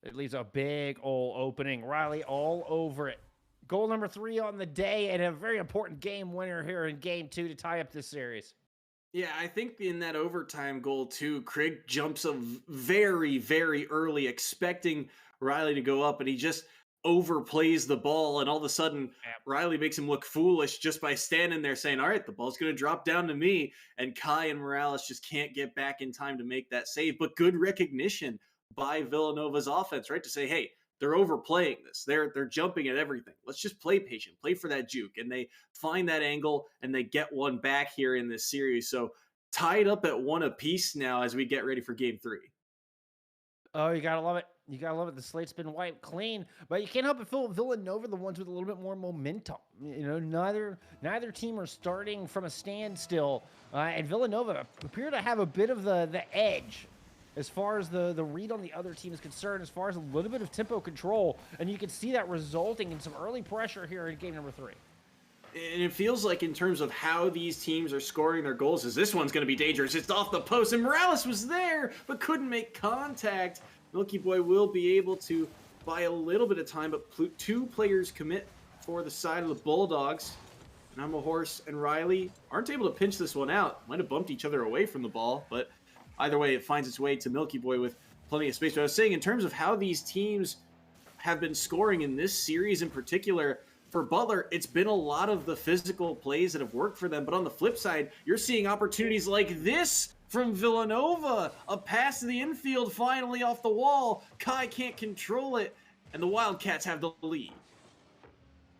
It leaves a big old opening. Riley all over it. Goal number 3 on the day, and a very important game winner here in game 2 to tie up this series. Yeah, I think in that overtime goal, too, Craig jumps up very, very early, expecting Riley to go up, and he just overplays the ball, and all of a sudden, Riley makes him look foolish just by standing there saying, all right, the ball's going to drop down to me, and Kai and Morales just can't get back in time to make that save. But good recognition by Villanova's offense, right, to say, hey, they're overplaying this. They're jumping at everything. Let's just play patient, play for that juke. And they find that angle, and they get one back here in this series. So tied up at 1 apiece now as we get ready for game 3. Oh, you got to love it. You got to love it. The slate's been wiped clean, but you can't help but feel Villanova the ones with a little bit more momentum. You know, neither team are starting from a standstill, and Villanova appear to have a bit of the edge as far as the read on the other team is concerned, as far as a little bit of tempo control, and you can see that resulting in some early pressure here in game number 3. And it feels like in terms of how these teams are scoring their goals, is this one's going to be dangerous. It's off the post, and Morales was there, but couldn't make contact. Milky Boy will be able to buy a little bit of time, but 2 players commit for the side of the Bulldogs. And I'm a horse, and Riley aren't able to pinch this one out. Might have bumped each other away from the ball, but either way, it finds its way to Milky Boy with plenty of space. But I was saying, in terms of how these teams have been scoring in this series in particular, for Butler, it's been a lot of the physical plays that have worked for them. But on the flip side, you're seeing opportunities like this from Villanova. A pass to the infield finally off the wall. Kai can't control it, and the Wildcats have the lead.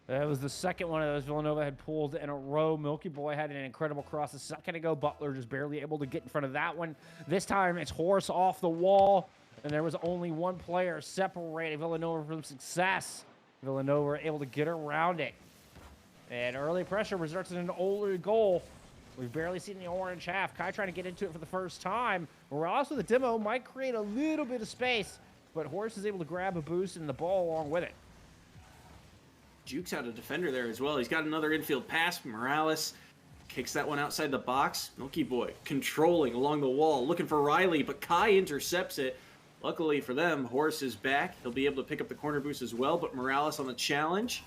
That was the second one of those Villanova had pulled in a row. Milky Boy had an incredible cross a second ago. Butler just barely able to get in front of that one. This time it's Horse off the wall, and there was only one player separating Villanova from success. Villanova were able to get around it And early pressure results in an early goal. We've barely seen the orange half. Kai trying to get into it for the first time. Morales with a demo might create a little bit of space, but Horse is able to grab a boost and the ball along with it. Jukes out a defender there as well. He's got another infield pass. Morales kicks that one outside the box. Milky Boy controlling along the wall, looking for Riley, but Kai intercepts it. Luckily for them, Horse is back. He'll be able to pick up the corner boost as well, but Morales on the challenge.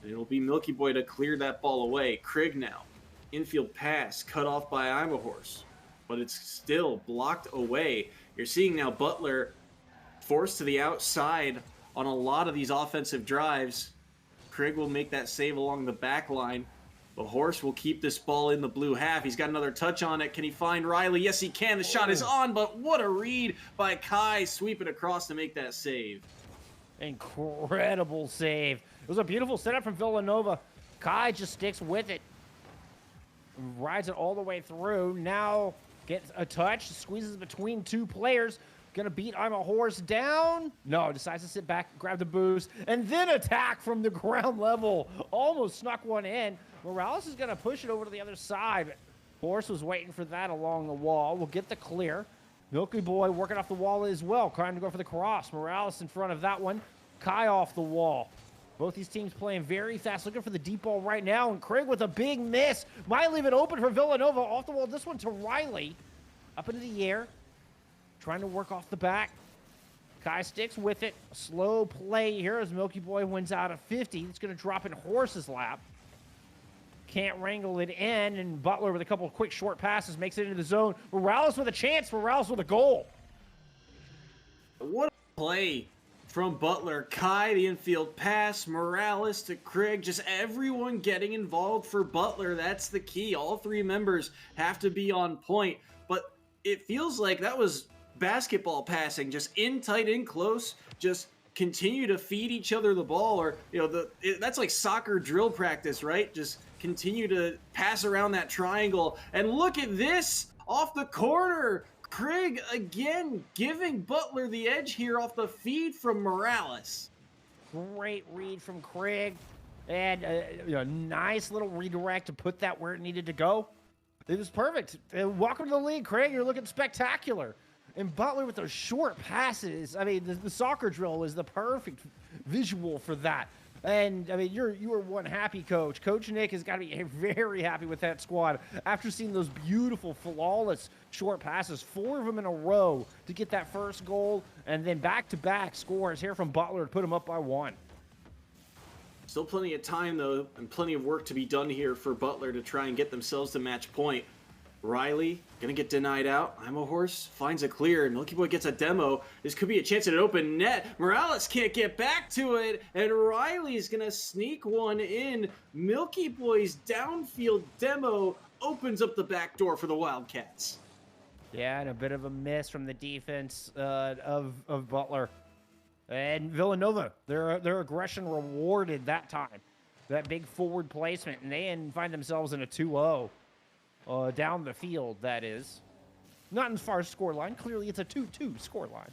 And it'll be Milky Boy to clear that ball away. Krieg now. Infield pass cut off by I'm a Horse, but it's still blocked away. You're seeing now Butler forced to the outside on a lot of these offensive drives. Krieg will make that save along the back line. The Horse will keep this ball in the blue half. He's got another touch on it. Can he find Riley? Yes, he can. The shot is on, but what a read by Kai sweeping across to make that save. Incredible save. It was a beautiful setup from Villanova. Kai just sticks with it. Rides it all the way through. Now gets a touch, squeezes between two players. Gonna beat I'm a Horse down. No, decides to sit back, grab the boost, and then attack from the ground level. Almost snuck one in. Morales is gonna push it over to the other side. Horse was waiting for that along the wall. We'll get the clear. Milky Boy working off the wall as well, trying to go for the cross. Morales in front of that one. Kai off the wall. Both these teams playing very fast, looking for the deep ball right now, and Krieg with a big miss. Might leave it open for Villanova. Off the wall, this one to Riley. Up into the air. Trying to work off the back. Kai sticks with it. A slow play here as Milky Boy wins out of 50. It's going to drop in Horse's lap. Can't wrangle it in, and Butler with a couple of quick short passes makes it into the zone. Morales with a chance. Morales with a goal. What a play from Butler. Kai, the infield pass. Morales to Krieg. Just everyone getting involved for Butler. That's the key. All three members have to be on point. But it feels like that was basketball passing. Just in tight, in close. Just continue to feed each other the ball. Or, you know, that's like soccer drill practice, right? Just continue to pass around that triangle. And look at this off the corner. Krieg again giving Butler the edge here off the feed from Morales. Great read from Krieg. And a nice little redirect to put that where it needed to go. It was perfect. Welcome to the league, Krieg. You're looking spectacular. And Butler with those short passes. I mean, the soccer drill is the perfect visual for that. And I mean, you are one happy coach. Coach Nick has got to be very happy with that squad after seeing those beautiful, flawless short passes, 4 of them in a row to get that first goal, and then back-to-back scores here from Butler to put them up by 1. Still plenty of time, though, and plenty of work to be done here for Butler to try and get themselves to match point. Riley gonna get denied out. I'm a Horse finds a clear, and Milky Boy gets a demo. This could be a chance at an open net. Morales can't get back to it, and Riley's gonna sneak one in. Milky Boy's downfield demo opens up the back door for the Wildcats. Yeah, and a bit of a miss from the defense of Butler. And Villanova, their aggression rewarded that time. That big forward placement, and they find themselves in a 2-0. Down the field, that is. Not as far as scoreline. Clearly, it's a 2-2 scoreline.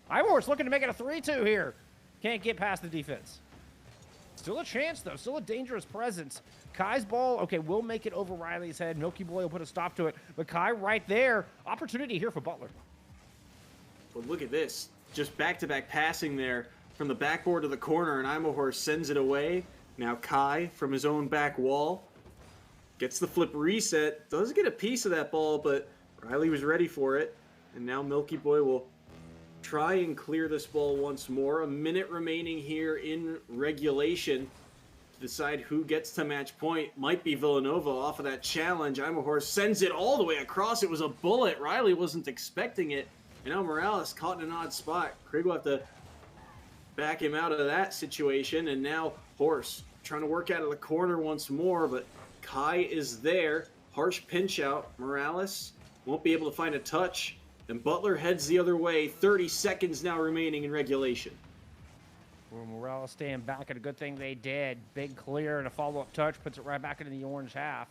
Horse looking to make it a 3-2 here. Can't get past the defense. Still a chance, though. Still a dangerous presence. Kai's ball, okay, will make it over Riley's head. Milky Boy will put a stop to it. But Kai right there. Opportunity here for Butler. But look at this. Just back-to-back passing there from the backboard to the corner, and I'm a Horse sends it away. Now Kai from his own back wall gets the flip reset, does get a piece of that ball, but Riley was ready for it. And now Milky Boy will try and clear this ball once more. A minute remaining here in regulation to decide who gets to match point. Might be Villanova off of that challenge. I'm a Horse sends it all the way across. It was a bullet. Riley wasn't expecting it. And now Morales caught in an odd spot. Krieg will have to back him out of that situation. And now Horse trying to work out of the corner once more, but Kai is there. Harsh pinch out. Morales won't be able to find a touch. And Butler heads the other way. 30 seconds now remaining in regulation. Well, Morales staying back, and a good thing they did. Big clear and a follow-up touch puts it right back into the orange half.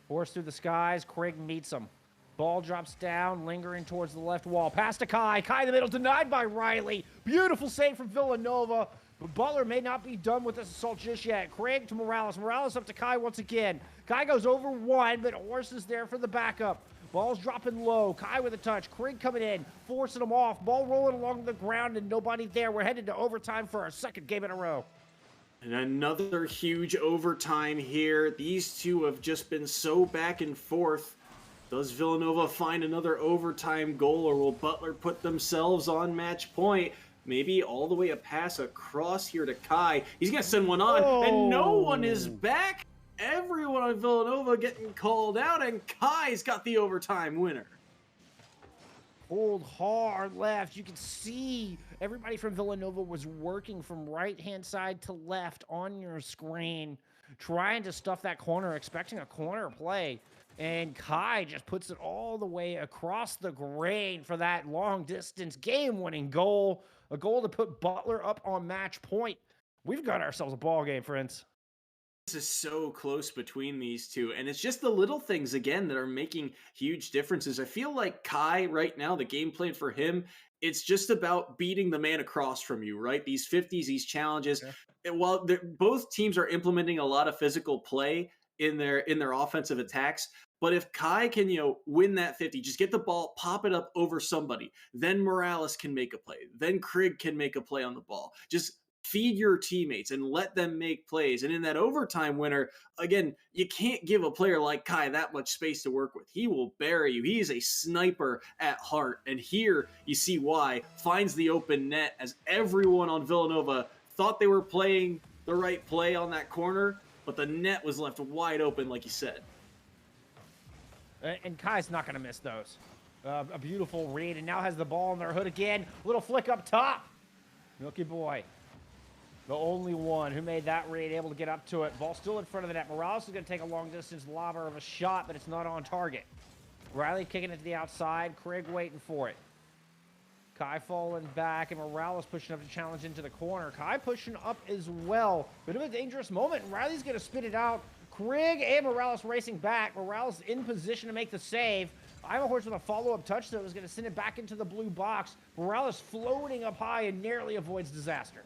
Horse through the skies. Krieg meets him. Ball drops down, lingering towards the left wall. Pass to Kai. Kai in the middle, denied by Riley. Beautiful save from Villanova. But Butler may not be done with this assault just yet. Craig to Morales. Morales up to Kai once again. Kai goes over one, but Horse is there for the backup. Ball's dropping low. Kai with a touch. Craig coming in, forcing him off. Ball rolling along the ground and nobody there. We're headed to overtime for our second game in a row. And another huge overtime here. These two have just been so back and forth. Does Villanova find another overtime goal, or will Butler put themselves on match point? Maybe all the way a pass across here to Kai. He's going to send one on, and no one is back. Everyone on Villanova getting called out, and Kai's got the overtime winner. Hold hard left. You can see everybody from Villanova was working from right-hand side to left on your screen, trying to stuff that corner, expecting a corner play. And Kai just puts it all the way across the grain for that long-distance game-winning goal. A goal to put Butler up on match point. We've got ourselves a ball game, friends. This is so close between these two, and it's just the little things, again, that are making huge differences. I feel like Kai, right now, the game plan for him, it's just about beating the man across from you, right? These 50s, these challenges. Yeah. And while both teams are implementing a lot of physical play in their offensive attacks, but if Kai can, win that 50, just get the ball, pop it up over somebody, then Morales can make a play, then Krigg can make a play on the ball. Just feed your teammates and let them make plays. And in that overtime winner, again, you can't give a player like Kai that much space to work with. He will bury you. He is a sniper at heart. And here you see why. Finds the open net as everyone on Villanova thought they were playing the right play on that corner, but the net was left wide open, like you said. And Kai's not going to miss those. A beautiful read, and now has the ball in their hood again. Little flick up top. Milky Boy, the only one who made that read, able to get up to it. Ball still in front of the net. Morales is going to take a long-distance lobber of a shot, but it's not on target. Riley kicking it to the outside. Craig waiting for it. Kai falling back, and Morales pushing up to challenge into the corner. Kai pushing up as well. Bit of a dangerous moment. Riley's going to spit it out. Craig and Morales racing back. Morales in position to make the save. I'm a Horse with a follow-up touch that was going to send it back into the blue box. Morales floating up high and narrowly avoids disaster.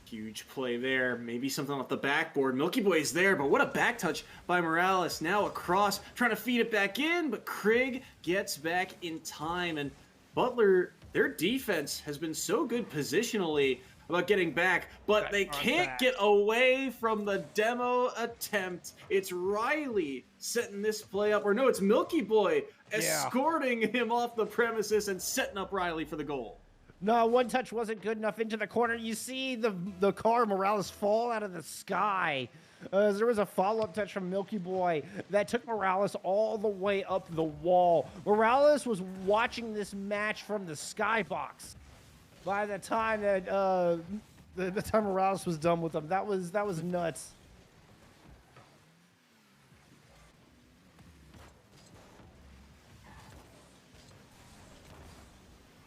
Huge play there. Maybe something off the backboard. Milky Boy's there, but what a back touch by Morales. Now across, trying to feed it back in, but Craig gets back in time. And Butler, their defense has been so good positionally about getting back, but they can't get away from the demo attempt. It's Riley setting this play up, or no, it's Milky Boy escorting him off the premises and setting up Riley for the goal. No, one touch wasn't good enough into the corner. You see the car Morales fall out of the sky. There was a follow-up touch from Milky Boy that took Morales all the way up the wall. Morales was watching this match from the skybox. By the time that the time Morales was done with them, that was nuts.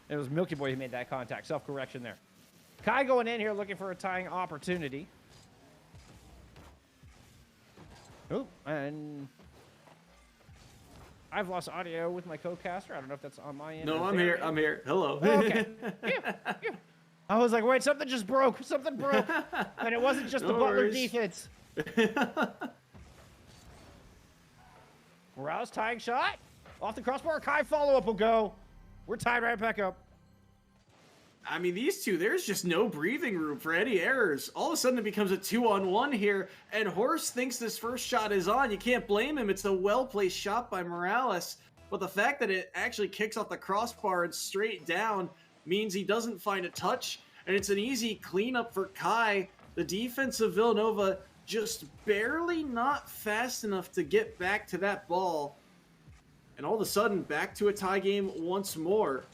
It was Milky Boy who made that contact. Self-correction there. Kai going in here looking for a tying opportunity. Oh, and I've lost audio with my co-caster. I don't know if that's on my end. No, I'm here. I'm here. Hello. Oh, okay. Yeah. I was like, wait, something just broke. Something broke. And it wasn't just the Butler defense. Morales tying shot. Off the crossbar. Kai follow-up will go. We're tied right back up. I mean, these two, there's just no breathing room for any errors. All of a sudden, it becomes a 2-on-1 here, and Horse thinks this first shot is on. You can't blame him. It's a well-placed shot by Morales, but the fact that it actually kicks off the crossbar and straight down means he doesn't find a touch, and it's an easy cleanup for Kai. The defense of Villanova just barely not fast enough to get back to that ball, and all of a sudden, back to a tie game once more.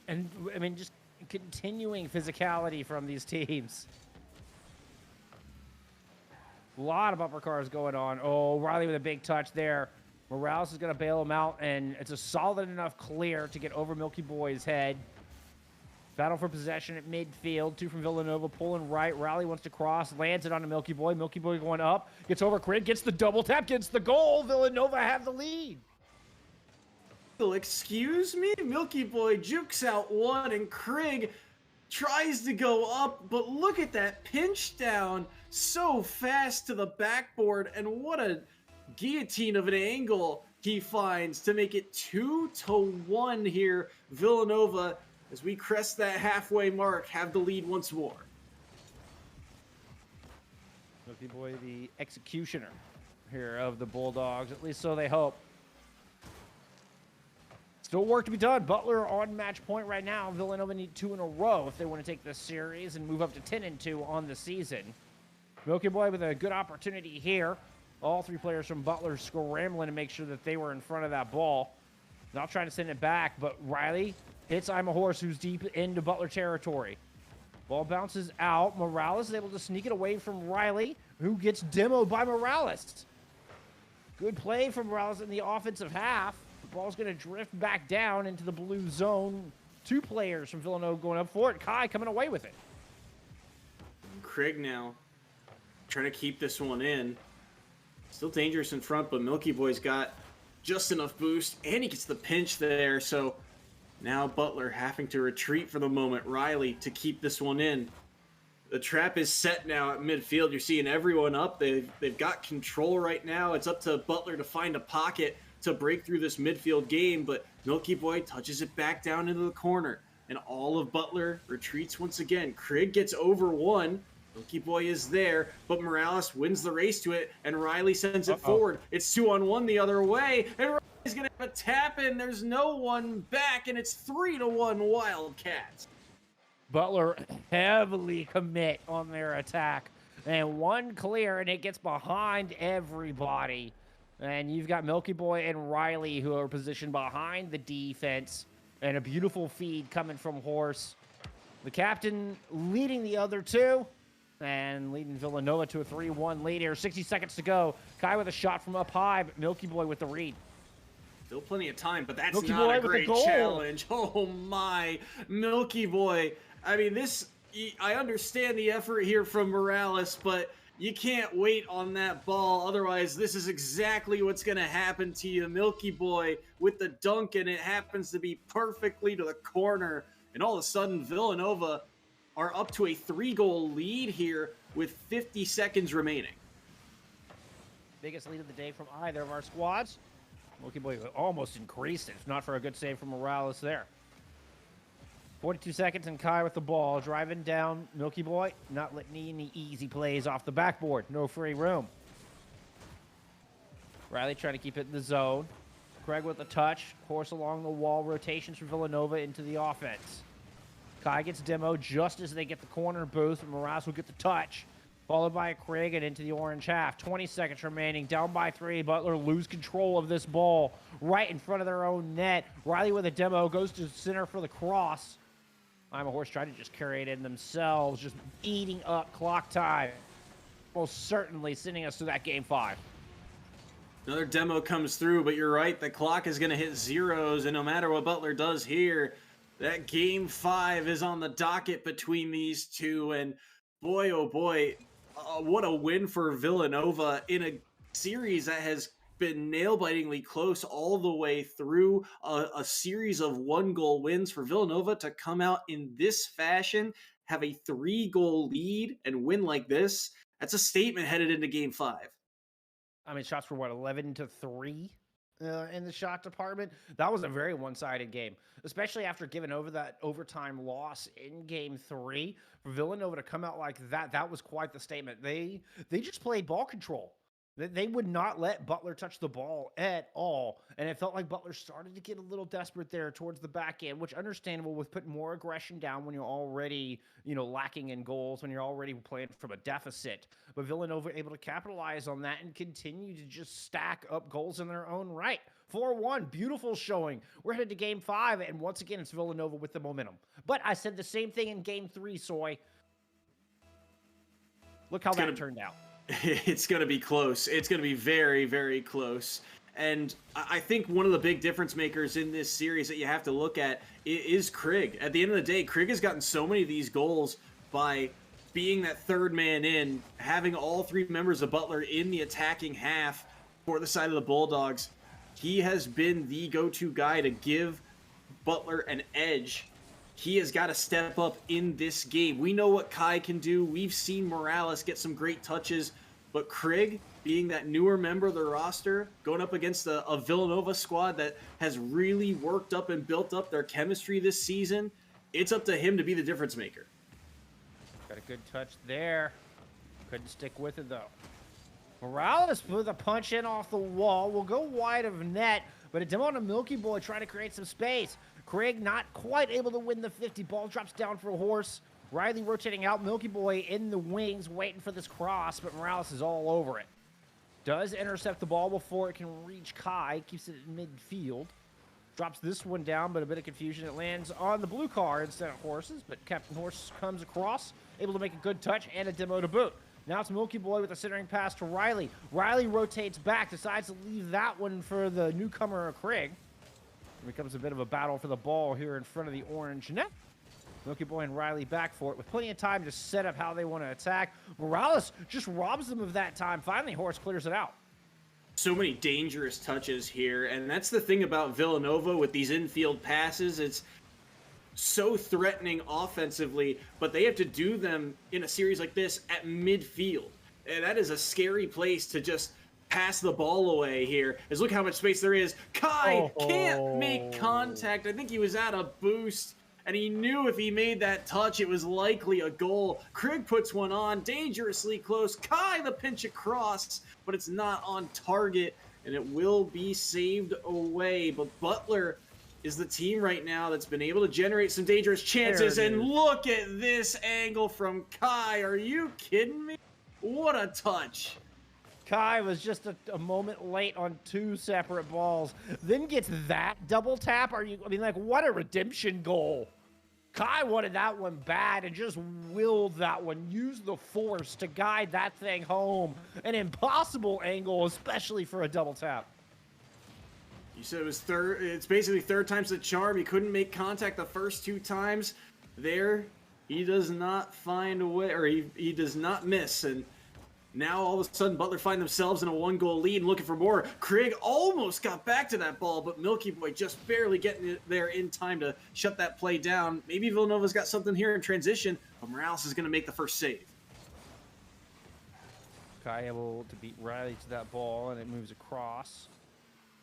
And, I mean, just continuing physicality from these teams. A lot of upper cars going on. Oh, Riley with a big touch there. Morales is going to bail him out, and it's a solid enough clear to get over Milky Boy's head. Battle for possession at midfield. Two from Villanova pulling right. Riley wants to cross. Lands it on to Milky Boy. Milky Boy going up. Gets over Craig. Gets the double tap. Gets the goal. Villanova have the lead. Excuse me? Milky Boy jukes out one, and Craig tries to go up, but look at that pinch down so fast to the backboard, and what a guillotine of an angle he finds to make it 2-1 here. Villanova, as we crest that halfway mark, have the lead once more. Milky Boy, the executioner here of the Bulldogs, at least so they hope. Still work to be done. Butler on match point right now. Villanova need 2 in a row if they want to take this series and move up to 10-2 on the season. Milky Boy with a good opportunity here. All 3 players from Butler scrambling to make sure that they were in front of that ball. Not trying to send it back, but Riley hits I'm a Horse, who's deep into Butler territory. Ball bounces out. Morales is able to sneak it away from Riley, who gets demoed by Morales. Good play from Morales in the offensive half. The ball's going to drift back down into the blue zone. 2 players from Villanova going up for it. Kai coming away with it. Craig now trying to keep this one in. Still dangerous in front, but Milky Boy's got just enough boost, and he gets the pinch there. So now Butler having to retreat for the moment. Riley to keep this one in. The trap is set now at midfield. You're seeing everyone up. They've got control right now. It's up to Butler to find a pocket to break through this midfield game, but Milky Boy touches it back down into the corner, and all of Butler retreats once again. Craig gets over one. Milky Boy is there, but Morales wins the race to it, and Riley sends it forward. It's 2-on-1 the other way, and Riley's going to have a tap in. There's no one back, and it's 3-1 Wildcats. Butler heavily commit on their attack, and one clear, and it gets behind everybody. And you've got Milky Boy and Riley who are positioned behind the defense, and a beautiful feed coming from Horse. The captain leading the other 2. And leading Villanova to a 3-1 lead here. 60 seconds to go. Kai with a shot from up high, but Milky Boy with the read. Still plenty of time, but that's Milky not Boy a with great the goal. challenge. Oh my, Milky Boy. I mean, I understand the effort here from Morales, but you can't wait on that ball. Otherwise, this is exactly what's going to happen to you. Milky Boy with the dunk, and it happens to be perfectly to the corner. And all of a sudden, Villanova are up to a 3-goal lead here with 50 seconds remaining. Biggest lead of the day from either of our squads. Milky Boy almost increased it, if not for a good save from Morales there. 42 seconds, and Kai with the ball, driving down Milky Boy, not letting any easy plays off the backboard. No free room. Riley trying to keep it in the zone. Craig with the touch. Horse along the wall. Rotations from Villanova into the offense. Kai gets demo just as they get the corner boost. Morales will get the touch. Followed by Craig and into the orange half. 20 seconds remaining. Down by 3. Butler lose control of this ball right in front of their own net. Riley with a demo goes to center for the cross. I'm a Horse trying to just carry it in themselves. Just eating up clock time. Most certainly sending us to that game 5. Another demo comes through, but you're right. The clock is going to hit zeros, and no matter what Butler does here, that game 5 is on the docket between these two. And boy, oh boy, what a win for Villanova in a series that has been nail-bitingly close all the way through. A series of 1-goal wins for Villanova to come out in this fashion, have a 3-goal lead, and win like this. That's a statement headed into game 5. I mean, shots were, what, 11-3 in the shot department? That was a very one-sided game, especially after giving over that overtime loss in game 3. For Villanova to come out like that, that was quite the statement. They just played ball control. They would not let Butler touch the ball at all, and it felt like Butler started to get a little desperate there towards the back end, which understandable with putting more aggression down when you're already, lacking in goals, when you're already playing from a deficit. But Villanova able to capitalize on that and continue to just stack up goals in their own right. 4-1, beautiful showing. We're headed to game 5, and once again, it's Villanova with the momentum. But I said the same thing in game 3, Soy. Look how that turned out. It's going to be close. It's going to be very, very close. And I think one of the big difference makers in this series that you have to look at is Craig. At the end of the day, Craig has gotten so many of these goals by being that third man in, having all 3 members of Butler in the attacking half for the side of the Bulldogs. He has been the go-to guy to give Butler an edge he has got to step up in this game. We know what Kai can do. We've seen Morales get some great touches, but Craig, being that newer member of the roster, going up against a Villanova squad that has really worked up and built up their chemistry this season, it's up to him to be the difference maker. Got a good touch there. Couldn't stick with it, though. Morales with a punch in off the wall. Will go wide of net, but a demo on a Milky Boy trying to create some space. Craig not quite able to win the 50. Ball drops down for a Horse. Riley rotating out. Milky Boy in the wings waiting for this cross, but Morales is all over it. Does intercept the ball before it can reach Kai. Keeps it in midfield. Drops this one down, but a bit of confusion. It lands on the blue car instead of Horse's, but Captain Horse comes across, able to make a good touch and a demo to boot. Now it's Milky Boy with a centering pass to Riley. Riley rotates back, decides to leave that one for the newcomer Craig. It becomes a bit of a battle for the ball here in front of the orange net. Milky Boy and Riley back for it with plenty of time to set up how they want to attack. Morales just robs them of that time. Finally, Horse clears it out. So many dangerous touches here, and that's the thing about Villanova with these infield passes. It's so threatening offensively, but they have to do them in a series like this at midfield. And that is a scary place to just pass the ball away here. As look how much space there is. Kai can't make contact. I think he was at a boost, and he knew if he made that touch, it was likely a goal. Craig puts one on, dangerously close. Kai the pinch across, but it's not on target, and it will be saved away. But Butler is the team right now that's been able to generate some dangerous chances, and look at this angle from Kai. Are you kidding me? What a touch. Kai was just a moment late on two separate balls, then gets that double tap. I mean, like, what a redemption goal. Kai wanted that one bad and just willed that one. Used the force to guide that thing home. An impossible angle, especially for a double tap. You said it was third. It's basically third time's the charm. He couldn't make contact the first two times. There, he does not find a way, or he does not miss. And now all of a sudden, Butler find themselves in a one-goal lead and looking for more. Craig almost got back to that ball, but Milky Boy just barely getting it there in time to shut that play down. Maybe Villanova's got something here in transition, but Morales is going to make the first save. Kai able to beat Riley to that ball, and it moves across.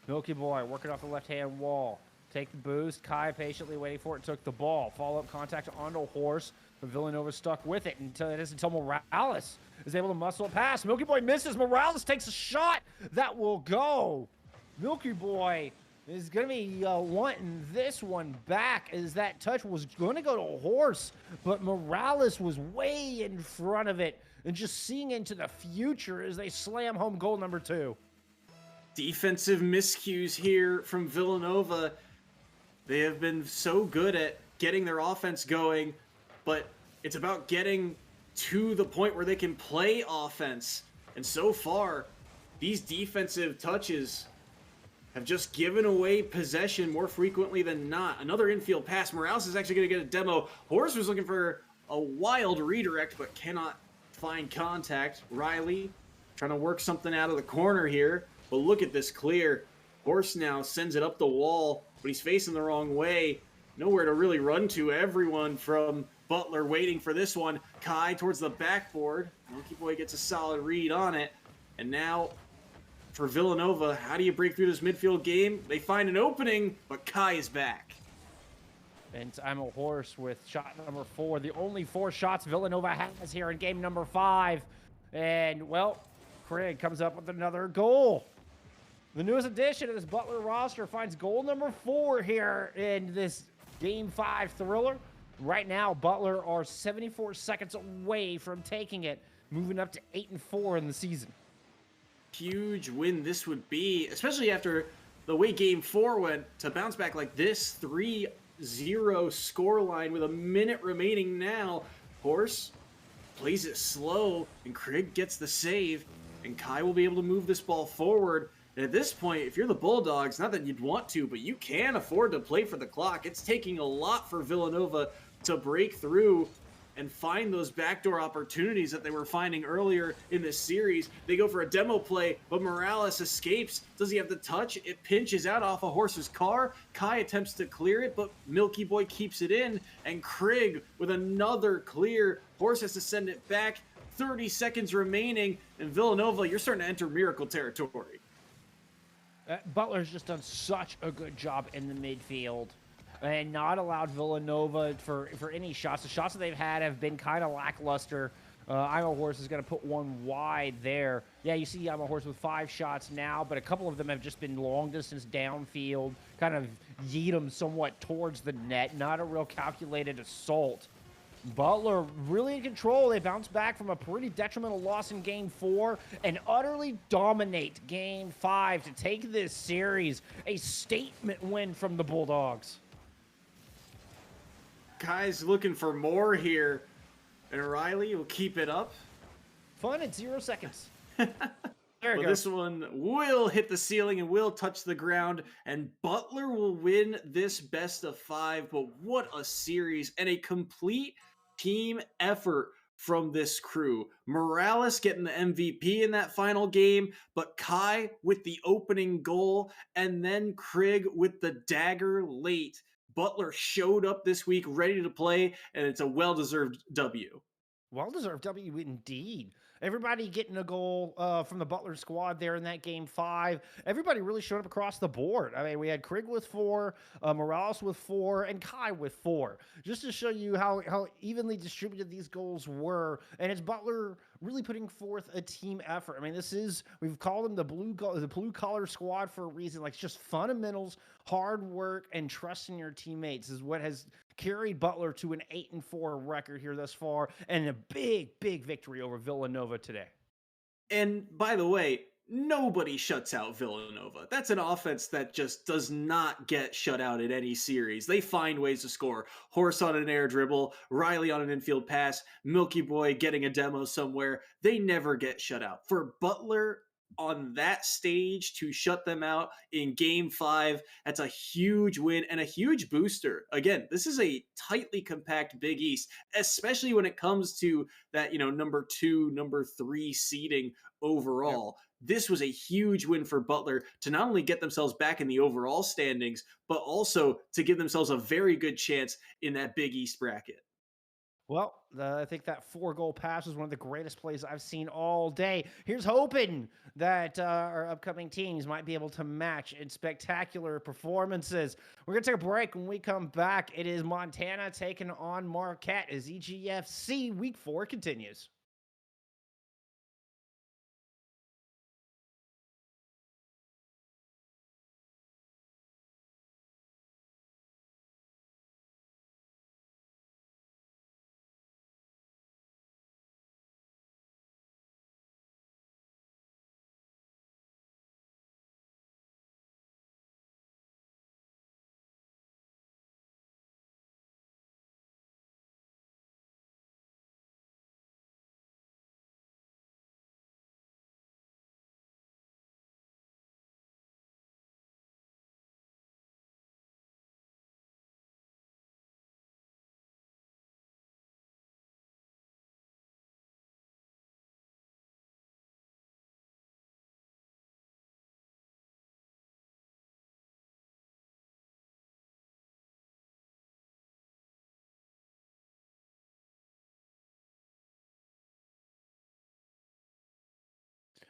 Milky Boy working off the left-hand wall. Take the boost. Kai patiently waiting for it. Took the ball. Follow-up contact onto Horse. But Villanova stuck with it until Morales is able to muscle it past. Milky Boy misses. Morales takes a shot. That will go. Milky Boy is going to be wanting this one back, as that touch was going to go to Horse. But Morales was way in front of it and just seeing into the future as they slam home goal number 2. Defensive miscues here from Villanova. They have been so good at getting their offense going, but it's about getting to the point where they can play offense. And so far, these defensive touches have just given away possession more frequently than not. Another infield pass. Morales is actually going to get a demo. Horse was looking for a wild redirect, but cannot find contact. Riley trying to work something out of the corner here. But look at this clear. Horse now sends it up the wall, but he's facing the wrong way. Nowhere to really run to. Everyone from Butler waiting for this one. Kai towards the backboard. Milky Boy gets a solid read on it. And now for Villanova, how do you break through this midfield game? They find an opening, but Kai is back. And I'm a Horse with shot number 4. The only 4 shots Villanova has here in game number 5. And, well, Craig comes up with another goal. The newest addition of this Butler roster finds goal number 4 here in this Game 5 thriller. Right now, Butler are 74 seconds away from taking it, moving up to 8-4 in the season. Huge win this would be, especially after the way Game 4 went, to bounce back like this. 3-0 scoreline with a minute remaining now. Horse plays it slow, and Craig gets the save, and Kai will be able to move this ball forward. And at this point, if you're the Bulldogs, not that you'd want to, but you can afford to play for the clock. It's taking a lot for Villanova to break through. and find those backdoor opportunities that they were finding earlier in this series. They go for a demo play, but Morales escapes. Does he have the touch? It pinches out off a Horse's car. Kai attempts to clear it, but Milky Boy keeps it in, and Krieg with another clear. Horse has to send it back. 30 seconds remaining, and Villanova, you're starting to enter miracle territory. Butler's just done such a good job in the midfield and not allowed Villanova for any shots. The shots that they've had have been kind of lackluster. I'm a Horse is going to put one wide there. Yeah, you see I'm a Horse with 5 shots now, but a couple of them have just been long distance downfield, kind of yeet them somewhat towards the net. Not a real calculated assault. Butler really in control. They bounce back from a pretty detrimental loss in Game 4 and utterly dominate Game 5 to take this series. A statement win from the Bulldogs. Kai's looking for more here, and Riley will keep it up. Fun at 0 seconds. There well, this one will hit the ceiling and will touch the ground, and Butler will win this best of 5. But what a series and a complete team effort from this crew. Morales getting the MVP in that final game, but Kai with the opening goal, and then Krieg with the dagger late. Butler showed up this week ready to play, and it's a well-deserved W. Well-deserved W indeed. Everybody getting a goal from the Butler squad there in that Game 5. Everybody really showed up across the board. I mean, we had Krieg with 4, Morales with 4, and Kai with 4. Just to show you how evenly distributed these goals were. And it's Butler really putting forth a team effort. I mean, we've called them the blue collar squad for a reason. Like, it's just fundamentals, hard work, and trust in your teammates is what has carried Butler to an 8-4 record here thus far, and a big victory over Villanova today. And by the way, nobody shuts out Villanova. That's an offense that just does not get shut out in any series. They find ways to score. Horse on an air dribble, Riley on an infield pass, Milky Boy getting a demo somewhere. They never get shut out. For Butler on that stage to shut them out in Game 5, that's a huge win and a huge booster. Again, this is a tightly compact Big East, especially when it comes to that, number 2, number 3 seeding overall. Yep. This was a huge win for Butler to not only get themselves back in the overall standings, but also to give themselves a very good chance in that Big East bracket. Well, I think that 4-goal pass was one of the greatest plays I've seen all day. Here's hoping that our upcoming teams might be able to match in spectacular performances. We're going to take a break. When we come back, it is Montana taking on Marquette as EGFC Week 4 continues.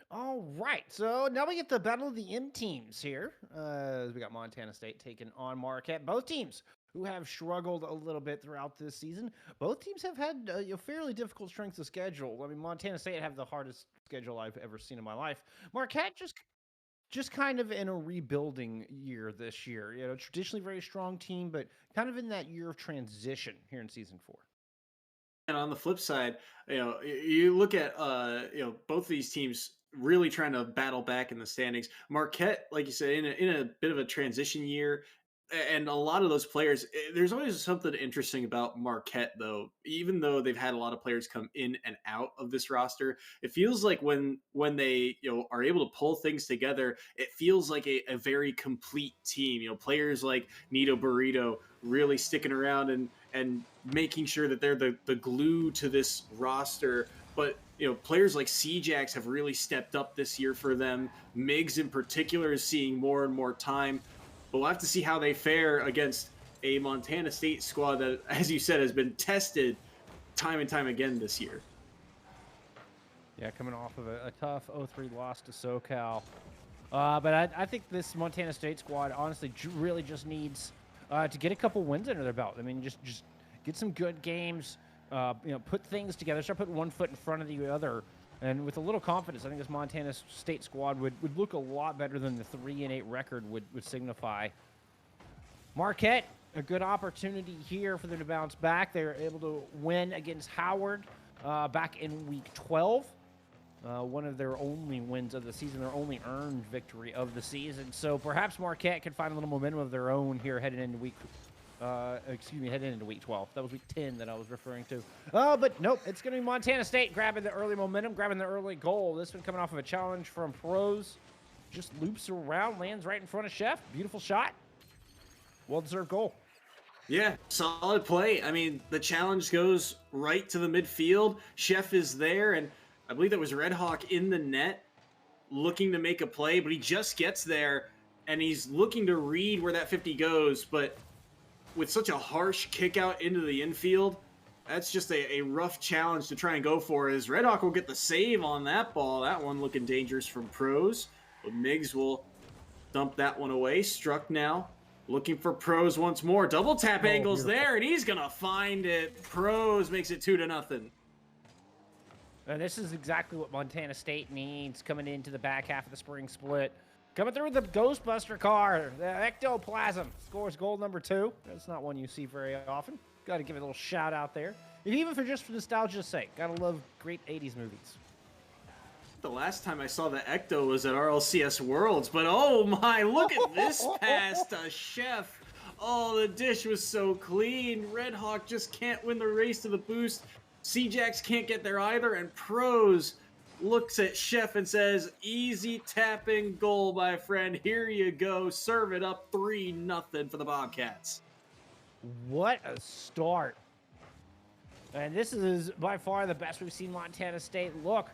All right, so now we get the battle of the M teams here. We got Montana State taking on Marquette. Both teams who have struggled a little bit throughout this season. Both teams have had a fairly difficult strength of schedule. I mean, Montana State have the hardest schedule I've ever seen in my life. Marquette just kind of in a rebuilding year this year. Traditionally very strong team, but kind of in that year of transition here in Season 4. And on the flip side, you look at both of these teams really trying to battle back in the standings. Marquette, like you said, in a bit of a transition year. and a lot of those players, there's always something interesting about Marquette, though. Even though they've had a lot of players come in and out of this roster, it feels like when they are able to pull things together, it feels like a very complete team. Players like Nito Burrito really sticking around and making sure that they're the glue to this roster. But players like CJax have really stepped up this year for them. Migs in particular is seeing more and more time. But we'll have to see how they fare against a Montana State squad that, as you said, has been tested time and time again this year. Yeah, coming off of a tough 0-3 loss to SoCal. But I think this Montana State squad honestly really just needs to get a couple wins under their belt. I mean, just get some good games, put things together, start putting one foot in front of the other. And with a little confidence, I think this Montana State squad would look a lot better than the 3-8 record would signify. Marquette, a good opportunity here for them to bounce back. They were able to win against Howard back in week 12. One of their only wins of the season, their only earned victory of the season. So perhaps Marquette can find a little momentum of their own here heading into week 12. That was week 10 that I was referring to. But nope, it's going to be Montana State grabbing the early momentum, grabbing the early goal. This one coming off of a challenge from Pros. Just loops around, lands right in front of Chef. Beautiful shot. Well-deserved goal. Yeah, solid play. I mean, the challenge goes right to the midfield. Chef is there, and I believe that was Red Hawk in the net looking to make a play, but he just gets there, and he's looking to read where that 50 goes, but with such a harsh kick out into the infield, that's just a rough challenge to try and go for. As Red Hawk will get the save on that ball. That one looking dangerous from Pros. But Migs will dump that one away. Struck now. Looking for Pros once more. Double tap angles there, and he's going to find it. Pros makes it 2-0. And this is exactly what Montana State needs coming into the back half of the spring split. Coming through the Ghostbuster car, the Ectoplasm scores goal number 2. That's not one you see very often. Got to give it a little shout out there. Even for just for nostalgia's sake. Got to love great 80s movies. The last time I saw the Ecto was at RLCS Worlds, but oh my, look at this pass to Chef. Oh, the dish was so clean. Red Hawk just can't win the race to the boost. CJax can't get there either, and Pros looks at Chef and says, easy tapping goal, my friend. Here you go. Serve it up 3-0 for the Bobcats. What a start. And this is by far the best we've seen Montana State look.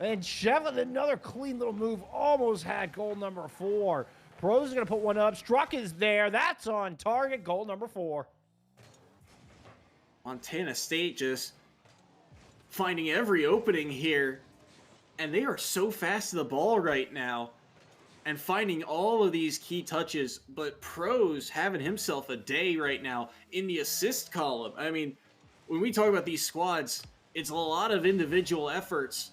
And Chef with another clean little move almost had goal number 4. Pros is going to put one up. Struck is there. That's on target. Goal number 4. Montana State just finding every opening here. And they are so fast to the ball right now and finding all of these key touches. But Pros having himself a day right now in the assist column. I mean, when we talk about these squads, it's a lot of individual efforts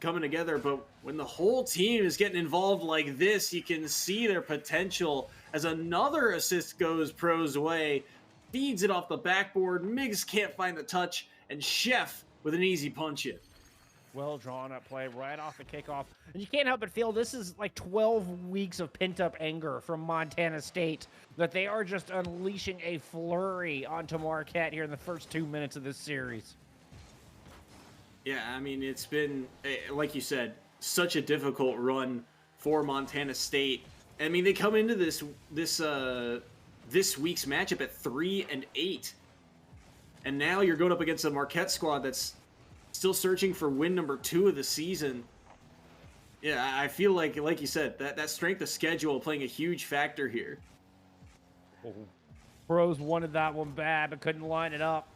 coming together. But when the whole team is getting involved like this, you can see their potential as another assist goes Pros' way. Feeds it off the backboard. Migs can't find the touch. And Chef with an easy punch in. Well drawn up play right off the kickoff. And you can't help but feel this is like 12 weeks of pent-up anger from Montana State, that they are just unleashing a flurry onto Marquette here in the first 2 minutes of this series. Yeah, I mean, it's been, like you said, such a difficult run for Montana State. I mean, they come into this week's matchup at 3-8. And now you're going up against a Marquette squad that's still searching for win number 2 of the season. Yeah, I feel like you said, that strength of schedule playing a huge factor here. Pros wanted that one bad, but couldn't line it up.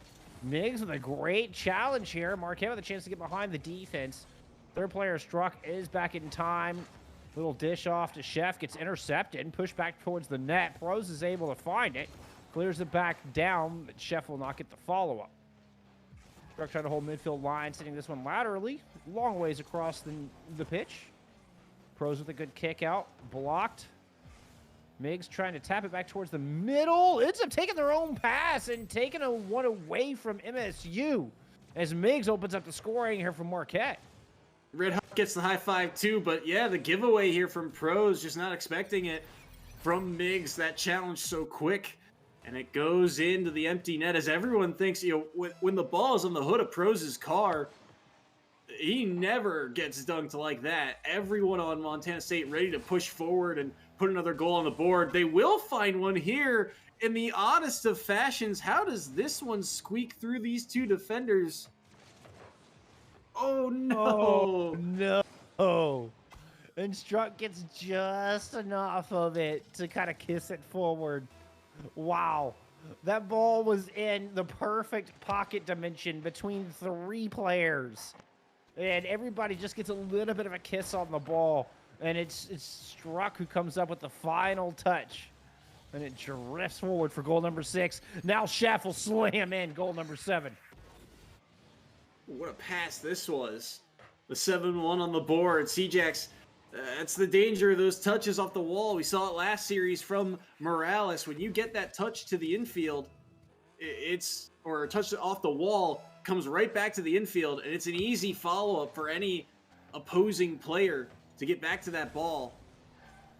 Migs with a great challenge here. Marquette with a chance to get behind the defense. Third player struck is back in time. Little dish off to Chef, gets intercepted and pushed back towards the net. Pros is able to find it. Clears it back down, but Chef will not get the follow-up. Struck trying to hold midfield line, sending this one laterally, long ways across the pitch. Pros with a good kick out, blocked. Migs trying to tap it back towards the middle. Ends up taking their own pass and taking a one away from MSU as Migs opens up the scoring here from Marquette. Red Hawk gets the high five too, but yeah, the giveaway here from Pros, just not expecting it. from Miggs. That challenge so quick, and it goes into the empty net as everyone thinks, when the ball is on the hood of Pro's car, he never gets dunked like that. Everyone on Montana State ready to push forward and put another goal on the board. They will find one here in the oddest of fashions. How does this one squeak through these two defenders? Oh no! Oh no! And Struck gets just enough of it to kind of kiss it forward. Wow. That ball was in the perfect pocket dimension between 3 players. And everybody just gets a little bit of a kiss on the ball. And it's Struck who comes up with the final touch. And it drifts forward for goal number 6. Now Chef will slam in goal number 7. What a pass this was. The 7-1 on the board. Seajax, that's the danger of those touches off the wall. We saw it last series from Morales. When you get that touch to the infield, or a touch off the wall, comes right back to the infield, and it's an easy follow-up for any opposing player to get back to that ball.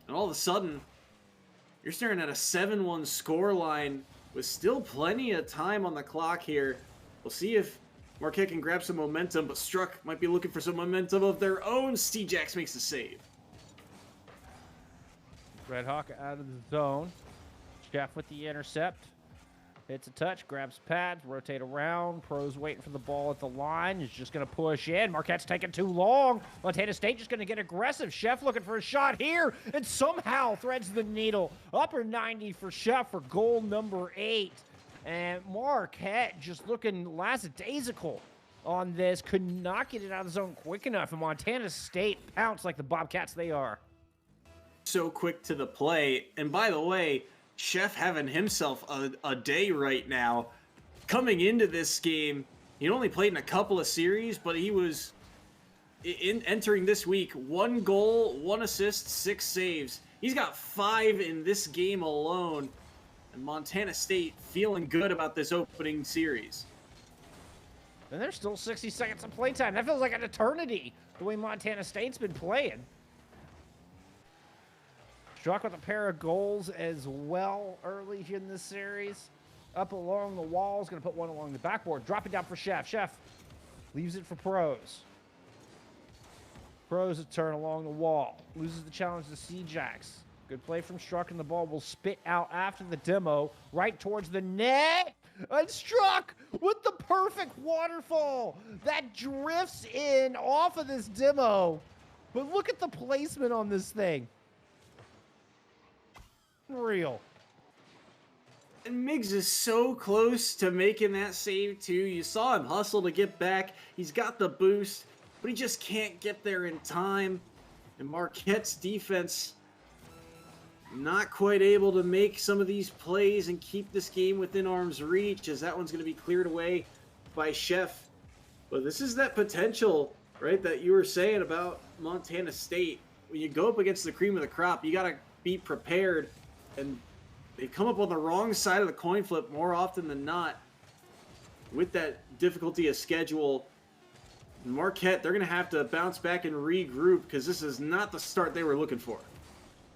And all of a sudden, you're staring at a 7-1 score line with still plenty of time on the clock here. We'll see if Marquette can grab some momentum, but Struck might be looking for some momentum of their own. Stejax makes the save. Red Hawk out of the zone. Chef with the intercept. Hits a touch, grabs pads, rotate around. Pro's waiting for the ball at the line. He's just going to push in. Marquette's taking too long. Montana State just going to get aggressive. Chef looking for a shot here and somehow threads the needle. Upper 90 for Chef for goal number 8. And Marquette just looking lackadaisical on this. Could not get it out of the zone quick enough. And Montana State pounced like the Bobcats they are. So quick to the play. And by the way, Chef having himself a day right now. Coming into this game, he only played in a couple of series, but he was entering this week 1 goal, 1 assist, 6 saves. He's got 5 in this game alone. And Montana State feeling good about this opening series. And there's still 60 seconds of playtime. That feels like an eternity, the way Montana State's been playing. Struck with a pair of goals as well early in this series. Up along the walls, going to put one along the backboard. Drop it down for Chef. Chef leaves it for Pros. Pros a turn along the wall. Loses the challenge to Seajax. Good play from Struck, and the ball will spit out after the demo, right towards the net. And Struck with the perfect waterfall that drifts in off of this demo. But look at the placement on this thing. Real. And Miggs is so close to making that save too. You saw him hustle to get back. He's got the boost, but he just can't get there in time. And Marquette's defense not quite able to make some of these plays and keep this game within arm's reach, as that one's going to be cleared away by Chef. But this is that potential, right, that you were saying about Montana State. When you go up against the cream of the crop, you got to be prepared. And they come up on the wrong side of the coin flip more often than not with that difficulty of schedule. Marquette, they're going to have to bounce back and regroup because this is not the start they were looking for.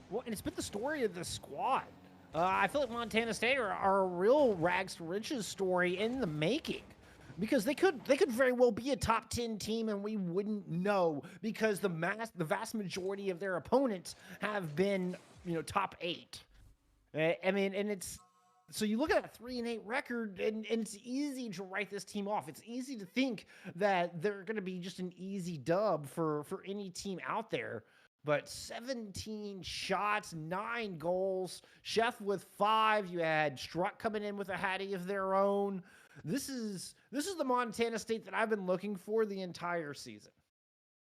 Well, and it's been the story of the squad. I feel like Montana State are a real rags to riches story in the making. Because they could very well be a top 10 team and we wouldn't know because the vast majority of their opponents have been, top 8. I mean, and it's so you look at a 3-8 record, and it's easy to write this team off. It's easy to think that they're going to be just an easy dub for any team out there. But 17 shots, 9 goals, Chef with 5. You had Struck coming in with a hattie of their own. This is the Montana State that I've been looking for the entire season.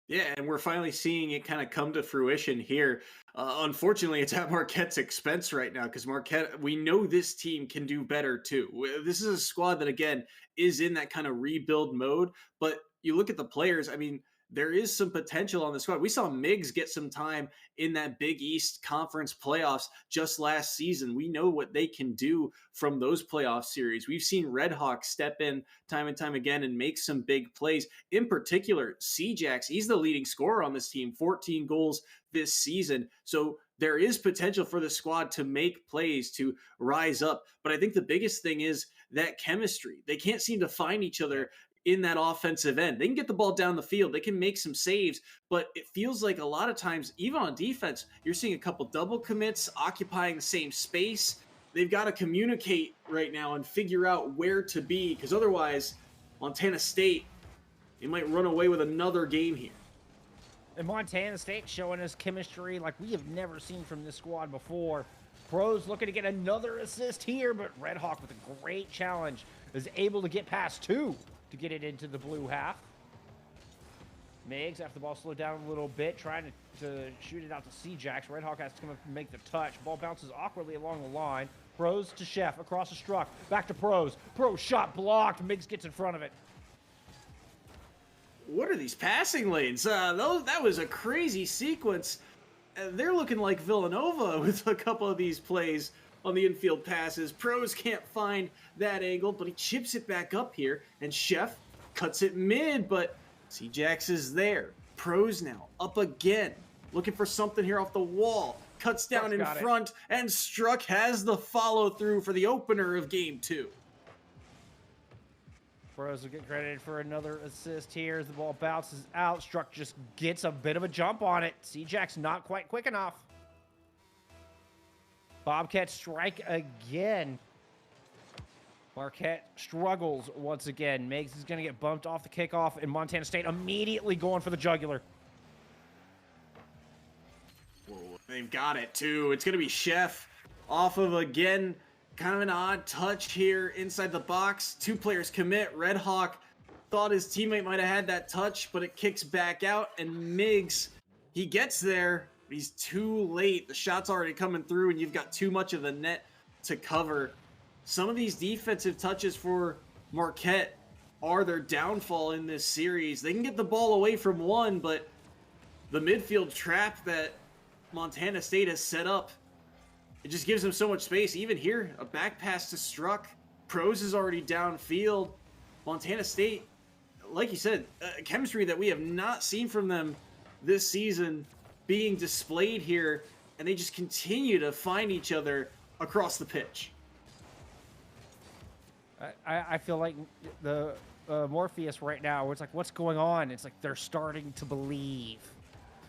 Yeah, and we're finally seeing it kind of come to fruition here. Unfortunately, it's at Marquette's expense right now because Marquette, we know this team can do better too. This is a squad that, again, is in that kind of rebuild mode. But you look at the players, I mean, there is some potential on the squad. We saw Miggs get some time in that Big East Conference playoffs just last season. We know what they can do from those playoff series. We've seen Red Hawks step in time and time again and make some big plays. In particular, Seajax, he's the leading scorer on this team, 14 goals this season. So there is potential for the squad to make plays, to rise up. But I think the biggest thing is that chemistry. They can't seem to find each other in that offensive end. They can get the ball down the field. They can make some saves, but it feels like a lot of times, even on defense, you're seeing a couple double commits occupying the same space. They've got to communicate right now and figure out where to be, because otherwise, Montana State, they might run away with another game here. And Montana State showing us chemistry like we have never seen from this squad before. Pros looking to get another assist here, but Red Hawk with a great challenge is able to get past 2 to get it into the blue half. Miggs, after the ball slowed down a little bit, trying to shoot it out to C-Jax. Red Hawk has to come up and make the touch. Ball bounces awkwardly along the line. Pros to Chef, across the struck, back to Pros. Pros shot blocked. Miggs gets in front of it. What are these passing lanes? That was a crazy sequence. They're looking like Villanova with a couple of these plays on the infield passes. Pros can't find that angle, but he chips it back up here, and Chef cuts it mid, but C-Jax is there. Pros now up again, looking for something here off the wall. Cuts down in front, and Struck has the follow-through for the opener of Game 2. Pros will get credited for another assist here as the ball bounces out. Struck just gets a bit of a jump on it. C-Jax not quite quick enough. Bobcats strike again. Marquette struggles once again. Miggs is going to get bumped off the kickoff, and Montana State immediately going for the jugular. Whoa, they've got it, too. It's going to be Chef off of, again, kind of an odd touch here inside the box. 2 players commit. Red Hawk thought his teammate might have had that touch, but it kicks back out, and Miggs, he gets there. He's too late. The shot's already coming through, and you've got too much of the net to cover. Some of these defensive touches for Marquette are their downfall in this series. They can get the ball away from one, but the midfield trap that Montana State has set up, it just gives them so much space. Even here, a back pass to Struck. Pros is already downfield. Montana State, like you said, chemistry that we have not seen from them this season being displayed here, and they just continue to find each other across the pitch. I feel like the Morpheus right now, it's like, what's going on? It's like they're starting to believe.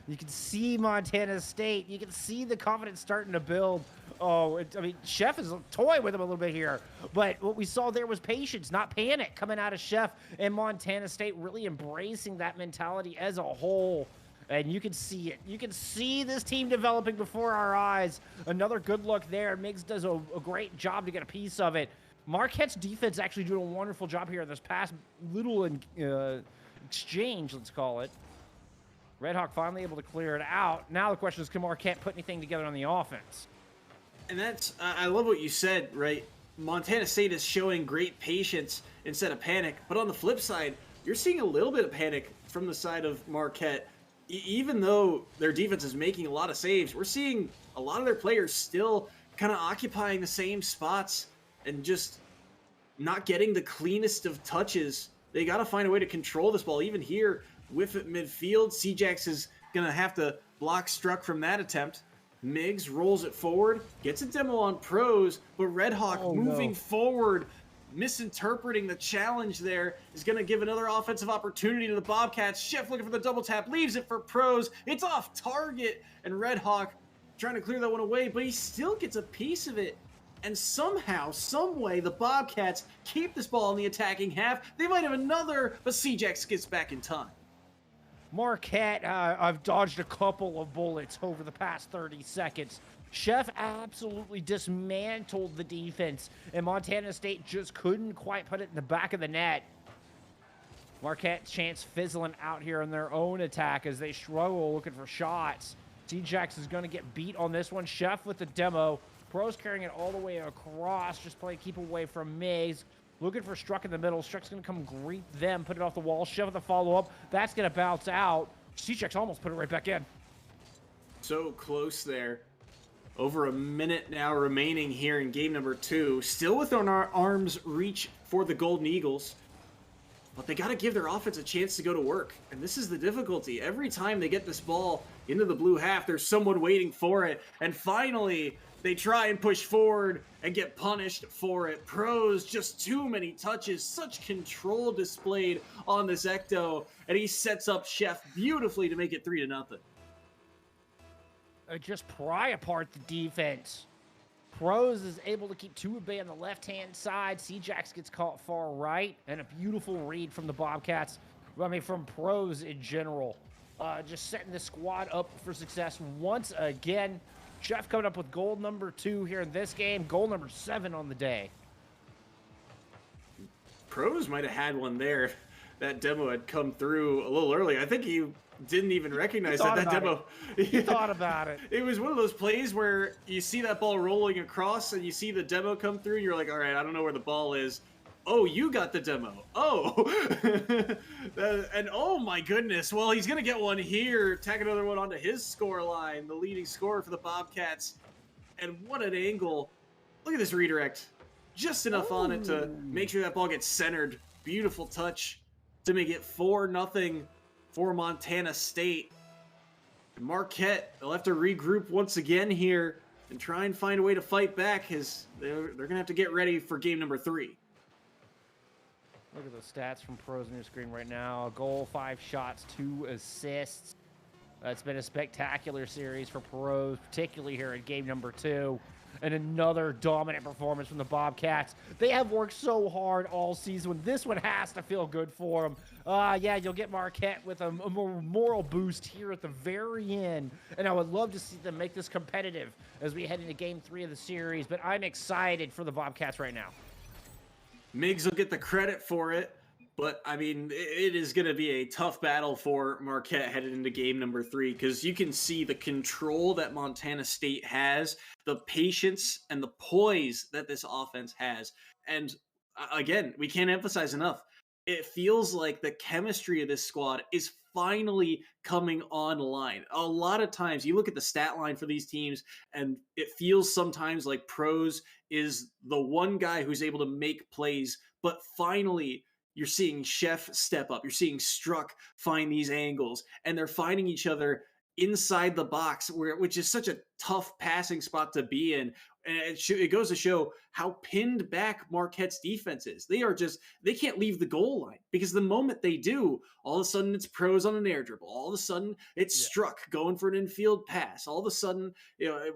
You can see Montana State. You can see the confidence starting to build. Oh, I mean, Chef is toying with him a little bit here. But what we saw there was patience, not panic, coming out of Chef. And Montana State really embracing that mentality as a whole. And you can see it. You can see this team developing before our eyes. Another good look there. Miggs does a great job to get a piece of it. Marquette's defense actually doing a wonderful job here this past little exchange, let's call it. Red Hawk finally able to clear it out. Now the question is, can Marquette put anything together on the offense? And that's, I love what you said, right? Montana State is showing great patience instead of panic. But on the flip side, you're seeing a little bit of panic from the side of Marquette. Even though their defense is making a lot of saves, we're seeing a lot of their players still kind of occupying the same spots and just not getting the cleanest of touches. They got to find a way to control this ball. Even here, with it midfield, C-Jax is going to have to block Struck from that attempt. Miggs rolls it forward, gets a demo on Pros, but Red Hawk moving forward, misinterpreting the challenge there, is going to give another offensive opportunity to the Bobcats. Chef looking for the double tap, leaves it for Pros. It's off target, and Red Hawk trying to clear that one away, but he still gets a piece of it. And somehow, some way, the Bobcats keep this ball in the attacking half. They might have another, but C-Jax gets back in time. Marquette, I've dodged a couple of bullets over the past 30 seconds. Chef absolutely dismantled the defense, and Montana State just couldn't quite put it in the back of the net. Marquette's chance fizzling out here in their own attack as they struggle looking for shots. C-Jax is going to get beat on this one. Chef with the demo. Pros carrying it all the way across, just playing keep away from Miggs. Looking for Struck in the middle. Struck's going to come greet them, put it off the wall. Chef with the follow-up. That's going to bounce out. C-Jax almost put it right back in. So close there. Over a minute now remaining here in game number 2. Still within our arm's reach for the Golden Eagles. But they got to give their offense a chance to go to work. And this is the difficulty. Every time they get this ball into the blue half. There's someone waiting for it. And finally, they try and push forward and get punished for it. Pros, just too many touches. Such control displayed on this Ecto. And he sets up Chef beautifully to make it 3-0. Just pry apart the defense. Pros is able to keep 2 at bay on the left-hand side. C-Jax gets caught far right. And a beautiful read from the Bobcats. I mean, from Pros in general. Just setting the squad up for success once again. Chef coming up with goal number 2 here in this game. Goal number 7 on the day. Pros might have had one there. That demo had come through a little early. I think he didn't even recognize that demo. He thought about it. It was one of those plays where you see that ball rolling across and you see the demo come through. And you're like, all right, I don't know where the ball is. Oh, you got the demo. Oh. And oh my goodness. Well, he's going to get one here. Tack another one onto his score line, the leading scorer for the Bobcats. And what an angle. Look at this redirect. Just enough on it to make sure that ball gets centered. Beautiful touch to make it 4-0 for Montana State. Marquette, they'll have to regroup once again here and try and find a way to fight back. They're going to have to get ready for game number 3. Look at the stats from Pros on your screen right now. A goal, 5 shots, 2 assists. It's been a spectacular series for Pros, particularly here in game number 2. And another dominant performance from the Bobcats. They have worked so hard all season. This one has to feel good for them. Yeah, you'll get Marquette with a more moral boost here at the very end. And I would love to see them make this competitive as we head into game 3 of the series. But I'm excited for the Bobcats right now. Miggs will get the credit for it, but I mean, it is going to be a tough battle for Marquette headed into game number 3 because you can see the control that Montana State has, the patience and the poise that this offense has. And again, we can't emphasize enough. It feels like the chemistry of this squad is finally coming online. A lot of times you look at the stat line for these teams and it feels sometimes like Pros is the one guy who's able to make plays, but finally you're seeing Chef step up. You're seeing Struck find these angles and they're finding each other inside the box, which is such a tough passing spot to be in. And it goes to show how pinned back Marquette's defense is. They can't leave the goal line because the moment they do, all of a sudden it's Pros on an air dribble. All of a sudden it's Struck going for an infield pass. All of a sudden,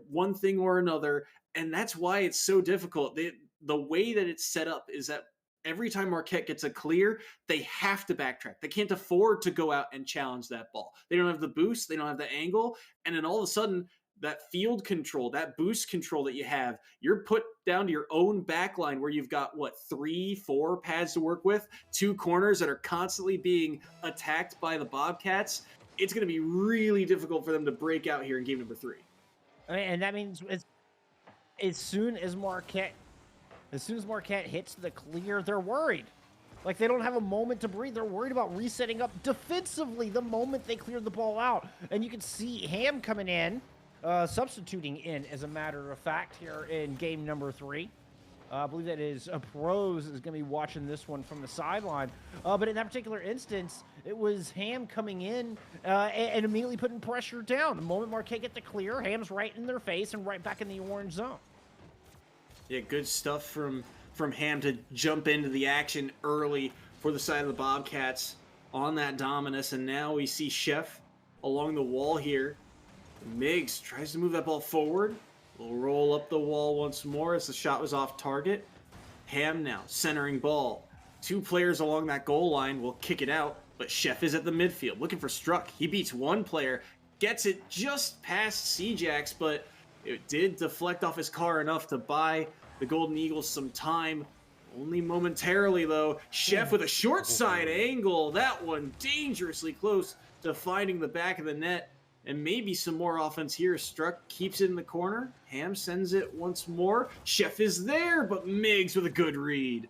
one thing or another. And that's why it's so difficult. The way that it's set up is that every time Marquette gets a clear, they have to backtrack. They can't afford to go out and challenge that ball. They don't have the boost. They don't have the angle. And then all of a sudden, that field control, that boost control that you have, you're put down to your own back line where you've got, 3-4 pads to work with, 2 corners that are constantly being attacked by the Bobcats. It's going to be really difficult for them to break out here in game number 3. And that means as soon as Marquette hits the clear, they're worried. Like, they don't have a moment to breathe. They're worried about resetting up defensively the moment they clear the ball out. And you can see Ham coming in, substituting in, as a matter of fact, here in game number 3. I believe that is Pros is going to be watching this one from the sideline. But in that particular instance, it was Ham coming in and immediately putting pressure down. The moment Marquette get the clear, Ham's right in their face and right back in the orange zone. Yeah, good stuff from Ham to jump into the action early for the side of the Bobcats on that dominus. And now we see Chef along the wall here. Miggs tries to move that ball forward. We'll roll up the wall once more as the shot was off target. Ham now centering ball. 2 players along that goal line will kick it out, but Chef is at the midfield looking for Struck. He beats 1 player, gets it just past C-Jax, but it did deflect off his car enough to buy the Golden Eagles some time. Only momentarily, though. Chef with a short side angle. That one dangerously close to finding the back of the net. And maybe some more offense here. Struck keeps it in the corner. Ham sends it once more. Chef is there, but Miggs with a good read.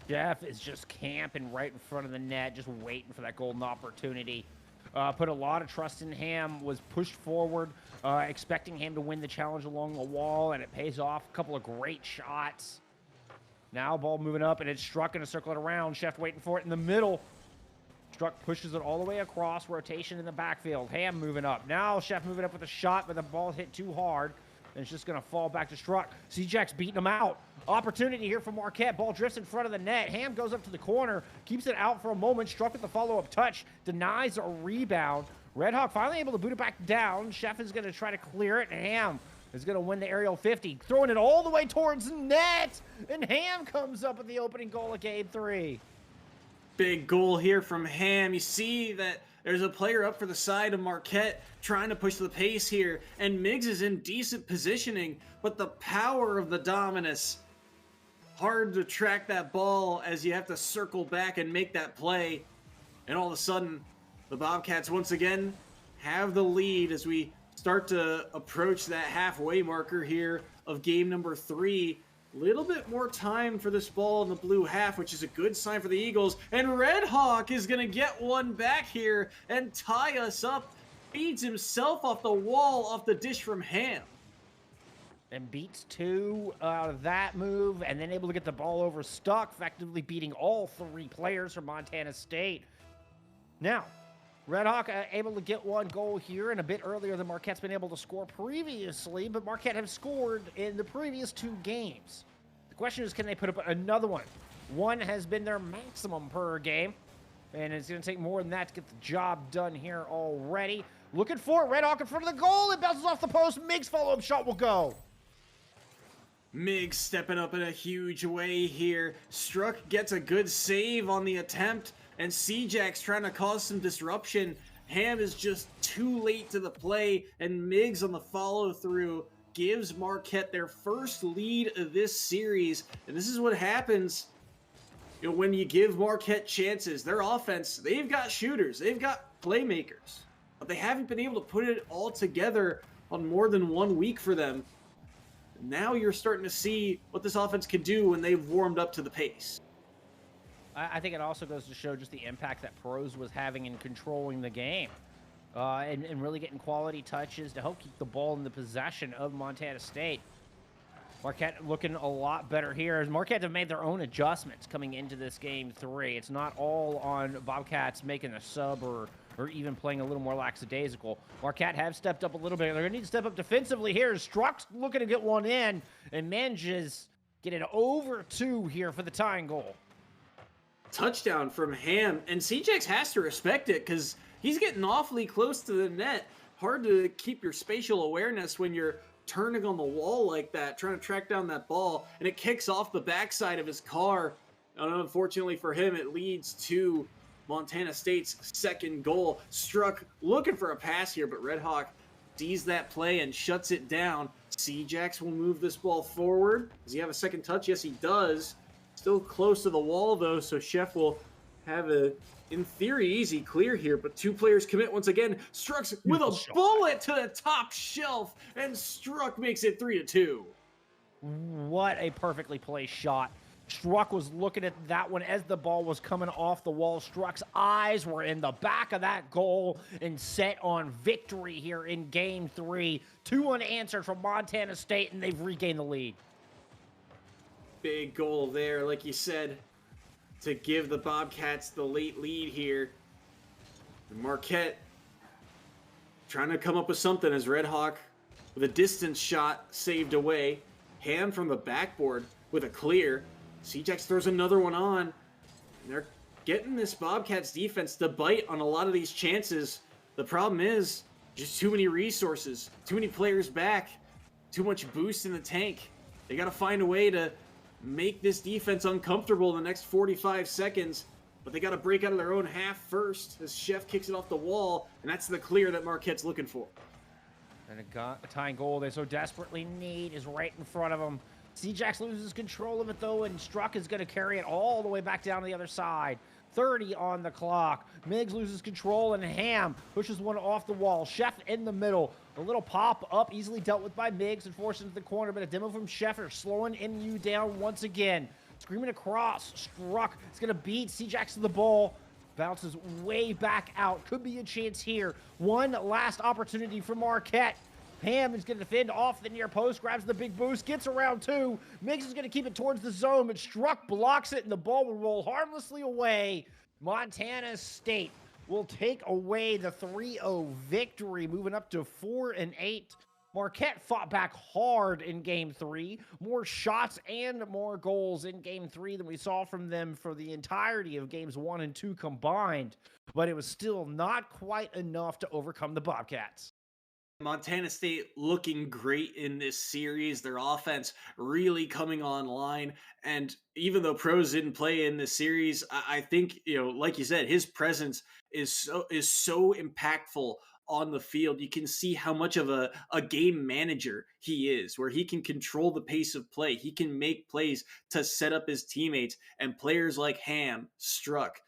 Chef is just camping right in front of the net, just waiting for that golden opportunity. Put a lot of trust in Ham, was pushed forward, expecting Ham to win the challenge along the wall, and it pays off. A couple of great shots. Now ball moving up, and it's Struck in a circle it around. Chef waiting for it in the middle. Struck pushes it all the way across, rotation in the backfield. Ham moving up. Now Chef moving up with a shot, but the ball hit too hard. And it's just going to fall back to Struck. CJack's beating him out. Opportunity here for Marquette. Ball drifts in front of the net. Ham goes up to the corner, keeps it out for a moment. Struck with the follow-up touch, denies a rebound. Redhawk finally able to boot it back down. Chef is going to try to clear it, and Ham is going to win the aerial 50, throwing it all the way towards net. And Ham comes up with the opening goal of Game 3. Big goal here from Ham. You see that there's a player up for the side of Marquette trying to push the pace here, and Miggs is in decent positioning, but the power of the Dominus, hard to track that ball as you have to circle back and make that play. And all of a sudden, the Bobcats once again have the lead as we start to approach that halfway marker here of game number 3. Little bit more time for this ball in the blue half, which is a good sign for the Eagles. And Red Hawk is going to get one back here and tie us up. Feeds himself off the wall, off the dish from Ham. And beats 2 out of that move, and then able to get the ball over Stuck, effectively beating all 3 players from Montana State. Now, Red Hawk able to get 1 goal here, and a bit earlier than Marquette's been able to score previously, but Marquette have scored in the previous 2 games. The question is, can they put up another one? 1 has been their maximum per game, and it's going to take more than that to get the job done here already. Looking for it, Red Hawk in front of the goal. It bounces off the post. Miggs' follow-up shot will go. Miggs stepping up in a huge way here. Struck gets a good save on the attempt, and C-Jack's trying to cause some disruption. Ham is just too late to the play, and Miggs on the follow-through gives Marquette their first lead of this series. And this is what happens, you know, when you give Marquette chances. Their offense, they've got shooters, they've got playmakers, but they haven't been able to put it all together on more than 1 week for them. Now you're starting to see what this offense can do when they've warmed up to the pace. I think it also goes to show just the impact that Pros was having in controlling the game. And really getting quality touches to help keep the ball in the possession of Montana State. Marquette looking a lot better here, as Marquette have made their own adjustments coming into this game 3. It's not all on Bobcats making a sub or even playing a little more lackadaisical. Marquette have stepped up a little bit. They're going to need to step up defensively here. Struck's looking to get one in, and manages get it over 2 here for the tying goal. Touchdown from Ham, and CJX has to respect it because he's getting awfully close to the net. Hard to keep your spatial awareness when you're turning on the wall like that, trying to track down that ball, and it kicks off the backside of his car. And unfortunately for him, it leads to Montana State's second goal. Struck looking for a pass here, but Red Hawk D's that play and shuts it down. C-Jax will move this ball forward. Does he have a second touch? Yes, he does. Still close to the wall, though, so Chef will have a, in theory, easy clear here, but 2 players commit once again. Struck's with a bullet to the top shelf, and Struck makes it 3-2. What a perfectly placed shot. Struck was looking at that one as the ball was coming off the wall. Struck's eyes were in the back of that goal and set on victory here in Game 3. 2 unanswered from Montana State, and they've regained the lead. Big goal there, like you said, to give the Bobcats the late lead here. And Marquette trying to come up with something as Red Hawk with a distance shot saved away. Ham from the backboard with a clear. CJX throws another one on. And they're getting this Bobcats defense to bite on a lot of these chances. The problem is just too many resources, too many players back, too much boost in the tank. They got to find a way to make this defense uncomfortable in the next 45 seconds, but they got to break out of their own half first as Chef kicks it off the wall, and that's the clear that Marquette's looking for. And a tying goal they so desperately need is right in front of them. C-Jax loses control of it, though, and Struck is going to carry it all the way back down to the other side. 30 on the clock. Miggs loses control, and Ham pushes one off the wall. Chef in the middle. A little pop up, easily dealt with by Miggs and forced into the corner, but a demo from Scheffer slowing MU down once again. Screaming across. Struck is going to beat C-Jax to the ball. Bounces way back out. Could be a chance here. One last opportunity for Marquette. Ham is going to defend off the near post, grabs the big boost, gets around 2. Miggs is going to keep it towards the zone, but Struck blocks it, and the ball will roll harmlessly away. Montana State will take away the 3-0 victory, moving up to 4-8. Marquette fought back hard in Game 3. More shots and more goals in Game 3 than we saw from them for the entirety of Games 1 and 2 combined. But it was still not quite enough to overcome the Bobcats. Montana State looking great in this series. Their offense really coming online. And even though Pros didn't play in this series, I think, like you said, his presence is so impactful on the field. You can see how much of a game manager he is, where he can control the pace of play. He can make plays to set up his teammates, and players like Ham, Struck,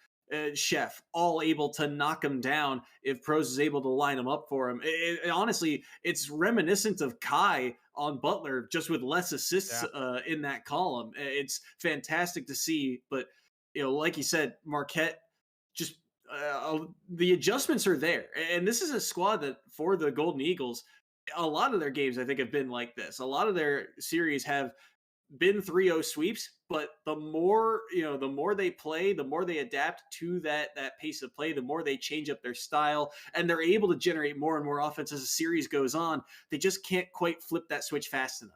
Chef, all able to knock him down if Pros is able to line him up for him. Honestly, it's reminiscent of Kai on Butler, just with less assists in that column. It's fantastic to see, but like you said, Marquette just the adjustments are there, and this is a squad that, for the Golden Eagles, a lot of their games I think have been like this. A lot of their series have been 3-0 sweeps, but the more they play, the more they adapt to that pace of play, the more they change up their style, and they're able to generate more and more offense as the series goes on. They just can't quite flip that switch fast enough.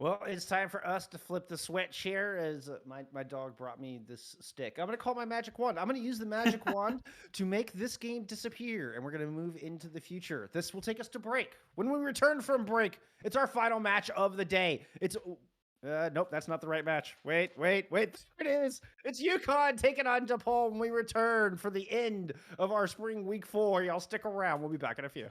Well, it's time for us to flip the switch here, as my dog brought me this stick. I'm going to call my magic wand. I'm going to use the magic wand to make this game disappear, and we're going to move into the future. This will take us to break. When we return from break, it's our final match of the day. It's nope, that's not the right match. Wait. There it is. It's UConn taking on DePaul when we return for the end of our spring week 4. Y'all stick around. We'll be back in a few.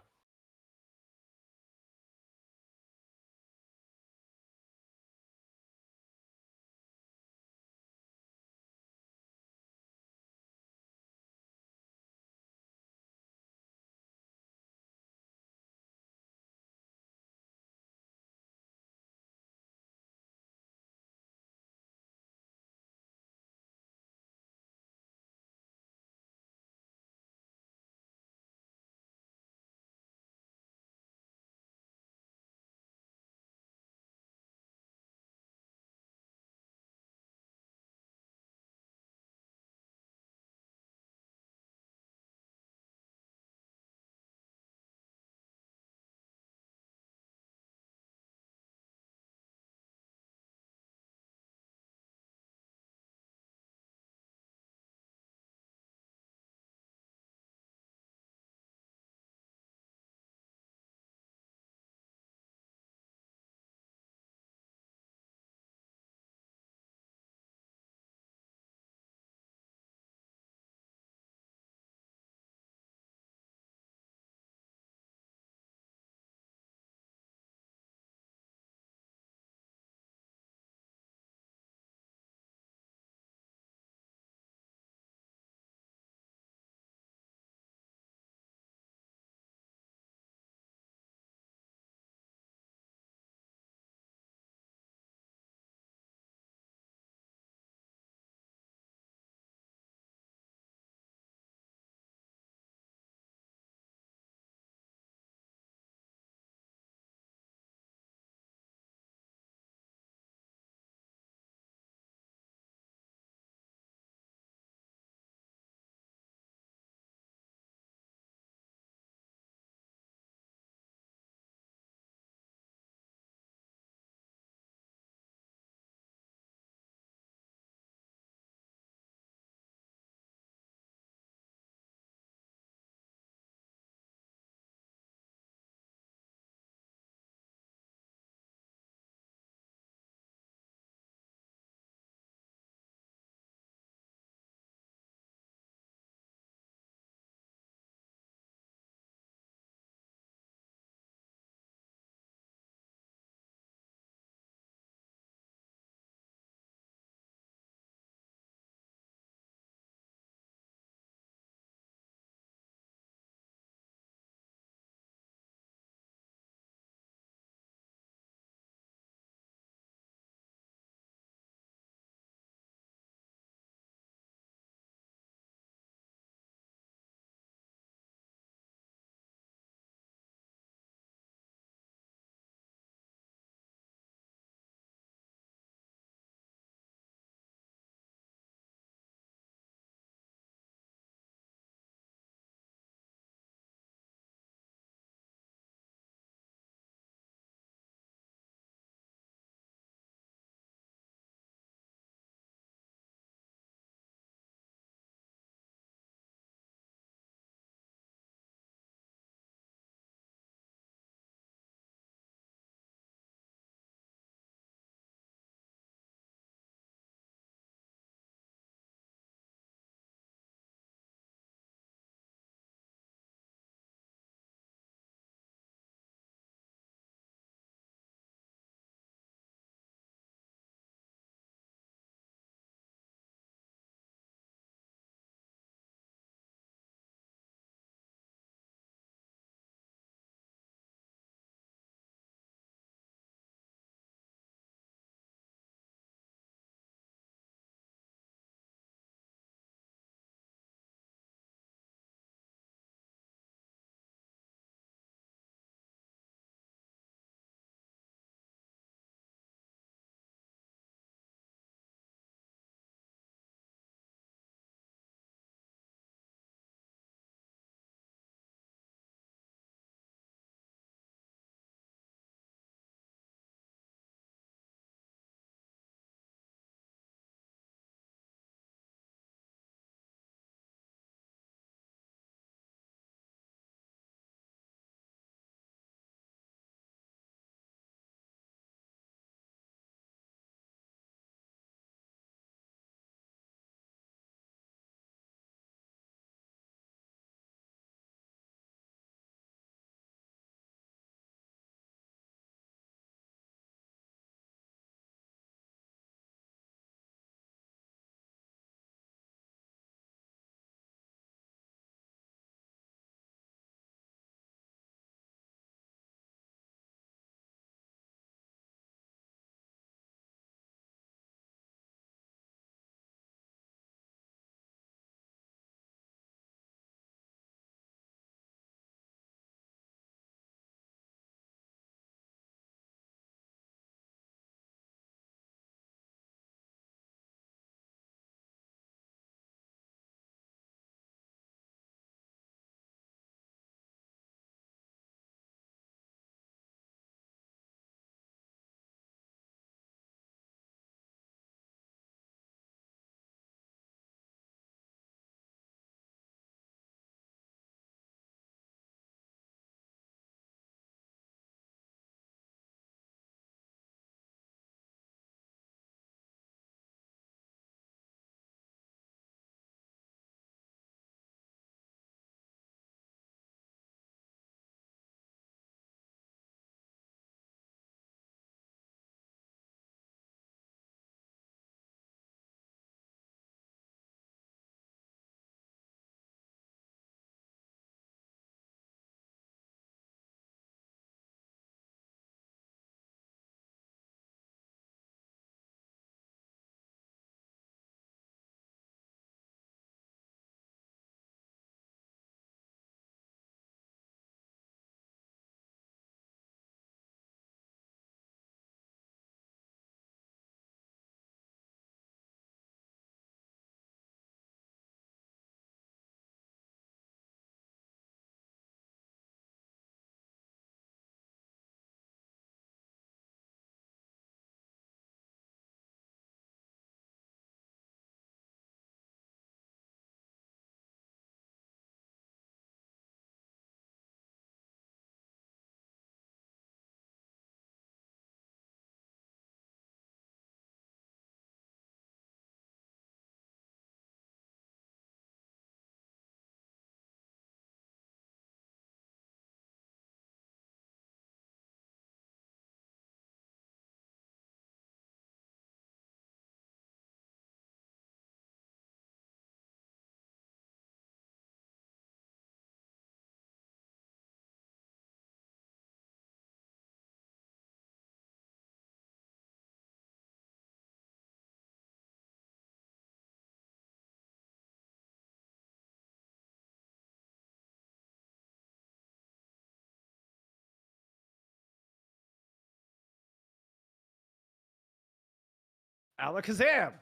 Alakazam.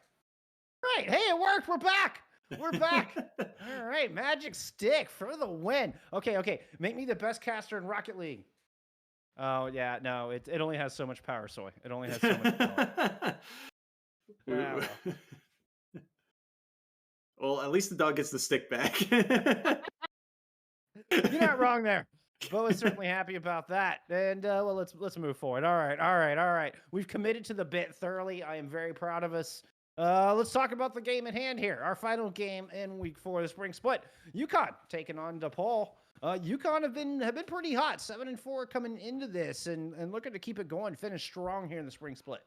Right. Hey, it worked. We're back. We're back. All right. Magic Stick for the win. Okay. Make me the best caster in Rocket League. Oh, yeah. No, it only has so much power, Soy. It only has so much power. Well, at least the dog gets the stick back. You're not wrong there. Bo is certainly happy about that. And well, let's move forward. All right. We've committed to the bit thoroughly. I am very proud of us. Let's talk about the game at hand here. Our final game in week 4 of the spring split. UConn taking on DePaul. UConn have been pretty hot, 7-4 coming into this, and looking to keep it going, finish strong here in the spring split.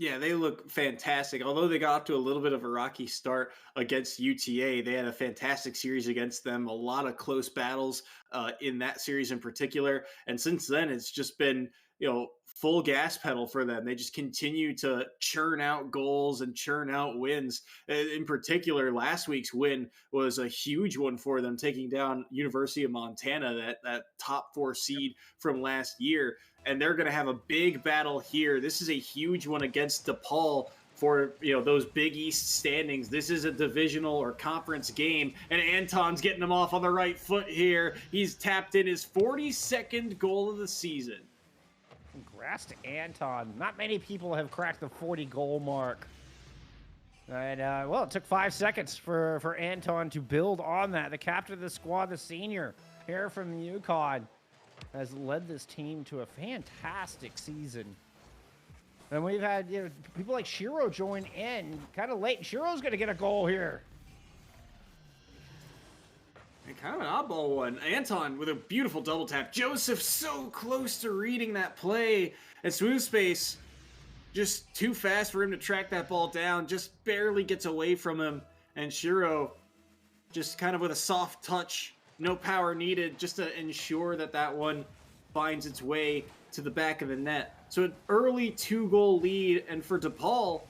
Yeah, they look fantastic. Although they got off to a little bit of a rocky start against UTA, they had a fantastic series against them. A lot of close battles in that series in particular. And since then, it's just been, full gas pedal for them. They just continue to churn out goals and churn out wins. In particular, last week's win was a huge one for them, taking down University of Montana, that top 4 seed from last year. And they're going to have a big battle here. This is a huge one against DePaul for those Big East standings. This is a divisional or conference game, and Anton's getting them off on the right foot here. He's tapped in his 42nd goal of the season. Congrats to Anton. Not many people have cracked the 40-goal mark. And, well, it took 5 seconds for Anton to build on that. The captain of the squad, the senior here from UConn, has led this team to a fantastic season. And we've had people like Shiro join in kind of late. Shiro's going to get a goal here. And kind of an oddball one. Anton with a beautiful double tap. Joseph so close to reading that play. And Smooth Space just too fast for him to track that ball down. Just barely gets away from him. And Shiro just kind of with a soft touch. No power needed just to ensure that one finds its way to the back of the net. So an early 2-goal lead. And for DePaul,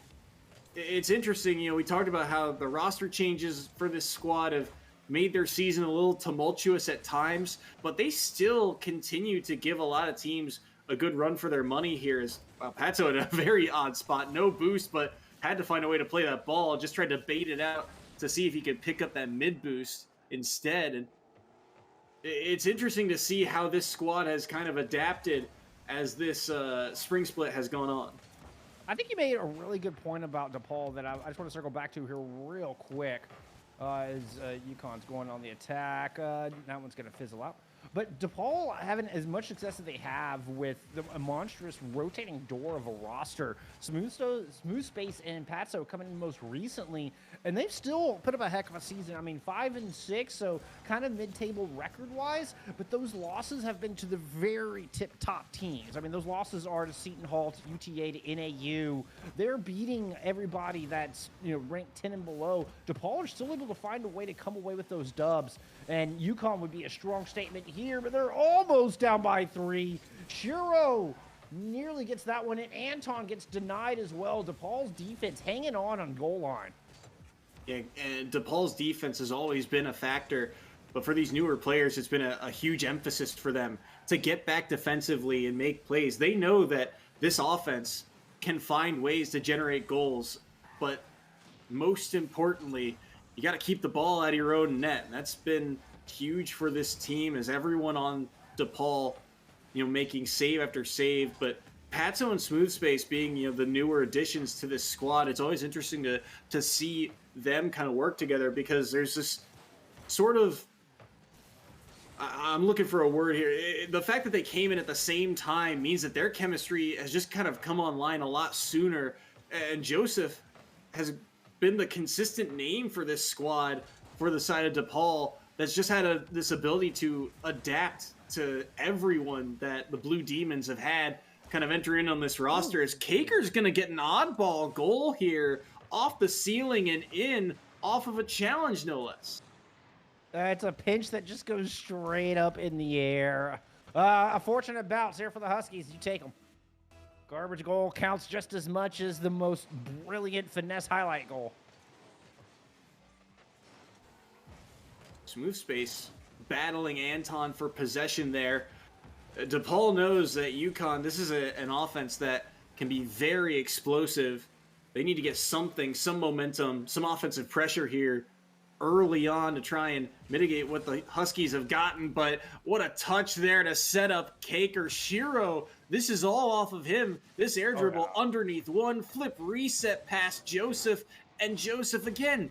it's interesting. We talked about how the roster changes for this squad have made their season a little tumultuous at times, but they still continue to give a lot of teams a good run for their money here. Is Pato in a very odd spot. No boost, but had to find a way to play that ball. Just tried to bait it out to see if he could pick up that mid boost instead. And it's interesting to see how this squad has kind of adapted as this spring split has gone on. I think you made a really good point about DePaul that I just want to circle back to here real quick. As UConn's going on the attack. That one's going to fizzle out. But DePaul having as much success as they have with a monstrous rotating door of a roster. Smooth Space and Patso coming in most recently, and they've still put up a heck of a season. I mean, 5-6, so kind of mid-table record-wise, but those losses have been to the very tip-top teams. I mean, those losses are to Seton Hall, to UTA, to NAU. They're beating everybody that's ranked 10 and below. DePaul are still able to find a way to come away with those dubs, and UConn would be a strong statement here, but they're almost down by 3. Shiro nearly gets that one, and Anton gets denied as well. DePaul's defense hanging on goal line. Yeah, and DePaul's defense has always been a factor, but for these newer players, it's been a huge emphasis for them to get back defensively and make plays. They know that this offense can find ways to generate goals, but most importantly, you got to keep the ball out of your own net. And that's been huge for this team, as everyone on DePaul, making save after save. But Patso and Smooth Space being, the newer additions to this squad, it's always interesting to see them kind of work together, because there's this sort of, I'm looking for a word here. The fact that they came in at the same time means that their chemistry has just kind of come online a lot sooner. And Joseph has been the consistent name for this squad for the side of DePaul that's just had this ability to adapt to everyone that the Blue Demons have had kind of enter in on this roster. As Kaker's going to get an oddball goal here off the ceiling and in off of a challenge, no less. It's a pinch that just goes straight up in the air. A fortunate bounce here for the Huskies. You take them. Garbage goal counts just as much as the most brilliant finesse highlight goal. Smooth Space battling Anton for possession there. DePaul knows that UConn, this is an offense that can be very explosive. They need to get something, some momentum, some offensive pressure here early on to try and mitigate what the Huskies have gotten. But what a touch there to set up Caker. Shiro, this is all off of him. This air dribble underneath one, flip reset past Joseph, and Joseph again,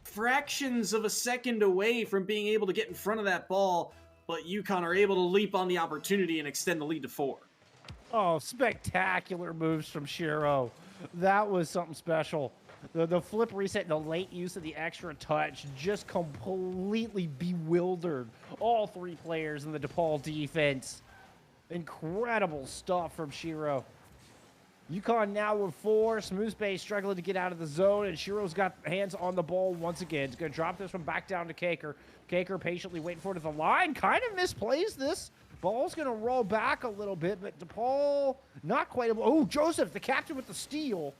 fractions of a second away from being able to get in front of that ball, but UConn are able to leap on the opportunity and extend the lead to 4. Oh, spectacular moves from Shiro. That was something special. The flip reset and the late use of the extra touch just completely bewildered all 3 players in the DePaul defense. Incredible stuff from Shiro. UConn now with 4. Smooth Space struggling to get out of the zone, and Shiro's got hands on the ball once again. He's going to drop this one back down to Caker. Caker patiently waiting for it at the line. Kind of misplays this. Ball's going to roll back a little bit, but DePaul not quite able. Oh, Joseph, the captain with the steal.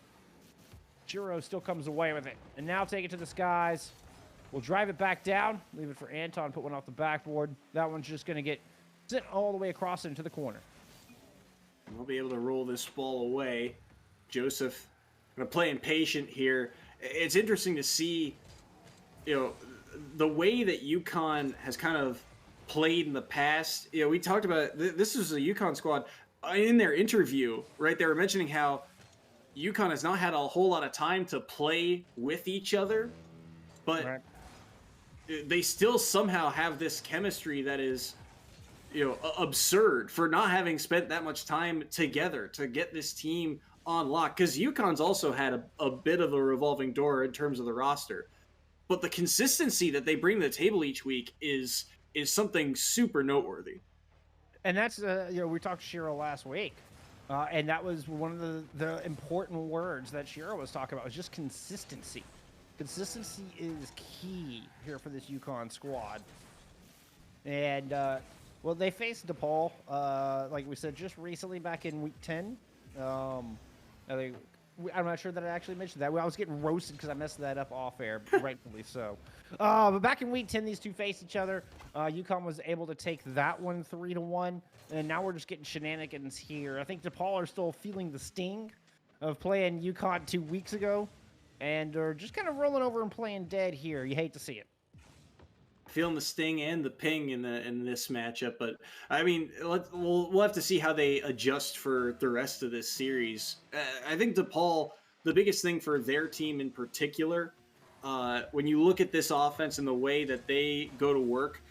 Shiro still comes away with it. And now take it to the skies. We'll drive it back down. Leave it for Anton. Put one off the backboard. That one's just going to get sent all the way across into the corner. We'll be able to roll this ball away. Joseph going to play impatient here. It's interesting to see, the way that UConn has kind of played in the past. We talked about this was a UConn squad in their interview, right? They were mentioning how UConn has not had a whole lot of time to play with each other, but they still somehow have this chemistry that is, absurd for not having spent that much time together to get this team on lock. Because UConn's also had a bit of a revolving door in terms of the roster, but the consistency that they bring to the table each week is something super noteworthy. And that's, we talked to Shiro last week. And that was one of the important words that Shiro was talking about, was just consistency. Consistency is key here for this UConn squad. And, they faced DePaul, like we said, just recently back in week 10. I'm not sure that I actually mentioned that. I was getting roasted because I messed that up off air, rightfully so. But back in week 10, these two faced each other. UConn was able to take that one 3-1, and now we're just getting shenanigans here. I think DePaul are still feeling the sting of playing UConn 2 weeks ago, and are just kind of rolling over and playing dead here. You hate to see it. Feeling the sting and the ping in this matchup, but I mean, we'll have to see how they adjust for the rest of this series. I think DePaul, the biggest thing for their team in particular, when you look at this offense and the way that they go to work,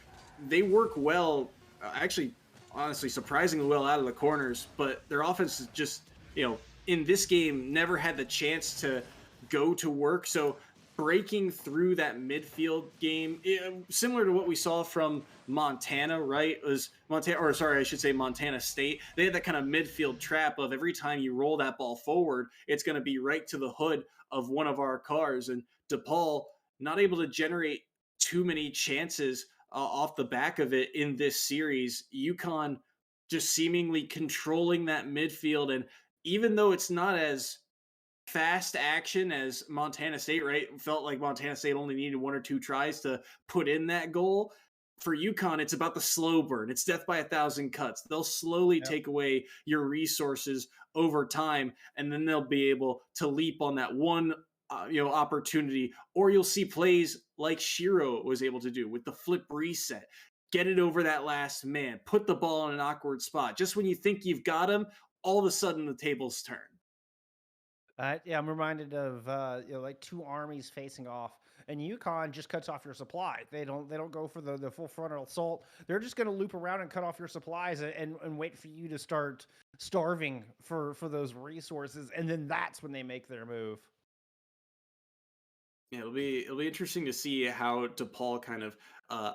they work well, actually, honestly, surprisingly well out of the corners, but their offense is just, in this game, never had the chance to go to work. So breaking through that midfield game, similar to what we saw from Montana, right? Montana State. They had that kind of midfield trap of every time you roll that ball forward, it's going to be right to the hood of one of our cars. And DePaul not able to generate too many chances off the back of it in this series. UConn just seemingly controlling that midfield. And even though it's not as fast action as Montana State, right? Felt like Montana State only needed 1 or 2 tries to put in that goal. For UConn, it's about the slow burn. It's death by 1,000 cuts. They'll slowly take away your resources over time, and then they'll be able to leap on that one opportunity. Or you'll see plays like Shiro was able to do with the flip reset. Get it over that last man. Put the ball in an awkward spot. Just when you think you've got him, all of a sudden the tables turn. I'm reminded of like two armies facing off, and UConn just cuts off your supply. They don't go for the full frontal assault. They're just going to loop around and cut off your supplies and wait for you to start starving for those resources, and then that's when they make their move. Yeah, it'll be interesting to see how DePaul kind of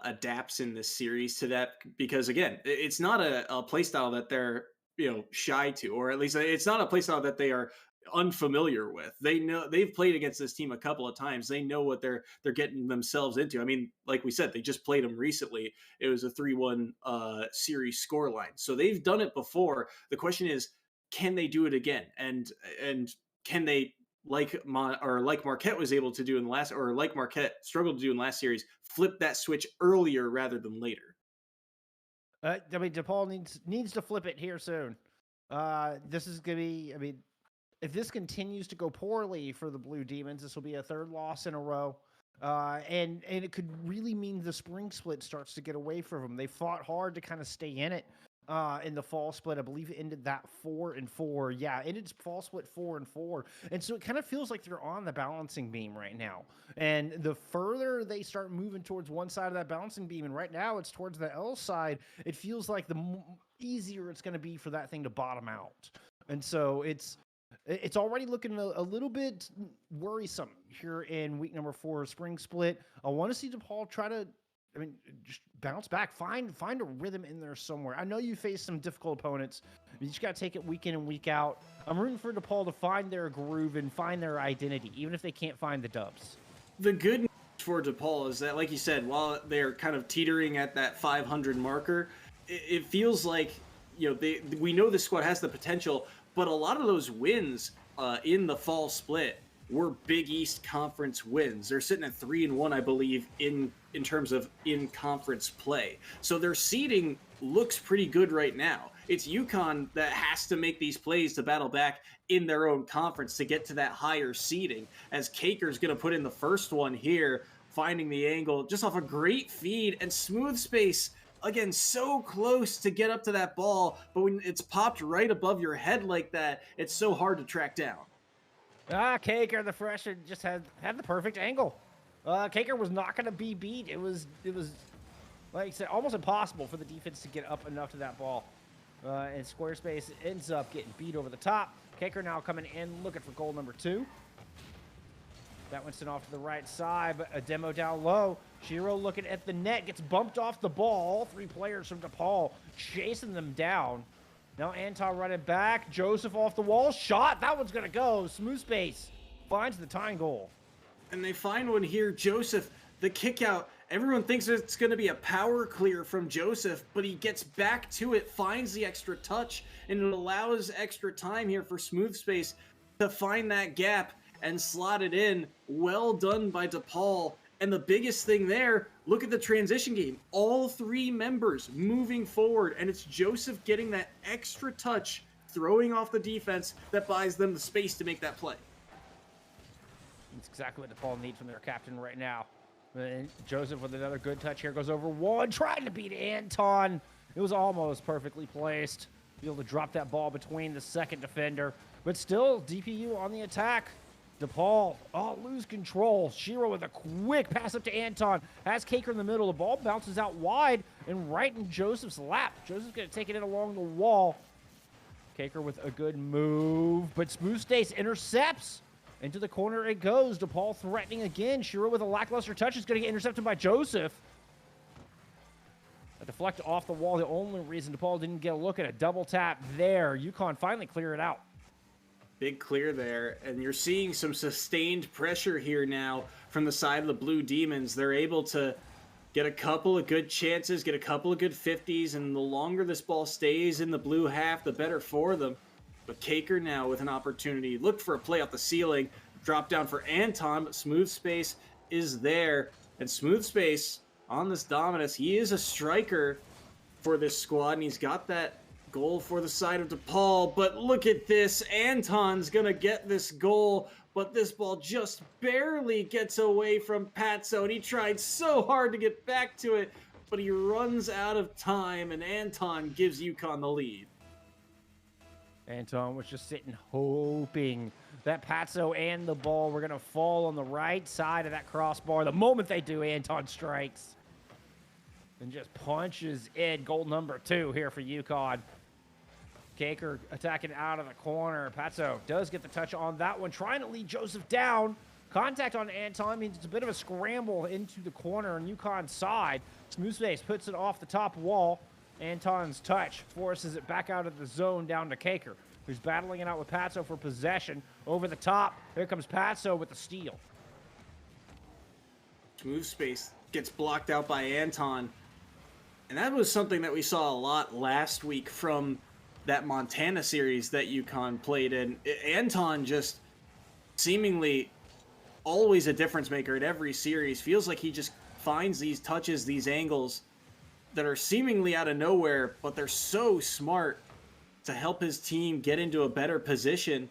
adapts in this series to that, because again, it's not a play style that they're shy to, or at least it's not a play style that they are unfamiliar with. They know, they've played against this team a couple of times. They know what they're getting themselves into. I mean, like we said, they just played them recently. It was a 3-1 series scoreline. So they've done it before. The question is, can they do it again? And can they, like Marquette was able to do in the last, or like Marquette struggled to do in last series, flip that switch earlier rather than later? I mean, DePaul needs to flip it here soon. This is gonna be, if this continues to go poorly for the Blue Demons, this will be a third loss in a row. And it could really mean the spring split starts to get away from them. They fought hard to kind of stay in it in the fall split. I believe it ended that 4-4. Yeah, it ended fall split 4-4. And so it kind of feels like they're on the balancing beam right now. And the further they start moving towards one side of that balancing beam, and right now it's towards the L side, it feels like the easier it's going to be for that thing to bottom out. And so it's already looking a little bit worrisome here in week number 4 of spring split. I want to see DePaul try to, just bounce back, find a rhythm in there somewhere. I know you face some difficult opponents. You just got to take it week in and week out. I'm rooting for DePaul to find their groove and find their identity, even if they can't find the dubs. The good news for DePaul is that, like you said, while they're kind of teetering at that 500 marker, it feels like, we know this squad has the potential, but a lot of those wins in the fall split were Big East Conference wins. They're sitting at 3-1, I believe, in terms of in-conference play. So their seeding looks pretty good right now. It's UConn that has to make these plays to battle back in their own conference to get to that higher seeding, as Caker's going to put in the first one here, finding the angle just off a great feed and smooth space. Again, so close to get up to that ball, but when it's popped right above your head like that, it's so hard to track down. Caker, the freshman, just had the perfect angle. Caker was not going to be beat. It was, like I said, almost impossible for the defense to get up enough to that ball. And Squarespace ends up getting beat over the top. Caker now coming in looking for goal number 2. That one's sent off to the right side, but a demo down low. Shiro looking at the net, gets bumped off the ball. All 3 players from DePaul chasing them down. Now Anton running back. Joseph off the wall. Shot. That one's going to go. Smooth space. Finds the tying goal. And they find one here. Joseph, the kick out. Everyone thinks it's going to be a power clear from Joseph, but he gets back to it, finds the extra touch, and it allows extra time here for Smooth Space to find that gap and slot it in. Well done by DePaul. And the biggest thing there, look at the transition game. All 3 members moving forward, and it's Joseph getting that extra touch, throwing off the defense that buys them the space to make that play. That's exactly what DePaul needs from their captain right now. And Joseph with another good touch here, goes over one, trying to beat Anton. It was almost perfectly placed. Be able to drop that ball between the second defender, but still DPU on the attack. DePaul, lose control. Shiro with a quick pass up to Anton. Has Caker in the middle. The ball bounces out wide and right in Joseph's lap. Joseph's going to take it in along the wall. Caker with a good move, but Smooth Stace intercepts. Into the corner it goes. DePaul threatening again. Shiro with a lackluster touch is going to get intercepted by Joseph. A deflect off the wall. The only reason DePaul didn't get a look at a double tap there. UConn finally clear it out. Big clear there, and you're seeing some sustained pressure here now from the side of the Blue Demons. They're able to get a couple of good chances, get a couple of good 50s, and the longer this ball stays in the blue half, the better for them. But Caker now with an opportunity. Looked for a play off the ceiling, drop down for Anton, but Smooth Space is there. And Smooth Space on this Dominus, he is a striker for this squad, and he's got that goal for the side of DePaul, but look at this. Anton's gonna get this goal, but this ball just barely gets away from Patso, and he tried so hard to get back to it, but he runs out of time, and Anton gives UConn the lead. Anton was just sitting hoping that Patso and the ball were gonna fall on the right side of that crossbar. The moment they do, Anton strikes and just punches in goal number 2 here for UConn. Caker attacking out of the corner. Patso does get the touch on that one, trying to lead Joseph down. Contact on Anton means it's a bit of a scramble into the corner on UConn's side. Smooth Space puts it off the top wall. Anton's touch forces it back out of the zone down to Caker, who's battling it out with Patso for possession. Over the top, here comes Patso with the steal. Smooth Space gets blocked out by Anton. And that was something that we saw a lot last week from that Montana series that UConn played in. Anton just seemingly always a difference maker at every series. Feels like he just finds these touches, these angles that are seemingly out of nowhere, but they're so smart to help his team get into a better position.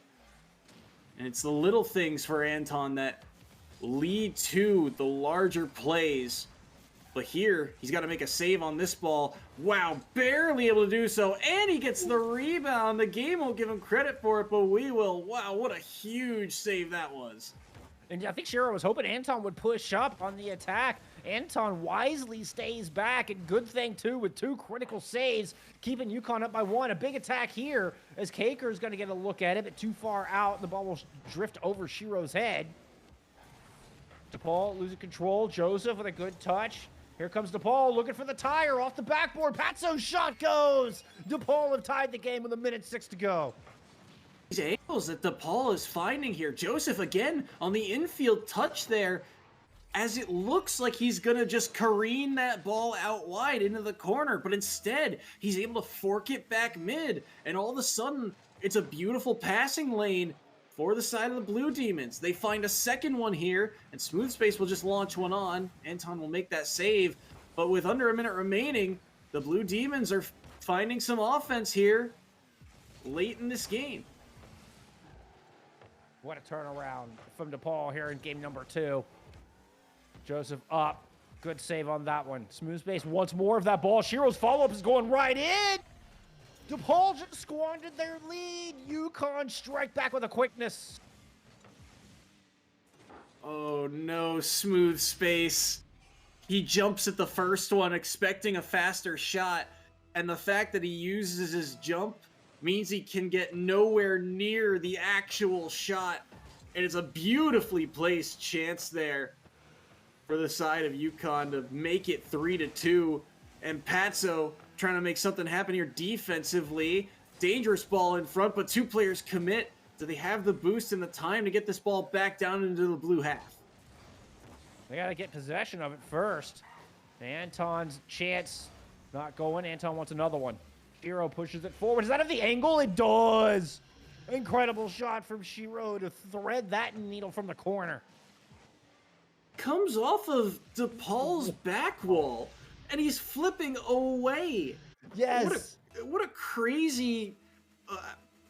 And it's the little things for Anton that lead to the larger plays. But here, he's got to make a save on this ball. Wow, barely able to do so. And he gets the rebound. The game won't give him credit for it, but we will. Wow, what a huge save that was. And I think Shiro was hoping Anton would push up on the attack. Anton wisely stays back, and good thing, too, with 2 critical saves, keeping UConn up by 1. A big attack here, as Kaker is going to get a look at it, but too far out. The ball will drift over Shiro's head. DePaul losing control. Joseph with a good touch. Here comes DePaul looking for the tire off the backboard. Patso's shot goes. DePaul have tied the game with 1:06 to go. These angles that DePaul is finding here. Joseph again on the infield touch there, as it looks like he's gonna just careen that ball out wide into the corner, but instead he's able to fork it back mid, and all of a sudden it's a beautiful passing lane for the side of the Blue Demons. They find a second one here, and Smooth Space will just launch one on. Anton will make that save, but with under a minute remaining, the Blue Demons are finding some offense here late in this game. What a turnaround from DePaul here in game number 2. Joseph up. Good save on that one. Smooth Space wants more of that ball. Shiro's follow-up is going right in. DePaul just squandered their lead. UConn strike back with a quickness. Oh no, Smooth Space. He jumps at the first one expecting a faster shot, and the fact that he uses his jump means he can get nowhere near the actual shot. And it's a beautifully placed chance there for the side of UConn to make it 3-2. And Patso trying to make something happen here defensively. Dangerous ball in front, but 2 players commit. Do they have the boost and the time to get this ball back down into the blue half? They got to get possession of it first. Anton's chance not going. Anton wants another one. Shiro pushes it forward. Does that have the angle? It does. Incredible shot from Shiro to thread that needle from the corner. Comes off of DePaul's back wall, and he's flipping away. Yes. What a crazy...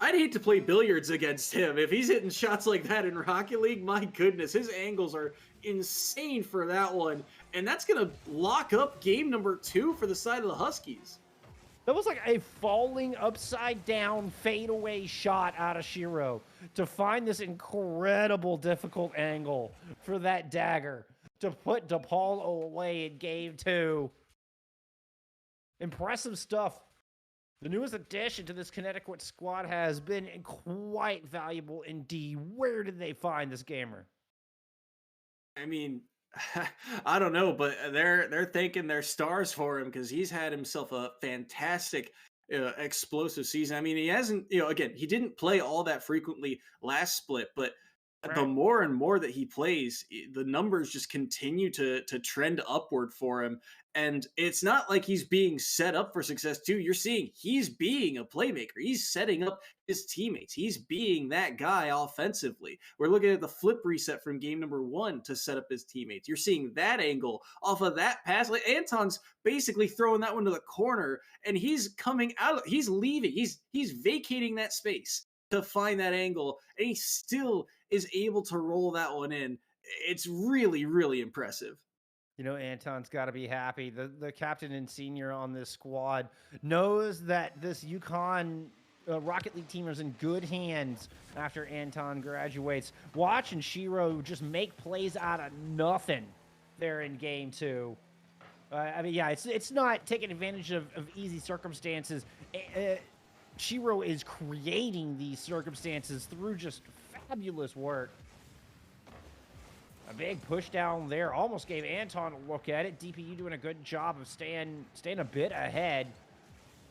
I'd hate to play billiards against him. If he's hitting shots like that in Rocket League, my goodness, his angles are insane for that one. And that's going to lock up game number 2 for the side of the Huskies. That was like a falling upside down fadeaway shot out of Shiro to find this incredible difficult angle for that dagger to put DePaul away in game 2. Impressive stuff. The newest addition to this Connecticut squad has been quite valuable indeed. Where did they find this gamer? I mean, I don't know, but they're thanking their stars for him because he's had himself a fantastic, explosive season. I mean, he hasn't, again, he didn't play all that frequently last split, but the more and more that he plays, the numbers just continue to trend upward for him. And it's not like he's being set up for success too. You're seeing he's being a playmaker. He's setting up his teammates. He's being that guy offensively. We're looking at the flip reset from game number 1 to set up his teammates. You're seeing that angle off of that pass. Like Anton's basically throwing that one to the corner, and he's coming out. He's leaving. He's vacating that space to find that angle, and he still is able to roll that one in. It's really, really impressive. Anton's got to be happy. The captain and senior on this squad knows that this UConn Rocket League team is in good hands after Anton graduates. Watching Shiro just make plays out of nothing there in game 2. I mean, yeah, it's not taking advantage of easy circumstances. Shiro is creating these circumstances through just fabulous work. A big push down there. Almost gave Anton a look at it. DPU doing a good job of staying a bit ahead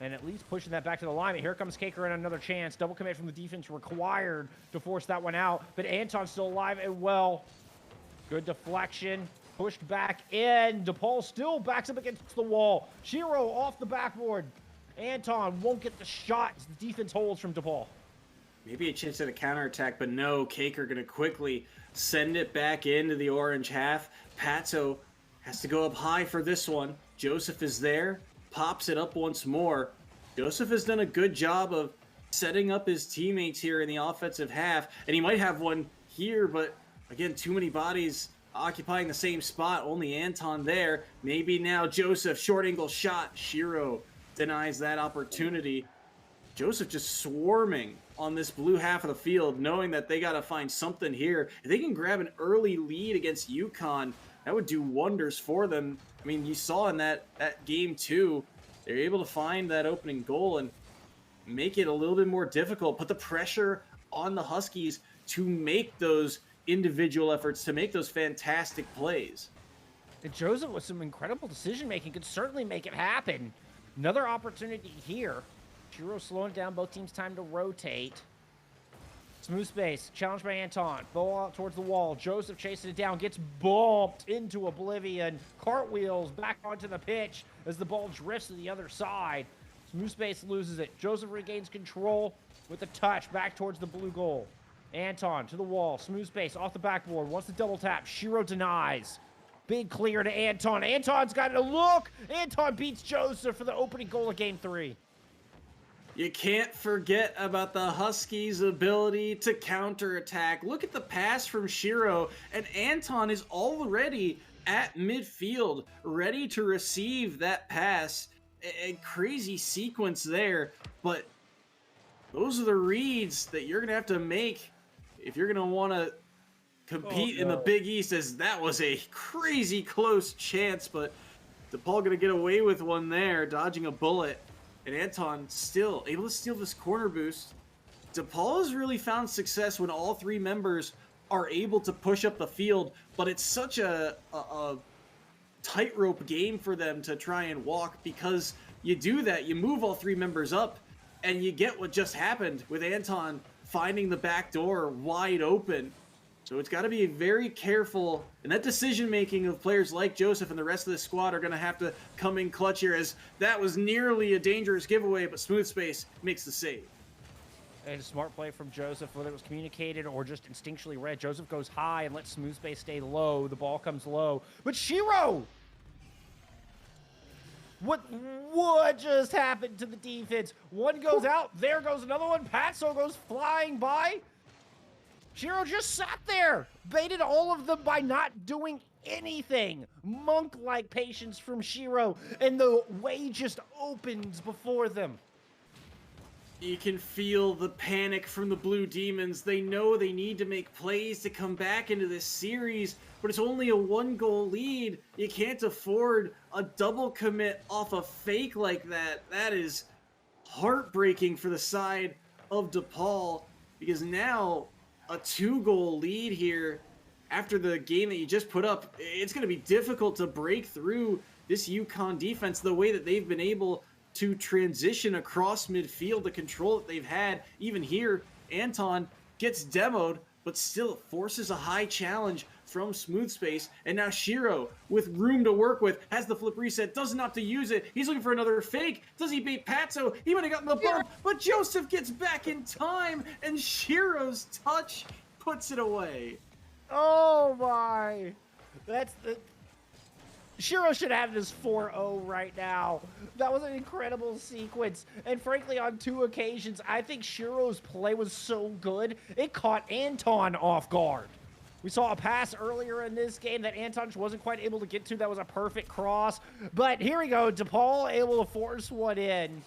and at least pushing that back to the line. But here comes Kaker in another chance. Double commit from the defense required to force that one out. But Anton's still alive and well. Good deflection. Pushed back in. DePaul still backs up against the wall. Shiro off the backboard. Anton won't get the shot as the defense holds from DePaul. Maybe a chance at a counterattack, but no. Kaker going to quickly send it back into the orange half. Patso has to go up high for this one. Joseph is there, pops it up once more. Joseph has done a good job of setting up his teammates here in the offensive half, and he might have one here, but again, too many bodies occupying the same spot. Only Anton there. Maybe now Joseph, short angle shot. Shiro denies that opportunity. Joseph just swarming on this blue half of the field, knowing that they got to find something here. If they can grab an early lead against UConn, that would do wonders for them. I mean, you saw in that game too, they're able to find that opening goal and make it a little bit more difficult, put the pressure on the Huskies to make those individual efforts, to make those fantastic plays. And Joseph, with some incredible decision-making, could certainly make it happen. Another opportunity here. Shiro slowing down both teams' time to rotate. Smooth space, challenged by Anton. Ball out towards the wall. Joseph chasing it down, gets bumped into oblivion. Cartwheels back onto the pitch as the ball drifts to the other side. Smooth space loses it. Joseph regains control with a touch back towards the blue goal. Anton to the wall. Smooth space off the backboard. Wants to double tap. Shiro denies. Big clear to Anton. Anton's got a look. Anton beats Joseph for the opening goal of game 3. You can't forget about the Huskies' ability to counterattack. Look at the pass from Shiro, and Anton is already at midfield, ready to receive that pass. A crazy sequence there, but those are the reads that you're going to have to make if you're going to want to compete in the Big East, as that was a crazy close chance, but DePaul going to get away with one there, dodging a bullet. And Anton still able to steal this corner boost. DePaul has really found success when all three members are able to push up the field, but it's such a tightrope game for them to try and walk, because you do that, you move all three members up, and you get what just happened with Anton finding the back door wide open. So it's got to be very careful, and that decision-making of players like Joseph and the rest of the squad are going to have to come in clutch here, as that was nearly a dangerous giveaway, but Smooth Space makes the save. And a smart play from Joseph, whether it was communicated or just instinctually read. Joseph goes high and lets Smooth Space stay low. The ball comes low. But Shiro! What just happened to the defense? One goes out, there goes another one. Patso goes flying by. Shiro just sat there, baited all of them by not doing anything. Monk-like patience from Shiro, and the way just opens before them. You can feel the panic from the Blue Demons. They know they need to make plays to come back into this series, but it's only a 1-goal lead. You can't afford a double commit off a fake like that. That is heartbreaking for the side of DePaul, because now a 2-goal lead here after the game that you just put up, it's going to be difficult to break through this UConn defense the way that they've been able to transition across midfield, the control that they've had. Even here, Anton gets demoed, but still forces a high challenge from Smooth Space. And now Shiro, with room to work with, has the flip reset, doesn't have to use it. He's looking for another fake. Does he beat Patso? He might have gotten the bump, but Joseph gets back in time, and Shiro's touch puts it away. Oh my! That's the... Shiro should have this 4-0 right now. That was an incredible sequence. And frankly, on 2 occasions, I think Shiro's play was so good, it caught Anton off guard. We saw a pass earlier in this game that Anton wasn't quite able to get to. That was a perfect cross. But here we go. DePaul able to force one in.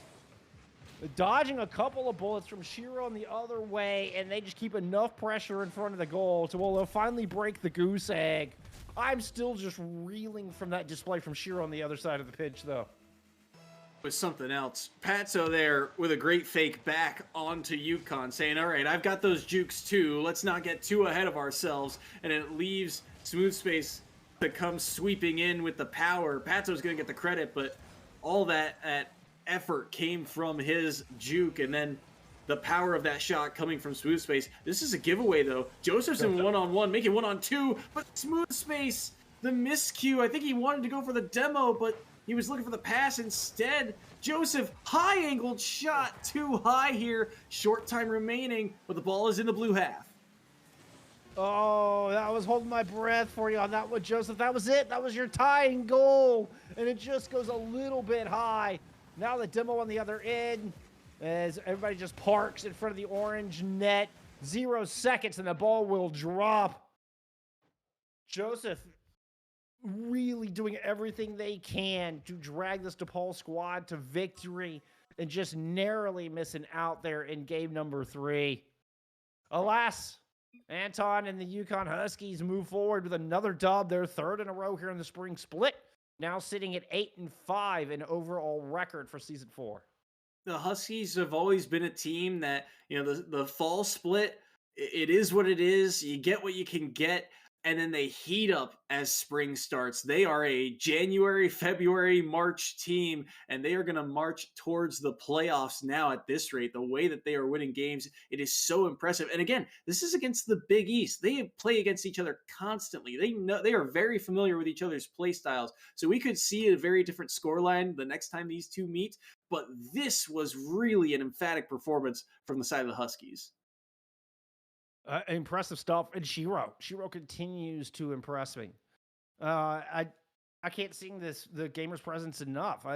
Dodging a couple of bullets from Shiro on the other way, and they just keep enough pressure in front of the goal to, well, they'll finally break the goose egg. I'm still just reeling from that display from Shiro on the other side of the pitch, though. With something else, Patso there with a great fake back onto UConn, saying, all right, I've got those jukes too. Let's not get too ahead of ourselves. And it leaves Smooth Space to come sweeping in with the power. Patso's going to get the credit, but all that effort came from his juke, and then the power of that shot coming from Smooth Space. This is a giveaway, though. Joseph's in one-on-one, making 1-on-2, but Smooth Space, the miscue. I think he wanted to go for the demo, but he was looking for the pass instead. Joseph, high-angled shot, too high here. Short time remaining, but the ball is in the blue half. Oh, I was holding my breath for you on that one, Joseph. That was it. That was your tying goal, and it just goes a little bit high. Now the demo on the other end. as everybody just parks in front of the orange net. 0 seconds and the ball will drop. Joseph really doing everything they can to drag this DePaul squad to victory and just narrowly missing out there in game number 3. Alas, Anton and the UConn Huskies move forward with another dub, their 3rd in a row here in the spring split, now sitting at 8-5 in overall record for season 4. The Huskies have always been a team that, the fall split, it is what it is. You get what you can get, and then they heat up as spring starts. They are a January, February, March team, and they are going to march towards the playoffs now at this rate. The way that they are winning games, it is so impressive. And again, this is against the Big East. They play against each other constantly. They are very familiar with each other's play styles. So we could see a very different scoreline the next time these two meet. But this was really an emphatic performance from the side of the Huskies. Impressive stuff. And Shiro continues to impress me. I can't sing the gamer's presence enough.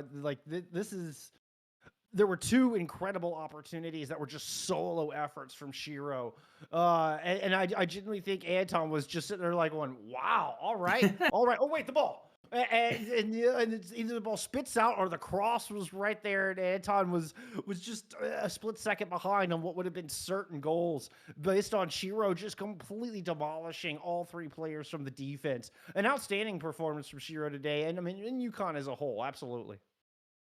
There were 2 incredible opportunities that were just solo efforts from Shiro. And I genuinely think Anton was just sitting there like going, wow, all right. Oh, wait, the ball. And it's either the ball spits out or the cross was right there, and Anton was just a split second behind on what would have been certain goals based on Shiro just completely demolishing all 3 players from the defense. An outstanding performance from Shiro today, and I mean in UConn as a whole, absolutely.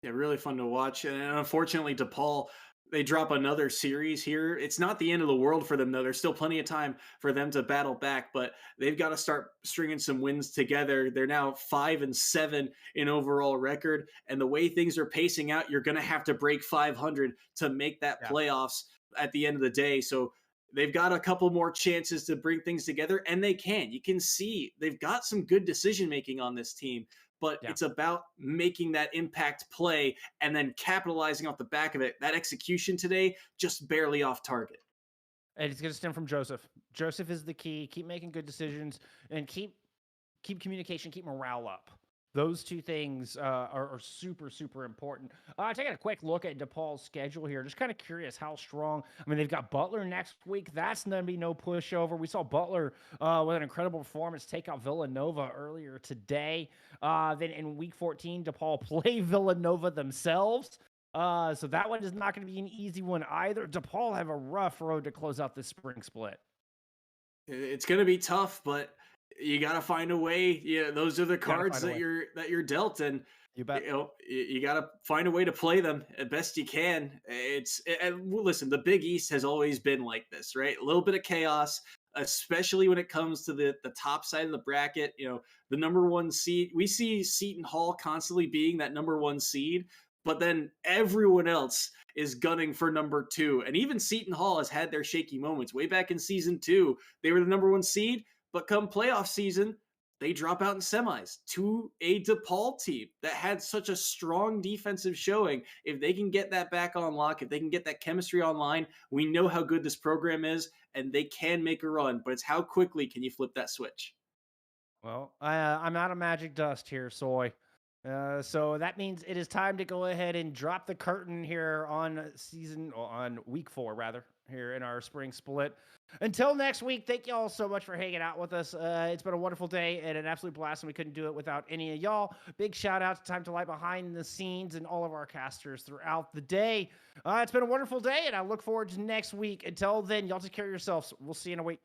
Yeah, really fun to watch. And unfortunately, DePaul, they drop another series here. It's not the end of the world for them, though. There's still plenty of time for them to battle back, but they've got to start stringing some wins together. They're now 5-7 in overall record, and the way things are pacing out, you're going to have to break 500 to make that playoffs at the end of the day. So they've got a couple more chances to bring things together, and they can. You can see they've got some good decision-making on this team. But it's about making that impact play and then capitalizing off the back of it. That execution today, just barely off target. And it's going to stem from Joseph. Joseph is the key. Keep making good decisions and keep communication, keep morale up. Those 2 things are super, super important. Taking a quick look at DePaul's schedule here. Just kind of curious how strong. I mean, they've got Butler next week. That's going to be no pushover. We saw Butler with an incredible performance take out Villanova earlier today. Then in week 14, DePaul play Villanova themselves. So that one is not going to be an easy one either. DePaul have a rough road to close out this spring split. It's going to be tough, but you got to find a way. Yeah, those are the cards that you're dealt, and you got to find a way to play them as best you can. Listen, the Big East has always been like this, right? A little bit of chaos, especially when it comes to the top side of the bracket. The number 1 seed. We see Seton Hall constantly being that number 1 seed, but then everyone else is gunning for number 2, and even Seton Hall has had their shaky moments. Way back in season 2, they were the number 1 seed. But come playoff season, they drop out in semis to a DePaul team that had such a strong defensive showing. If they can get that back on lock, if they can get that chemistry online, we know how good this program is, and they can make a run. But it's how quickly can you flip that switch? Well, I'm out of magic dust here, Soy. So that means it is time to go ahead and drop the curtain here on week 4, rather, here in our spring split. Until next week, thank y'all so much for hanging out with us. It's been a wonderful day and an absolute blast, and we couldn't do it without any of y'all. Big shout out to Time to Light behind the scenes and all of our casters throughout the day. It's been a wonderful day, and I look forward to next week. Until then, y'all take care of yourselves. We'll see you in a week.